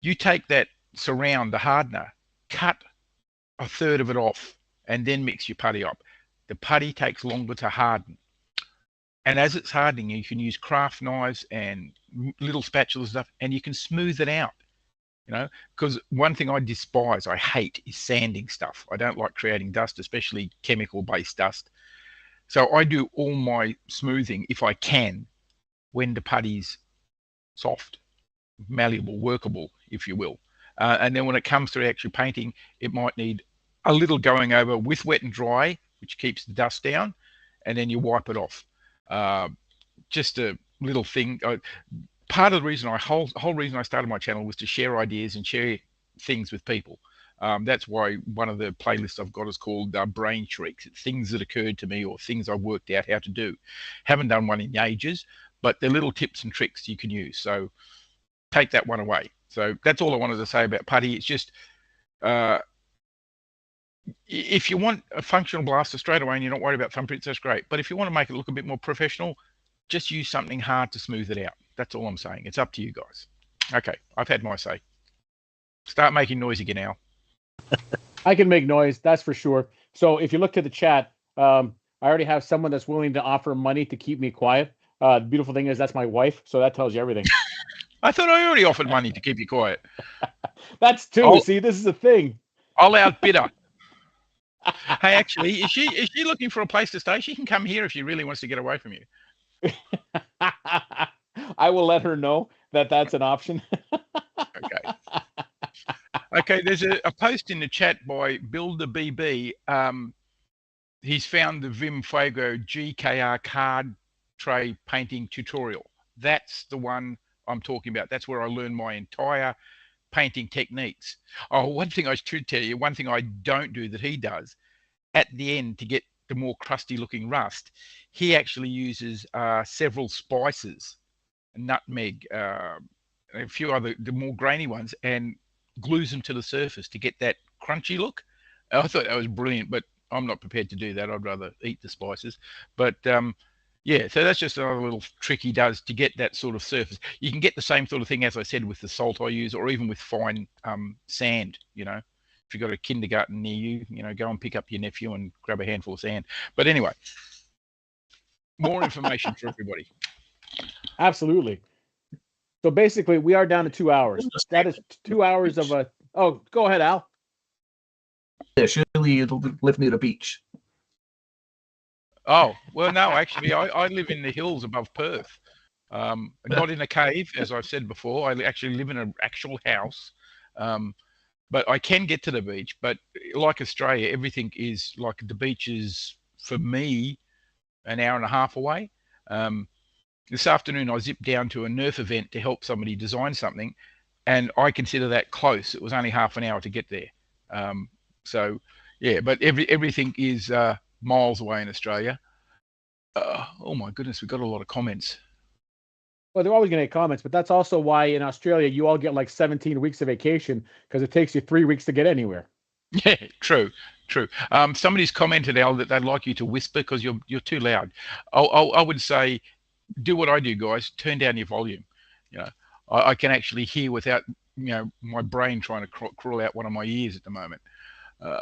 You take that surround, the hardener, cut a third of it off, and then mix your putty up. The putty takes longer to harden. And as it's hardening, you can use craft knives and little spatulas and stuff, and you can smooth it out. You know, because one thing I despise, I hate, is sanding stuff. I don't like creating dust, especially chemical-based dust. So I do all my smoothing, if I can, when the putty's soft, malleable, workable, if you will. And then when it comes to actually painting, it might need a little going over with wet and dry, which keeps the dust down, and then you wipe it off. Just a little thing. Part of the reason whole reason I started my channel was to share ideas and share things with people. That's why one of the playlists I've got is called Brain Shrieks. It's things that occurred to me or things I worked out how to do. Haven't done one in ages, but they're little tips and tricks you can use. So take that one away. So that's all I wanted to say about putty. It's just, if you want a functional blaster straight away and you're not worried about thumbprints, that's great. But if you want to make it look a bit more professional, just use something hard to smooth it out. That's all I'm saying. It's up to you guys. Okay, I've had my say. Start making noise again, Al. I can make noise, that's for sure. So if you look to the chat, I already have someone that's willing to offer money to keep me quiet. The beautiful thing is that's my wife, so that tells you everything. I thought I already offered money to keep you quiet. That's 2. See, this is a thing. I'll outbid her. Hey, actually, is she looking for a place to stay? She can come here if she really wants to get away from you. I will let her know that that's an option. Okay. Okay, there's a post in the chat by Builder BB. He's found the Vim Fuego GKR card tray painting tutorial. That's the one I'm talking about. That's where I learned my entire painting techniques. Oh, one thing I should tell you, one thing I don't do that he does, at the end to get the more crusty looking rust, he actually uses several spices, nutmeg, a few other, the more grainy ones, and glues them to the surface to get that crunchy look. I thought that was brilliant, but I'm not prepared to do that. I'd rather eat the spices. But yeah, so that's just another little trick he does to get that sort of surface. You can get the same sort of thing, as I said, with the salt I use, or even with fine sand. You know, if you've got a kindergarten near you, you know, go and pick up your nephew and grab a handful of sand. But anyway, more information for everybody. Absolutely. So basically, we are down to 2 hours. That is 2 hours of a. Oh, go ahead, Al. Yeah, surely it'll live near the beach. Oh, well, no, actually, I live in the hills above Perth. Not in a cave, as I've said before. I actually live in an actual house. But I can get to the beach. But like Australia, everything is like the beach is, for me, an hour and a half away. This afternoon, I zipped down to a Nerf event to help somebody design something, and I consider that close. It was only half an hour to get there. So, yeah, but everything is miles away in Australia. Oh, my goodness, we've got a lot of comments. Well, they're always going to get comments, but that's also why in Australia you all get like 17 weeks of vacation, because it takes you 3 weeks to get anywhere. Yeah, true. Somebody's commented, Al, that they'd like you to whisper because you're too loud. I would say, do what I do, guys. Turn down your volume. You know, I can actually hear without, you know, my brain trying to crawl out one of my ears at the moment.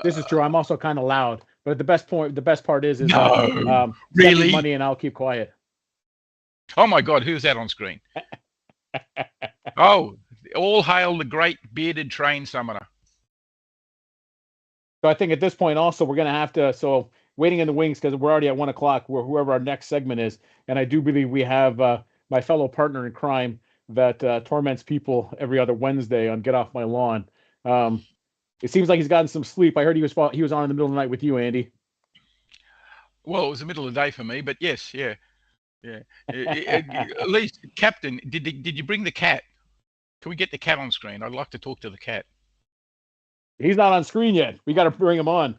This is true. I'm also kind of loud, but the best part is no, really, send me money and I'll keep quiet. Oh my God, who's that on screen? Oh, all hail the great bearded train summoner. So I think at this point also we're going to have to, so waiting in the wings, because we're already at 1 o'clock, whoever our next segment is. And I do believe we have my fellow partner in crime that torments people every other Wednesday on Get Off My Lawn. It seems like he's gotten some sleep. I heard he was on in the middle of the night with you, Andy. Well, it was the middle of the day for me, but yes, yeah. At least, Captain, did you bring the cat? Can we get the cat on screen? I'd like to talk to the cat. He's not on screen yet. We got to bring him on.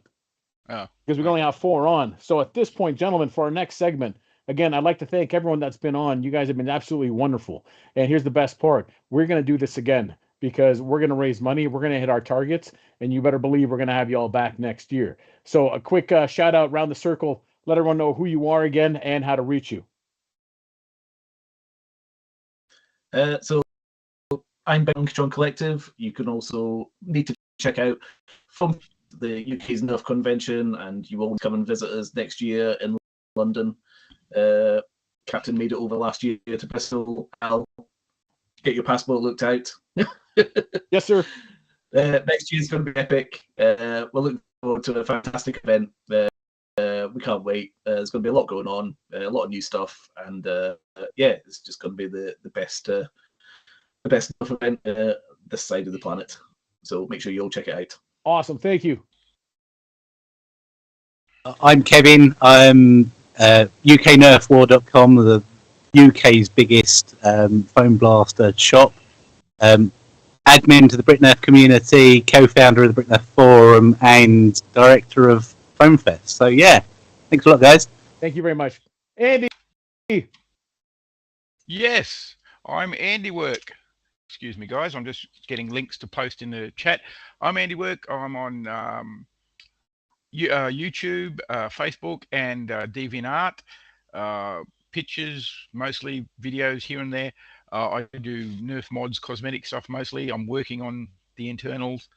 Oh. Because we only have 4 on. So at this point, gentlemen, for our next segment, again, I'd like to thank everyone that's been on. You guys have been absolutely wonderful. And here's the best part. We're going to do this again, because we're going to raise money. We're going to hit our targets. And you better believe we're going to have you all back next year. So a quick shout out around the circle. Let everyone know who you are again and how to reach you. So I'm John Collective. You can also need to check out from the UK's Nerf convention, and you will come and visit us next year in London. Captain made it over last year to Bristol. Al, get your passport looked out. Yes, sir. Next year's going to be epic. We're looking forward to a fantastic event. We can't wait. There's going to be a lot going on, a lot of new stuff, and yeah, it's just going to be the best event this side of the planet. So make sure you all check it out. Awesome, thank you. I'm Kevin. I'm UKNerfWar.com, the UK's biggest foam blaster shop. Admin to the BritNerf community, co-founder of the BritNerf forum, and director of FoamFest. So yeah, thanks a lot, guys. Thank you very much, Andy. Yes, I'm AndyWerk. Excuse me, guys. I'm just getting links to post in the chat. I'm AndyWerk. I'm on YouTube, Facebook, and DeviantArt. Pictures, mostly videos here and there. I do Nerf mods, cosmetic stuff mostly. I'm working on the internals.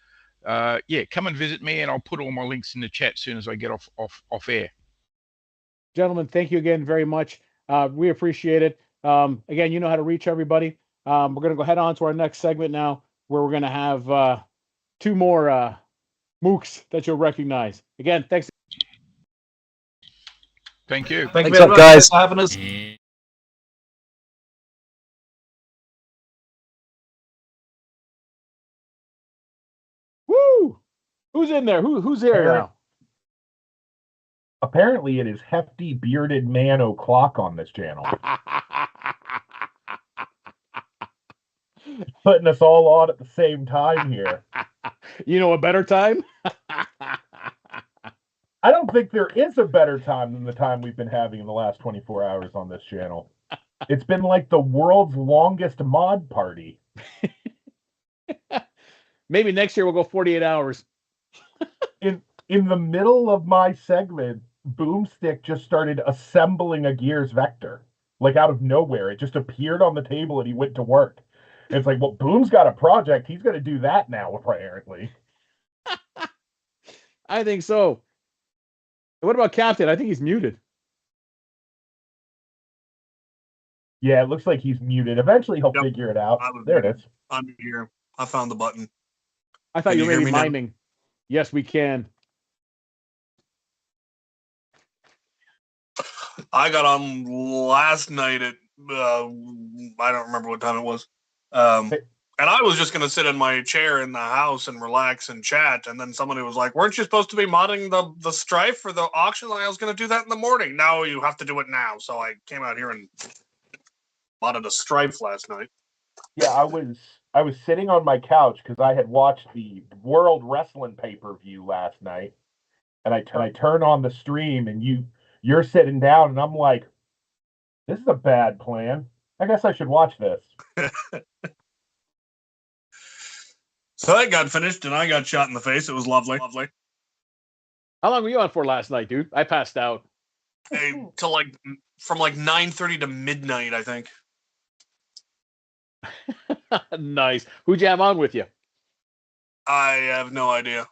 Yeah, come and visit me, and I'll put all my links in the chat as soon as I get off air. Gentlemen, thank you again very much. We appreciate it. Again, you know how to reach everybody. We're going to go head on to our next segment now, where we're going to have 2 more mooks that you'll recognize. Again, thanks. Thank you. Thank you Thanks very up, much guys. for having us. Woo! Who's in there? Who's here now? Apparently, it is hefty bearded man o'clock on this channel, putting us all on at the same time here. You know a better time? I don't think there is a better time than the time we've been having in the last 24 hours on this channel. It's been like the world's longest mod party. Maybe next year we'll go 48 hours. In the middle of my segment, Boomstick just started assembling a Gears Vector. Like out of nowhere. It just appeared on the table and he went to work. It's like, well, Boom's got a project. He's going to do that now, apparently. I think so. What about Captain? I think he's muted. Yeah, it looks like he's muted. Eventually he'll figure it out. There it is. I'm here. I found the button. I thought Can you you were hear maybe me now? miming. Yes, we can. I got on last night at I don't remember what time it was. And I was just going to sit in my chair in the house and relax and chat. And then somebody was like, weren't you supposed to be modding the Strife for the auction? I was going to do that in the morning. No, you have to do it now. So I came out here and modded a Strife last night. Yeah, I was sitting on my couch because I had watched the World Wrestling pay-per-view last night. And I turn on the stream and you're sitting down and I'm like, this is a bad plan. I guess I should watch this. So that got finished and I got shot in the face. It was lovely. Lovely. How long were you on for last night, dude? I passed out. Till from 9:30 to midnight, I think. Nice. Who'd you have on with you? I have no idea.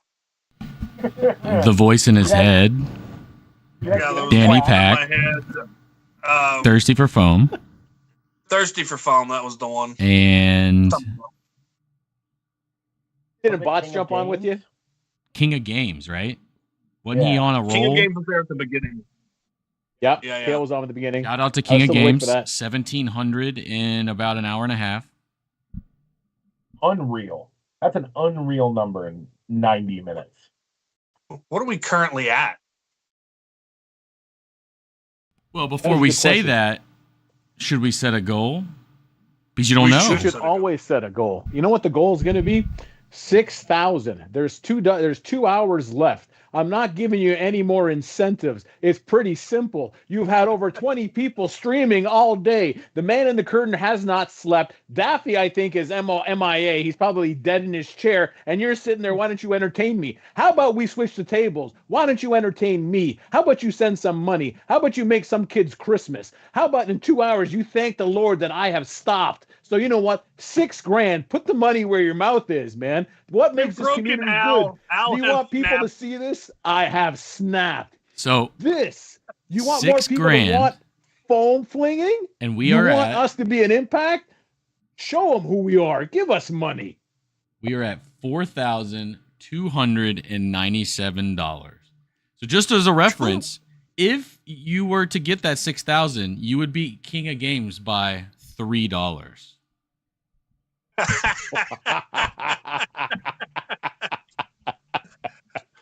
The voice in his head. Yeah, there was Danny one in Pack. my head. Thirsty for Foam. Thirsty for Foam, that was the one. And Didn't Bots jump on with you? King of Games, right? Wasn't he on a roll? King of Games was there at the beginning. Yep. Yeah. Kale was on at the beginning. Shout out to I King was of still awake Games. for that. 1,700 in about an hour and a half. Unreal. That's an unreal number in 90 minutes. What are we currently at? Well, before we say that, should we set a goal? Because you don't know. We should always set a goal. You know what the goal is going to be? 6,000. There's 2 hours left. I'm not giving you any more incentives. It's pretty simple. You've had over 20 people streaming all day. The man in the curtain has not slept. Daffy, I think, is MIA. He's probably dead in his chair. And you're sitting there. Why don't you entertain me? How about we switch the tables? Why don't you entertain me? How about you send some money? How about you make some kids Christmas? How about in 2 hours you thank the Lord that I have stopped? So you know what? $6,000. Put the money where your mouth is, man. What makes this community good? Do you want people to see this? I have snapped. So this. You want more people to want foam flinging? And we are want us to be an impact? Show them who we are. Give us money. We are at $4,297. So just as a reference, if you were to get that 6,000, you would beat King of Games by $3.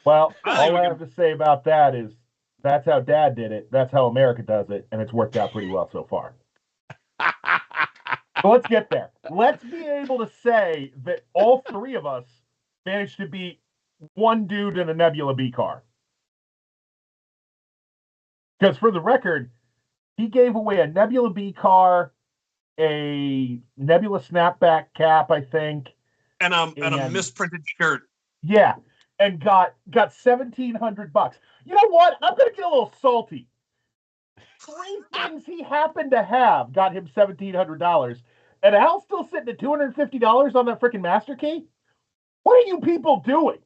Well, all I have to say about that is that's how Dad did it. That's how America does it, and it's worked out pretty well so far. So let's get there. Let's be able to say that all three of us managed to beat one dude in a Nebula B car. Because for the record, he gave away a Nebula B car, a Nebula snapback cap, I think, and a misprinted shirt. Yeah, and got $1,700. You know what? I'm gonna get a little salty. 3 things he happened to have got him $1,700, and Al's still sitting at $250 on that freaking master key. What are you people doing?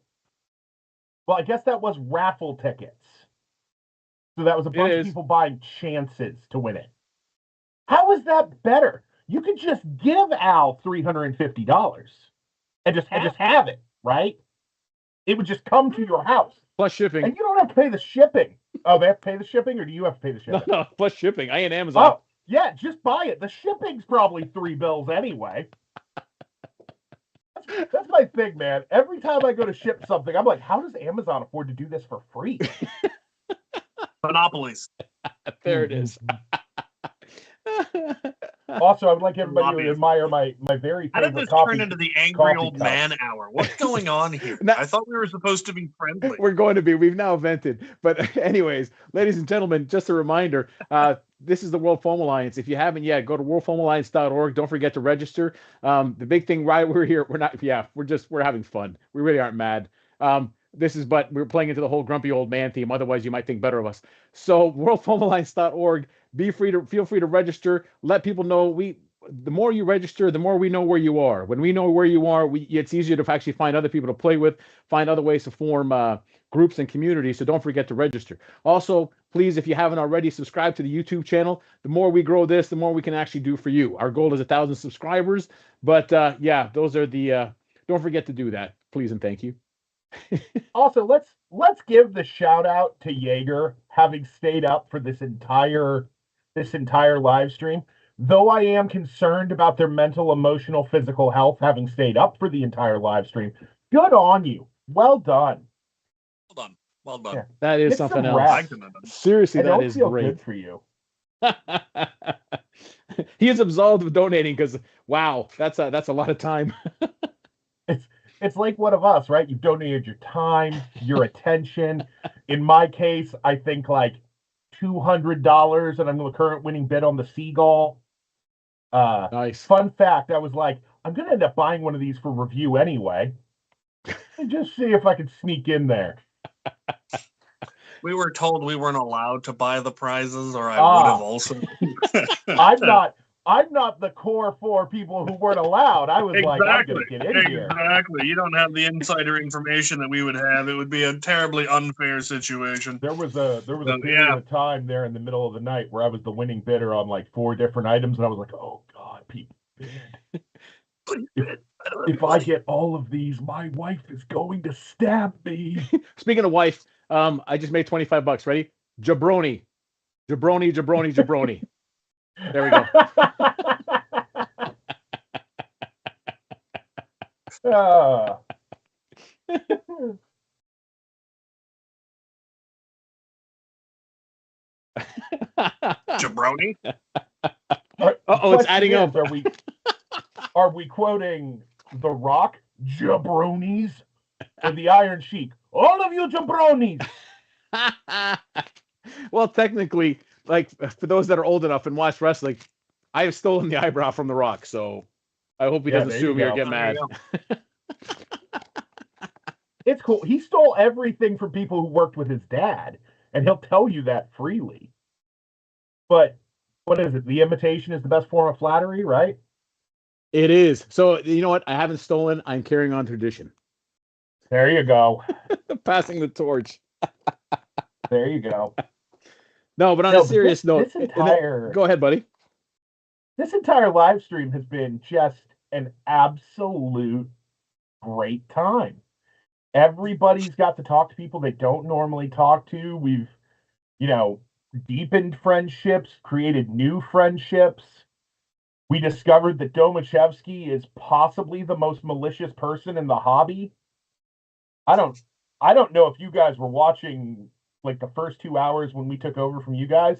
Well, I guess that was raffle tickets. So that was a bunch of people buying chances to win it. How is that better? you could just give Al $350 and just have it, right? It would just come to your house. Plus shipping. And you don't have to pay the shipping. Oh, they have to pay the shipping, or do you have to pay the shipping? No, plus shipping. I ain't Amazon. Oh, yeah, just buy it. The shipping's probably $3 anyway. That's my thing, man. Every time I go to ship something, I'm like, how does Amazon afford to do this for free? Monopolies. There it is. Also, I would like everybody to admire my very favorite How did this turn into the angry old man hour? What's going on here? I thought we were supposed to be friendly. We're going to be. We've now vented. But anyways, ladies and gentlemen, just a reminder, this is the World Foam Alliance. If you haven't yet, go to worldfoamalliance.org. Don't forget to register. The big thing, right, we're here. We're not, we're having fun. We really aren't mad. But we're playing into the whole grumpy old man theme. Otherwise, you might think better of us. So worldfoamalliance.org. Feel free to register. Let people know. The more you register, the more we know where you are. When we know where you are, it's easier to actually find other people to play with, find other ways to form groups and communities. So don't forget to register. Also, please, if you haven't already, subscribe to the YouTube channel. The more we grow this, the more we can actually do for you. Our goal is 1,000 subscribers. But those are the. Don't forget to do that, please and thank you. Also, let's give the shout out to Jaeger having stayed up for this entire live stream. Though I am concerned about their mental, emotional, physical health having stayed up for the entire live stream, good on you. Well done. Well done. Yeah. That is Get something some else. rest. Seriously, I that don't is feel great. good for you. He is absolved of donating because wow, that's a lot of time. It's like one of us, right? You've donated your time, your attention. In my case, I think like $200, and I'm the current winning bid on the Seagull. Nice. Fun fact, I was like, I'm going to end up buying one of these for review anyway. And just see if I can sneak in there. We were told we weren't allowed to buy the prizes, or I would have also. I'm not the core 4 people who weren't allowed. I was like, I'm going to get in here. Exactly. You don't have the insider information that we would have. It would be a terribly unfair situation. There was a period of time there in the middle of the night where I was the winning bidder on like 4 different items, and I was like, oh God, people bid. If I get all of these, my wife is going to stab me. Speaking of wife, I just made $25. Ready? Jabroni. There we go. Jabroni? It's adding up. Are we quoting The Rock? Jabronis? Or the Iron Sheik? All of you jabronis! Well, technically, like for those that are old enough and watch wrestling, I have stolen the eyebrow from The Rock, so I hope he doesn't sue me or get mad. It's cool. He stole everything from people who worked with his dad, and he'll tell you that freely. But what is it? The imitation is the best form of flattery, right? It is. So you know what? I haven't stolen. I'm carrying on tradition. There you go. Passing the torch. There you go. No, but on a serious note, go ahead, buddy. This entire live stream has been just an absolute great time. Everybody's got to talk to people they don't normally talk to. We've, deepened friendships, created new friendships. We discovered that Domochevsky is possibly the most malicious person in the hobby. I don't know if you guys were watching like the first 2 hours when we took over from you guys.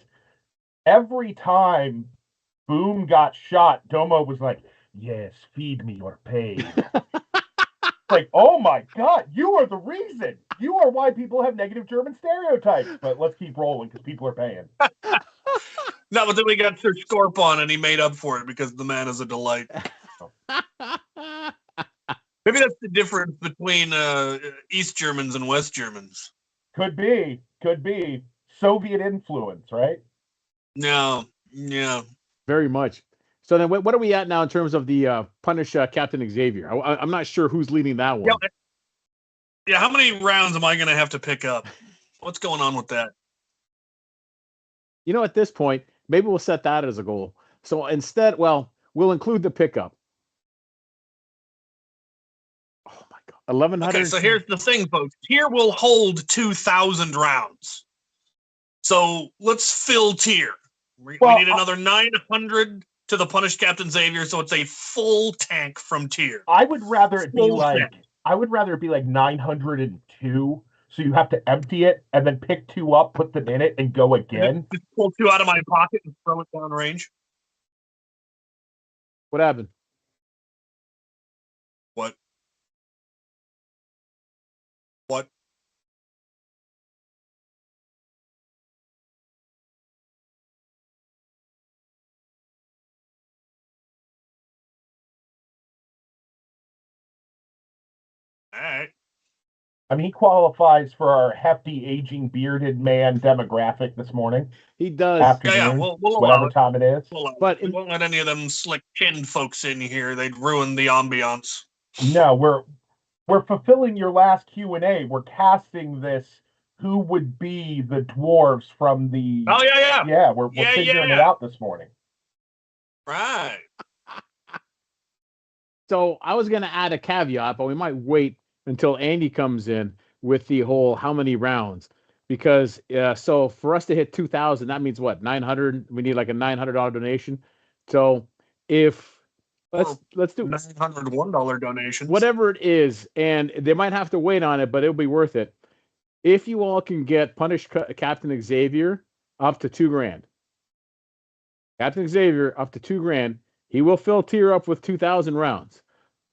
Every time Boom got shot, Domo was like, yes, feed me or pay. Like, oh my God, you are the reason. You are why people have negative German stereotypes. But let's keep rolling because people are paying. No, but then we got Sirscorp on and he made up for it because the man is a delight. Maybe that's the difference between East Germans and West Germans. Could be. Soviet influence, right? No, yeah. Very much. So then what are we at now in terms of the punish Captain Xavier? I'm not sure who's leading that one. Yeah, how many rounds am I going to have to pick up? What's going on with that? At this point, maybe we'll set that as a goal. So instead, We'll include the pickup. Oh my God, 1,100. Okay, so here's the thing, folks. Tier will hold 2,000 rounds. So let's fill tier. We need another 900 to the Punished Captain Xavier, so it's a full tank from tier. I would rather it be Full like set. 902. So you have to empty it and then pick 2 up, put them in it, and go again. Just pull 2 out of my pocket and throw it down range. What happened? What? All right. I mean, he qualifies for our hefty, aging, bearded man demographic this morning. He does. Afternoon, Yeah, we'll allow whatever it. time it is. But we won't let any of them slick-chinned folks in here. They'd ruin the ambiance. No, we're fulfilling your last Q&A. We're casting this. Who would be the dwarves from the? Oh yeah. Yeah, we're figuring it out this morning. Right. So I was going to add a caveat, but we might wait until Andy comes in with the whole how many rounds, because so for us to hit 2,000, that means what, 900? We need like a $900 donation. So if let's do $901 donations, whatever it is, and they might have to wait on it, but it'll be worth it. If you all can get Punished Captain Xavier up to $2,000, Captain Xavier up to $2,000, he will fill tier up with 2,000 rounds.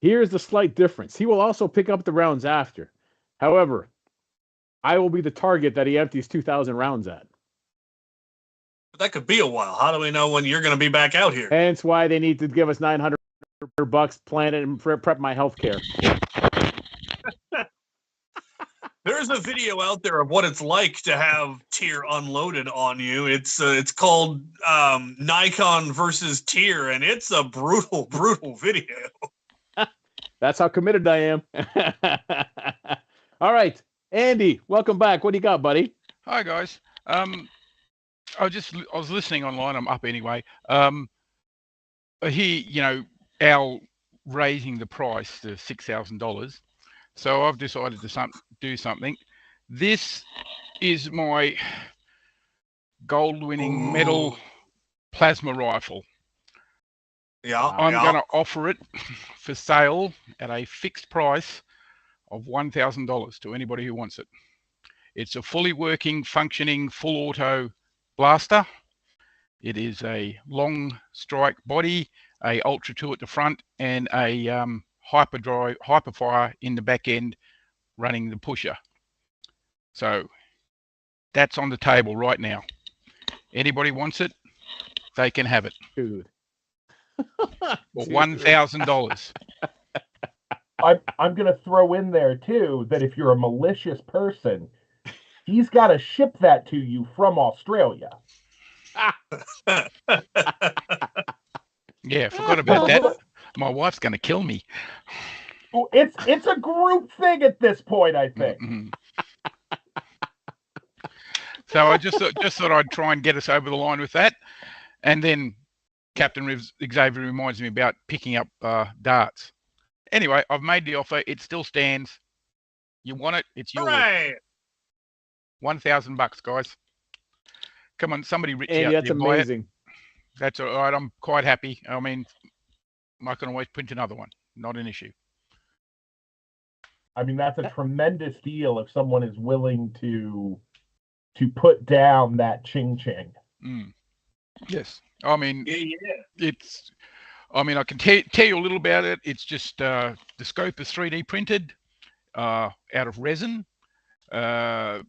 Here's the slight difference. He will also pick up the rounds after. However, I will be the target that he empties 2,000 rounds at. But that could be a while. How do we know when you're going to be back out here? Hence why they need to give us $900 plan it and prep my health care. There's a video out there of what it's like to have tier unloaded on you. It's called Nikon versus tier, and it's a brutal video. That's how committed I am. All right, Andy, welcome back. What do you got, buddy? Hi guys. I was listening online. I'm up anyway. Al raising the price to $6,000. So I've decided to do something. This is my gold-winning medal plasma rifle. Yeah, I'm going to offer it for sale at a fixed price of $1,000 to anybody who wants it. It's a fully working, functioning, full auto blaster. It is a long strike body, a Ultra 2 at the front, and a hyperfire in the back end running the pusher. So that's on the table right now. Anybody wants it, they can have it. Dude. For $1,000. I'm going to throw in there too that if you're a malicious person, he's got to ship that to you from Australia. Yeah, forgot about that. My wife's going to kill me. It's a group thing at this point, I think. Mm-hmm. So I just thought I'd try and get us over the line with that, and then Captain Xavier reminds me about picking up darts. Anyway, I've made the offer. It still stands. You want it? It's yours. Right. $1,000, guys. Come on, somebody reach Andy, out. that's amazing. That's all right. I'm quite happy. I mean, I can always print another one. Not an issue. I mean, that's a tremendous deal if someone is willing to put down that ching-ching. Mm. Yes. I mean, yeah. I can tell you a little about it. It's just the scope is 3D printed out of resin. Got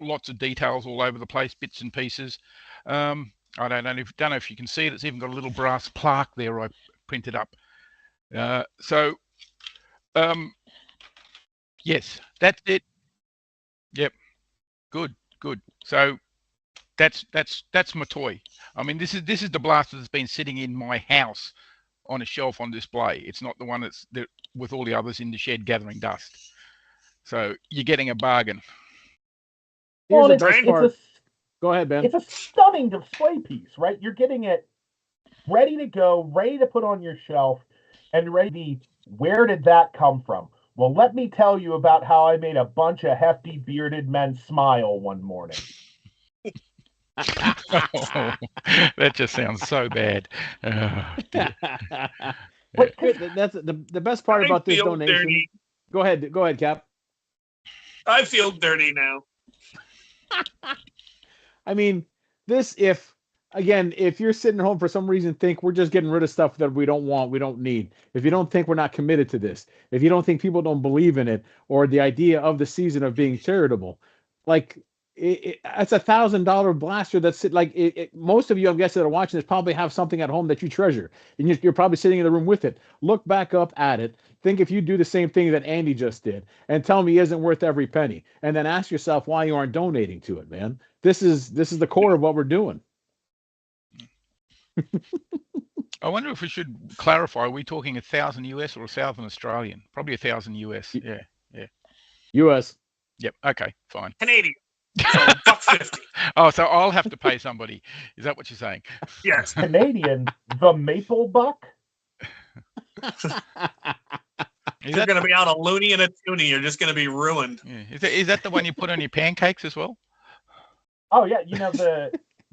lots of details all over the place, bits and pieces. I don't know if you can see it. It's even got a little brass plaque there I printed up. Yes, that's it. Yep. Good. So that's my toy. I mean, this is the blaster that's been sitting in my house on a shelf on display. It's not the one that's with all the others in the shed gathering dust. So you're getting a bargain. Here's the best part. Go ahead, Ben. It's a stunning display piece, right? You're getting it ready to go, ready to put on your shelf, and ready to be, where did that come from? Well, let me tell you about how I made a bunch of hefty bearded men smile one morning. Oh, that just sounds so bad. Oh, dear. But that's the best part about this feel donation. dirty. Go ahead, Cap. I feel dirty now. I mean, if you're sitting at home for some reason, think we're just getting rid of stuff that we don't want, we don't need. If you don't think we're not committed to this, if you don't think people don't believe in it, or the idea of the season of being charitable, like it's $1,000 blaster that's like most of you, I'm guessing, that are watching this probably have something at home that you treasure, and you're probably sitting in the room with it. Look back up at it. Think if you do the same thing that Andy just did, and tell me it isn't worth every penny, and then ask yourself why you aren't donating to it, man. This is the core of what we're doing. I wonder if we should clarify. Are we talking 1,000 US or 1,000 Australian? Probably 1,000 US. Yeah. US. Yep. Okay. Fine. Canadian. So $1.50. Oh, so I'll have to pay somebody. Is that what you're saying? Yes. Canadian, the maple buck. You're going to be on a loony and a toonie. You're just going to be ruined. Yeah. Is that the one you put on your pancakes as well? Oh yeah,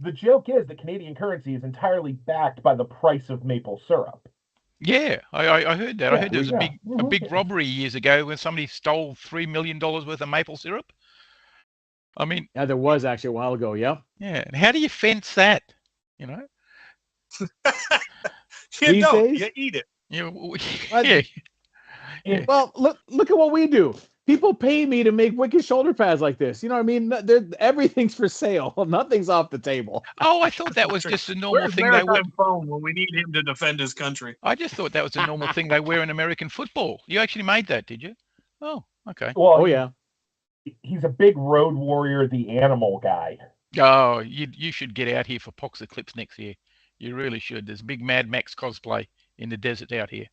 the joke is that Canadian currency is entirely backed by the price of maple syrup. Yeah, I heard that. Yeah, I heard there was a big robbery years ago when somebody stole $3 million worth of maple syrup. I mean, yeah, there was actually a while ago. Yeah. Yeah, and how do you fence that? You know, These days? You eat it. Yeah. Well, look at what we do. People pay me to make wicked shoulder pads like this. You know what I mean? Everything's for sale. Nothing's off the table. Oh, I thought that was just a normal Where's thing they wear. Maritime Foam when we need him to defend his country? I just thought that was a normal thing they wear in American football. You actually made that, did you? Oh, okay. Well, oh yeah. He's a big road warrior, the animal guy. Oh, you should get out here for Pox Eclipse next year. You really should. There's a big Mad Max cosplay in the desert out here.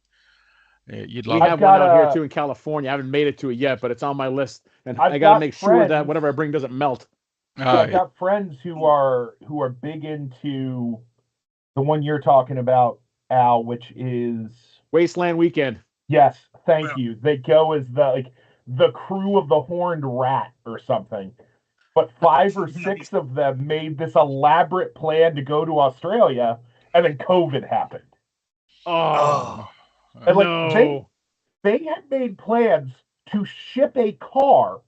You'd love we have one out here too in California. I haven't made it to it yet, but it's on my list, and I got to make sure that whatever I bring doesn't melt. I've got friends who are big into the one you're talking about, Al, which is Wasteland Weekend. Yes, thank you. They go as the crew of the Horned Rat or something. But 5 or 6 of them made this elaborate plan to go to Australia, and then COVID happened. Oh. And no. they had made plans to ship a car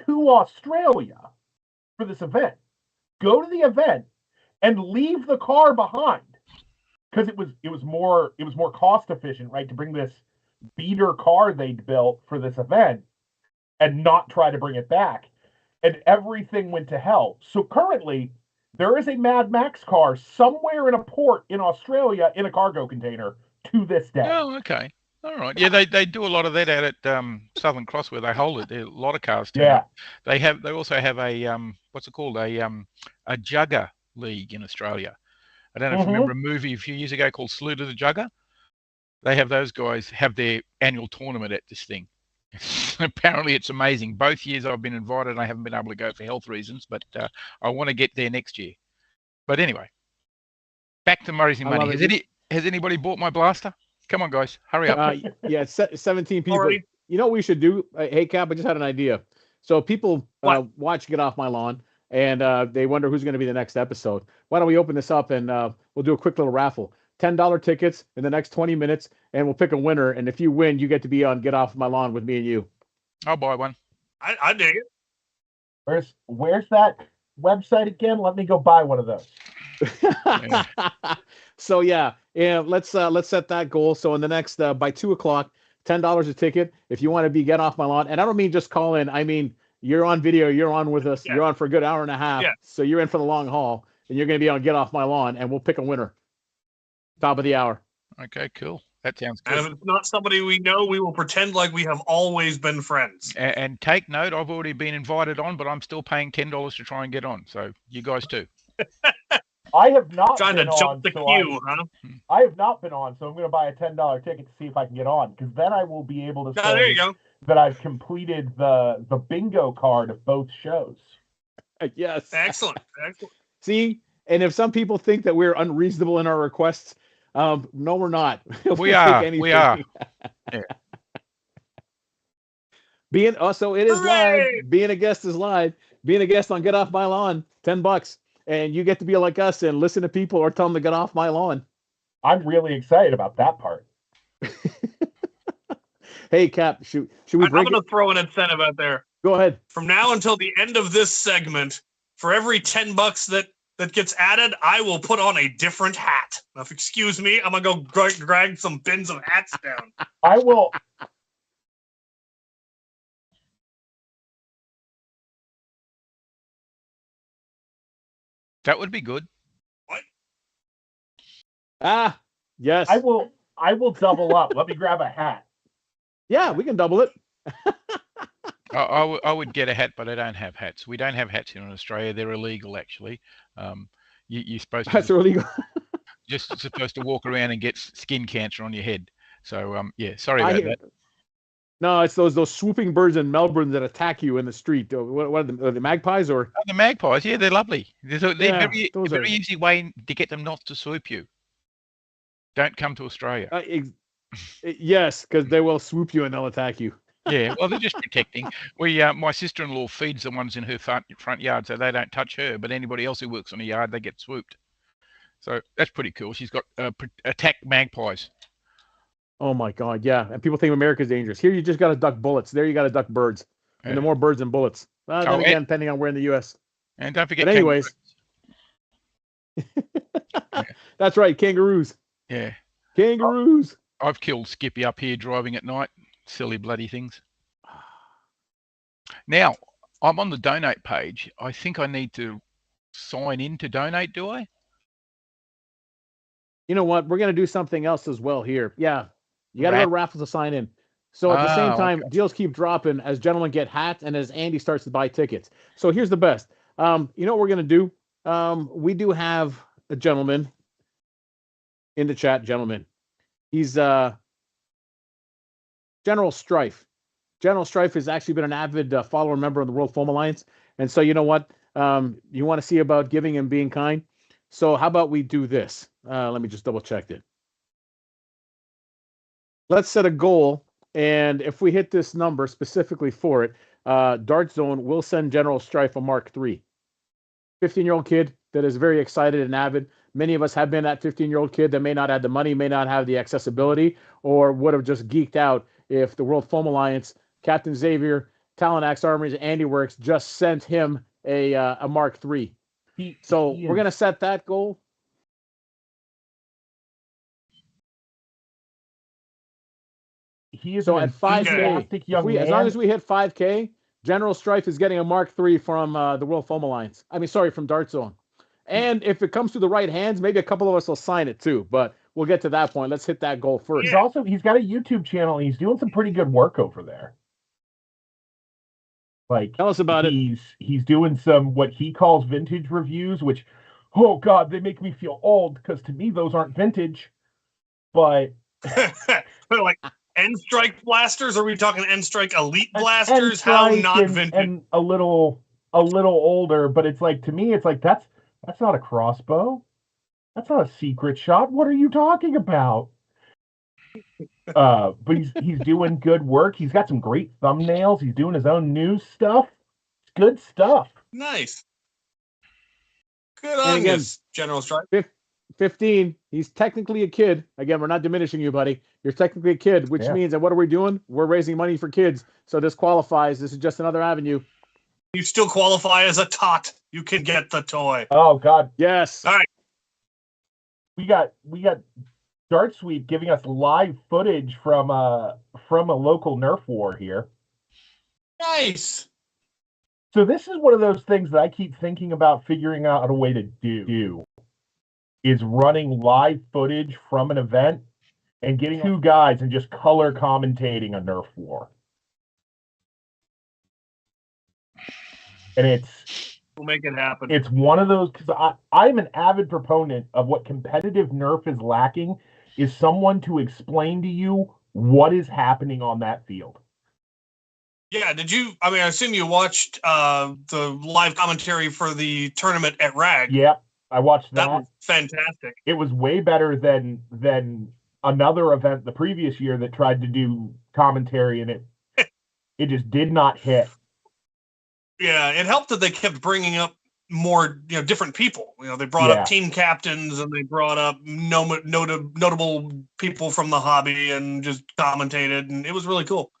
to Australia for this event, go to the event, and leave the car behind because it was more cost efficient, right, to bring this beater car they'd built for this event and not try to bring it back, and everything went to hell. So currently, there is a Mad Max car somewhere in a port in Australia in a cargo container to this day. Oh, okay. All right. Yeah, they do a lot of that out at Southern Cross where they hold it. There are a lot of cars too. Yeah. They also have a what's it called? A jugger league in Australia. I don't know if you remember a movie a few years ago called Salute to the Jugger. They have those guys have their annual tournament at this thing. Apparently it's amazing. Both years I've been invited and I haven't been able to go for health reasons, but I want to get there next year. But anyway, back to Murray's money. Has anybody bought my blaster? Come on, guys, hurry up. Yeah, 17 people. Already? You know what we should do? Hey, Cap, I just had an idea. So people watch Get Off My Lawn, and they wonder who's going to be the next episode. Why don't we open this up and we'll do a quick little raffle. $10 tickets in the next 20 minutes, and we'll pick a winner. And if you win, you get to be on Get Off My Lawn with me and you. I'll buy one. I dig it. Where's that website again? Let me go buy one of those. So yeah, let's set that goal. So in the next by 2:00, $10 a ticket. If you want to be Get Off My Lawn, and I don't mean just call in. I mean you're on video. You're on with us. Yeah. You're on for a good hour and a half. Yeah. So you're in for the long haul, and you're going to be on Get Off My Lawn, and we'll pick a winner. Top of the hour. Okay, cool. That sounds good. And if it's not somebody we know, we will pretend like we have always been friends. And take note, I've already been invited on, but I'm still paying $10 to try and get on. So you guys too. I have not trying been to jump on, the so queue, huh? I have not been on, so I'm going to buy a $10 ticket to see if I can get on, because then I will be able to say there you go. that I've completed the bingo card of both shows. Yes. Excellent. See, And if some people think that we're unreasonable in our requests, no, we're not. We are. We are. Yeah. Being also it is Hooray! live. Being a guest is live. Being a guest on Get Off My Lawn, $10, and you get to be like us and listen to people or tell them to get off my lawn. I'm really excited about that part. Hey, Cap, should we I'm break going it? to throw an incentive out there. Go ahead. From now until the end of this segment, for every $10 that gets added, I will put on a different hat. Now, if excuse me, I'm going to go drag some bins of hats down. I will. That would be good. What? Ah, yes. I will double up. Let me grab a hat. Yeah, we can double it. I would get a hat, but I don't have hats. We don't have hats here in Australia. They're illegal, actually. You're supposed to. That's illegal. Just supposed to walk around and get skin cancer on your head. So yeah, sorry about that. No, it's those swooping birds in Melbourne that attack you in the street. What are the magpies or? Oh, the magpies, yeah, they're lovely. They're very are... easy way to get them not to swoop you. Don't come to Australia. Yes, because they will swoop you and they'll attack you. Yeah, well, they're just protecting. My sister-in-law feeds the ones in her front yard, so they don't touch her. But anybody else who works on the yard, they get swooped. So that's pretty cool. She's got attack magpies. Oh my God, yeah. And people think America's dangerous. Here, you just got to duck bullets. There, you got to duck birds. And the more birds than bullets. Then again, depending on where in the U.S. And don't forget. But anyways, that's right, kangaroos. Yeah, kangaroos. I've killed Skippy up here driving at night. Silly bloody things. Now I'm on the donate page. I think I need to sign in to donate. Do I? You know what? We're gonna do something else as well here. Yeah. You got to go to raffles to sign in. So at the same time, deals keep dropping as gentlemen get hats and as Andy starts to buy tickets. So here's the best. You know what we're going to do? We do have a gentleman in the chat, gentleman. He's General Strife. General Strife has actually been an avid follower member of the World Foam Alliance. And so you know what? You want to see about giving and being kind. So how about we do this? Let me just double check it. Let's set a goal, and if we hit this number specifically for it, Dart Zone will send General Strife a Mark III. 15-year-old kid that is very excited and avid. Many of us have been that 15-year-old kid that may not have the money, may not have the accessibility, or would have just geeked out if the World Foam Alliance, Captain Xavier, Talonaxe Armory, AndyWerks just sent him a Mark III. We're going to set that goal. He is so at 5K. As long as we hit 5K, General Strife is getting a Mark III from the World Foam Alliance. I mean, sorry, from Dart Zone. And if it comes to the right hands, maybe a couple of us will sign it too. But we'll get to that point. Let's hit that goal first. He's got a YouTube channel. And he's doing some pretty good work over there. Like, tell us about it. He's doing some what he calls vintage reviews, which, oh God, they make me feel old because to me those aren't vintage. But like N-Strike blasters? Are we talking N-Strike Elite blasters? How not vintage? And a little older, but it's like, to me, it's like that's not a crossbow. That's not a secret shot. What are you talking about? But he's doing good work. He's got some great thumbnails. He's doing his own news stuff. It's good stuff. Nice. Good on you, General Strife. 15. He's technically a kid. Again, we're not diminishing you, buddy. You're technically a kid, which means that what are we doing? We're raising money for kids. So this qualifies. This is just another avenue. You still qualify as a tot. You can get the toy. Oh God, yes. All right. We got Dart Sweep giving us live footage from a local Nerf war here. Nice. So this is one of those things that I keep thinking about figuring out a way to do. Is running live footage from an event and getting two guys and just color commentating a Nerf war. And we'll make it happen. It's one of those, because I'm an avid proponent of what competitive Nerf is lacking is someone to explain to you what is happening on that field. Yeah, I assume you watched the live commentary for the tournament at RAG. Yep. I watched That that. was fantastic. It was way better than another event the previous year that tried to do commentary, and it just did not hit. Yeah, it helped that they kept bringing up more, different people. They brought up team captains and they brought up notable people from the hobby and just commentated, and it was really cool.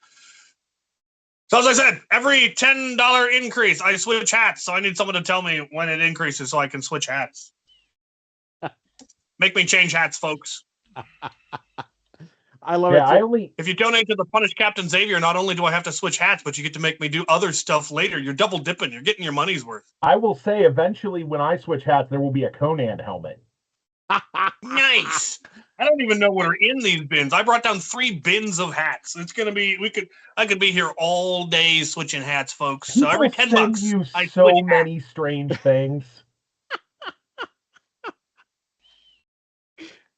So as I said, every $10 increase, I switch hats. So I need someone to tell me when it increases so I can switch hats. Make me change hats, folks. I love it. If you donate to the Punish Captain Xavier, not only do I have to switch hats, but you get to make me do other stuff later. You're double dipping. You're getting your money's worth. I will say, eventually, when I switch hats, there will be a Conan helmet. Nice. I don't even know what are in these bins. I brought down 3 bins of hats. It's gonna be. I could be here all day switching hats, folks. So every $10, you I so switch many hats. strange things.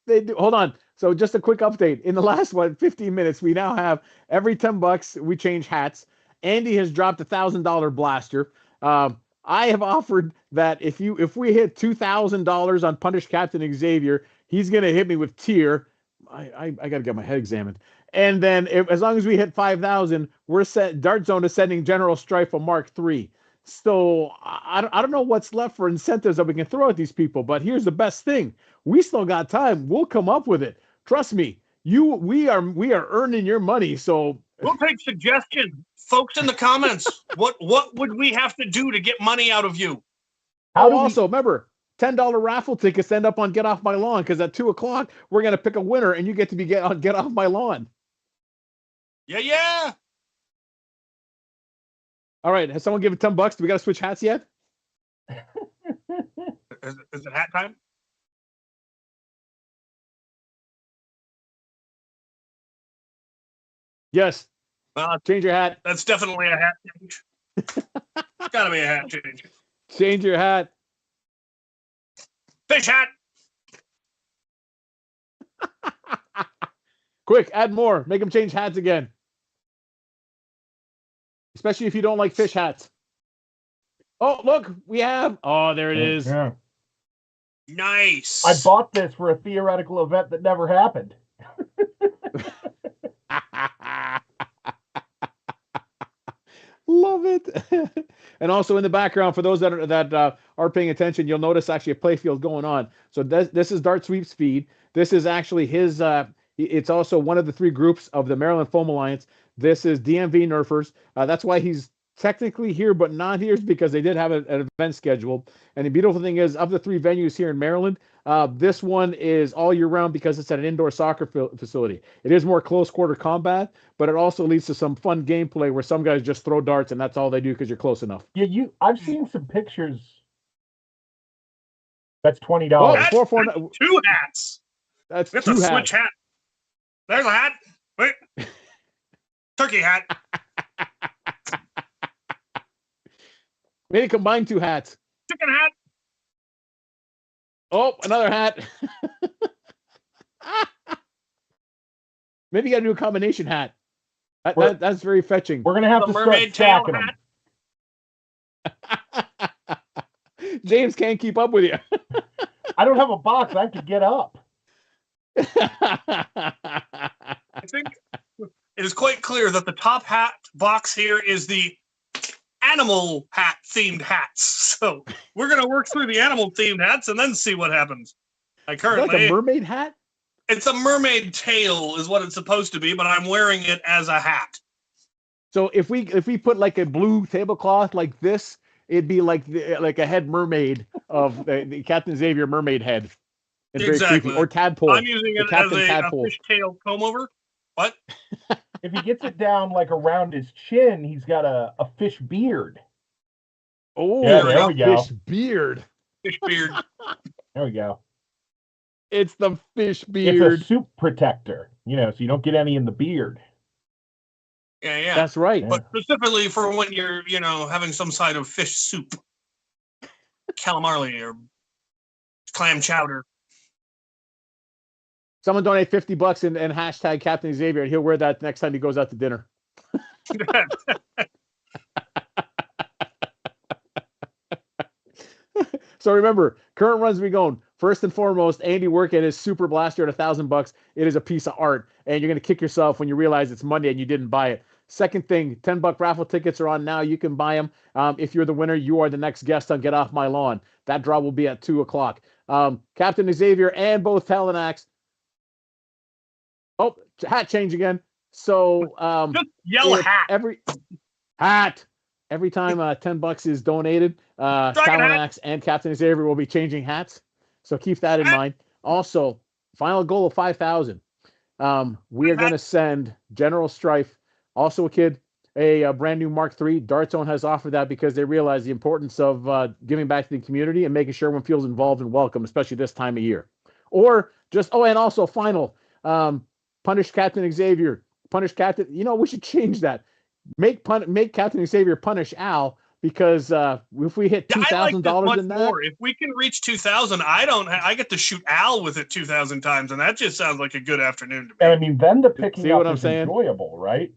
They do. Hold on. So just a quick update. In the last 15 minutes, we now have every $10 we change hats. Andy has dropped $1,000 blaster. I have offered that if we hit $2,000 on Punish Captain Xavier, he's gonna hit me with tier. I gotta get my head examined. And then as long as we hit 5,000, we're set. Dart Zone is sending General Strife a Mark III. So I don't know what's left for incentives that we can throw at these people. But here's the best thing: we still got time. We'll come up with it. Trust me. We are earning your money. So we'll take suggestions, folks, in the comments. What would we have to do to get money out of you? Remember, $10 raffle tickets end up on Get Off My Lawn, because at 2:00 we're gonna pick a winner, and you get to be Get Off My Lawn. Yeah. All right. Has someone given $10? Do we got to switch hats yet? Is it hat time? Yes. Change your hat. That's definitely a hat change. It's got to be a hat change. Change your hat. Fish hat. Quick, add more. Make them change hats again. Especially if you don't like fish hats. Oh, look, we have. Oh, there it is. Yeah. Nice. I bought this for a theoretical event that never happened. Love it. And also in the background, for those that are paying attention, you'll notice actually a playfield going on. So this is Dart Sweep's feed. This is actually his. It's also one of the 3 groups of the Maryland Foam Alliance. This is DMV Nerfers. That's why he's technically here, but not here, because they did have an event scheduled. And the beautiful thing is, of the 3 venues here in Maryland, this one is all year round because it's at an indoor soccer facility. It is more close quarter combat, but it also leads to some fun gameplay where some guys just throw darts and that's all they do because you're close enough. Yeah, I've seen some pictures. That's $20. Oh, that's 2 hats. That's we have 2 to hats. switch hat. There's a hat. Wait. Turkey hat. Maybe combine 2 hats. Chicken hat. Oh, another hat. Maybe you got to do a combination hat. That's very fetching. We're gonna have to start stacking them. James can't keep up with you. I don't have a box. I have to get up. I think it is quite clear that the top hat box here is the animal hat themed hats. So we're gonna work through the animal themed hats and then see what happens. I currently like a mermaid hat. It's a mermaid tail, is what it's supposed to be, but I'm wearing it as a hat. So if we put like a blue tablecloth like this, it'd be like a head mermaid of the Captain Xavier mermaid head. It's very creepy. Or tadpole. I'm using it as a fishtail comb over. What? If he gets it down like around his chin, he's got a fish beard. Oh, yeah, there we go. Fish beard. Fish beard. There we go. It's the fish beard. It's a soup protector, so you don't get any in the beard. Yeah. That's right. But specifically for when you're, having some side of fish soup. Calamari or clam chowder. Someone donate $50 and hashtag Captain Xavier, and he'll wear that next time he goes out to dinner. So remember, current runs be going. First and foremost, AndyWerk and his Super Blaster at $1,000. It is a piece of art, and you're gonna kick yourself when you realize it's Monday and you didn't buy it. Second thing, $10 raffle tickets are on now. You can buy them. If you're the winner, you are the next guest on Get Off My Lawn. That draw will be at 2:00. Captain Xavier and both Talonaxe. Oh, hat change again. So Just yell hat. Every time $10 is donated, Talonaxe and Captain Xavier will be changing hats. So keep that in mind. Also, final goal of 5,000. We are going to send General Strife, also a kid, a brand new Mark III. Dart Zone has offered that because they realize the importance of giving back to the community and making sure everyone feels involved and welcome, especially this time of year. Or just, and also final, punish Captain Xavier. Punish Captain. We should change that. Make Captain Xavier punish Al, because if we hit $2,000 in that, more. If we can reach 2,000, I get to shoot Al with it 2,000 times, and that just sounds like a good afternoon to me. And I mean, then the picking up is enjoyable, right?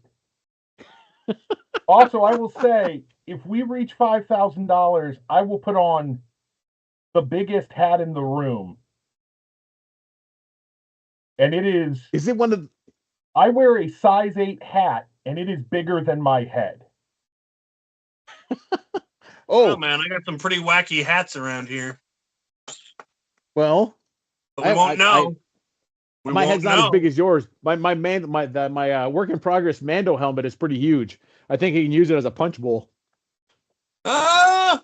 Also, I will say, if we reach $5,000, I will put on the biggest hat in the room, and it is. Is it one of? I wear a size 8 hat, and it is bigger than my head. Oh man, I got some pretty wacky hats around here. Well, but we won't know. My head's not as big as yours. My work in progress Mando helmet is pretty huge. I think he can use it as a punch bowl. I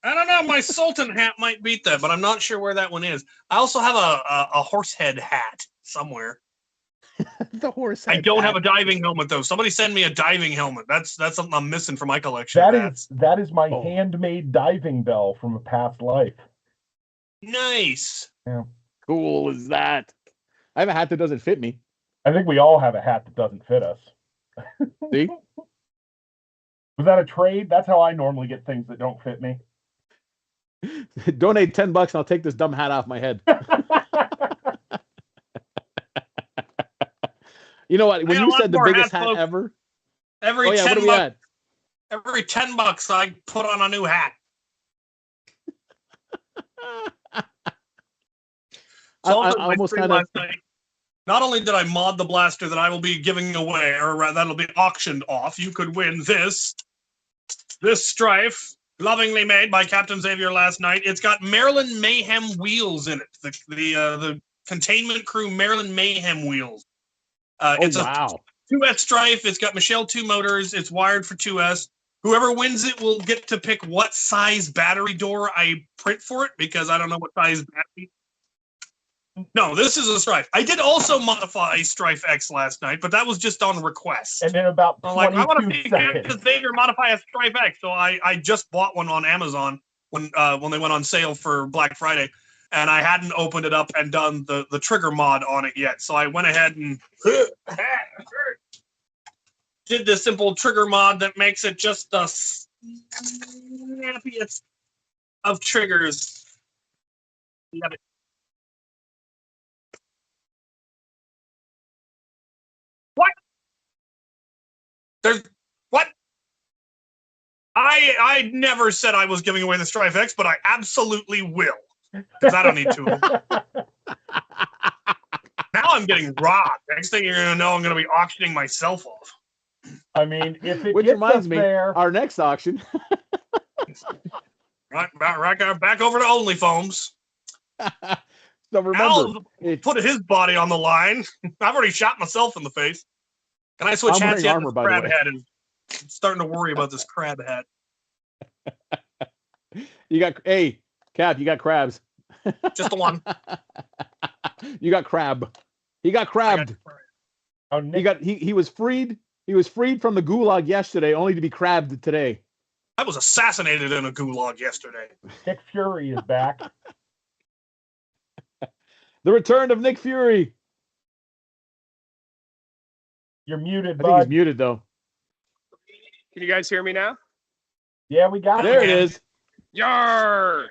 don't know. My Sultan hat might beat that, but I'm not sure where that one is. I also have a horse head hat somewhere. The horse head I don't hat. have a diving helmet though. Somebody send me a diving helmet. That's something I'm missing from my collection. That is my handmade diving bell from a past life. Nice. Yeah. Cool is that? I have a hat that doesn't fit me. I think we all have a hat that doesn't fit us. See? Was that a trade? That's how I normally get things that don't fit me. Donate $10 and I'll take this dumb hat off my head. You know what? When you said the biggest hat ever, every $10, every $10 I put on a new hat. So I almost kind of. Not only did I mod the blaster that I will be giving away, or that'll be auctioned off, you could win this Strife, lovingly made by Captain Xavier last night. It's got Maryland Mayhem wheels in it. The Containment Crew Maryland Mayhem wheels. It's a 2S Strife. It's got Michelle 2 motors. It's wired for 2S. Whoever wins it will get to pick what size battery door I print for it, because I don't know what size battery. No, this is a Strife. I did also modify Strife X last night, but that was just on request. And then about 22 I want to see seconds. Xavier modify a Strife X, so I just bought one on Amazon when they went on sale for Black Friday. And I hadn't opened it up and done the trigger mod on it yet. So I went ahead and did this simple trigger mod that makes it just the snappiest of triggers. What? What? I never said I was giving away the Strife X, but I absolutely will. Because I don't need two of them. Now I'm getting robbed. Next thing you're going to know, I'm going to be auctioning myself off. I mean, if it Which gets reminds us me, there, our next auction. Right, back over to OnlyFoams. So remember, Al put his body on the line. I've already shot myself in the face. Can I switch hats yet? This crab hat is I'm starting to worry about this crab hat. You got Cap, you got crabs. Just the one. You got crab. He got crabbed. He was freed. He was freed from the gulag yesterday, only to be crabbed today. I was assassinated in a gulag yesterday. Nick Fury is back. The return of Nick Fury. You're muted, I think he's muted though. Can you guys hear me now? Yeah, we got there. It is. Yar!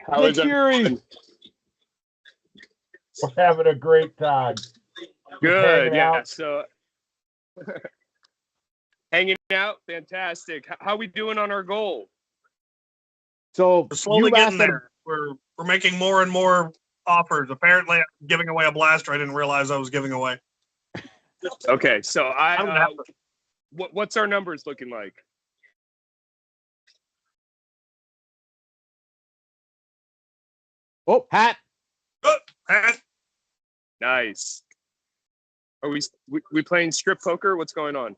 How Nick is it? Fury. We're having a great time. Good, yeah. So hanging out, fantastic. How are we doing on our goal? So We're slowly you getting asked that. there. We're making more and more offers. Apparently, I'm giving away a blaster I didn't realize I was giving away. Okay, so I don't have to. what's our numbers looking like? Oh, hat. Hat. Nice. Are we playing strip poker? What's going on?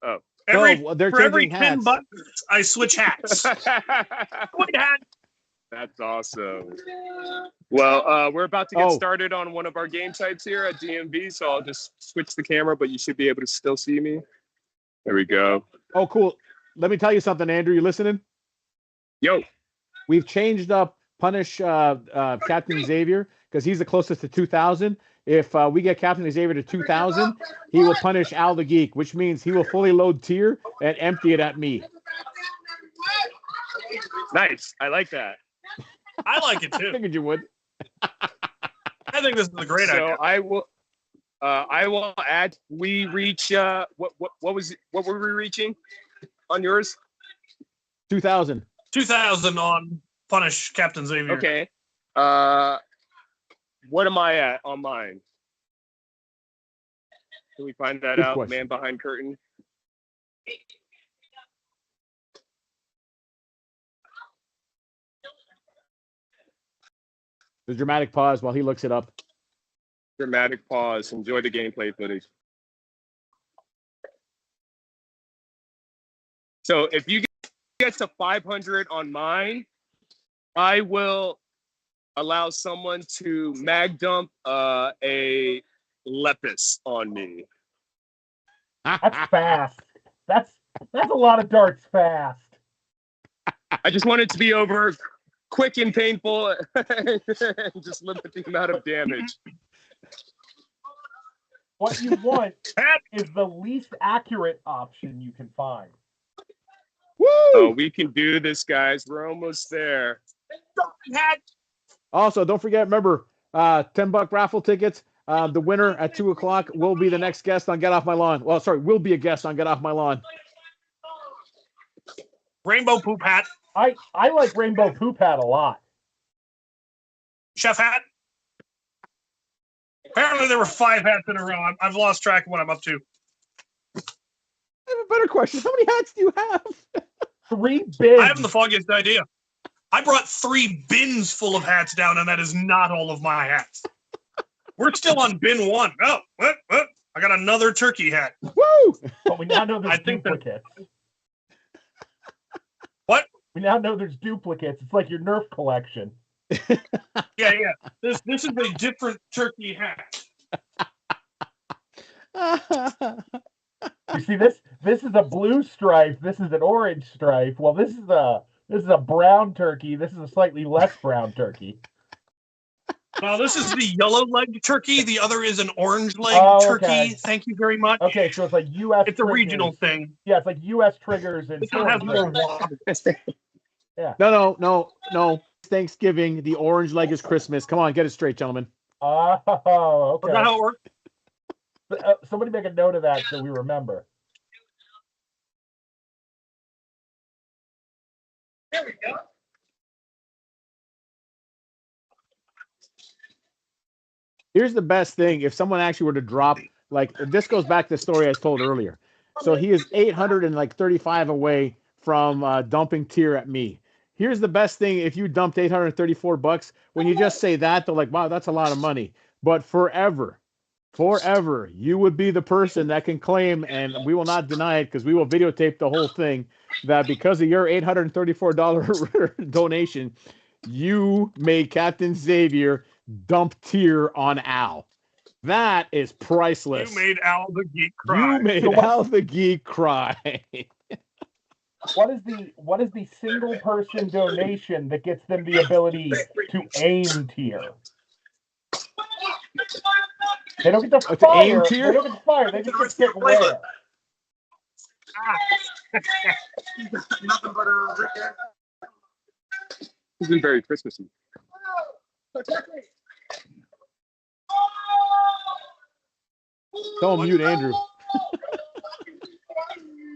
Oh, They're for every changing 10 hats. buttons, I switch hats. White hat. That's awesome. Well, we're about to get started on one of our game types here at DMV, so I'll just switch the camera, but you should be able to still see me. There we go. Oh, cool. Let me tell you something, Andrew. You listening? Yo. We've changed up punish Captain Xavier because he's the closest to 2,000. If we get Captain Xavier to 2,000, he will punish Al the Geek, which means he will fully load tier and empty it at me. Nice. I like that. I like it too. I figured you would. I think this is a great idea. So I will add. We reach. What were we reaching on yours? 2,000. 2,000 on punish Captain Xavier. Okay. What am I at on mine? Can we find that Good out, question. man behind curtain? The dramatic pause while he looks it up. Dramatic pause. Enjoy the gameplay footage. So if you get to 500 on mine, I will allow someone to mag dump a Lepus on me. That's fast. That's a lot of darts fast. I just want it to be over quick and painful and just limit the amount of damage. What you want is the least accurate option you can find. Woo! Oh, we can do this, guys. We're almost there. Also, don't forget, remember, $10 raffle tickets. The winner at 2 o'clock will be the next guest on Get Off My Lawn. Well, sorry, will be a guest on Get Off My Lawn. Rainbow poop hat. I like rainbow poop hat a lot. Chef hat. Apparently there were 5 hats in a row. I've lost track of what I'm up to. I have a better question. How many hats do you have? 3 bins. I haven't the foggiest idea. I brought 3 bins full of hats down, and that is not all of my hats. We're still on bin 1. Oh, what? I got another turkey hat. Woo! But we now know there's duplicates. What? We now know there's duplicates. It's like your Nerf collection. Yeah. This is a different turkey hat. You see this? This is a blue stripe. This is an orange stripe. Well, this is a brown turkey. This is a slightly less brown turkey. Well, this is the yellow leg turkey. The other is an orange leg turkey. Okay. Thank you very much. Okay, so it's like U.S. It's a regional thing. Yeah, it's like U.S. triggers and. Yeah. No. Thanksgiving. The orange leg is Christmas. Come on, get it straight, gentlemen. Oh, okay. Is that how it works? Somebody make a note of that so we remember. There we go. Here's the best thing. If someone actually were to drop, like, this goes back to the story I told earlier. So he is 835 away from dumping tier at me. Here's the best thing. If you dumped $834, when you just say that, they're like, wow, that's a lot of money. But forever, you would be the person that can claim, and we will not deny it because we will videotape the whole thing, that because of your $834 donation, you made Captain Xavier dump tier on Al. That is priceless. You made Al the Geek cry. You made Al the Geek cry. What is the single person donation that gets them the ability to aim tier? They don't get to fire. Aim tier? They don't get to fire. They just get where. Nothing but a. This is very Christmassy. Don't mute Andrew.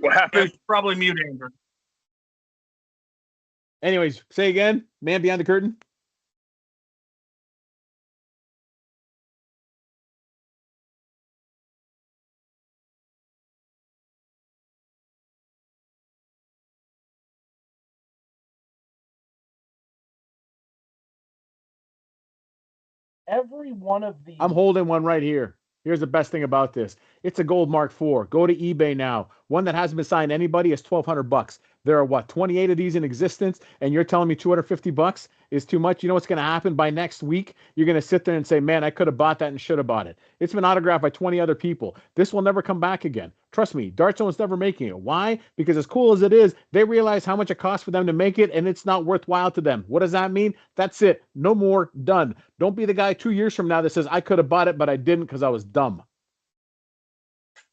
What happened? Probably mute Andrew. Anyways, say again, man behind the curtain. Every one of these. I'm holding one right here. Here's the best thing about this. It's a gold Mark IV. Go to eBay now. One that hasn't been signed to anybody is $1,200. There are what, 28 of these in existence, and you're telling me $250 is too much? You know what's going to happen by next week? You're going to sit there and say, man, I could have bought that and should have bought it. It's been autographed by 20 other people. This will never come back again. Trust me, Dart Zone's never making it. Why? Because as cool as it is, they realize how much it costs for them to make it, and it's not worthwhile to them. What does that mean? That's it. No more. Done. Don't be the guy 2 years from now that says, I could have bought it, but I didn't because I was dumb.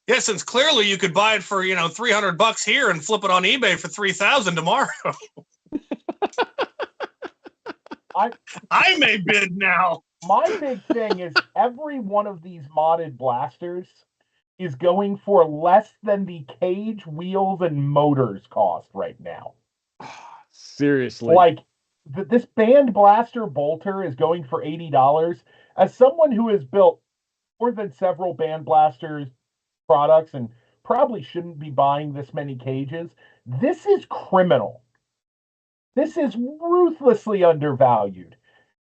Yeah, since clearly you could buy it for, $300 here and flip it on eBay for $3,000 tomorrow. I may bid now. My big thing is every one of these modded blasters is going for less than the cage, wheels, and motors cost right now. Seriously. Like, this band blaster bolter is going for $80. As someone who has built more than several band blasters products and probably shouldn't be buying this many cages, this is criminal. This is ruthlessly undervalued.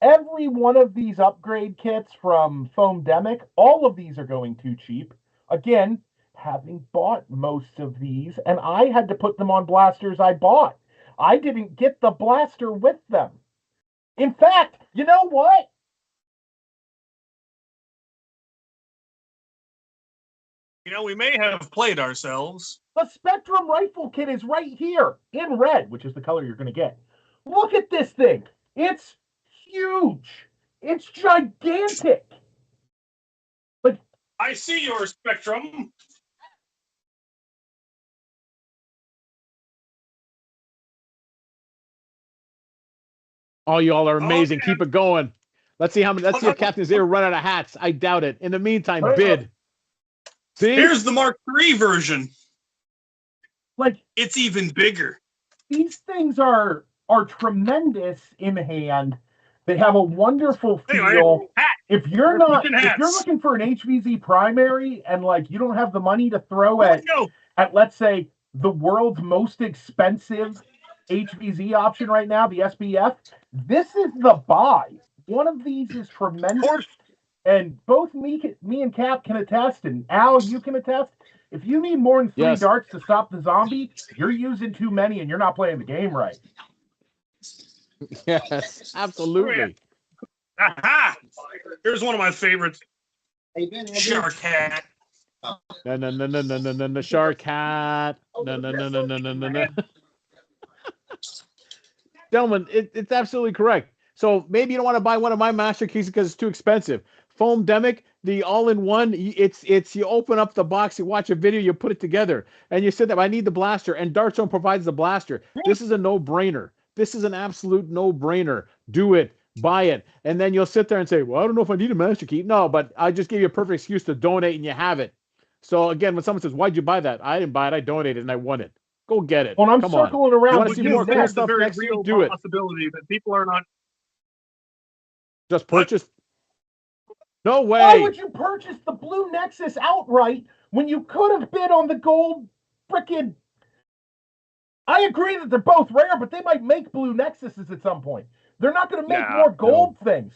Every one of these upgrade kits from Foamdemic, all of these are going too cheap. Again, having bought most of these, and I had to put them on blasters I bought. I didn't get the blaster with them. In fact, you know what? We may have played ourselves. The Spectrum rifle kit is right here in red, which is the color you're going to get. Look at this thing. It's huge. It's gigantic. But I see your Spectrum. Oh, y'all are amazing. Keep it going. Let's see let's see if Captain Xavier run out of hats. I doubt it. In the meantime, bid. See? Here's the Mark III version. Like, it's even bigger. These things are tremendous in hand. They have a wonderful feel. If you're looking for an HVZ primary and you don't have the money to throw at let's say the world's most expensive HVZ option right now, the SBF, this is the buy. One of these is tremendous. And both me and Cap can attest, and Al, you can attest. If you need more than 3 darts to stop the zombie, you're using too many and you're not playing the game right. Yes, absolutely. Aha! Here's one of my favorites. Shark hat. No, shark hat. No. Gentlemen, it's absolutely correct. So maybe you don't want to buy one of my master keys because it's too expensive. Foamdemic, the all-in-one, it's you open up the box, you watch a video, you put it together, and you said that I need the blaster, and Dart Zone provides the blaster. This is a no-brainer. This is an absolute no-brainer. Do it. Buy it. And then you'll sit there and say, well, I don't know if I need a master key. No, but I just gave you a perfect excuse to donate, and you have it. So again, when someone says, why'd you buy that? I didn't buy it. I donated, and I won it. Go get it. Well, I'm circling around. You want to see more cool stuff next week? Do it. Possibility that people are not just purchased. No way. Why would you purchase the Blue Nexus outright when you could have bid on the gold frickin'? I agree that they're both rare, but they might make Blue Nexuses at some point. They're not going to make more gold things.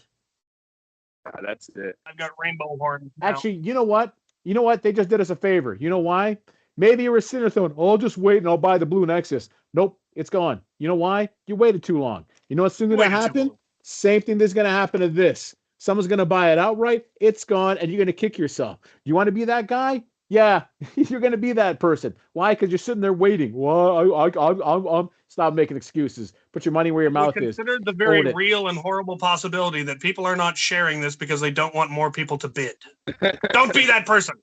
That's it. I've got rainbow horns. Actually, you know what? They just did us a favor. You know why? Maybe you were sitting there thinking, oh, I'll just wait and I'll buy the Blue Nexus. Nope, it's gone. You know why? You waited too long. You know what's soon going to happen? Same thing that's going to happen to this. Someone's going to buy it outright. It's gone, and you're going to kick yourself. You want to be that guy? Yeah, you're going to be that person. Why? Because you're sitting there waiting. Well, stop making excuses. Put your money where your mouth is. Consider the very real and horrible possibility that people are not sharing this because they don't want more people to bid. Don't be that person.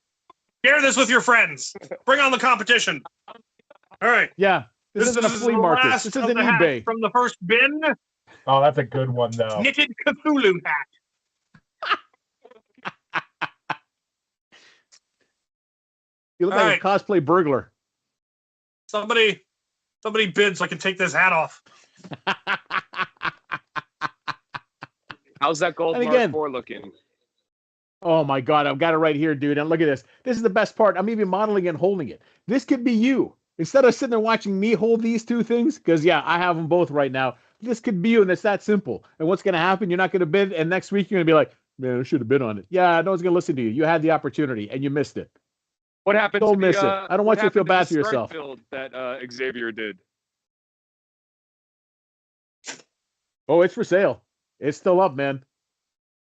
Share this with your friends. Bring on the competition. All right. Yeah. This isn't a flea market. This isn't eBay. From the first bin. Oh, that's a good one, though. Knitted Cthulhu hat. You look like a cosplay burglar. Somebody Somebody bid so I can take this hat off. How's that gold And Mark again- IV looking? Oh my God, I've got it right here, dude. And look at this. This is the best part. I'm even modeling and holding it. This could be you. Instead of sitting there watching me hold these two things, because yeah, I have them both right now. This could be you, and it's that simple. And what's going to happen? You're not going to bid, and next week you're going to be like, man, I should have bid on it. Yeah, no one's going to listen to you. You had the opportunity, and you missed it. What happened Don't to miss the, it. I don't want you to feel what bad happened for the yourself. strike build that Xavier did? Oh, it's for sale. It's still up, man.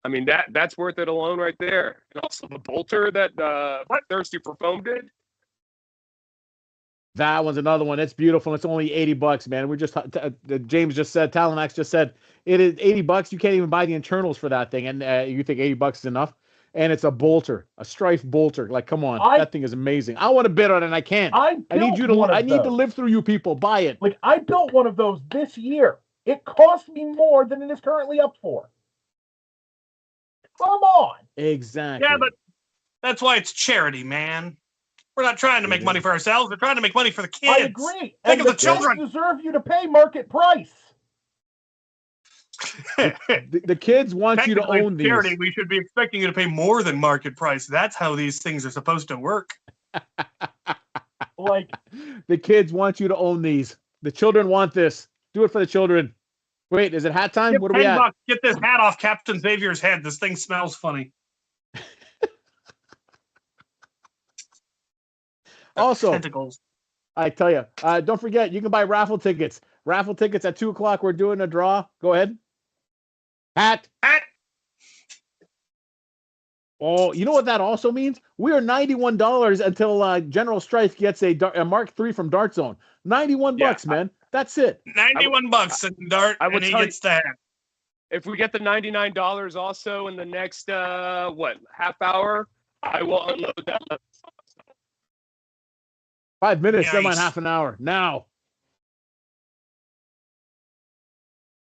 I mean, that's worth it alone right there. And also the bolter that Thirsty for Foam did. That one's another one. It's beautiful. It's only $80, man. We just James just said, Talonaxe just said, it is $80. You can't even buy the internals for that thing, and you think $80 is enough? And it's a bolter, a strife bolter. Like, come on, that thing is amazing. I want to bid on it, and I can't. I need you to. I need to live through you people. Buy it. Like, I built one of those this year. It cost me more than it is currently up for. Come on. Exactly. Yeah, but that's why it's charity, man. We're not trying to make money for ourselves. We're trying to make money for the kids. I agree. Think And of the kids children. deserve you to pay market price. The kids want you to Technically, own these. charity, we should be expecting you to pay more than market price. That's how these things are supposed to work. Like, the kids want you to own these. The children want this. Do it for the children. Wait, is it hat time? Get What are we at? $10. Get this hat off Captain Xavier's head. This thing smells funny. Also, Tentacles. I tell you, don't forget, you can buy raffle tickets. Raffle tickets at 2 o'clock. We're doing a draw. Go ahead. Hat. Oh, you know what that also means? We are $91 until General Strife gets a Mark III from Dart Zone. $91, man. That's it. $91 and Dart, I would and he tell gets the hat. If we get the $99 also in the next half hour, I will unload that. 5 minutes, never mind Nice. half an hour. Now.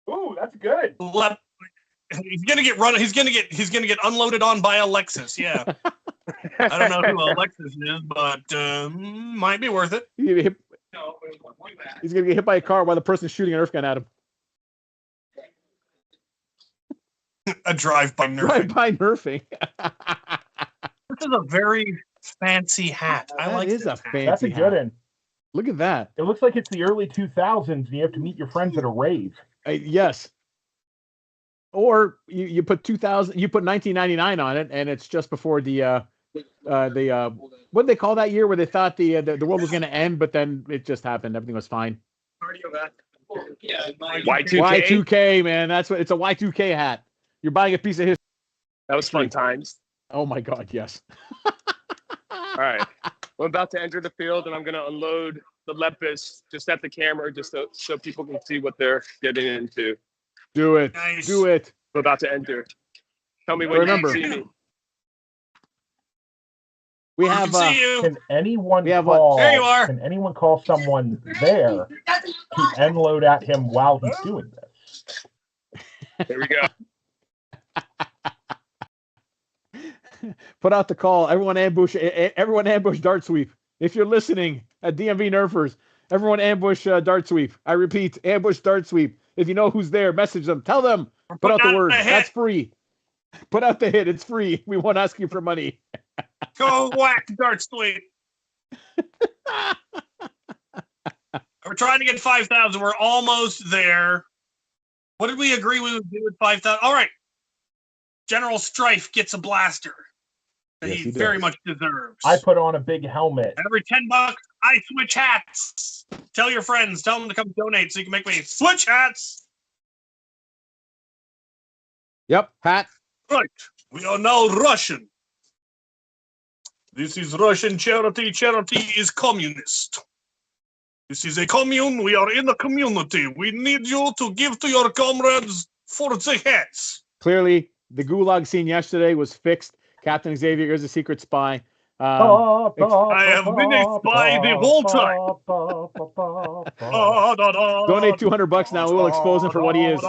ooh, that's good. He's gonna get run. He's gonna get unloaded on by Alexis. Yeah, I don't know who Alexis is, but might be worth it. He's gonna get hit by a car while the person's shooting an Nerf gun at him. A drive-by nerfing. Drive-by nerfing. This is a very fancy hat. I like That is this a hat. fancy That's a good hat. one. Look at that. It looks like it's the early 2000s, and you have to meet your friends at a rave. Yes. Or you put 2000, you put 1999 on it, and it's just before the what did they call that year where they thought the world was going to end, but then it just happened. Everything was fine. Y2K. Y2K, man. That's what it's a Y2K hat. You're buying a piece of history. That was fun times. Oh my God, yes. All right. I'm about to enter the field, and I'm going to unload the Lepus just at the camera, just so people can see what they're getting into. Do it. Nice. Do it. I'm about to enter. Tell me when Remember, you can see me. we I have can see you. Can anyone We have call? There you are. Can anyone call someone there to unload at him while he's doing this? There we go. put out the call. Everyone ambush dart sweep. If you're listening at DMV Nerfers, everyone ambush dart sweep. I repeat, ambush dart sweep. If you know who's there, message them. Tell them. Put out the word. That's free. Put out the hit. It's free. We won't ask you for money. Go whack Dart Sweep. We're trying to get 5,000. We're almost there. What did we agree we would do with 5,000? All right. General Strife gets a blaster that Yes, he he very does. much deserves. I put on a big helmet. Every $10, I switch hats. Tell your friends. Tell them to come donate so you can make me switch hats. Yep, hat. Right. We are now Russian. This is Russian charity. Charity is communist. This is a commune. We are in the community. We need you to give to your comrades for the hats. Clearly, the gulag scene yesterday was fixed. Captain Xavier is a secret spy. I have been a spy the whole time. Donate $200 now. We will expose him for what he is.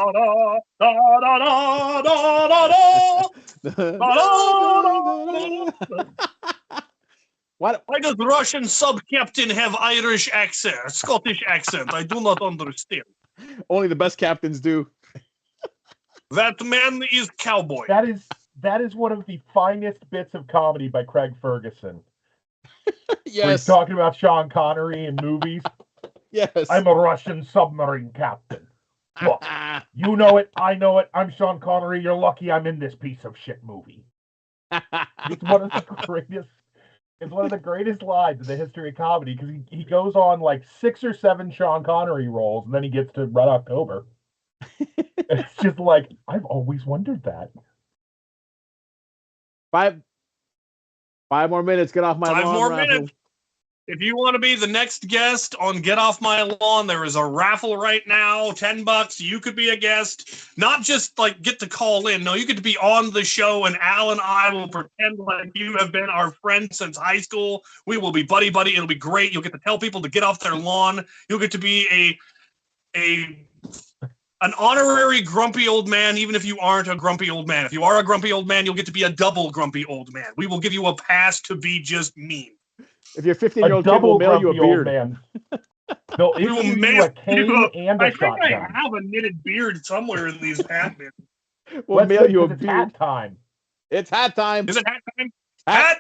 What? Why does Russian sub-captain have Irish accent, Scottish accent? I do not understand. Only the best captains do. That man is cowboy. That is one of the finest bits of comedy by Craig Ferguson. Yes. Where he's talking about Sean Connery in movies. Yes. I'm a Russian submarine captain. Look, you know it, I know it. I'm Sean Connery. You're lucky I'm in this piece of shit movie. It's one of the greatest. It's one of the greatest lines in the history of comedy because he goes on like 6 or 7 Sean Connery roles and then he gets to Red October. And it's just like, I've always wondered that. 5 more minutes. Get off my lawn. 5 more raffle. minutes. If you want to be the next guest on Get Off My Lawn, there is a raffle right now, $10. You could be a guest, not just like get to call in. No, you get to be on the show, and Al and I will pretend like you have been our friend since high school. We will be buddy. It'll be great. You'll get to tell people to get off their lawn. You'll get to be an honorary grumpy old man, even if you aren't a grumpy old man. If you are a grumpy old man, you'll get to be a double grumpy old man. We will give you a pass to be just mean. If you're 15-year-old kid, we'll mail you a beard. Man. They'll We will issue mail you a cane you and a I think shotgun. I have a knitted beard somewhere in these hat bins. We'll Let's mail see, you a 'cause it's beard. hat time. It's hat time. Is it hat time? Hat.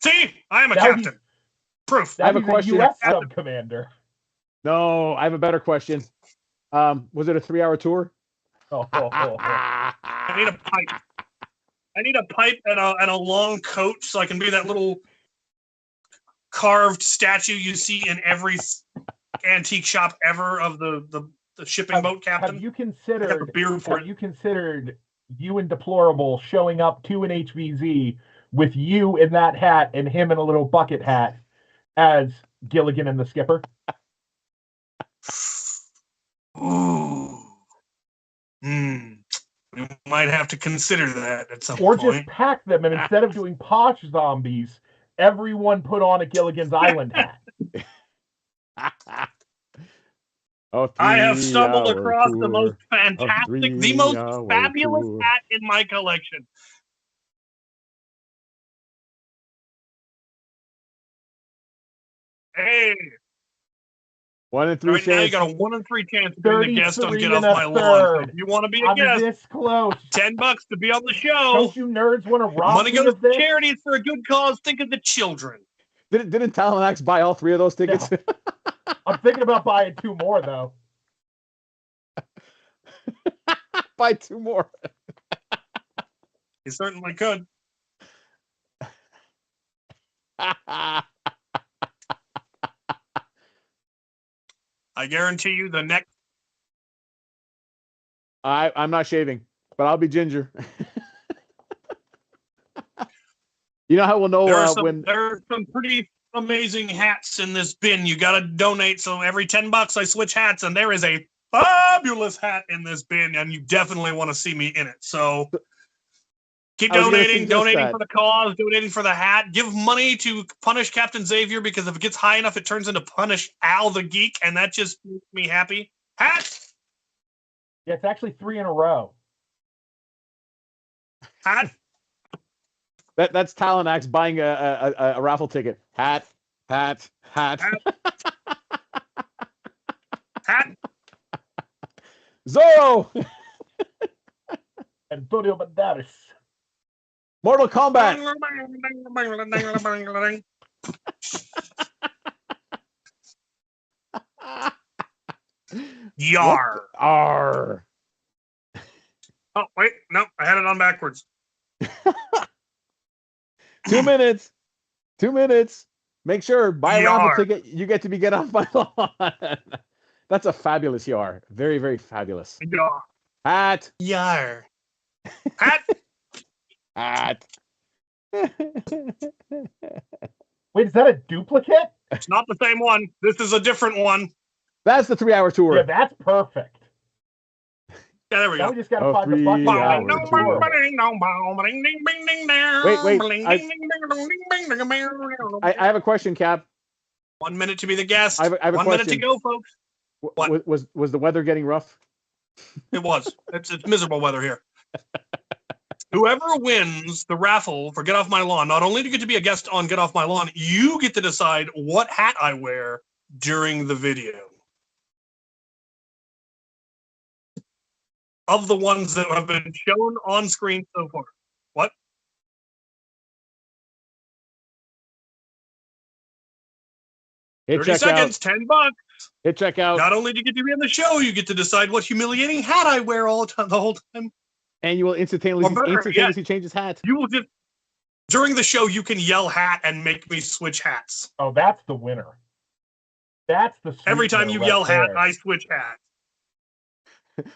See, I am a That would captain. Proof. I have a He's question. U.S. sub-commander. No, I have a better question. Was it a 3-hour tour? I need a pipe. I need a pipe and a long coat so I can be that little carved statue you see in every antique shop ever of the shipping boat captain. Have you I got the considered? beard for Have it. you considered you and Deplorable showing up to an HVZ with you in that hat and him in a little bucket hat as Gilligan and the Skipper? Ooh. We might have to consider that at some Or point. just pack them, and instead of doing Posh Zombies, everyone put on a Gilligan's Island hat. I have stumbled across the most fantastic, the most 3-hour fabulous tour. hat in my collection. Hey, 1 in 3 right now you chance. got a 1 in 3 chance of being the guest on 33 Get and Off a My Lawn. So third. if you want to be a I'm guest, this close. $10 to be on the show. Don't you nerds want to rob Money me goes of to this? charity. It's for a good cause. Think of the children. Didn't Talonaxe buy all 3 of those tickets? No. I'm thinking about buying 2 more, though. Buy 2 more. You certainly could. I guarantee you the next. I'm not shaving, but I'll be ginger. You know how we'll know There are when some pretty amazing hats in this bin. You got to donate. So every $10 I switch hats, and there is a fabulous hat in this bin, and you definitely want to see me in it. So keep I was gonna donating, suggest donating that. for the cause, donating for the hat. Give money to punish Captain Xavier, because if it gets high enough, it turns into punish Al the Geek, and that just makes me happy. Hat, Yeah, it's actually 3 in a row. hat. that's Talonaxe buying a raffle ticket. Hat. Hat. Zorro. Antonio Banderas. Mortal Kombat. Yar. Arr. Oh, wait. No, I had it on backwards. 2 minutes. 2 minutes. Make sure, buy a Yar. raffle ticket. You get to be Get Off My Lawn. That's a fabulous yar. Very, very fabulous. Yar. Hat. Yar. Hat. Hat. Wait, is that a duplicate? It's not the same one. This is a different one. That's the 3-hour tour. Yeah, that's perfect. Yeah, there we Now go. we just got to Oh, find the 3 fucking hour tour. I have a question, Cap. 1 minute to be the guest. I have a 1 minute to question. go, folks. What? Was the weather getting rough? It was. It's miserable weather here. Whoever wins the raffle for Get Off My Lawn, not only do you get to be a guest on Get Off My Lawn, you get to decide what hat I wear during the video. Of the ones that have been shown on screen so far. What? Hit 30 seconds, $10. Hit checkout. Not only do you get to be on the show, you get to decide what humiliating hat I wear all the time, the whole time. And you will instantaneously change his hat. You will just during the show you can yell hat and make me switch hats. Oh, that's the winner. That's the every time you yell hat, I switch hat.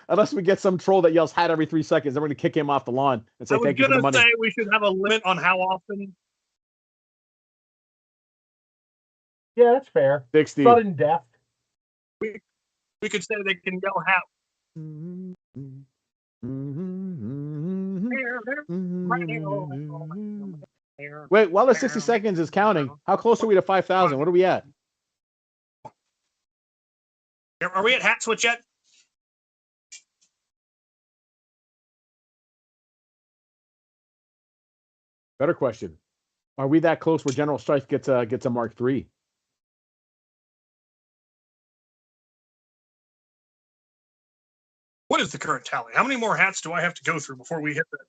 Unless we get some troll that yells hat every 3 seconds, then we're gonna kick him off the lawn and say thank you for the money. I was gonna say we should have a limit on how often. Yeah, that's fair. 60. Sudden death. We could say they can yell hat. Wait, while the 60 seconds is counting, how close are we to 5,000? What are we at? Are we at hat switch yet? Better question. Are we that close where General Strife gets a Mark III? What is the current tally? How many more hats do I have to go through before we hit that?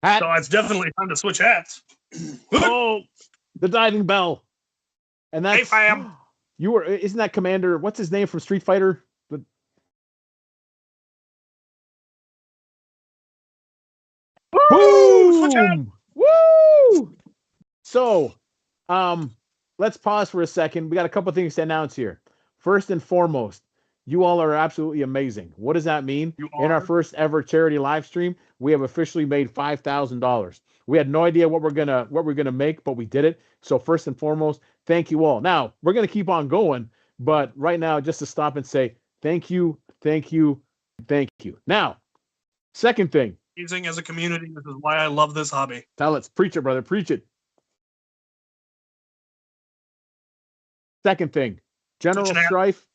Hat. So it's definitely time to switch hats. Oh, the diving bell. And that's hey, fam. You were isn't that Commander? What's his name from Street Fighter? Boom! Woo! So, let's pause for a second. We got a couple things to announce here. First and foremost, you all are absolutely amazing. What does that mean? In our first ever charity live stream, we have officially made $5,000. We had no idea what we're gonna make, but we did it. So first and foremost, thank you all. Now we're gonna keep on going, but right now, just to stop and say thank you, thank you, thank you. Now, second thing. Amazing as a community. This is why I love this hobby. Tell it, preach it, brother, preach it. Second thing, General Strife,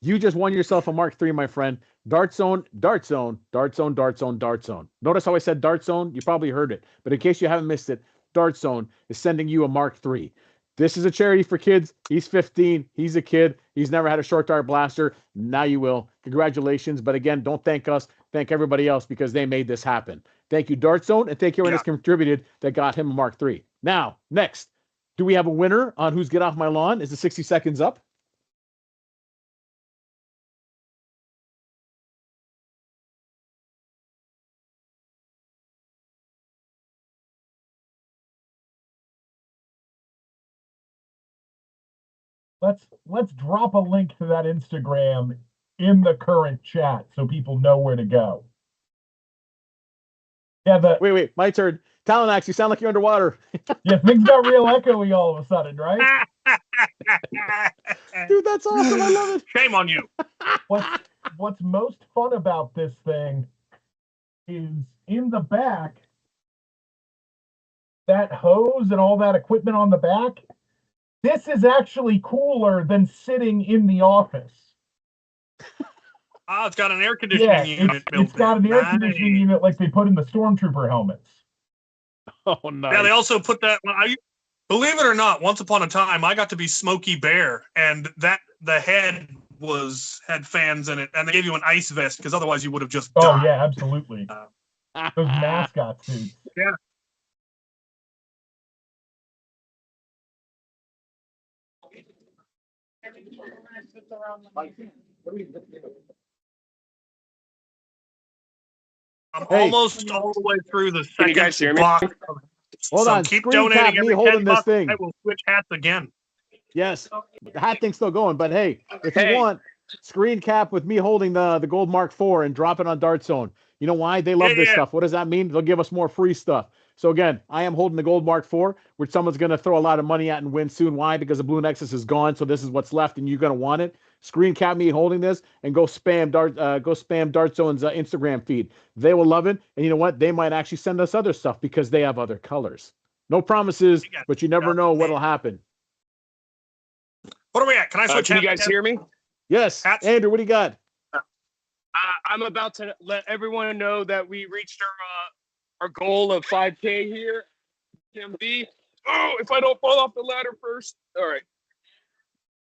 you just won yourself a Mark III, my friend. Dart Zone, Dart Zone, Dart Zone, Dart Zone, Dart Zone. Notice how I said Dart Zone? You probably heard it. But in case you haven't missed it, Dart Zone is sending you a Mark III. This is a charity for kids. He's 15. He's a kid. He's never had a short dart blaster. Now you will. Congratulations. But again, don't thank us. Thank everybody else because they made this happen. Thank you, Dart Zone, and thank you everyone that's contributed that got him a Mark III. Now, next, do we have a winner on who's Get Off My Lawn? Is the 60 seconds up? Let's drop a link to that Instagram in the current chat so people know where to go. Yeah, wait, my turn. Talonaxe, you sound like you're underwater. Yeah, things got real echoey all of a sudden, right? Dude, that's awesome. I love it. Shame on you. What's most fun about this thing is in the back, that hose and all that equipment on the back. This is actually cooler than sitting in the office. Oh, it's got an air conditioning unit built in. It's got an air conditioning unit like they put in the Stormtrooper helmets. Oh, nice. Yeah, they also put that. Believe it or not, once upon a time, I got to be Smokey Bear, and the head had fans in it, and they gave you an ice vest because otherwise you would have just died. Oh yeah, absolutely. Those mascot suits. Yeah. I'm almost all the way through the second guys hear me? box. Hold on, keep screen cap donating me holding this $10. thing. I will switch hats again. Yes, the hat thing's still going, but hey, if you want, screen cap with me holding the gold Mark IV and drop it on Dart Zone. You know why? They love this stuff. What does that mean? They'll give us more free stuff. So again, I am holding the gold Mark IV, which someone's going to throw a lot of money at and win soon. Why? Because the Blue Nexus is gone, so this is what's left, and you're going to want it. Screen cap me holding this, and go spam Dart Zone's Instagram feed. They will love it, and you know what? They might actually send us other stuff because they have other colors. No promises, but you never know what'll happen. What are we at? Can I switch? Can you guys hear me? Yes, Andrew. What do you got? I'm about to let everyone know that we reached our goal of 5K here. MB. Oh, if I don't fall off the ladder first. All right.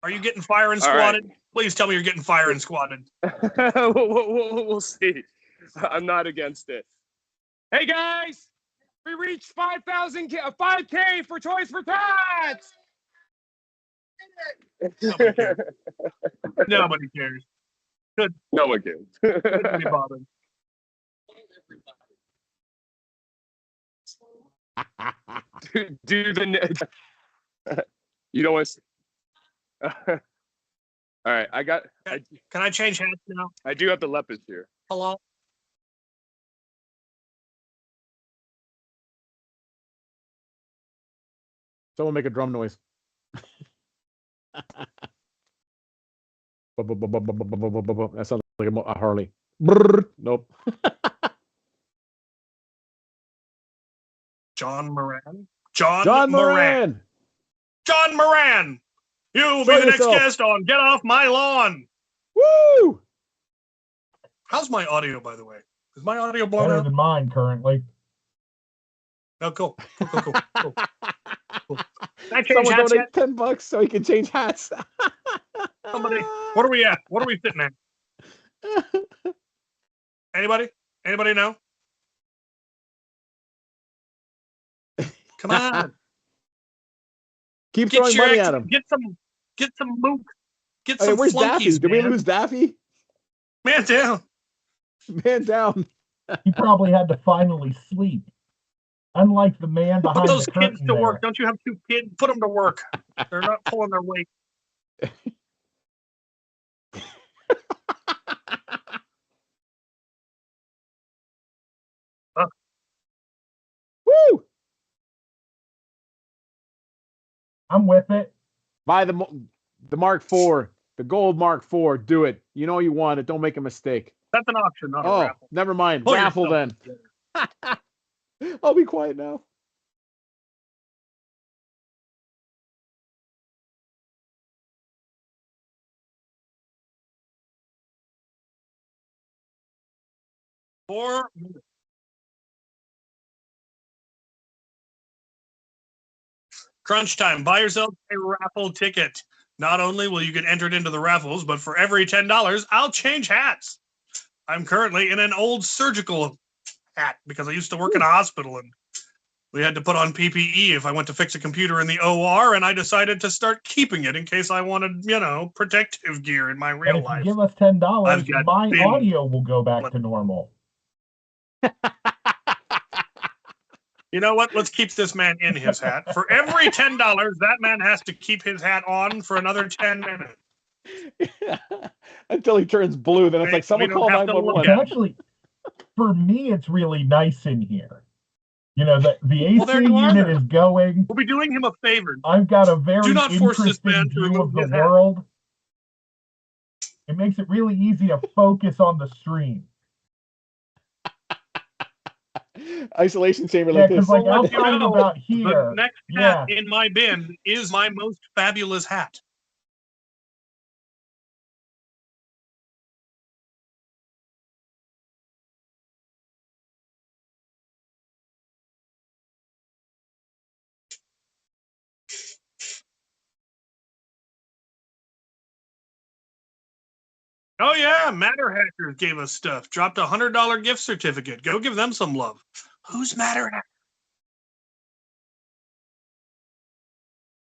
Are you getting fire and All right. squatted? Please tell me you're getting fire and squatted. We'll see. I'm not against it. Hey guys, we reached 5K for Toys for Tots. Nobody cares. Nobody cares. Good. No one cares. Couldn't be bothered. Do the. You don't want to. All right, Can I change hats now? I do have the leopards here. Hello. Someone make a drum noise. That sounds like a Harley. Brrr. Nope. John Moran. John Moran. John Moran. You will be Show the next yourself. guest on Get Off My Lawn. Woo! How's my audio, by the way? Is my audio blown Better out? than mine currently. Oh, cool. Cool. Can I change Someone hats donate yet? $10 so he can change hats. Somebody. What are we at? What are we sitting at? Anybody? Anybody know? Come on. Keep throwing money at him. Get some mook. Get Hey, some where's flunkies, Daffy? Did we man. lose Daffy? Man down. Man down. He probably had to finally sleep. Unlike the man Put behind those the kids curtain to there. work. Don't you have 2 kids? Put them to work. They're not pulling their weight. Woo! I'm with it. Buy the Mark IV, the gold Mark IV. Do it. You know you want it. Don't make a mistake. That's an auction, not a Oh, raffle. never mind. Pull Raffle yourself then. I'll be quiet now. Four. Crunch time. Buy yourself a raffle ticket. Not only will you get entered into the raffles, but for every $10, I'll change hats. I'm currently in an old surgical hat because I used to work in a hospital and we had to put on PPE if I went to fix a computer in the OR, and I decided to start keeping it in case I wanted, protective gear in my real And if life. you give us $10, I've got my thin- audio will go back to normal. You know what? Let's keep this man in his hat. For every $10, that man has to keep his hat on for another 10 minutes. Until he turns blue, then it's like someone call 911. Actually, for me, it's really nice in here. You know, the AC there you are. unit is going. We'll be doing him a favor. I've got a very Do not force this interesting man to view remove of the his hat. world. It makes it really easy to focus on the stream. Isolation chamber Yeah, like this. because like Well, outside about the here, next yeah. hat in my bin is my most fabulous hat. Oh yeah, Matter Hackers gave us stuff. Dropped a $100 gift certificate. Go give them some love. Who's Matter Hacker?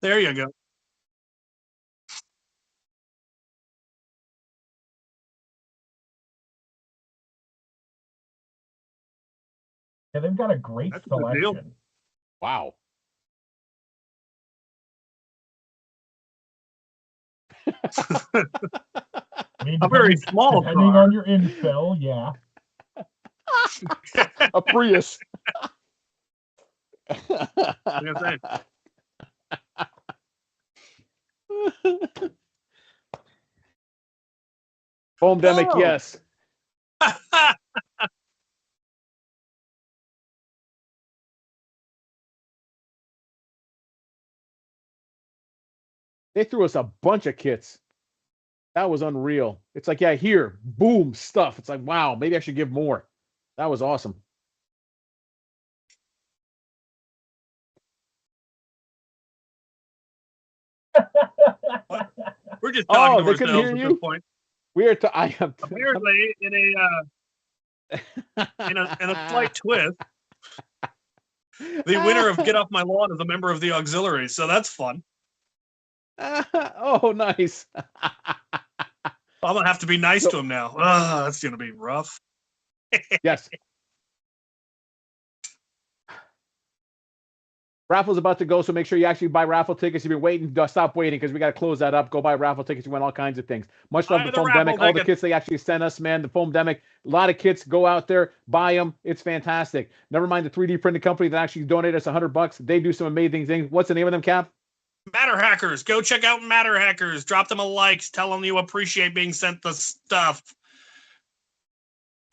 There you go. Yeah, they've got a great That's a good deal. selection. Wow. I mean, A very depending- small depending car. on your infill, yeah. A Prius. Foamdemic, Oh. yes. They threw us a bunch of kits. That was unreal. It's like, yeah, here, boom, stuff. It's like, wow, maybe I should give more. That was awesome. We're just talking to they couldn't ourselves hear at you? this point. We are. I am apparently in a slight twist. The winner of Get Off My Lawn is a member of the auxiliary, so that's fun. Oh, nice. I'm gonna have to be nice to him now. That's gonna be rough. Yes. Raffle's about to go, so make sure you actually buy raffle tickets. You've been waiting, stop waiting, because we got to close that up. Go buy raffle tickets. You win all kinds of things. Much love to Foamdemic. All the kits they actually sent us, man. The Foamdemic. A lot of kits. Go out there, buy them. It's fantastic. Never mind the 3D printing company that actually donated us $100. They do some amazing things. What's the name of them, Cap? Matter Hackers. Go check out Matter Hackers. Drop them a like. Tell them you appreciate being sent the stuff.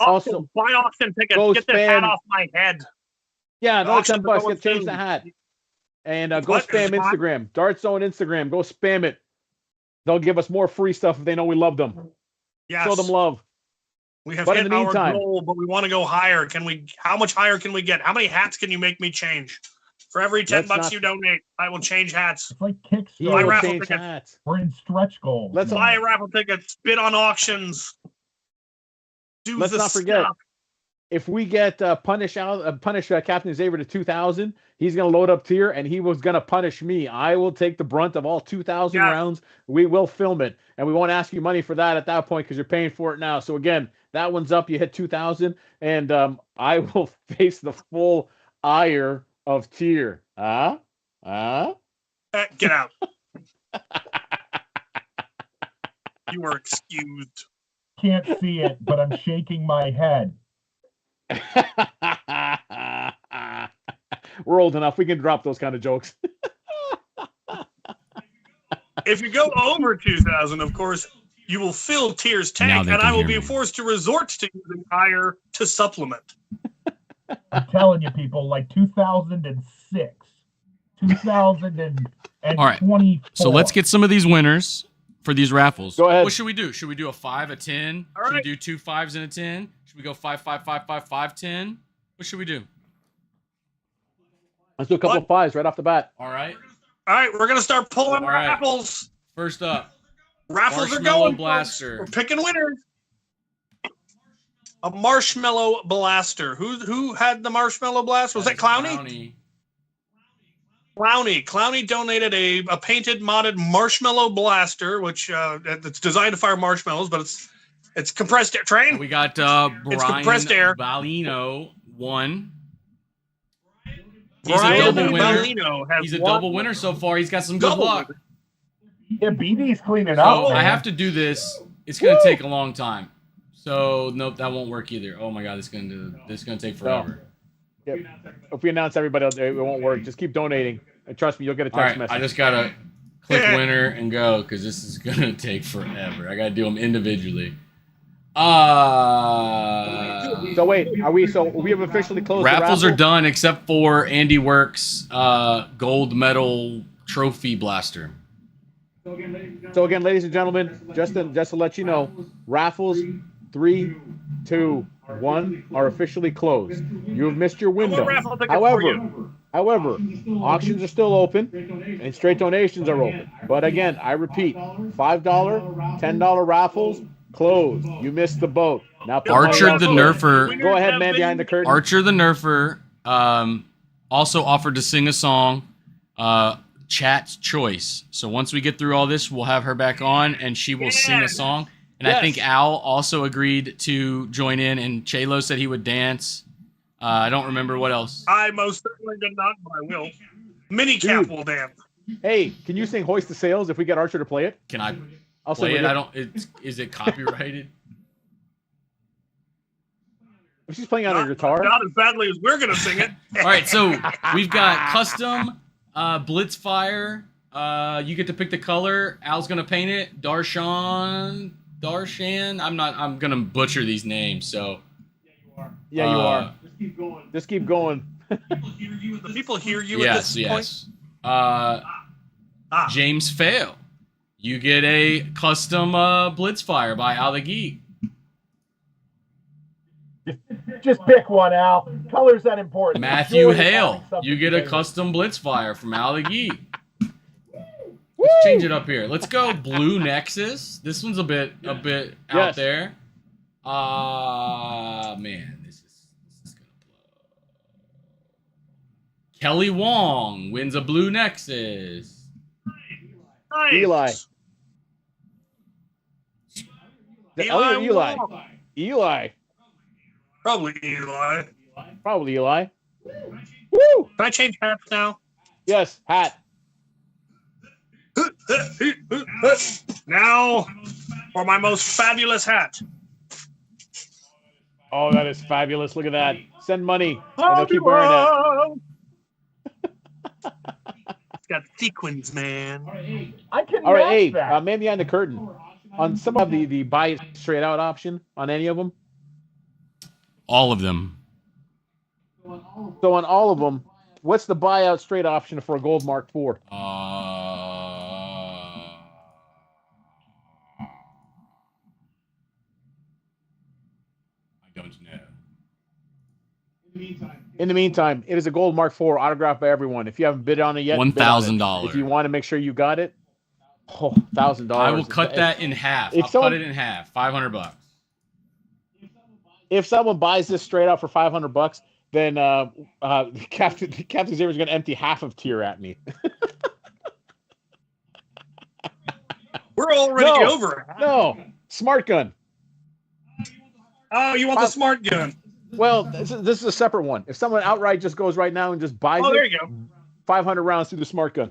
Also, buy auction tickets. Get the hat off my head. Yeah, no, $10. Get change the hat. And go spam Instagram. Dart Zone Instagram. Go spam it. They'll give us more free stuff if they know we love them. Yes. Show them love. We have hit our goal, but we want to go higher. How much higher can we get? How many hats can you make me change? For every $10 you donate, I will change hats. It's like Kickstarter. Buy raffle tickets. We're in stretch goals. Let's buy raffle tickets. Bid on auctions. Let's not forget. If we get punish Captain Xavier to 2,000, he's going to load up tier, and he was going to punish me. I will take the brunt of all 2,000 rounds. We will film it, and we won't ask you money for that at that point because you're paying for it now. So again, that one's up. You hit 2,000, and I will face the full ire of tier. Get out. You are excused. Can't see it, but I'm shaking my head. We're old enough. We can drop those kind of jokes. If you go over 2,000, of course, you will fill tier's tank, and I will be forced to resort to using higher to supplement. I'm telling you, people, like 2006, 2024. All right. So let's get some of these winners for these raffles. Go ahead. What should we do? Should we do a 5, a 10? All Should right. we do 2 5s and a 10? Should we go 5, 5, 5, 5, 5, 10? What should we do? Let's do a couple of 5s right off the bat. All right. All right, we're going to start pulling raffles. First up. Raffles are Marshmallow going. Blaster. We're picking winners. A Marshmallow Blaster. Who had the Marshmallow Blast? Was that Clownie? Clownie donated a painted, modded Marshmallow Blaster, which it's designed to fire marshmallows, but it's compressed air. Train. And we got it's compressed air. Balino won. He's a double winner. He's a double winner so far. He's got some good luck. Yeah, BD's cleaning So up. I have to do this. It's going to take a long time. So nope, that won't work either. Oh my god, this is gonna take forever. Yep. If we announce everybody else, it won't work. Just keep donating. And trust me, you'll get a text message. I just gotta click winner and go because this is gonna take forever. I gotta do them individually. So wait, we have officially closed. Raffles are done except for AndyWerk's gold medal trophy blaster. So again, ladies and gentlemen, just to let you know, raffles 3, 2, 1 are officially closed. You have missed your window. However, auctions are still open and straight donations are open. But again, I repeat, $5, $10 raffles closed. You missed the boat. Now, Archer the Nerfer. Go ahead, man, behind the curtain. Archer the Nerfer also offered to sing a song. Chat's choice. So once we get through all this, we'll have her back on and she will sing a song. And I think Al also agreed to join in, and Chelo said he would dance. I don't remember what else. I most certainly did not, but I will. Minicap will dance. Hey, can you sing "Hoist the Sails" if we get Archer to play it? Can I I'll play sing it? Is it copyrighted? If she's playing on her guitar, not as badly as we're gonna sing it. All right, so we've got custom Blitzfire. You get to pick the color. Al's gonna paint it. Darshan. I'm gonna butcher these names. So yeah, you are. Just keep going. The people hear you. Yes, at this yes. point? James Fail. You get a custom Blitzfire by Al the Geek. Just pick one, Al. Color's that important. Matthew Enjoy Hale, having something you get a to custom Blitzfire from Al the Geek. Let's change it up here. Let's go Blue Nexus. This one's a bit out there. Man, this is gonna blow. Kelly Wong wins a Blue Nexus. Nice. Eli. Eli. Eli. Probably Eli. Probably Eli. Woo! Can I change hats now? Yes, hat. Now for my most fabulous hat. Oh, that is fabulous. Look at that. Send money. And they'll keep wearing that. It's got sequins, man. I can All right, match Abe, that. man behind the curtain. On some of the buy it straight out option on any of them? All of them. So on all of them, what's the buyout straight option for a Gold Mark IV? I don't know. In the meantime, it is a Gold Mark IV autographed by everyone. If you haven't bid on it yet, bid on it. $1,000. If you want to make sure you got it, $1,000. I will cut that in half. I'll cut it in half. $500. If someone buys this straight out for $500, then Captain Xavier is going to empty half of tier at me. We're already over it. No, smart gun. Oh, you want the smart gun? Well, this is a separate one. If someone outright just goes right now and just buys there it, you go. 500 rounds through the smart gun.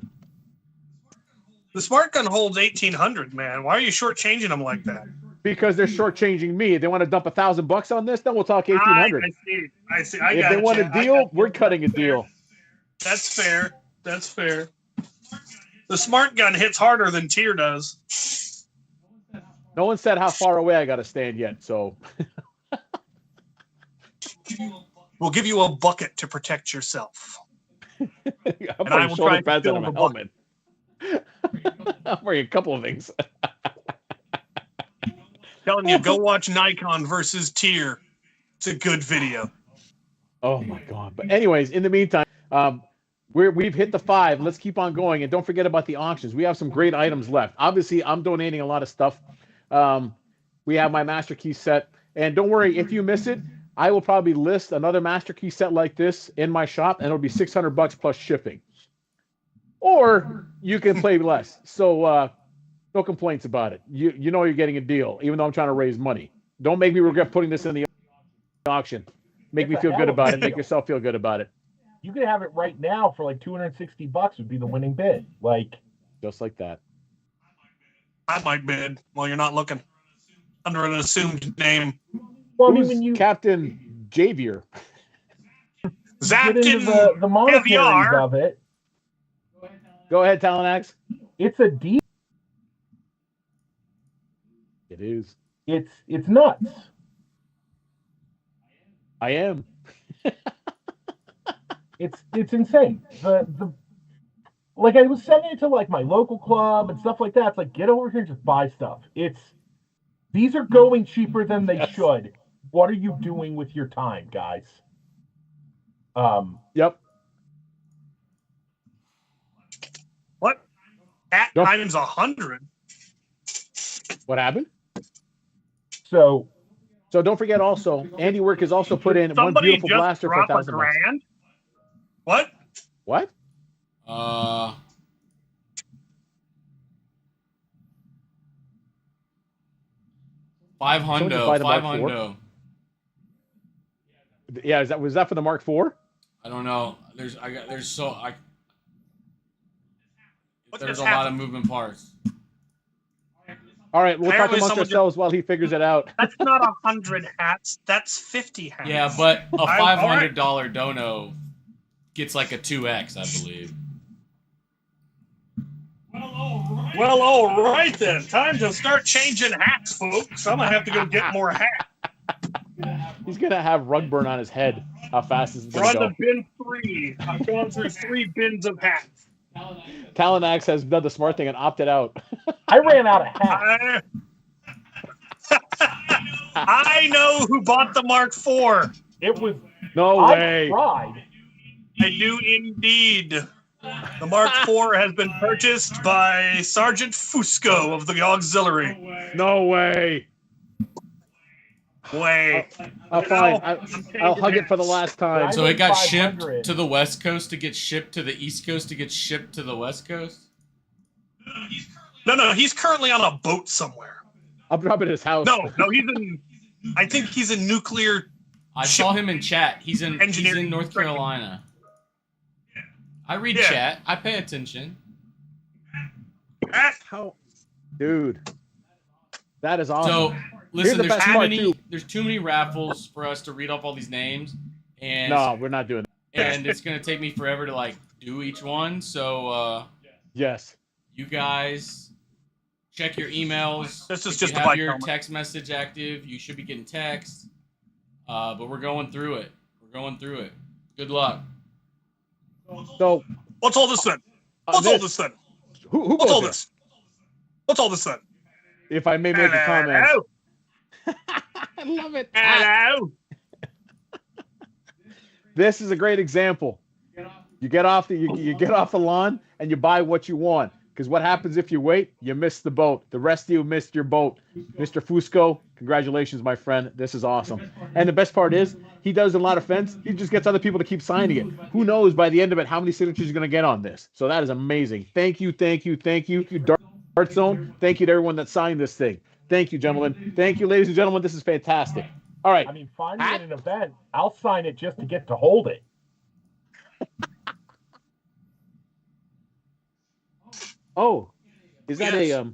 The smart gun holds 1,800, man. Why are you shortchanging them like that? Because they're shortchanging me. If they want to dump $1,000 on this, then we'll talk 1,800. I see. If they want a deal, we're cutting a deal. That's fair. That's fair. The smart gun hits harder than tier does. No one said how far away I got to stand yet, so. We'll give you a bucket to protect yourself. I'm And I will try to pads fill on the my helmet. I'm wearing a couple of things. Telling you, go watch Nikon versus Tier. It's a good video. Oh my god! But anyways, in the meantime, we've hit the 5. Let's keep on going, and don't forget about the auctions. We have some great items left. Obviously, I'm donating a lot of stuff. We have my Master Key set, and don't worry if you miss it. I will probably list another Master Key set like this in my shop, and it'll be $600 plus shipping. Or you can play less. So no complaints about it. You know you're getting a deal, even though I'm trying to raise money. Don't make me regret putting this in the auction. Make me feel good about it. Make yourself feel good about it. You could have it right now for like $260 would be the winning bid. Like just like that. I might bid while you're not looking. Under an assumed name. Well, I mean, when you Captain Xavier. get into the monetaries of it. Go ahead, Talonaxe. It's a deal. It is. It's nuts. I am. It's insane. The like I was sending it to like my local club and stuff like that. It's like get over here and just buy stuff. These are going cheaper than they should. What are you doing with your time, guys? Yep. What? At times 100. What happened? So don't forget also, AndyWerk has also put in one beautiful blaster for $1,000. What? What? 500. Yeah, was that for the Mark IV? I don't know. There's a lot of moving parts. All right, we'll talk amongst ourselves while he figures it out. That's not 100 hats. That's 50 hats. Yeah, but a $500 dono gets like a 2x, I believe. Well, all right then. Time to start changing hats, folks. I'm gonna have to go get more hats. He's gonna have rug burn on his head. How fast is it We're gonna on go? to bin 3. I'm going through 3 bins of hats. Talonaxe has done the smart thing and opted out. I ran out of hats. I know who bought the Mark IV. It was No way. I tried. I do indeed. The Mark IV has been purchased by Sergeant Fusco of the Auxiliary. No way. Way. I'll hug it for the last time. So it got shipped to the West Coast to get shipped to the East Coast to get shipped to the West Coast? No, he's currently on a boat somewhere. I'll drop it at his house. No, he's in. I think he's in nuclear. I saw him in chat. He's in North Carolina. I read chat. I pay attention. How, dude? That is awesome. So listen, there's too many raffles for us to read off all these names, and no, we're not doing that. And it's gonna take me forever to like do each one. So yes, you guys check your emails. This is if just you have your text message active. You should be getting text. But we're going through it. Good luck. So what's all this then? What's all this then? What's all this? What's all this then? If I may make a comment. I love it. Hello. This is a great example. You get off the lawn and you buy what you want. Because what happens if you wait? You miss the boat. The rest of you missed your boat. Mr. Fusco, congratulations, my friend. This is awesome. And the best part is, he does a lot of fence. He just gets other people to keep signing it. Who knows by the end of it how many signatures you're going to get on this. So that is amazing. Thank you. Dart Zone, thank you to everyone that signed this thing. Thank you, gentlemen. Thank you, ladies and gentlemen. This is fantastic. All right. I mean, find me at an event. I'll sign it just to get to hold it. Oh, is that a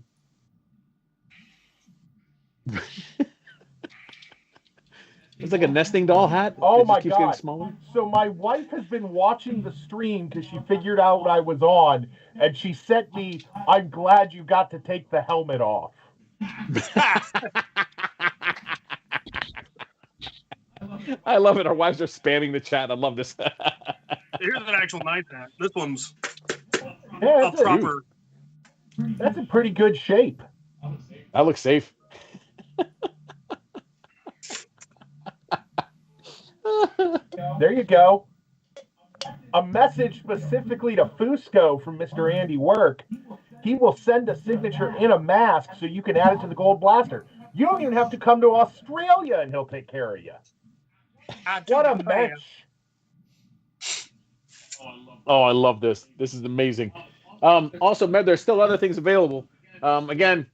it's like a nesting doll hat? Oh it my just keeps God. getting smaller? So my wife has been watching the stream because she figured out what I was on, and she sent me, "I'm glad you got to take the helmet off." I love it. Our wives are spamming the chat. I love this. Here's an actual nice hat. This one's Yeah, a proper. That's in pretty good shape. I look safe. There you go. A message specifically to Fusco from Mr. AndyWerk. He will send a signature in a mask so you can add it to the Gold Blaster. You don't even have to come to Australia and he'll take care of you. What a match. Oh, I love this. This is amazing. Also, there's still other things available. Again,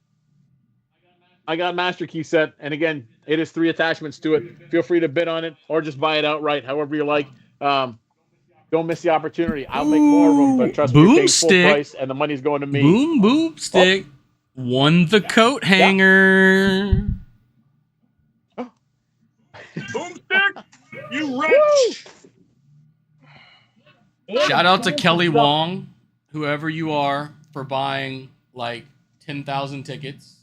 I got Master Key set, and again, it is 3 attachments to it. Feel free to bid on it or just buy it outright, however you like. Don't miss the opportunity. I'll make more of them, but trust me, you're paying full price, and the money's going to me. Boomstick won the coat hanger. Oh. Boomstick, you rich! Shout out to Kelly Wong, whoever you are, for buying like 10,000 tickets.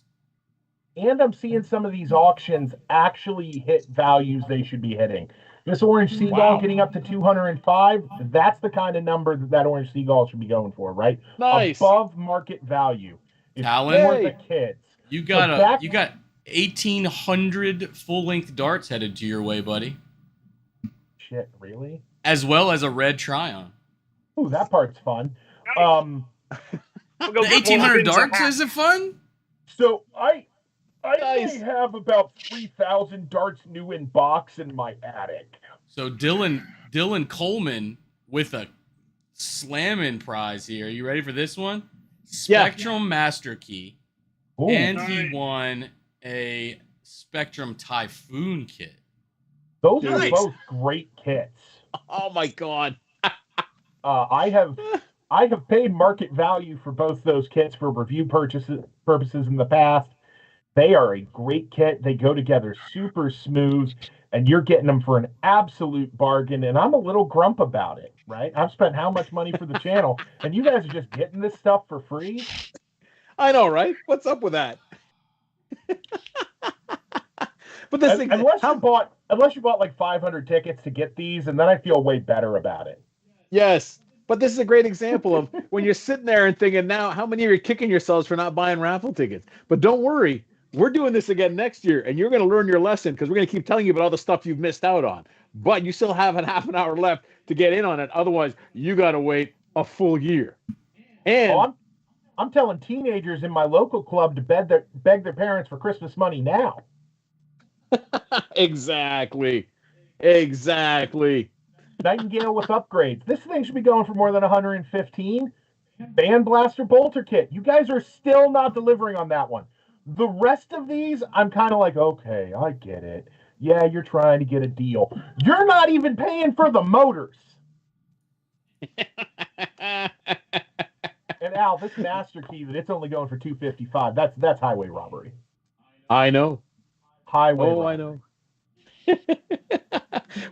And I'm seeing some of these auctions actually hit values they should be hitting. This orange seagull getting up to 205, that's the kind of number that orange seagull should be going for, right? Nice. Above market value. It's Alan, for the kids. You got 1,800 full-length darts headed to your way, buddy. Shit, really? As well as a red Tryon. Ooh, that part's fun. The 1,800 darts, is it fun? So I only have about 3,000 darts new in box in my attic. So Dylan Coleman with a slamming prize here. Are you ready for this one? Spectrum Master Key. Ooh, and he won a Spectrum Typhoon kit. Those are both great kits. Oh my God. I have paid market value for both those kits for review purposes in the past. They are a great kit. They go together super smooth, and you're getting them for an absolute bargain. And I'm a little grump about it, right? I've spent how much money for the channel, and you guys are just getting this stuff for free? I know, right? What's up with that? But this thing, unless you bought like 500 tickets to get these, and then I feel way better about it. Yes, But this is a great example of when you're sitting there and thinking, now, how many of you are kicking yourselves for not buying raffle tickets? But don't worry, we're doing this again next year, and you're going to learn your lesson because we're going to keep telling you about all the stuff you've missed out on. But you still have a half an hour left to get in on it. Otherwise, you got to wait a full year. And I'm telling teenagers in my local club to beg their parents for Christmas money now. Exactly. Nightingale with upgrades. This thing should be going for more than 115. Band Blaster Bolter Kit. You guys are still not delivering on that one. The rest of these, I'm kind of like, okay, I get it. Yeah, you're trying to get a deal. You're not even paying for the motors. And Al, this master key that it's only going for $255. That's highway robbery. I know. Highway. Oh, robbery. I know.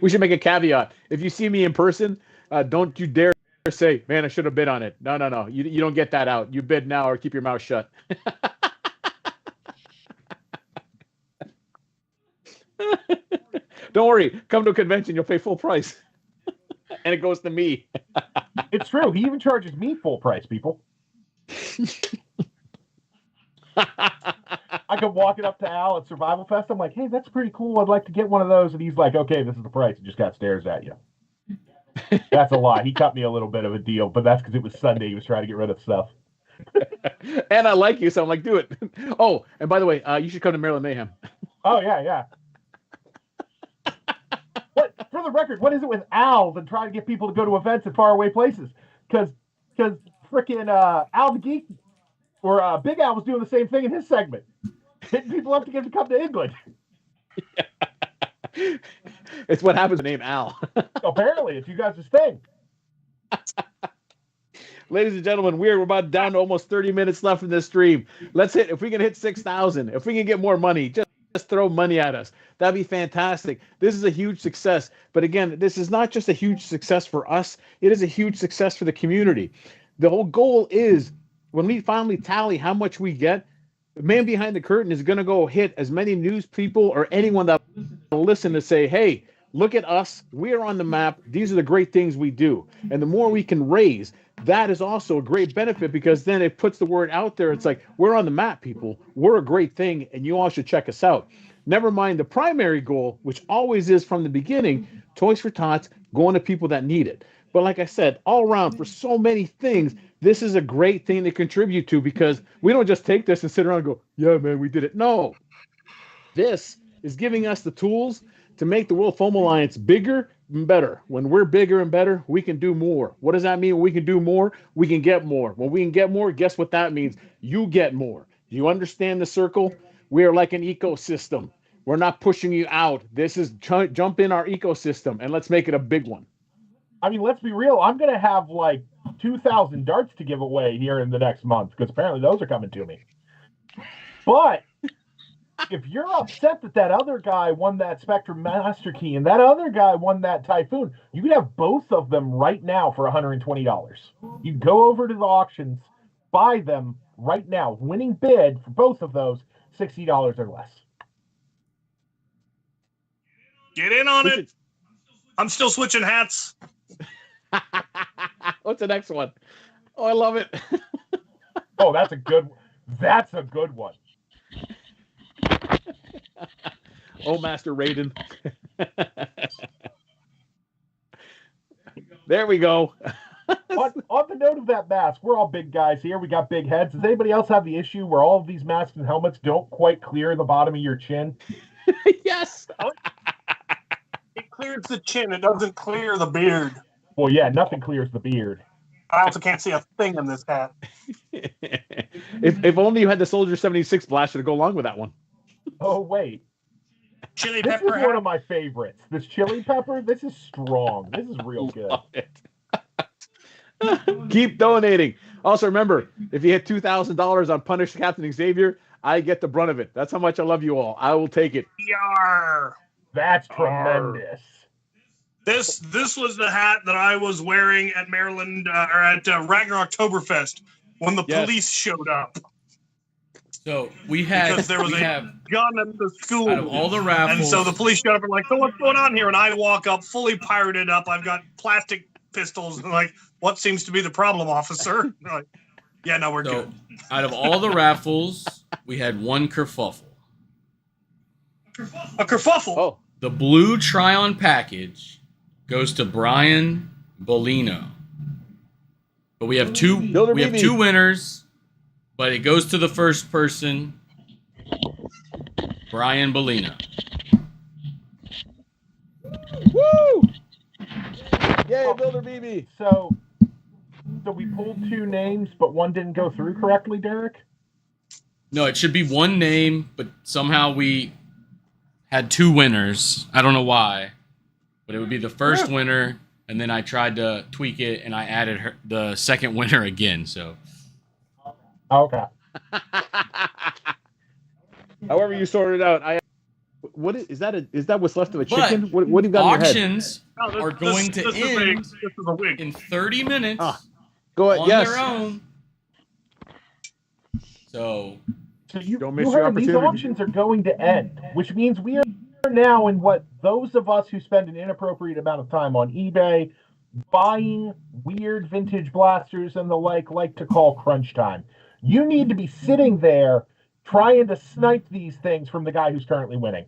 We should make a caveat. If you see me in person, don't you dare say, man, I should have bid on it. No. You don't get that out. You bid now or keep your mouth shut. Don't worry. Come to a convention, you'll pay full price. And it goes to me. It's true. He even charges me full price, people. I come walking up to Al at Survival Fest. I'm like, hey, that's pretty cool. I'd like to get one of those. And he's like, okay, this is the price. He just got stares at you. That's a lie. He cut me a little bit of a deal, but that's because it was Sunday. He was trying to get rid of stuff. And I like you, so I'm like, do it. Oh, and by the way, you should come to Maryland Mayhem. Oh, yeah. What, for the record, what is it with Al and trying to get people to go to events in faraway places? Because freaking Al the Geek or Big Al was doing the same thing in his segment. Hitting people up to get them to come to England. It's what happens to name Al. Apparently, it's you guys' thing. Ladies and gentlemen, we're about down to almost 30 minutes left in this stream. Let's hit, if we can hit 6,000, if we can get more money, just throw money at us. That'd be fantastic. This is a huge success. But again, this is not just a huge success for us. It is a huge success for the community. The whole goal is when we finally tally how much we get, the man behind the curtain is going to go hit as many news people or anyone that will listen to say, hey, look at us. We are on the map. These are the great things we do. And the more we can raise, that is also a great benefit because then it puts the word out there. It's like, we're on the map, people. We're a great thing, and you all should check us out. Never mind the primary goal, which always is from the beginning, Toys for Tots, going to people that need it. But like I said, all around, for so many things, this is a great thing to contribute to because we don't just take this and sit around and go, yeah, man, we did it. No. This is giving us the tools to make the World Foam Alliance bigger and better. When we're bigger and better, we can do more. What does that mean? When we can do more, we can get more. When we can get more, guess what that means? You get more. Do you understand the circle? We are like an ecosystem. We're not pushing you out. This is jump in our ecosystem and let's make it a big one. I mean, let's be real. I'm going to have like 2,000 darts to give away here in the next month because apparently those are coming to me. But if you're upset that other guy won that Spectre Master Key and that other guy won that Typhoon, you can have both of them right now for $120. You go over to the auctions, buy them right now. Winning bid for both of those, $60 or less. Get in on it. I'm still switching hats. What's the next one? Oh, I love it. Oh, that's a good one. Oh, Master Raiden. There we go. on the note of that mask, we're all big guys here. We got big heads. Does anybody else have the issue where all of these masks and helmets don't quite clear the bottom of your chin? Yes. It clears the chin. It doesn't clear the beard. Well, yeah, nothing clears the beard. I also can't see a thing in this hat. If only you had the Soldier 76 blaster to go along with that one. Oh, wait. Chili this pepper. Is one of my favorites. This chili pepper, this is strong. This is real good. Keep donating. Also, remember, if you hit $2,000 on Punish Captain Xavier, I get the brunt of it. That's how much I love you all. I will take it. Yar. That's tremendous. This was the hat that I was wearing at Maryland or at Rraijjar Oktoberfest when the police showed up. So we had because there was a gun at the school. Out of all the raffles, and so the police showed up and like, so what's going on here? And I walk up fully pirated up. I've got plastic pistols. And like, what seems to be the problem, officer? And they're like, yeah, no, we're good. Out of all the raffles, we had one kerfuffle. A kerfuffle? Oh. The blue try-on package goes to Brian Bolino. But we have two winners, but it goes to the first person, Brian Bolino. Woo! Yay, Builder BB. So we pulled 2 names, but one didn't go through correctly, Derek? No, it should be one name, but somehow we had 2 winners. I don't know why, but it would be the first winner, and then I tried to tweak it, and I added the second winner again. So, okay. However you sorted it out, what is that? Is that what's left of a chicken? What do you got in your head? Auctions are going to end in 30 minutes go ahead. on Yes. their own. So you don't miss you your heard these opportunity. auctions are going to end, which means we are now in what those of us who spend an inappropriate amount of time on eBay buying weird vintage blasters and the like to call crunch time. You need to be sitting there trying to snipe these things from the guy who's currently winning.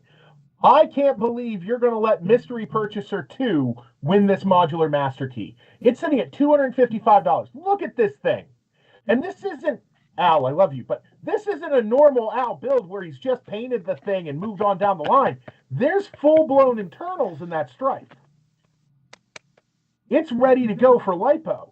I can't believe you're going to let Mystery Purchaser 2 win this modular master key. It's sitting at $255. Look at this thing. And this isn't, Al, I love you, but this isn't a normal Al build where he's just painted the thing and moved on down the line. There's full-blown internals in that stripe. It's ready to go for lipo.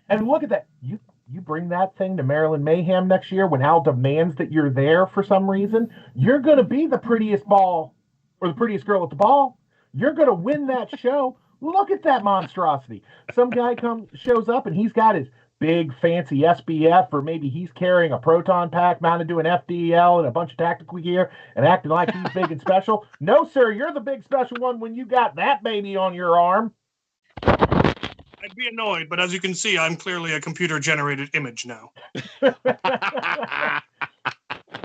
And look at that. You bring that thing to Maryland Mayhem next year when Al demands that you're there for some reason, you're going to be the prettiest ball or the prettiest girl at the ball. You're going to win that show. Look at that monstrosity. Some guy shows up and he's got his big fancy SBF, or maybe he's carrying a proton pack mounted to an FDL and a bunch of tactical gear and acting like he's big and special. No, sir, you're the big special one when you got that baby on your arm. I'd be annoyed, but as you can see, I'm clearly a computer-generated image now.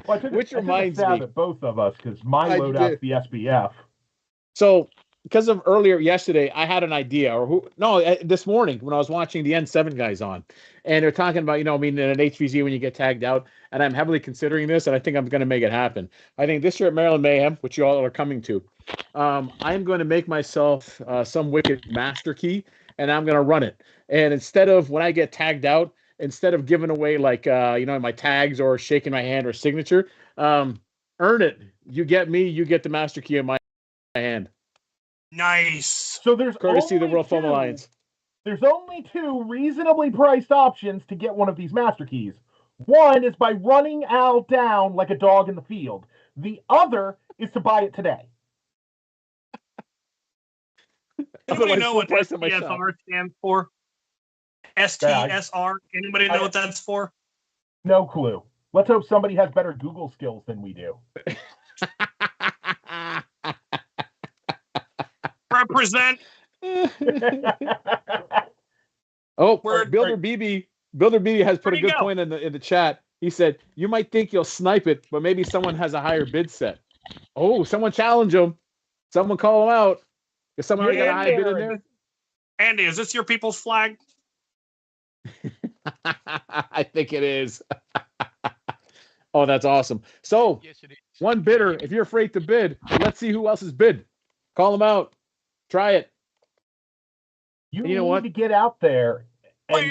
Which reminds me, at both of us, because my loadout's the SBF. So, because of earlier yesterday, I had an idea, this morning when I was watching the N7 guys on, and they're talking about, in an HVZ when you get tagged out, and I'm heavily considering this, and I think I'm going to make it happen. I think this year at Maryland Mayhem, which you all are coming to, I'm going to make myself some wicked master key, and I'm going to run it. And instead of, when I get tagged out, instead of giving away my tags or shaking my hand or signature, earn it. You get me, you get the master key in my hand. Nice. So there's courtesy of the World Foam Alliance. There's only 2 reasonably priced options to get one of these master keys. One is by running Al down like a dog in the field. The other is to buy it today. Anybody know what STSR stands for? STSR? Anybody know what that's for? No clue. Let's hope somebody has better Google skills than we do. Represent. Builder BB has put a good point in the chat. He said, you might think you'll snipe it, but maybe someone has a higher bid set. Oh, someone challenge him. Someone call him out. Is someone already got a high bid in there? Andy, is this your people's flag? I think it is. Oh, that's awesome. So, yes, it is. One bidder, if you're afraid to bid, let's see who else is bid. Call them out. Try it. You need to get out there and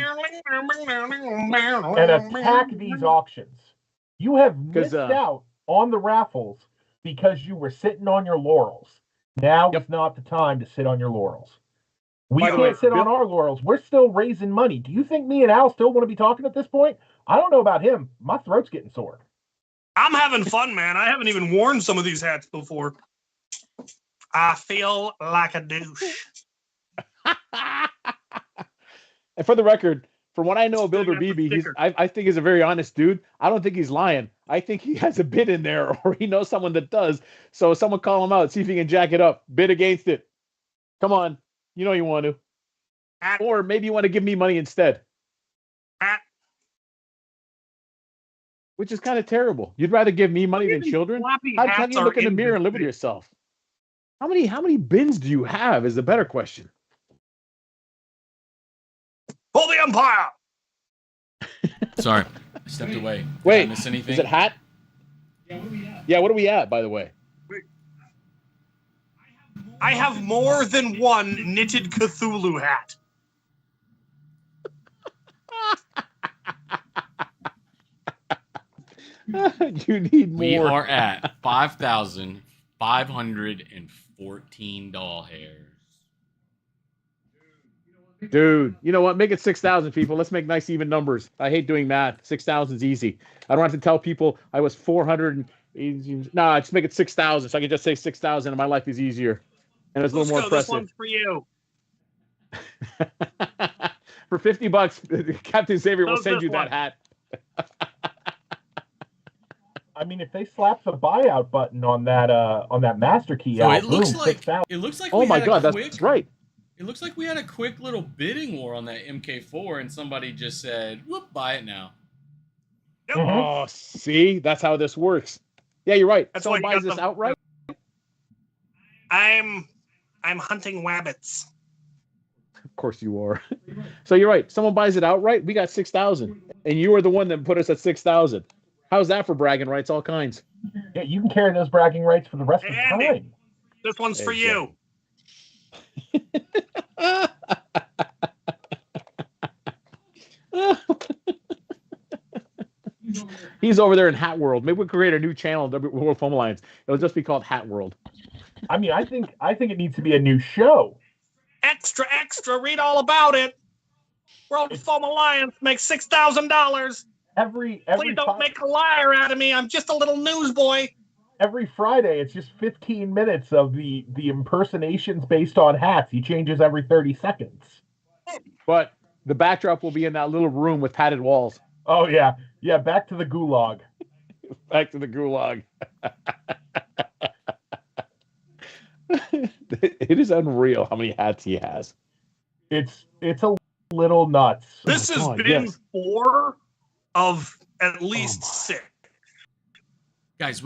attack these auctions. You have missed out on the raffles because you were sitting on your laurels. Now is not the time to sit on your laurels. We can't sit on our laurels. We're still raising money. Do you think me and Al still want to be talking at this point? I don't know about him. My throat's getting sore. I'm having fun, man. I haven't even worn some of these hats before. I feel like a douche. And for the record, from what I know of Builder BB, I think he's a very honest dude. I don't think he's lying. I think he has a bid in there, or he knows someone that does. So someone call him out, see if he can jack it up. Bid against it. Come on. You know you want to. Or maybe you want to give me money instead. Which is kind of terrible. You'd rather give me money than children? How do you look in the mirror and live with yourself? How many bins do you have is the better question. For the Empire! Sorry, I stepped away. Did Wait, I miss anything? is it hat? Yeah, what are we at, by the way? I have more than one knitted Cthulhu hat. You need more. We are at 5,514 doll hairs. Dude, you know what? Make it 6,000, people. Let's make nice even numbers. I hate doing math. 6,000 is easy. I don't have to tell people I was 400. No, just make it 6,000, so I can just say 6,000, and my life is easier, and it's a little more impressive. This one's for you. For $50, Captain Xavier will send you that hat. I mean, if they slap the buyout button on that master key, So out, it looks boom, like 6,000. it looks like. Oh we my had God, a quick, that's right. It looks like we had a quick little bidding war on that MK4, and somebody just said, "Whoop, buy it now." Yep. Oh, see, that's how this works. Yeah, you're right. That's Someone why you buys got this the- outright. I'm hunting wabbits. Of course you are. So you're right. Someone buys it outright. We got 6,000, and you are the one that put us at 6,000. How's that for bragging rights? All kinds. Yeah, you can carry those bragging rights for the rest of the Andy, time. This one's for you. He's over there in Hat World. Maybe we'll create a new channel, World Foam Alliance. It'll just be called Hat World. I mean, I think it needs to be a new show. Extra, read all about it. World Foam Alliance makes $6,000. Every Please don't make a liar out of me. I'm just a little newsboy. Every Friday, it's just 15 minutes of the impersonations based on hats. He changes every 30 seconds. But the backdrop will be in that little room with padded walls. Oh, yeah. Yeah, back to the gulag. Back to the gulag. It is unreal how many hats he has. It's a little nuts. This has God, been yes. 4 of at least 6. Guys,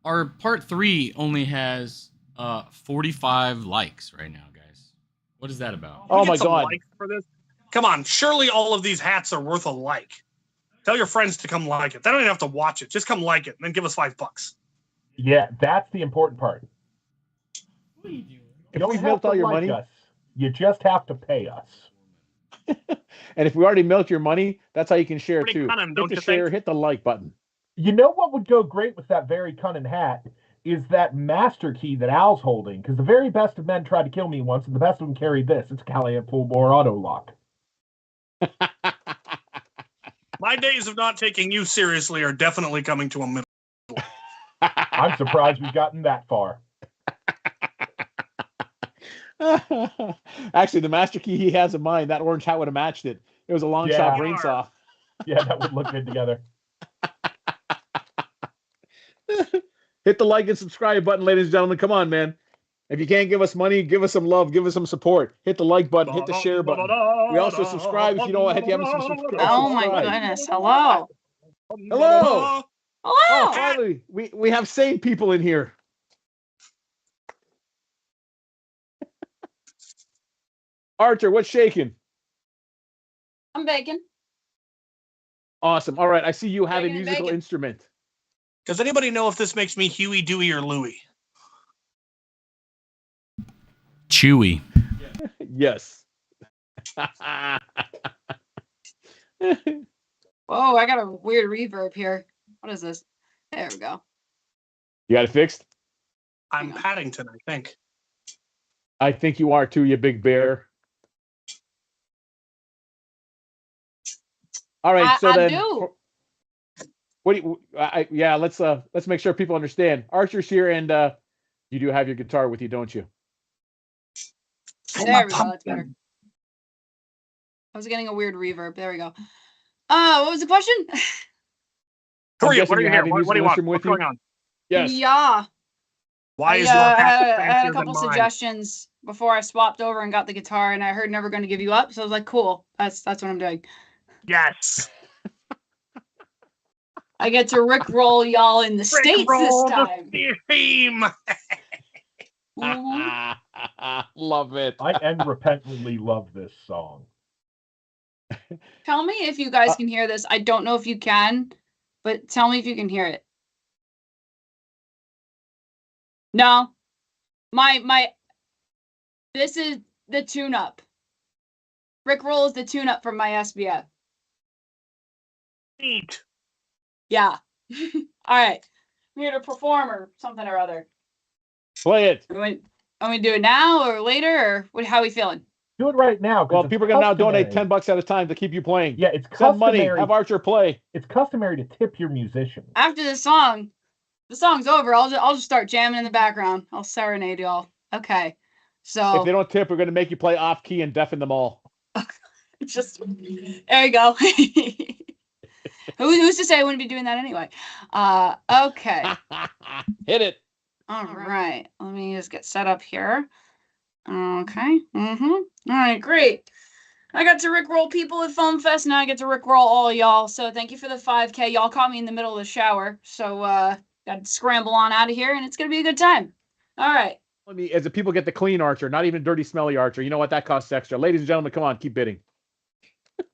our part 3 only has 45 likes right now, guys. What is that about? Oh Can we my get some God. likes for this? Come on, surely all of these hats are worth a like. Tell your friends to come like it. They don't even have to watch it. Just come like it and then give us $5. Yeah, that's the important part. What are you doing? If You we don't milked have all to your like money, us. You just have to pay us. and if we already milked your money, that's how you can share Pretty too. cunning, Hit don't the you share, think? hit the like button. You know what would go great with that very cunning hat is that master key that Al's holding, because the very best of men tried to kill me once, and the best of them carried this. It's Callahan full bore auto lock. My days of not taking you seriously are definitely coming to a middle. I'm surprised we've gotten that far. Actually, the master key he has in mind, that orange hat would have matched it. It was a long shot brain saw. Yeah, that would look good together. Hit the like and subscribe button, ladies and gentlemen. Come on, man. If you can't give us money, give us some love, give us some support. Hit the like button, hit the share button. We also subscribe if you don't have some subscribe. Oh my goodness. Hello. Hello. Hello. Oh, finally, we have sane people in here. Archer, what's shaking? I'm baking. Awesome. All right, I see you have a Bacon and musical bacon. instrument. Does anybody know if this makes me Huey, Dewey, or Louie? Chewy. Yes. Whoa, I got a weird reverb here. What is this? There we go. You got it fixed? I'm Paddington, I think. I think you are too, you big bear. All right, so I then, do. what do you? Yeah, let's make sure people understand. Archer's here, and you do have your guitar with you, don't you? There we go. That's better. I was getting a weird reverb. There we go. What was the question? Who are you? guessing What are you you here? have a What do musical you want? instrument What's with you? going on? Yes. Yeah. Why is I your hat had a fancier couple than mine? suggestions before I swapped over and got the guitar, and I heard "Never Gonna Give You Up," so I was like, "Cool, that's what I'm doing." Yes. I get to rickroll y'all in the states Roll this time. the theme. Mhm. Love it. I unrepentantly love this song. Tell me if you guys can hear this. I don't know if you can, but tell me if you can hear it. No. This is the tune-up. Rickroll is the tune-up from my SBF. Neat. Yeah. All right. I'm here to perform or something or other. Play it. Want me to do it now or later, or how are we feeling? Do it right now. Well, people are going to now donate customary. $10 at a time to keep you playing. Yeah, it's Send money. customary. Have Archer play. It's customary to tip your musician. After the song's over, I'll just start jamming in the background. I'll serenade y'all. Okay. So If they don't tip, we're going to make you play off key and deafen them all. just there you go. Who's to say I wouldn't be doing that anyway? Okay. Hit it. All right. Let me just get set up here. Okay. All right, great. I got to Rickroll people at Foam Fest. Now I get to Rickroll all y'all. So thank you for the 5K. Y'all caught me in the middle of the shower. So got to scramble on out of here, and it's going to be a good time. All right. As the people get the clean Archer, not even dirty, smelly Archer. You know what? That costs extra. Ladies and gentlemen, come on. Keep bidding.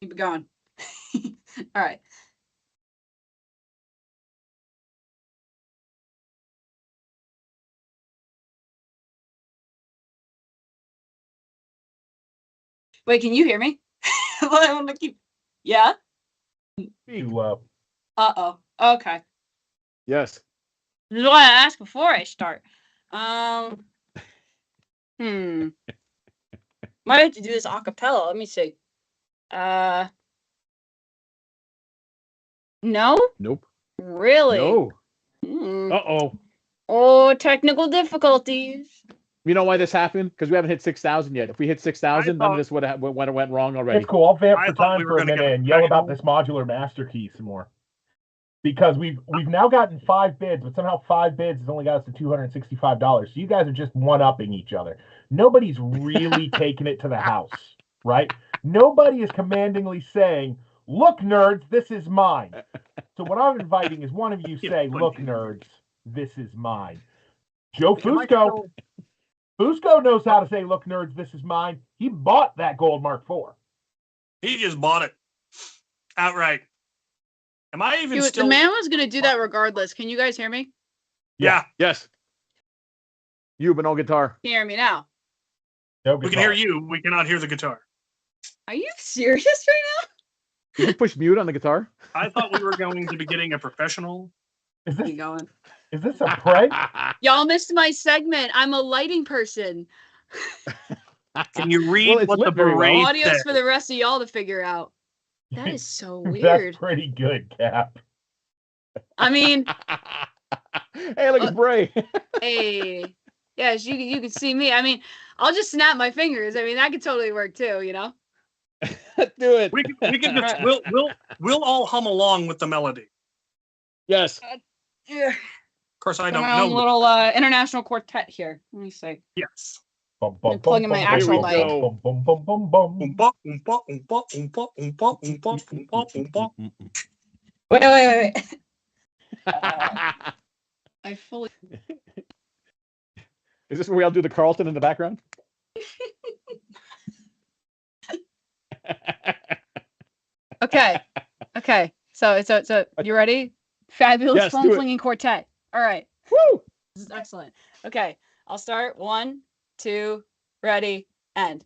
Keep it going. All right. Wait, can you hear me? I want to keep. Yeah. Uh-oh. Okay. Yes. This is what I asked before I start. Might have to do this a cappella. Let me see. No? Nope. Really? No. Uh-oh. Oh, technical difficulties. You know why this happened? Because we haven't hit 6,000 yet. If we hit 6,000, none of this would have went wrong already. It's cool. I'll vamp for time for a minute and yell about this modular master key some more. Because we've now gotten 5 bids, but somehow 5 bids has only got us to $265. So you guys are just one-upping each other. Nobody's really taking it to the house, right? Nobody is commandingly saying, "Look, nerds, this is mine." So what I'm inviting is one of you say, "Look, nerds, this is mine." Joe Fusco. Fusco knows how to say, "Look, nerds, this is mine." He bought that gold Mark IV. He just bought it outright. Am I even still? The man was going to do that regardless. Can you guys hear me? Yeah. Yes. You, but no guitar. Can you hear me now? No we can hear you. We cannot hear the guitar. Are you serious right now? Did you push mute on the guitar? I thought we were going to be getting a professional. Is this going? Is this a prank? Y'all missed my segment. I'm a lighting person. Can you read what the Beret Audio's said? for the rest of y'all to figure out. That is so weird. That's pretty good, Cap. I mean, hey, look, it's Bray. Hey, yes, you can see me. I mean, I'll just snap my fingers. I mean, that could totally work too, you know. Do it. We can just we'll all hum along with the melody. Yes. Yeah. Of course, I don't My know. own little international quartet here. Let me see. Yes. I'm plugging my actual mic. Wait. I fully. Is this where we all do the Carlton in the background? Okay. So you ready? Fabulous Yes, phone do it. flinging quartet. All right. Woo! This is excellent. Okay, I'll start. 1, 2, ready, end.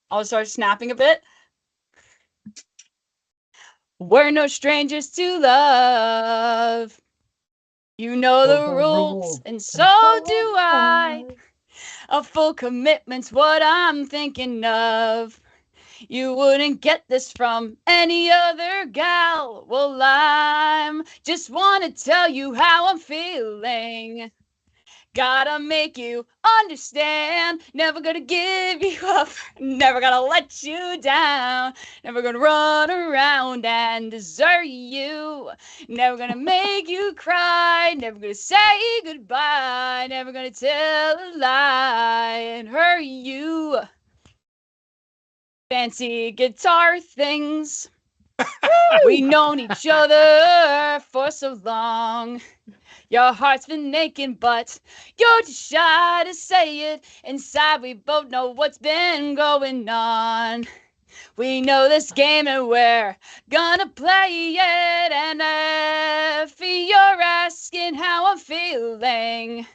I'll start snapping a bit. We're no strangers to love. You know the rules, and so do I. A full commitment's what I'm thinking of. You wouldn't get this from any other gal. Well, I'm just want to tell you how I'm feeling. Gotta make you understand. Never gonna give you up. Never gonna let you down. Never gonna run around and desert you. Never gonna make you cry. Never gonna say goodbye. Never gonna tell a lie and hurt you. Fancy guitar things. We known each other for so long. Your heart's been aching, but you're too shy to say it. Inside, we both know what's been going on. We know this game and we're gonna play it. And if you're asking how I'm feeling,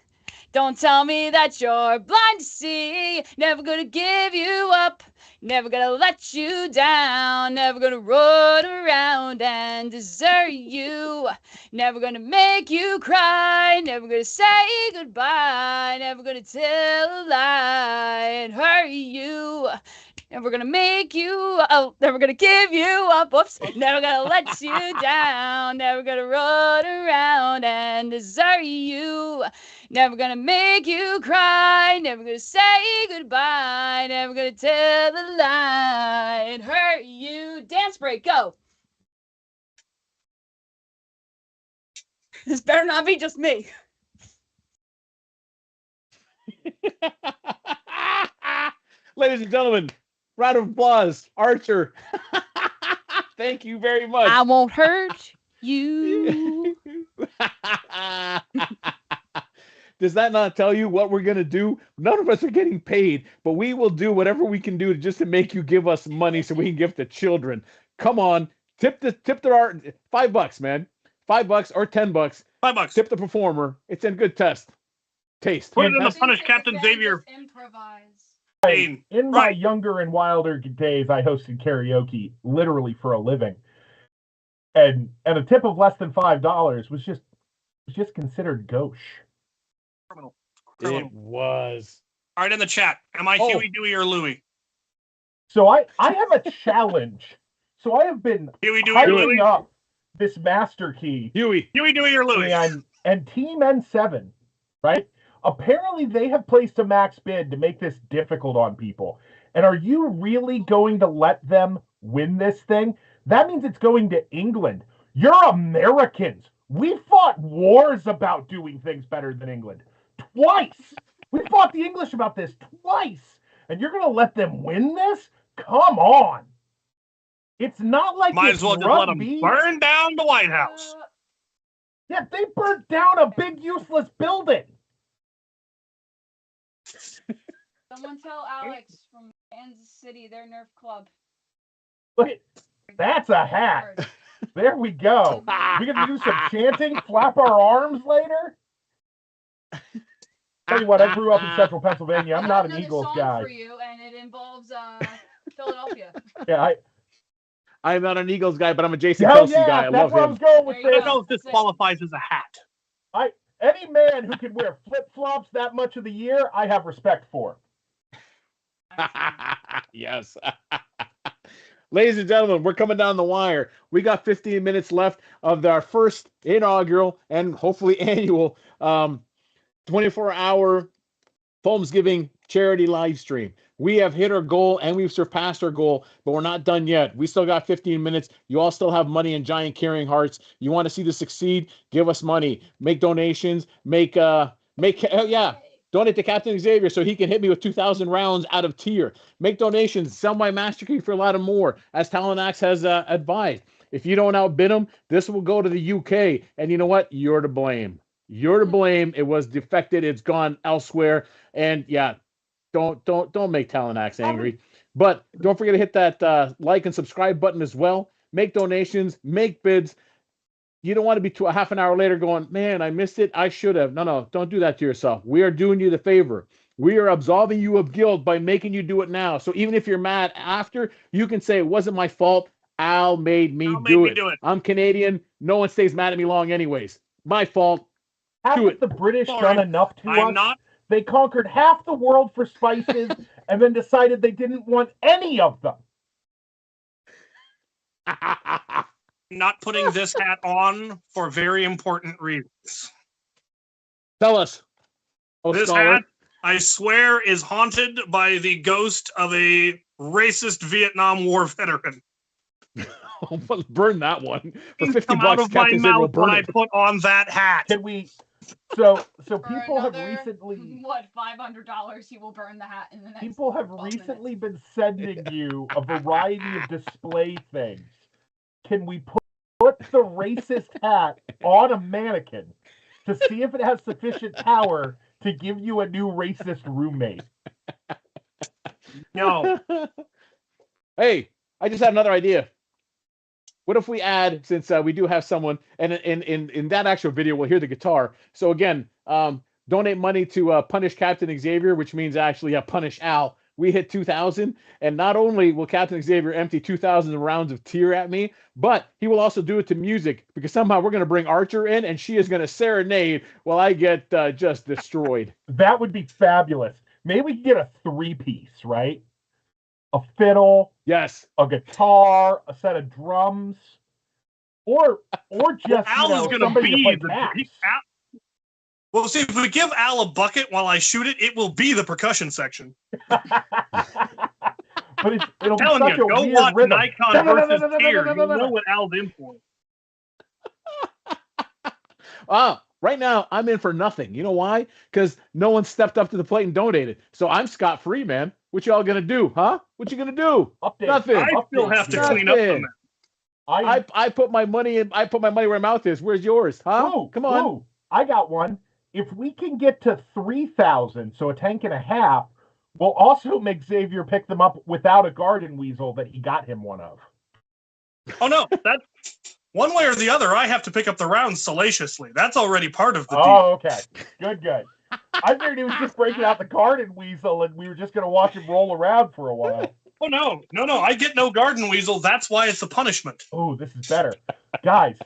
don't tell me that you're blind to see. Never gonna give you up. Never gonna let you down. Never gonna run around and desert you. Never gonna make you cry. Never gonna say goodbye. Never gonna tell a lie and hurt you. Never gonna make you, never gonna give you up. Whoops. Never gonna let you down. Never gonna run around and desert you. Never gonna make you cry. Never gonna say goodbye. Never gonna tell a lie and hurt you. Dance break, go. This better not be just me. Ladies and gentlemen, round of applause, Archer. Thank you very much. I won't hurt you. Does that not tell you what we're going to do? None of us are getting paid, but we will do whatever we can do just to make you give us money so we can give to children. Come on, tip the art. $5, man. $5 or $10. $5. Tip the performer. It's in good taste. Put it in the punish Captain Xavier. In my younger and wilder days, I hosted karaoke literally for a living, and a tip of less than $5 was just considered gauche. Criminal. It was. All right, in the chat, am I Huey, Dewey, or Louie? So I have a challenge. So I have been Huey, Dewey, hyping up this master key. Huey, Dewey, or Louie? And Team N7, right? Apparently, they have placed a max bid to make this difficult on people. And are you really going to let them win this thing? That means it's going to England. You're Americans. We fought wars about doing things better than England. Twice. We fought the English about this twice. And you're going to let them win this? Come on. It's not like Might it's as well just let them rugby. burn down the White House. Yeah, they burnt down a big useless building. Someone tell Alex from Kansas City, their Nerf club. Wait, that's a hat. There we go. We can do some chanting, flap our arms later. Tell you what, I grew up in central Pennsylvania. I'm not an Eagles guy. For you, and it involves Philadelphia. Yeah, I'm not an Eagles guy, but I'm a Jason Hell Kelsey guy. I love where I him. was going with I don't this. know if this qualifies as a hat. Any man who can wear flip-flops that much of the year, I have respect for. Yes. Ladies and gentlemen, we're coming down the wire. We got 15 minutes left of our first inaugural and hopefully annual 24-hour Foamsgiving charity live stream. We have hit our goal and we've surpassed our goal, but we're not done yet. We still got 15 minutes. You all still have money in giant carrying hearts. You want to see this succeed? Give us money. Make donations. Donate to Captain Xavier so he can hit me with 2,000 rounds out of tier. Make donations. Sell my master key for a lot of more, as Talonaxe has advised. If you don't outbid him, this will go to the UK. And you know what? You're to blame. You're to blame. It was defected. It's gone elsewhere. And yeah, don't make Talonaxe angry. But don't forget to hit that like and subscribe button as well. Make donations. Make bids. You don't want to be a half an hour later going, man, I missed it. I should have. No, don't do that to yourself. We are doing you the favor. We are absolving you of guilt by making you do it now. So even if you're mad after, you can say, it wasn't my fault. Al made me do it. I'm Canadian. No one stays mad at me long anyways. My fault. Haven't the British done enough to us? They conquered half the world for spices and then decided they didn't want any of them. Not putting this hat on for very important reasons. Tell us. This hat, I swear, is haunted by the ghost of a racist Vietnam War veteran. Burn that one for $50. Come out of my mouth when I put on that hat. Can we? So people have recently. What, $500? He will burn the hat in the next. People have recently been sending you a variety of display things. Can we put the racist hat on a mannequin to see if it has sufficient power to give you a new racist roommate? No. Hey, I just had another idea. What if we add, since we do have someone, and in that actual video, we'll hear the guitar. So again, donate money to punish Captain Xavier, which means actually punish Al. We hit 2,000, and not only will Captain Xavier empty 2,000 rounds of tear at me, but he will also do it to music, because somehow we're going to bring Archer in, and she is going to serenade while I get just destroyed. That would be fabulous. Maybe we could get a 3-piece, right? A fiddle, yes, a guitar, a set of drums, or just Al is going to be the. Well, see, if we give Al a bucket while I shoot it, it will be the percussion section. But it'll be telling such you, a go weird watch rhythm. Nikon versus Tear. You'll know what Al's in for. Right now, I'm in for nothing. You know why? Because no one stepped up to the plate and donated. So I'm scot-free, man. What y'all gonna do, huh? What you gonna do? Update. Nothing. I still have to clean up on that. I put my money in. I put my money where my mouth is. Where's yours, huh? Ooh, Come on. Ooh, I got one. If we can get to 3,000, so a tank and a half, we'll also make Xavier pick them up without a garden weasel that he got him one of. Oh no, that's one way or the other. I have to pick up the rounds salaciously. That's already part of the deal. Oh, okay. Good. I figured he was just breaking out the garden weasel, and we were just going to watch him roll around for a while. Oh no. I get no garden weasel. That's why it's a punishment. Oh, this is better, guys.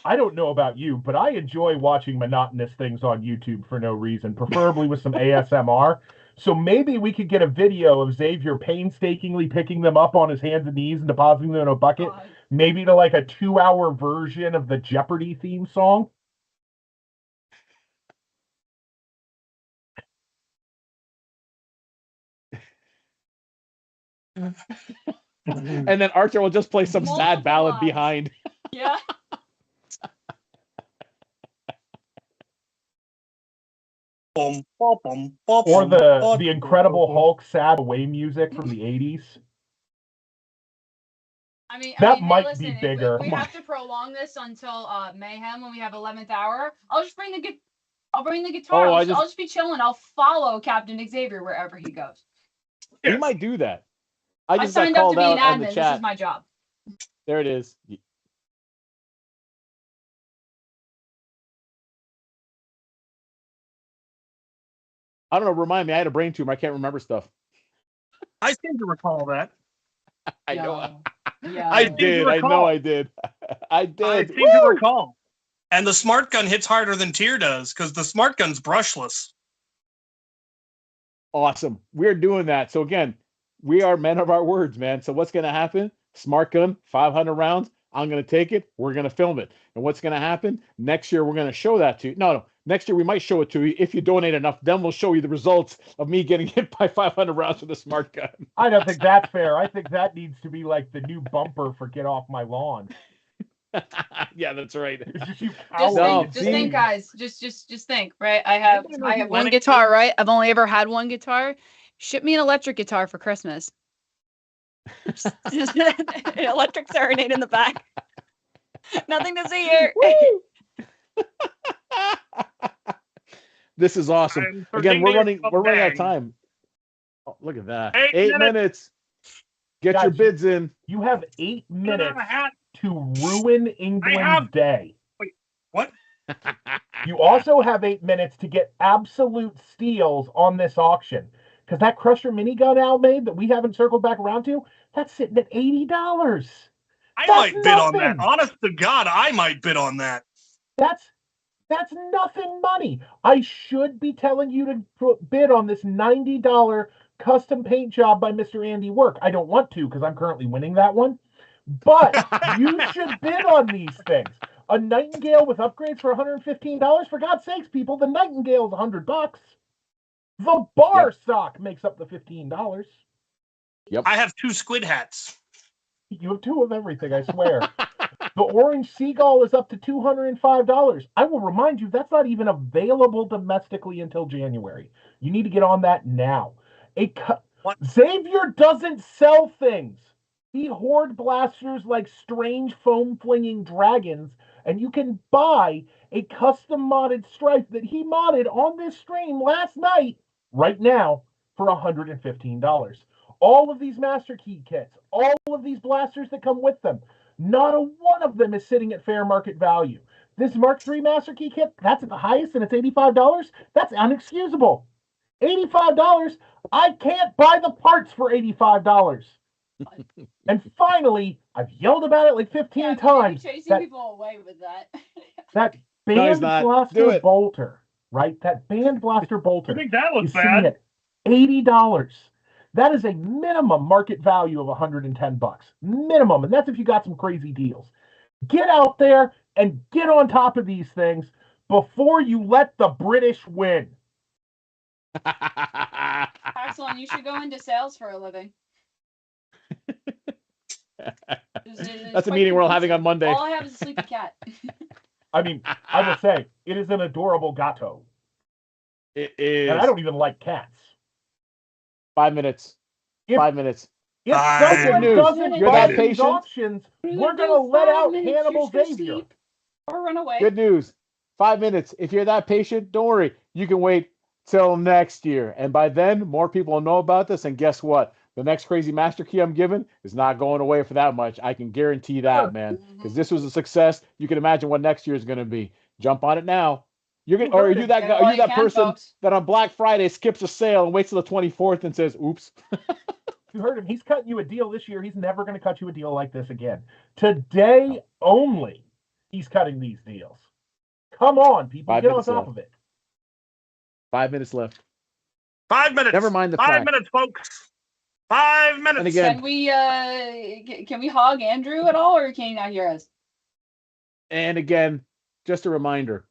I don't know about you, but I enjoy watching monotonous things on YouTube for no reason, preferably with some ASMR. So maybe we could get a video of Xavier painstakingly picking them up on his hands and knees and depositing them in a bucket, maybe to like a 2-hour version of the Jeopardy theme song. And then Archer will just play some sad ballad behind. Yeah. Or the Incredible Hulk sad away music from the 80s. That might be bigger. If we have to prolong this until Mayhem when we have 11th hour, I'll just bring the guitar. I'll just be chilling. I'll follow Captain Xavier wherever he goes. We might do that. I just signed got up to called be an out on the admin. chat. This is my job. There it is. I don't know. Remind me. I had a brain tumor. I can't remember stuff. I seem to recall that. I know. Yeah. I did. I know I did. I did. I seem to recall. And the smart gun hits harder than Tear does because the smart gun's brushless. Awesome. We're doing that. So again, we are men of our words, man. So what's going to happen? Smart gun, 500 rounds. I'm going to take it. We're going to film it. And what's going to happen? Next year, we're going to show that to you. No. Next year, we might show it to you. If you donate enough, then we'll show you the results of me getting hit by 500 rounds with a smart gun. I don't think that's fair. I think that needs to be like the new bumper for Get Off My Lawn. Yeah, that's right. Just think, guys. Just think, right? I have one guitar, right? I've only ever had one guitar. Ship me an electric guitar for Christmas. Just an electric serenade in the back. Nothing to see here. This is awesome. Again, we're running out of time. Oh, look at that. 8 minutes. Get Guys, your bids in. You have 8 minutes to ruin England's day. Wait, what? You also have 8 minutes to get absolute steals on this auction. Because that Crusher minigun Al made that we haven't circled back around to, that's sitting at $80. I might bid on that. Honest to God, I might bid on that. That's nothing money. I should be telling you to bid on this $90 custom paint job by Mr. AndyWerk. I don't want to because I'm currently winning that one. But you should bid on these things. A Nightingale with upgrades for $115. For God's sakes, people, the Nightingale's $100. The bar sock makes up the $15. Yep. I have 2 squid hats. You have 2 of everything, I swear. The Orange Seagull is up to $205. I will remind you, that's not even available domestically until January. You need to get on that now. Xavier doesn't sell things. He hoard blasters like strange foam-flinging dragons, and you can buy a custom-modded stripe that he modded on this stream last night, right now, for $115. all of these Master Key kits, all of these blasters that come with them, not a one of them is sitting at fair market value. This Mark III Master Key kit, that's at the highest, and it's $85. That's unexcusable. $85. I can't buy the parts for $85. And finally, I've yelled about it like 15 times. Chasing people away with that. That band blaster bolter, right? That band blaster bolter. I think that looks is sitting bad. at $80. That is a minimum market value of $110. Minimum. And that's if you got some crazy deals. Get out there and get on top of these things before you let the British win. Excellent. You should go into sales for a living. That's a meeting we're all having on Monday. All I have is a sleepy cat. I mean, I will say, it is an adorable gato. It is. And I don't even like cats. 5 minutes. 5 minutes. If someone doesn't You're buy that these patient? options, we're going to let out Hannibal Xavier. Or run away. Good news. 5 minutes. If you're that patient, don't worry. You can wait till next year. And by then, more people will know about this. And guess what? The next crazy master key I'm giving is not going away for that much. I can guarantee that, man. Because this was a success. You can imagine what next year is going to be. Jump on it now. You're gonna, or are you that guy? Are you that person that on Black Friday skips a sale and waits till the 24th and says, "Oops"? You heard him. He's cutting you a deal this year. He's never going to cut you a deal like this again. Today only, he's cutting these deals. Come on, people, get on top of it. 5 minutes left. 5 minutes. Never mind the 5 fact. minutes, folks. 5 minutes. And again, can we hog Andrew at all, or can he not hear us? And again, just a reminder: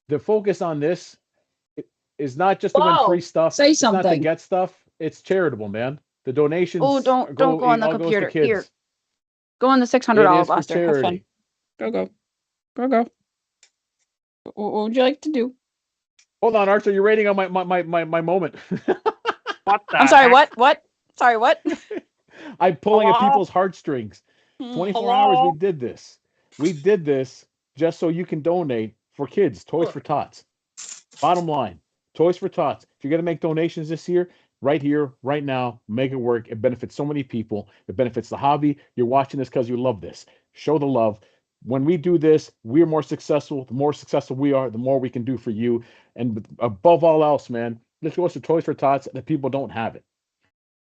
the focus on this is not just to win free stuff. Say It's not to something. get stuff. It's charitable, man. The donations. Oh, don't go on the all goes to computer. kids. Here, go on the It $600 is for blaster. Have fun. charity. Go. What would you like to do? Hold on, Archer. You're rating on my moment. What the I'm sorry. heck? What? Sorry. What? I'm pulling at Hello? people's heartstrings. 24 hours we did this. We did this just so you can donate for kids, Toys for Tots. Bottom line, Toys for Tots. If you're going to make donations this year, right here, right now, make it work. It benefits so many people. It benefits the hobby. You're watching this because you love this. Show the love. When we do this, we're more successful. The more successful we are, the more we can do for you. And above all else, man, this goes to Toys for Tots that people don't have it.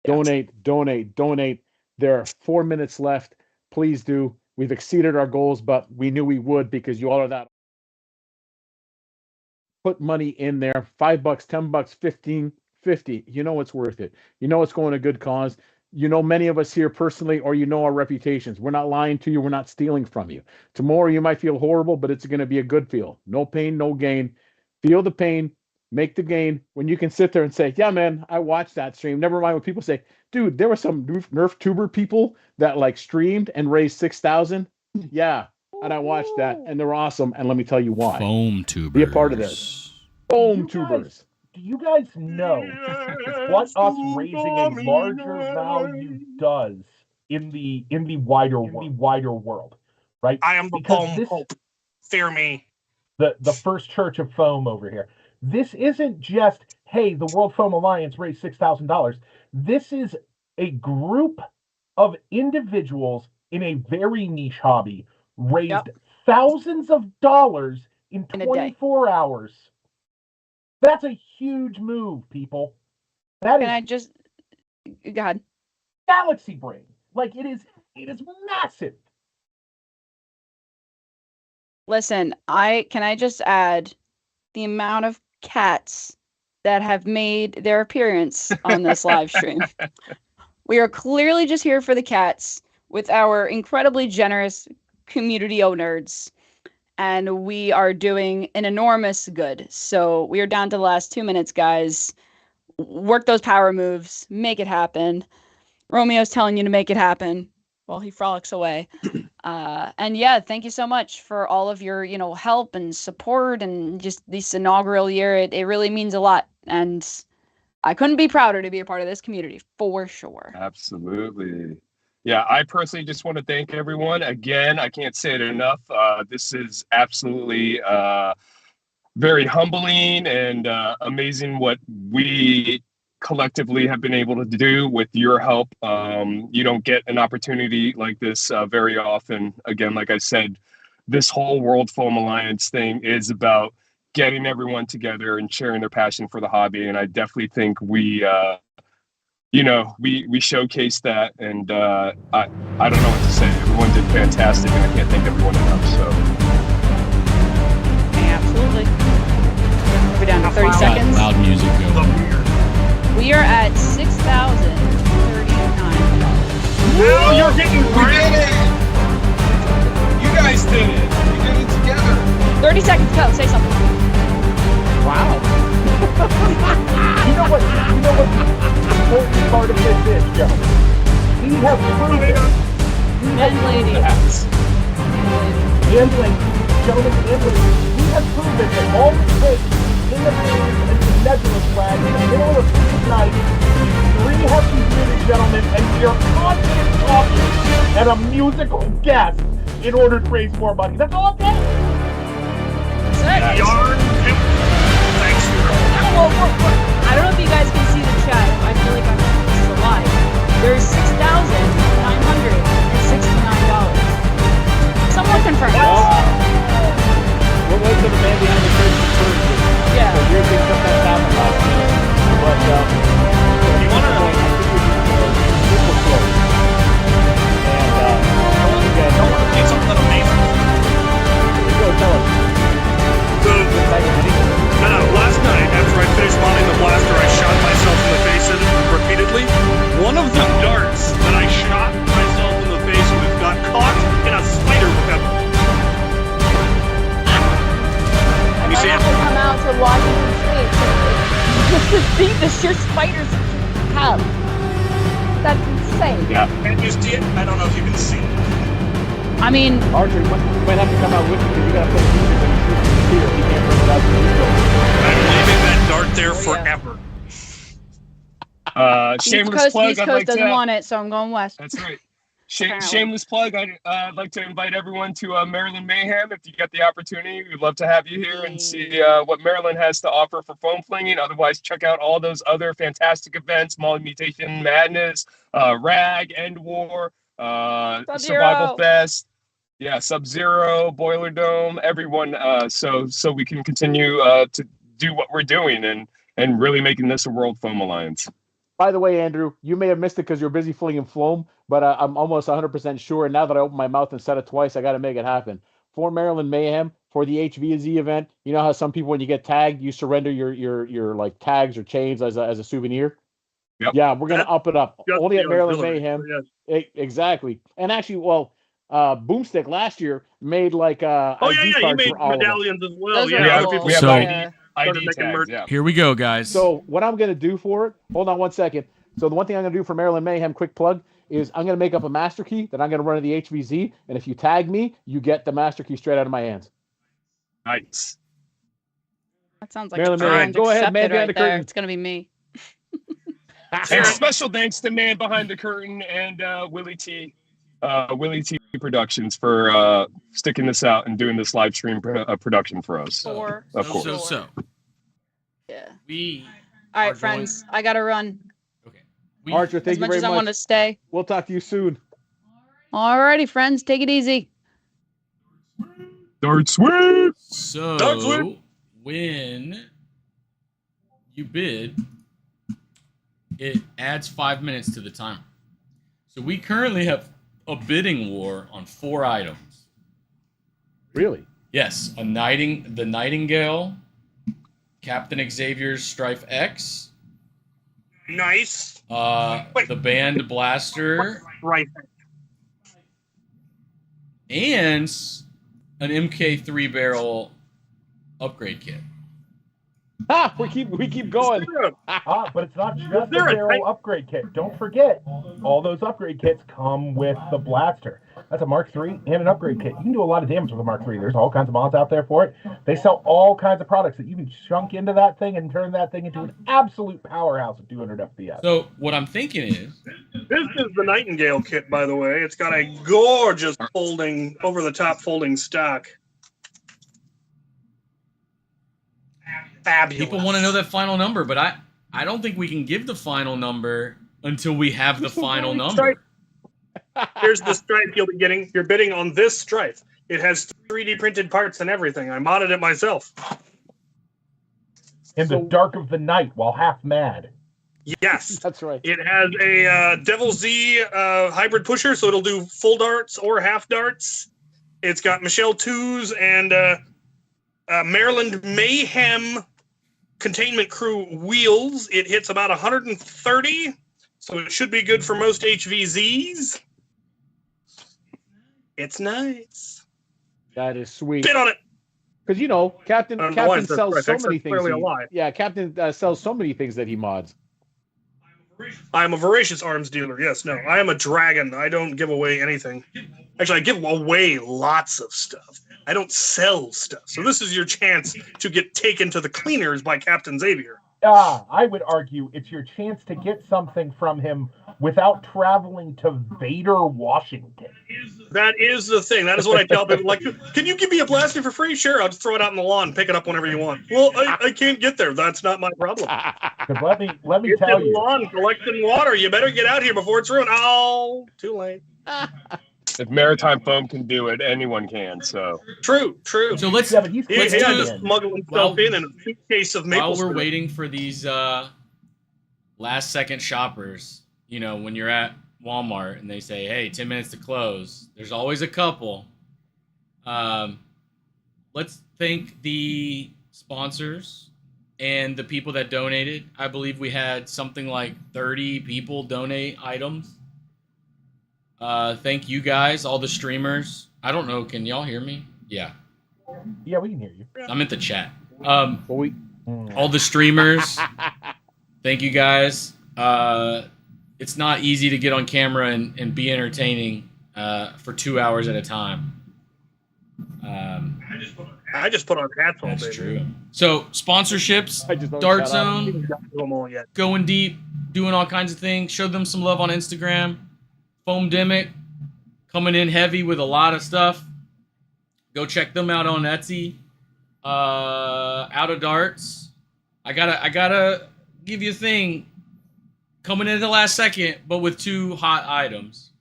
Donate. There are 4 minutes left. Please do. We've exceeded our goals, but we knew we would because you all are that. Put money in there. $5, $10, 15, 50. You know it's worth it. You know it's going to a good cause. You know many of us here personally, or you know our reputations. We're not lying to you. We're not stealing from you. Tomorrow you might feel horrible, but it's going to be a good feel. No pain, no gain. Feel the pain. Make the gain. When you can sit there and say, yeah, man, I watched that stream. Never mind when people say, dude, there were some Nerf tuber people that like streamed and raised 6,000. Yeah. And I watched that and they're awesome. And let me tell you why. Foam tubers. Be a part of this. Foam tubers. Do you guys know what us raising a larger value does in the wider world? Right? I am the foam pope. Fear me. The first church of foam over here. This isn't just, hey, the World Foam Alliance raised $6,000. This is a group of individuals in a very niche hobby raised thousands of dollars in 24 hours. That's a huge move, people. That Can I just go ahead? Galaxy brain. Like it is massive. Listen, can I just add the amount of cats that have made their appearance on this live stream. We are clearly just here for the cats with our incredibly generous community owners, and we are doing an enormous good. So we are down to the last 2 minutes, guys. Work those power moves, make it happen. Romeo's telling you to make it happen while he frolics away. And yeah, thank you so much for all of your, help and support and just this inaugural year. It really means a lot. And I couldn't be prouder to be a part of this community for sure. Absolutely. Yeah, I personally just want to thank everyone. Again, I can't say it enough. This is absolutely very humbling and amazing what we collectively have been able to do with your help. You don't get an opportunity like this very often. Again, like I said, this whole World Foam Alliance thing is about getting everyone together and sharing their passion for the hobby. And I definitely think we showcased that. And I don't know what to say. Everyone did fantastic, and I can't thank everyone enough. So. Absolutely. We're down to 30 seconds. Loud music going. We are at $6,039. No, you're getting it! You guys did it. We did it together. 30 seconds, go. Say something. Wow. You know what the important part of this is, gentlemen? We have proven. And ladies. And ladies, gentlemen, and ladies, we have proven that all it takes in the field and the nebula flag in the middle of the night, three hefty bearded gentlemen, and we are confident talking and a musical guest in order to raise more money. That's all it takes. Yarn. Thanks. I don't know if you guys can see the chat. I feel like I'm this live. There's $6,969. Someone confirm. We'll wait till the man behind the curtain confirms it. Yeah. So weird things sometimes happen last minute. But You want to super close. And again, get something amazing? Go tell us. No, last night, after I finished mounting the blaster, I shot myself in the face repeatedly. One of the darts that I shot myself in the face with got caught in a spider web. You see it? Come out to Washington State just to see the sheer spiders have. That's insane. Yeah. Can't you see it? I don't know if you can see it. I mean, Archer, you might have to come out with me because you gotta play music and you here. You can't bring it out to the I'm leaving that dart there forever. Shameless plug. East Coast doesn't want it, so I'm going west. That's right. Shameless plug. I'd like to invite everyone to Maryland Mayhem. If you get the opportunity, we'd love to have you here and see what Maryland has to offer for foam flinging. Otherwise, check out all those other fantastic events: Molly Mutation Madness, Rag, End War, Survival Fest. Yeah, Sub-Zero, Boiler Dome, everyone, so we can continue to do what we're doing and really making this a World Foam Alliance. By the way, Andrew, you may have missed it because you're busy flinging foam, but I'm almost 100% sure. And now that I opened my mouth and said it twice, I got to make it happen. For Maryland Mayhem, for the HVZ event, you know how some people, when you get tagged, you surrender your like tags or chains as a souvenir. Yep. Yeah, we're gonna up it up. Yep. Only at Maryland Auxiliary. Mayhem. Yes. Exactly. And actually, well, Boomstick last year made like You made medallions as well. Those are Yeah, cool. people we have So- ID tags, yeah. Here we go, guys. So what I'm going to do for it, hold on one second. So the one thing I'm going to do for Maryland Mayhem, quick plug, is I'm going to make up a master key that I'm going to run to the HVZ. And if you tag me, you get the master key straight out of my hands. Nice. That sounds like Maryland a Mayhem, challenge go ahead, man accepted behind right the there. curtain. It's going to be me. And special thanks to Man Behind the Curtain and Willie T Productions for sticking this out and doing this live stream production for us. Of course. So. Yeah. We. All are right, friends. I got to run. Okay. Archer, thank As you much very as I much. want to stay. We'll talk to you soon. Alrighty, friends. Take it easy. Dart sweep. So Dart sweep. when you bid, it adds 5 minutes to the timer. So we currently have a bidding war on 4 items. Really? Yes, the Nightingale, Captain Xavier's Strife X, Nice. the Band Blaster, Right. and an MK3 barrel upgrade kit. Ah, we keep going. But it's not just the there a barrel upgrade kit. Don't forget, all those upgrade kits come with the blaster. That's a Mark III and an upgrade kit. You can do a lot of damage with a Mark III. There's all kinds of mods out there for it. They sell all kinds of products that you can chunk into that thing and turn that thing into an absolute powerhouse of 200 FPS. So what I'm thinking is, This is the Nightingale kit, by the way. It's got a gorgeous folding, over-the-top folding stock. Fabulous. people want to know that final number, but I I don't think we can give the final number until we have the final number. Here's the stripe you'll be getting. You're bidding on this stripe. It has 3D printed parts and everything. I modded it myself. In the dark of the night while half mad. Yes. That's right. It has a Devil Z hybrid pusher, so it'll do full darts or half darts. It's got Michelle 2s and Maryland Mayhem Containment Crew wheels. It hits about 130, so it should be good for most HVZs. It's nice. That is sweet. Bid on it. Because Captain sells so many things. Yeah, Captain sells so many things that he mods. I am a voracious arms dealer. Yes, no, I am a dragon. I don't give away anything. Actually, I give away lots of stuff. I don't sell stuff. So this is your chance to get taken to the cleaners by Captain Xavier. I would argue it's your chance to get something from him without traveling to Vader, Washington. That is the thing. That is what I tell people. Like, can you give me a blaster for free? Sure, I'll just throw it out in the lawn, pick it up whenever you want. Well, I can't get there. That's not my problem. Let me tell you. Lawn, collecting water. You better get out here before it's ruined. Oh, too late. If Maritime Foam can do it, anyone can. So true. So let's just smuggle himself in a suitcase of maple while we're syrup. waiting for these last second shoppers. When you're at Walmart and they say, "Hey, 10 minutes to close," there's always a couple. Let's thank the sponsors and the people that donated. I believe we had something like 30 people donate items. Thank you guys, all the streamers. I don't know, can y'all hear me? Yeah. Yeah, we can hear you. I'm at the chat. All the streamers. Thank you guys. It's not easy to get on camera and be entertaining for 2 hours at a time. I just put on hats all day. That's true. So sponsorships, Dart Zone, going deep, doing all kinds of things. Show them some love on Instagram. Foamdemic coming in heavy with a lot of stuff. Go check them out on Etsy. Out of Darts. I gotta give you a thing. Coming in at the last second, but with 2 hot items.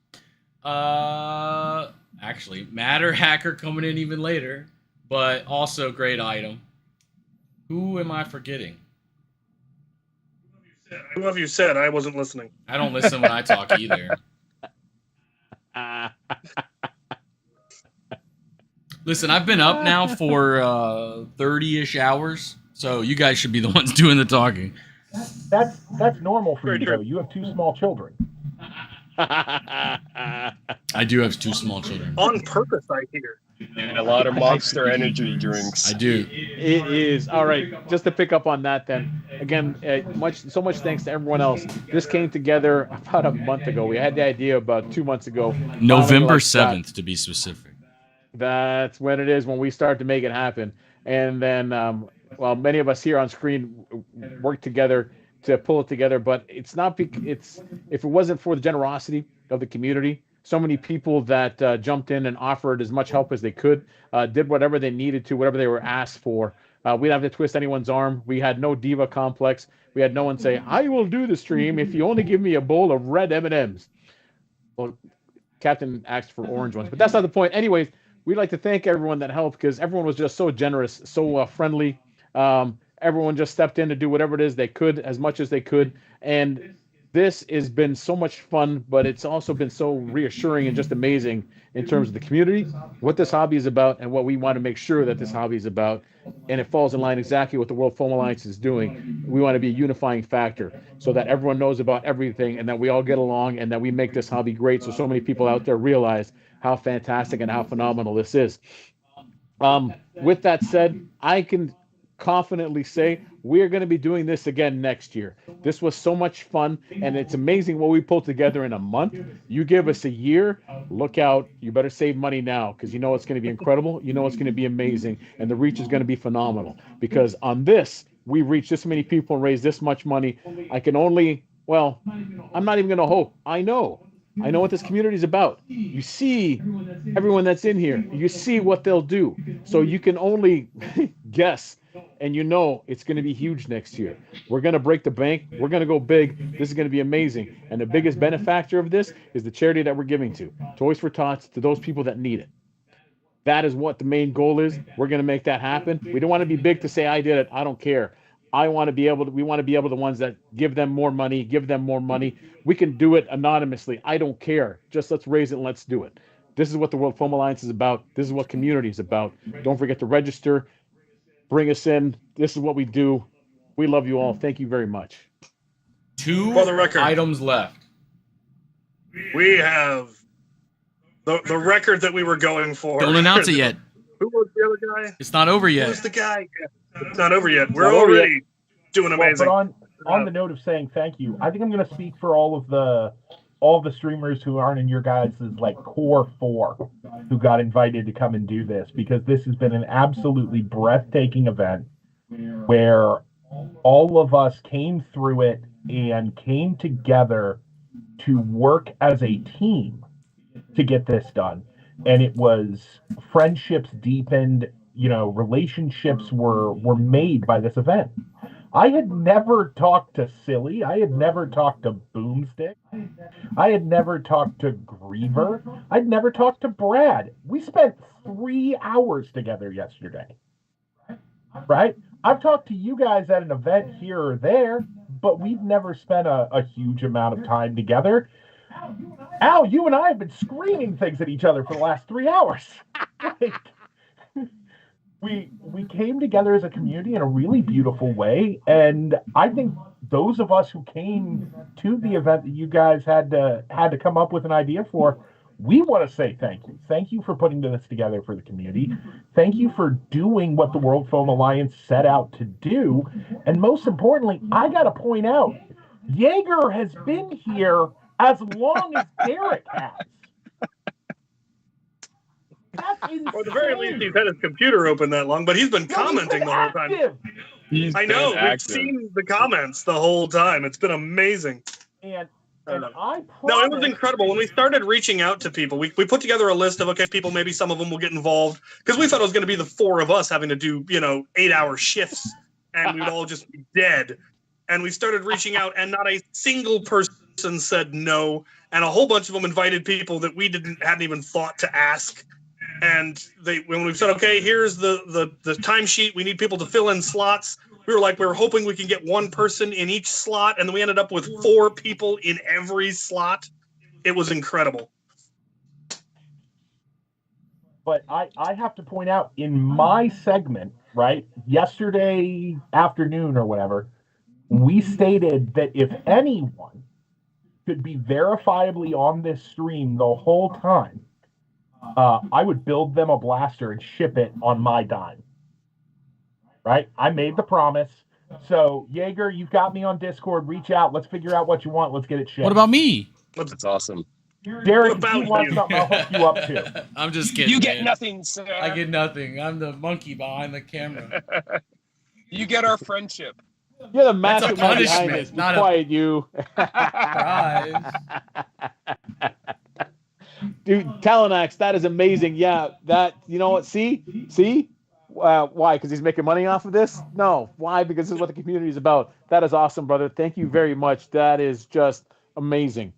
Actually, Matter Hacker coming in even later, but also great item. Who am I forgetting? Who have you said? I wasn't listening. I don't listen when I talk either. Listen, I've been up now for 30-ish hours, so you guys should be the ones doing the talking. That's normal for you, though. You have 2 small children. I do have 2 small children. On purpose, I hear. And a lot of Monster Energy drinks. I do. It is. All right, just to pick up on that then. Again, so much thanks to everyone else. This came together about a month ago. We had the idea about 2 months ago. November 7th, to be specific. That's when it is, when we start to make it happen. And then, many of us here on screen work together to pull it together, but it's not. If it wasn't for the generosity of the community, so many people that jumped in and offered as much help as they could, did whatever they needed to, whatever they were asked for. We didn't have to twist anyone's arm. We had no diva complex. We had no one say, "I will do the stream if you only give me a bowl of red M&Ms." Well, Captain asked for orange ones, but that's not the point. Anyways, we'd like to thank everyone that helped, because everyone was just so generous, so friendly. Everyone just stepped in to do whatever it is they could, as much as they could. And this has been so much fun, but it's also been so reassuring and just amazing in terms of the community, what this hobby is about, and what we want to make sure that this hobby is about. And it falls in line exactly what the World Foam Alliance is doing. We want to be a unifying factor so that everyone knows about everything, and that we all get along, and that we make this hobby great, so many people out there realize how fantastic and how phenomenal this is. With that said, I can confidently say we're going to be doing this again next year. This was so much fun, and it's amazing what we pulled together in a month. You give us a year, look out. You better save money now, because you know it's going to be incredible. You know it's going to be amazing, and the reach is going to be phenomenal, because on this, we reach this many people and raise this much money. I can only, I'm not even going to hope. I know what this community is about. You see everyone that's in here. You see what they'll do. So you can only guess and you know it's going to be huge next year. We're going to break the bank. We're going to go big. This is going to be amazing. And the biggest benefactor of this is the charity that we're giving to, Toys for Tots, to those people that need it. That is what the main goal is. We're going to make that happen. We don't want to be big to say I did it. I don't care. We want to be able to the ones that give them more money. We can do it anonymously. I don't care. Just let's raise it and let's do it. This is what the World Foam Alliance is about. This is what community is about. Don't forget to register. Bring us in. This is what we do. We love you all. Thank you very much. 2 For the record, items left. We have the record that we were going for. Don't announce it yet. Who was the other guy? It's not over yet. Who's the guy? It's not over yet. We're already doing amazing. But on the note of saying thank you, I think I'm going to speak for all of the streamers who aren't in your guys' like core 4 who got invited to come and do this, because this has been an absolutely breathtaking event where all of us came through it and came together to work as a team to get this done. And it was friendships deepened, relationships were made by this event. I had never talked to Silly. I had never talked to Boomstick. I had never talked to Griever. I'd never talked to Brad. We spent 3 hours together yesterday. Right? I've talked to you guys at an event here or there, but we've never spent a huge amount of time together. Al, you and I have been screaming things at each other for the last 3 hours. We came together as a community in a really beautiful way, and I think those of us who came to the event that you guys had to come up with an idea for, we want to say thank you. Thank you for putting this together for the community. Thank you for doing what the World Foam Alliance set out to do. And most importantly, I got to point out, Jaeger has been here as long as Derek has. That's insane. Or at the very least, he's had his computer open that long, but he's been commenting the whole time. I know. We've seen the comments the whole time. It's been amazing. And No, it was incredible. When we started reaching out to people, we put together a list of, okay, people, maybe some of them will get involved, because we thought it was going to be the 4 of us having to do, 8-hour shifts, and we'd all just be dead. And we started reaching out, and not a single person said no, and a whole bunch of them invited people that we hadn't even thought to ask. And when we said, okay, here's the timesheet, we need people to fill in slots. We were hoping we can get 1 person in each slot, and then we ended up with 4 people in every slot. It was incredible. But I have to point out, in my segment, right, yesterday afternoon or whatever, we stated that if anyone could be verifiably on this stream the whole time, I would build them a blaster and ship it on my dime. Right? I made the promise. So, Jaeger, you've got me on Discord. Reach out. Let's figure out what you want. Let's get it shipped. What about me? That's awesome. Derek, if you want something, I'll hook you up too. I'm just kidding. You get nothing, sir. I get nothing. I'm the monkey behind the camera. You get our friendship. You're the mastermind behind this. Be not quiet, you. Prize. Dude, Talonaxe, that is amazing. Yeah, you know what? See? Why? Because he's making money off of this? No. Why? Because this is what the community is about. That is awesome, brother. Thank you very much. That is just amazing.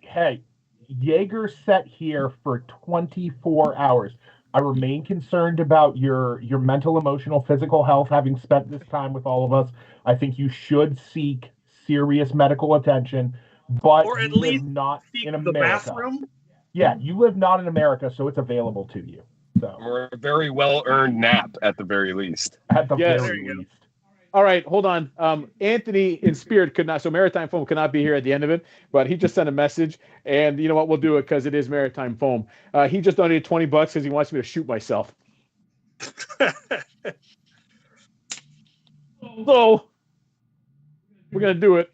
Hey, Jaeger sat here for 24 hours. I remain concerned about your mental, emotional, physical health, having spent this time with all of us. I think you should seek serious medical attention, but or at you least live not in the America. bathroom. Yeah, you live not in America, so it's available to you. So. Or a very well-earned nap, at the very least. At the Yes. very least. All right, hold on. Anthony in spirit could not, so Maritime Foam could not be here at the end of it, but he just sent a message, and you know what? We'll do it because it is Maritime Foam. He just donated $20 because he wants me to shoot myself. So we're gonna do it.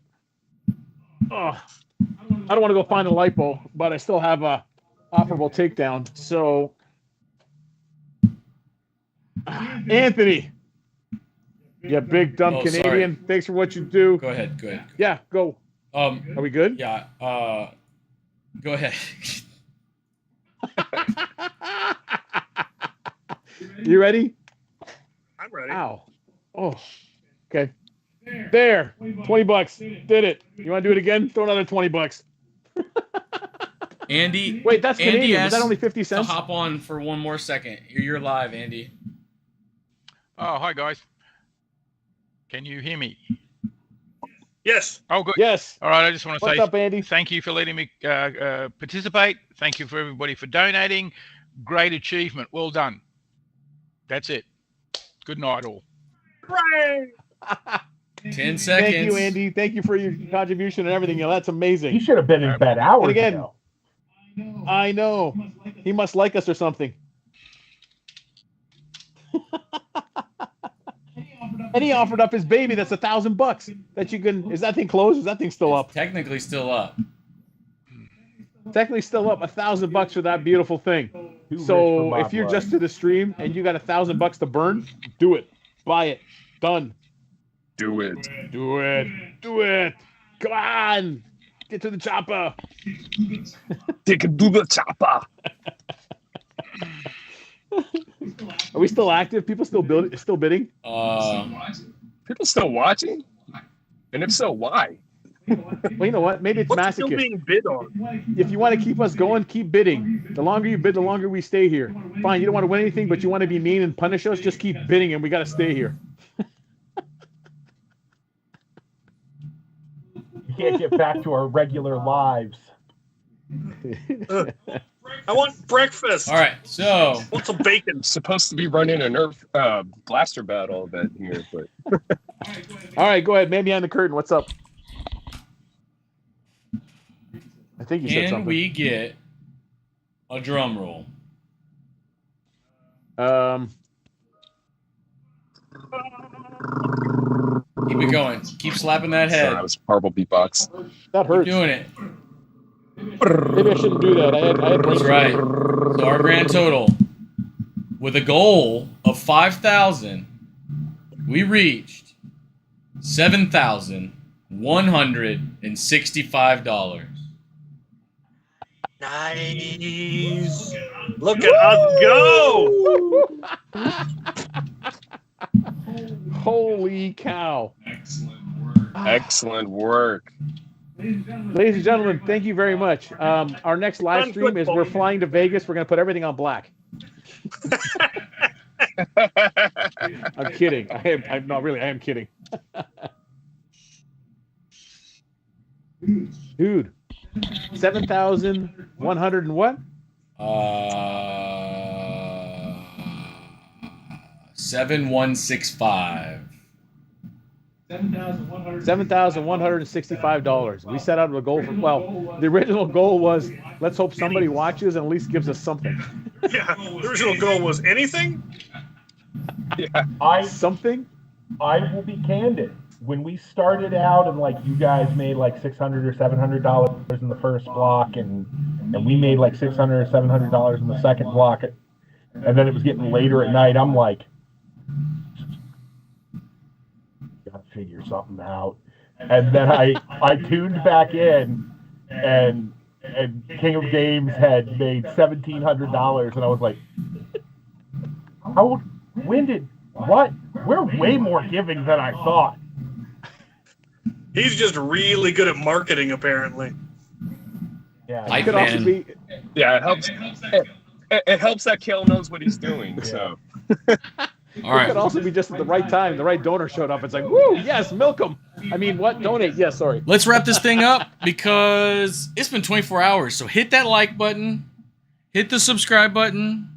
Oh, I don't want to go find a lipo, but I still have a operable takedown. So, Anthony. Yeah, big dumb Canadian. Sorry. Thanks for what you do. Go ahead. Yeah, go. Are we good? Yeah. Go ahead. You ready? I'm ready. Ow. Oh, okay. There, $20. Did it. You want to do it again? Throw another $20. Andy. Wait, that's Andy Canadian. Is that asked only 50 cents? To hop on for one more second. You're live, Andy. Oh, hi guys. Can you hear me? Yes. Oh, good. Yes. All right. I just want to What's say up, Andy? thank you for letting me participate. Thank you for everybody for donating. Great achievement. Well done. That's it. Good night, all. Hooray! 10 seconds. Thank you, Andy. Thank you for your contribution and everything. That's amazing. He should have been in bed hours And again, ago. I know. He must like us or something. And he offered up his baby. That's $1,000 that you can. Is that thing closed? Is that thing still up? Technically still up. Technically still up. $1,000 for that beautiful thing. So if you're just to the stream and you got $1,000 to burn, do it. Buy it. Done. Do it. Do it. Do it. Come on. Get to the chopper. Take it to the chopper. Are we still active? People still bidding? People still watching? And if so, why? Well, you know what? Maybe it's What's still masochist. being bid on? If you want to keep us going, keep bidding. The longer you bid, the longer we stay here. Fine, you don't want to win anything, but you want to be mean and punish us, just keep bidding and we got to stay here. You can't get back to our regular lives. I want breakfast. All right, so what's a bacon? Supposed to be running a Nerf blaster battle event here, but all right, go ahead. Man behind the curtain. What's up? I think you said can something. we get a drum roll? Keep it going. Keep slapping that head. Sorry, that was horrible beatbox. That hurts. Keep doing it. Maybe I shouldn't do that. I had That's right. So our grand total, with a goal of 5,000, we reached $7,165. Nice. Look at us go. Holy cow. Excellent work. Ladies and gentlemen, thank you very much. Our next live stream is we're flying to Vegas. We're going to put everything on black. I'm kidding. I'm not really. I am kidding. Dude, 7,100 and what? 7,165. $7,165. We set out a goal for, well, the original goal was let's hope somebody watches and at least gives us something. Yeah, the original goal was anything? Yeah. I will be candid. When we started out and like you guys made like $600 or $700 in the first block and we made like $600 or $700 in the second block, and then it was getting later at night, I'm like, gotta figure something out. And then I tuned back in and King of Games had made $1,700 and I was like, what? We're way more giving than I thought. He's just really good at marketing, apparently. Yeah, it could also be. Yeah, it helps. It helps that Kale knows what he's doing. So. All right. It could also be just at the right time. The right donor showed up. It's like, woo, yes, milk them. I mean, what? Donate. Yes, sorry. Let's wrap this thing up because it's been 24 hours. So hit that like button. Hit the subscribe button.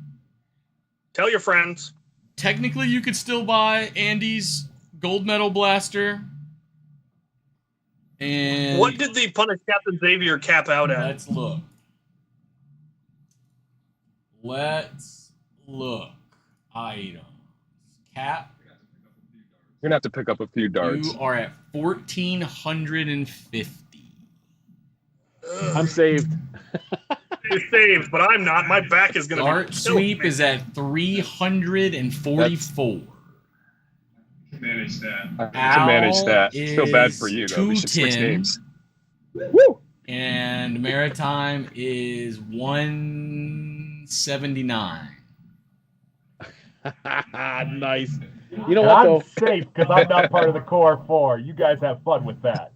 Tell your friends. Technically, you could still buy Andy's gold medal blaster. And what did the Punish Captain Xavier cap out at? Let's look. Let's look. Items. Cap. You're going to have to pick up a few darts. You are at 1,450. I'm saved. You're saved, but I'm not. My back is going to be Dart sweep is at 344. Manage that. I can manage that. Feel bad for you, though. We should switch games. Woo! And Maritime is 179. Nice. You know And what, I'm though? safe because I'm not part of the core 4. You guys have fun with that.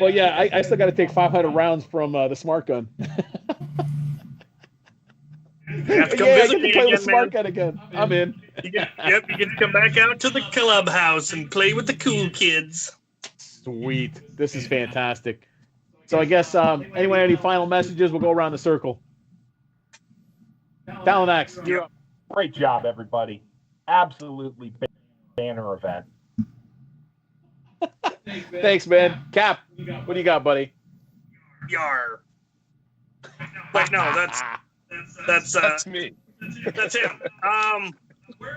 Well, yeah, I still got to take 500 rounds from the smart gun. You have to come I visit get to me play with again, the smart man. gun again. I'm in. You get to come back out to the clubhouse and play with the cool kids. Sweet. This is fantastic. So I guess anyone have any final messages? We'll go around the circle. Talonaxe, you're up. Great job, everybody. Absolutely banner event. Thanks, man. Cap, what do you got, buddy? Yar. Wait, no, that's me. That's him.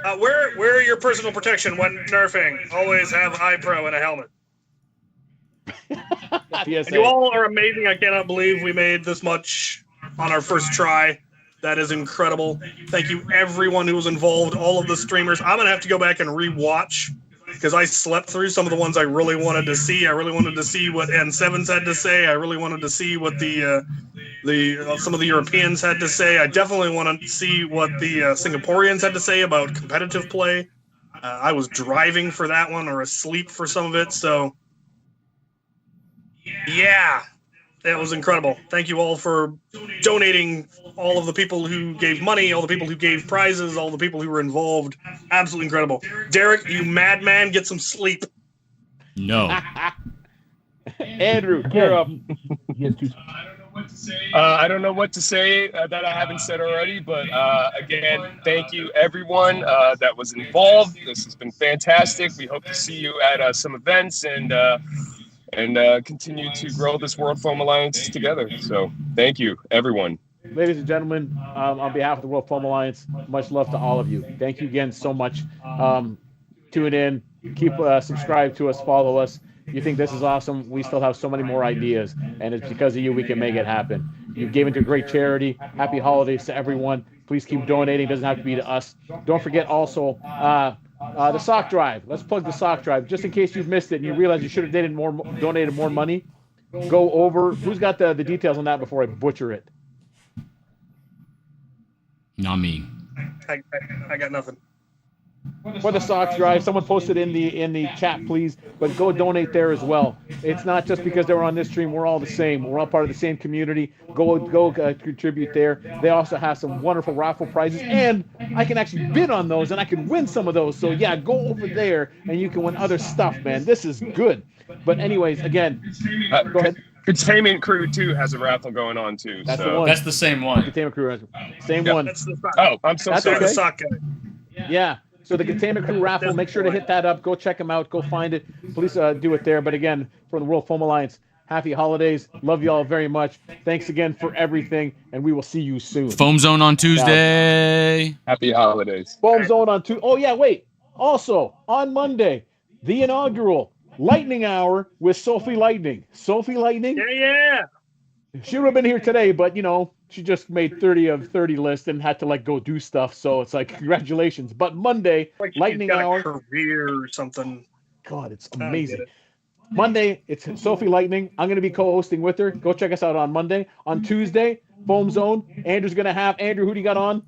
Where are your personal protection when nerfing? Always have eye pro and a helmet. Yes, And you all are amazing. I cannot believe we made this much on our first try. That is incredible. Thank you, everyone who was involved, all of the streamers. I'm going to have to go back and rewatch because I slept through some of the ones I really wanted to see. I really wanted to see what N7s had to say. I really wanted to see what some of the Europeans had to say. I definitely want to see what the Singaporeans had to say about competitive play. I was driving for that one or asleep for some of it. So, yeah, that was incredible. Thank you all for donating, all of the people who gave money, all the people who gave prizes, all the people who were involved. Absolutely incredible. Derek, you madman, get some sleep. No. Andrew, you're up. I don't know what to say that I haven't said already, but again, thank you everyone that was involved. This has been fantastic. We hope to see you at some events and continue to grow this World Foam Alliance together. So thank you, everyone. Ladies and gentlemen, on behalf of the World Foam Alliance, much love to all of you. Thank you again so much. Tune in, keep subscribe to us, follow us. You think this is awesome? We still have so many more ideas, and it's because of you we can make it happen. You've given to great charity. Happy holidays to everyone. Please keep donating. It doesn't have to be to us. Don't forget also the sock drive. Let's plug the sock drive just in case you've missed it and you realize you should have donated more money. Go over. Who's got the details on that before I butcher it? Not me. I got nothing. For the socks drive, someone posted in the chat, please. But go donate there as well. It's not just because they're on this stream. We're all the same. We're all part of the same community. Go contribute there. They also have some wonderful raffle prizes, and I can actually bid on those, and I can win some of those. So yeah, go over there, and you can win other stuff, man. This is good. But anyways, again, go ahead. Containment Crew 2 has a raffle going on too. That's so. the one. That's the same one. Containment Crew, same Yep. one. That's the sock. Oh, I'm so That's sorry. okay. The sock guy. Yeah. So the Containment Crew raffle, make sure to hit that up. Go check them out. Go find it. Please do it there. But again, from the World Foam Alliance, happy holidays. Love you all very much. Thanks again for everything, and we will see you soon. Foam Zone on Tuesday. Happy holidays. Foam Zone on Tuesday. Oh, yeah, wait. Also, on Monday, the inaugural Lightning Hour with Sophie Lightning. Sophie Lightning? Yeah. She would have been here today, but, you know, she just made 30 of 30 list and had to, like, go do stuff. So it's like, congratulations. But Monday, Like Lightning she's got Hour. a career or something. God, it's I don't amazing. get it. Monday, it's Sophie Lightning. I'm going to be co-hosting with her. Go check us out on Monday. On Tuesday, Foam Zone. Andrew's going to have. Andrew, who do you got on?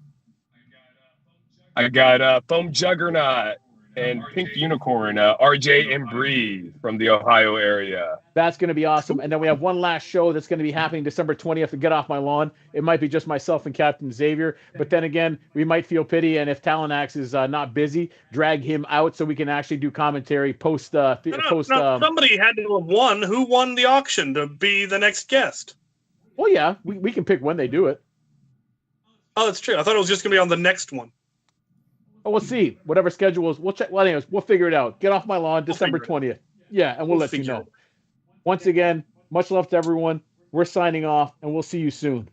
I got Foam Juggernaut and Pink Unicorn, RJ and Bree from the Ohio area. That's going to be awesome. And then we have one last show that's going to be happening December 20th to Get Off My Lawn. It might be just myself and Captain Xavier. But then again, we might feel pity. And if Talonaxe is not busy, drag him out so we can actually do commentary post. Somebody had to have won. Who won the auction to be the next guest? Well, yeah, we can pick when they do it. Oh, that's true. I thought it was just going to be on the next one. Oh, we'll see. Whatever schedule is, we'll check. Well, anyways, we'll figure it out. Get Off My Lawn, December 20th. Yeah, and we'll let you know. Once again, much love to everyone. We're signing off, and we'll see you soon.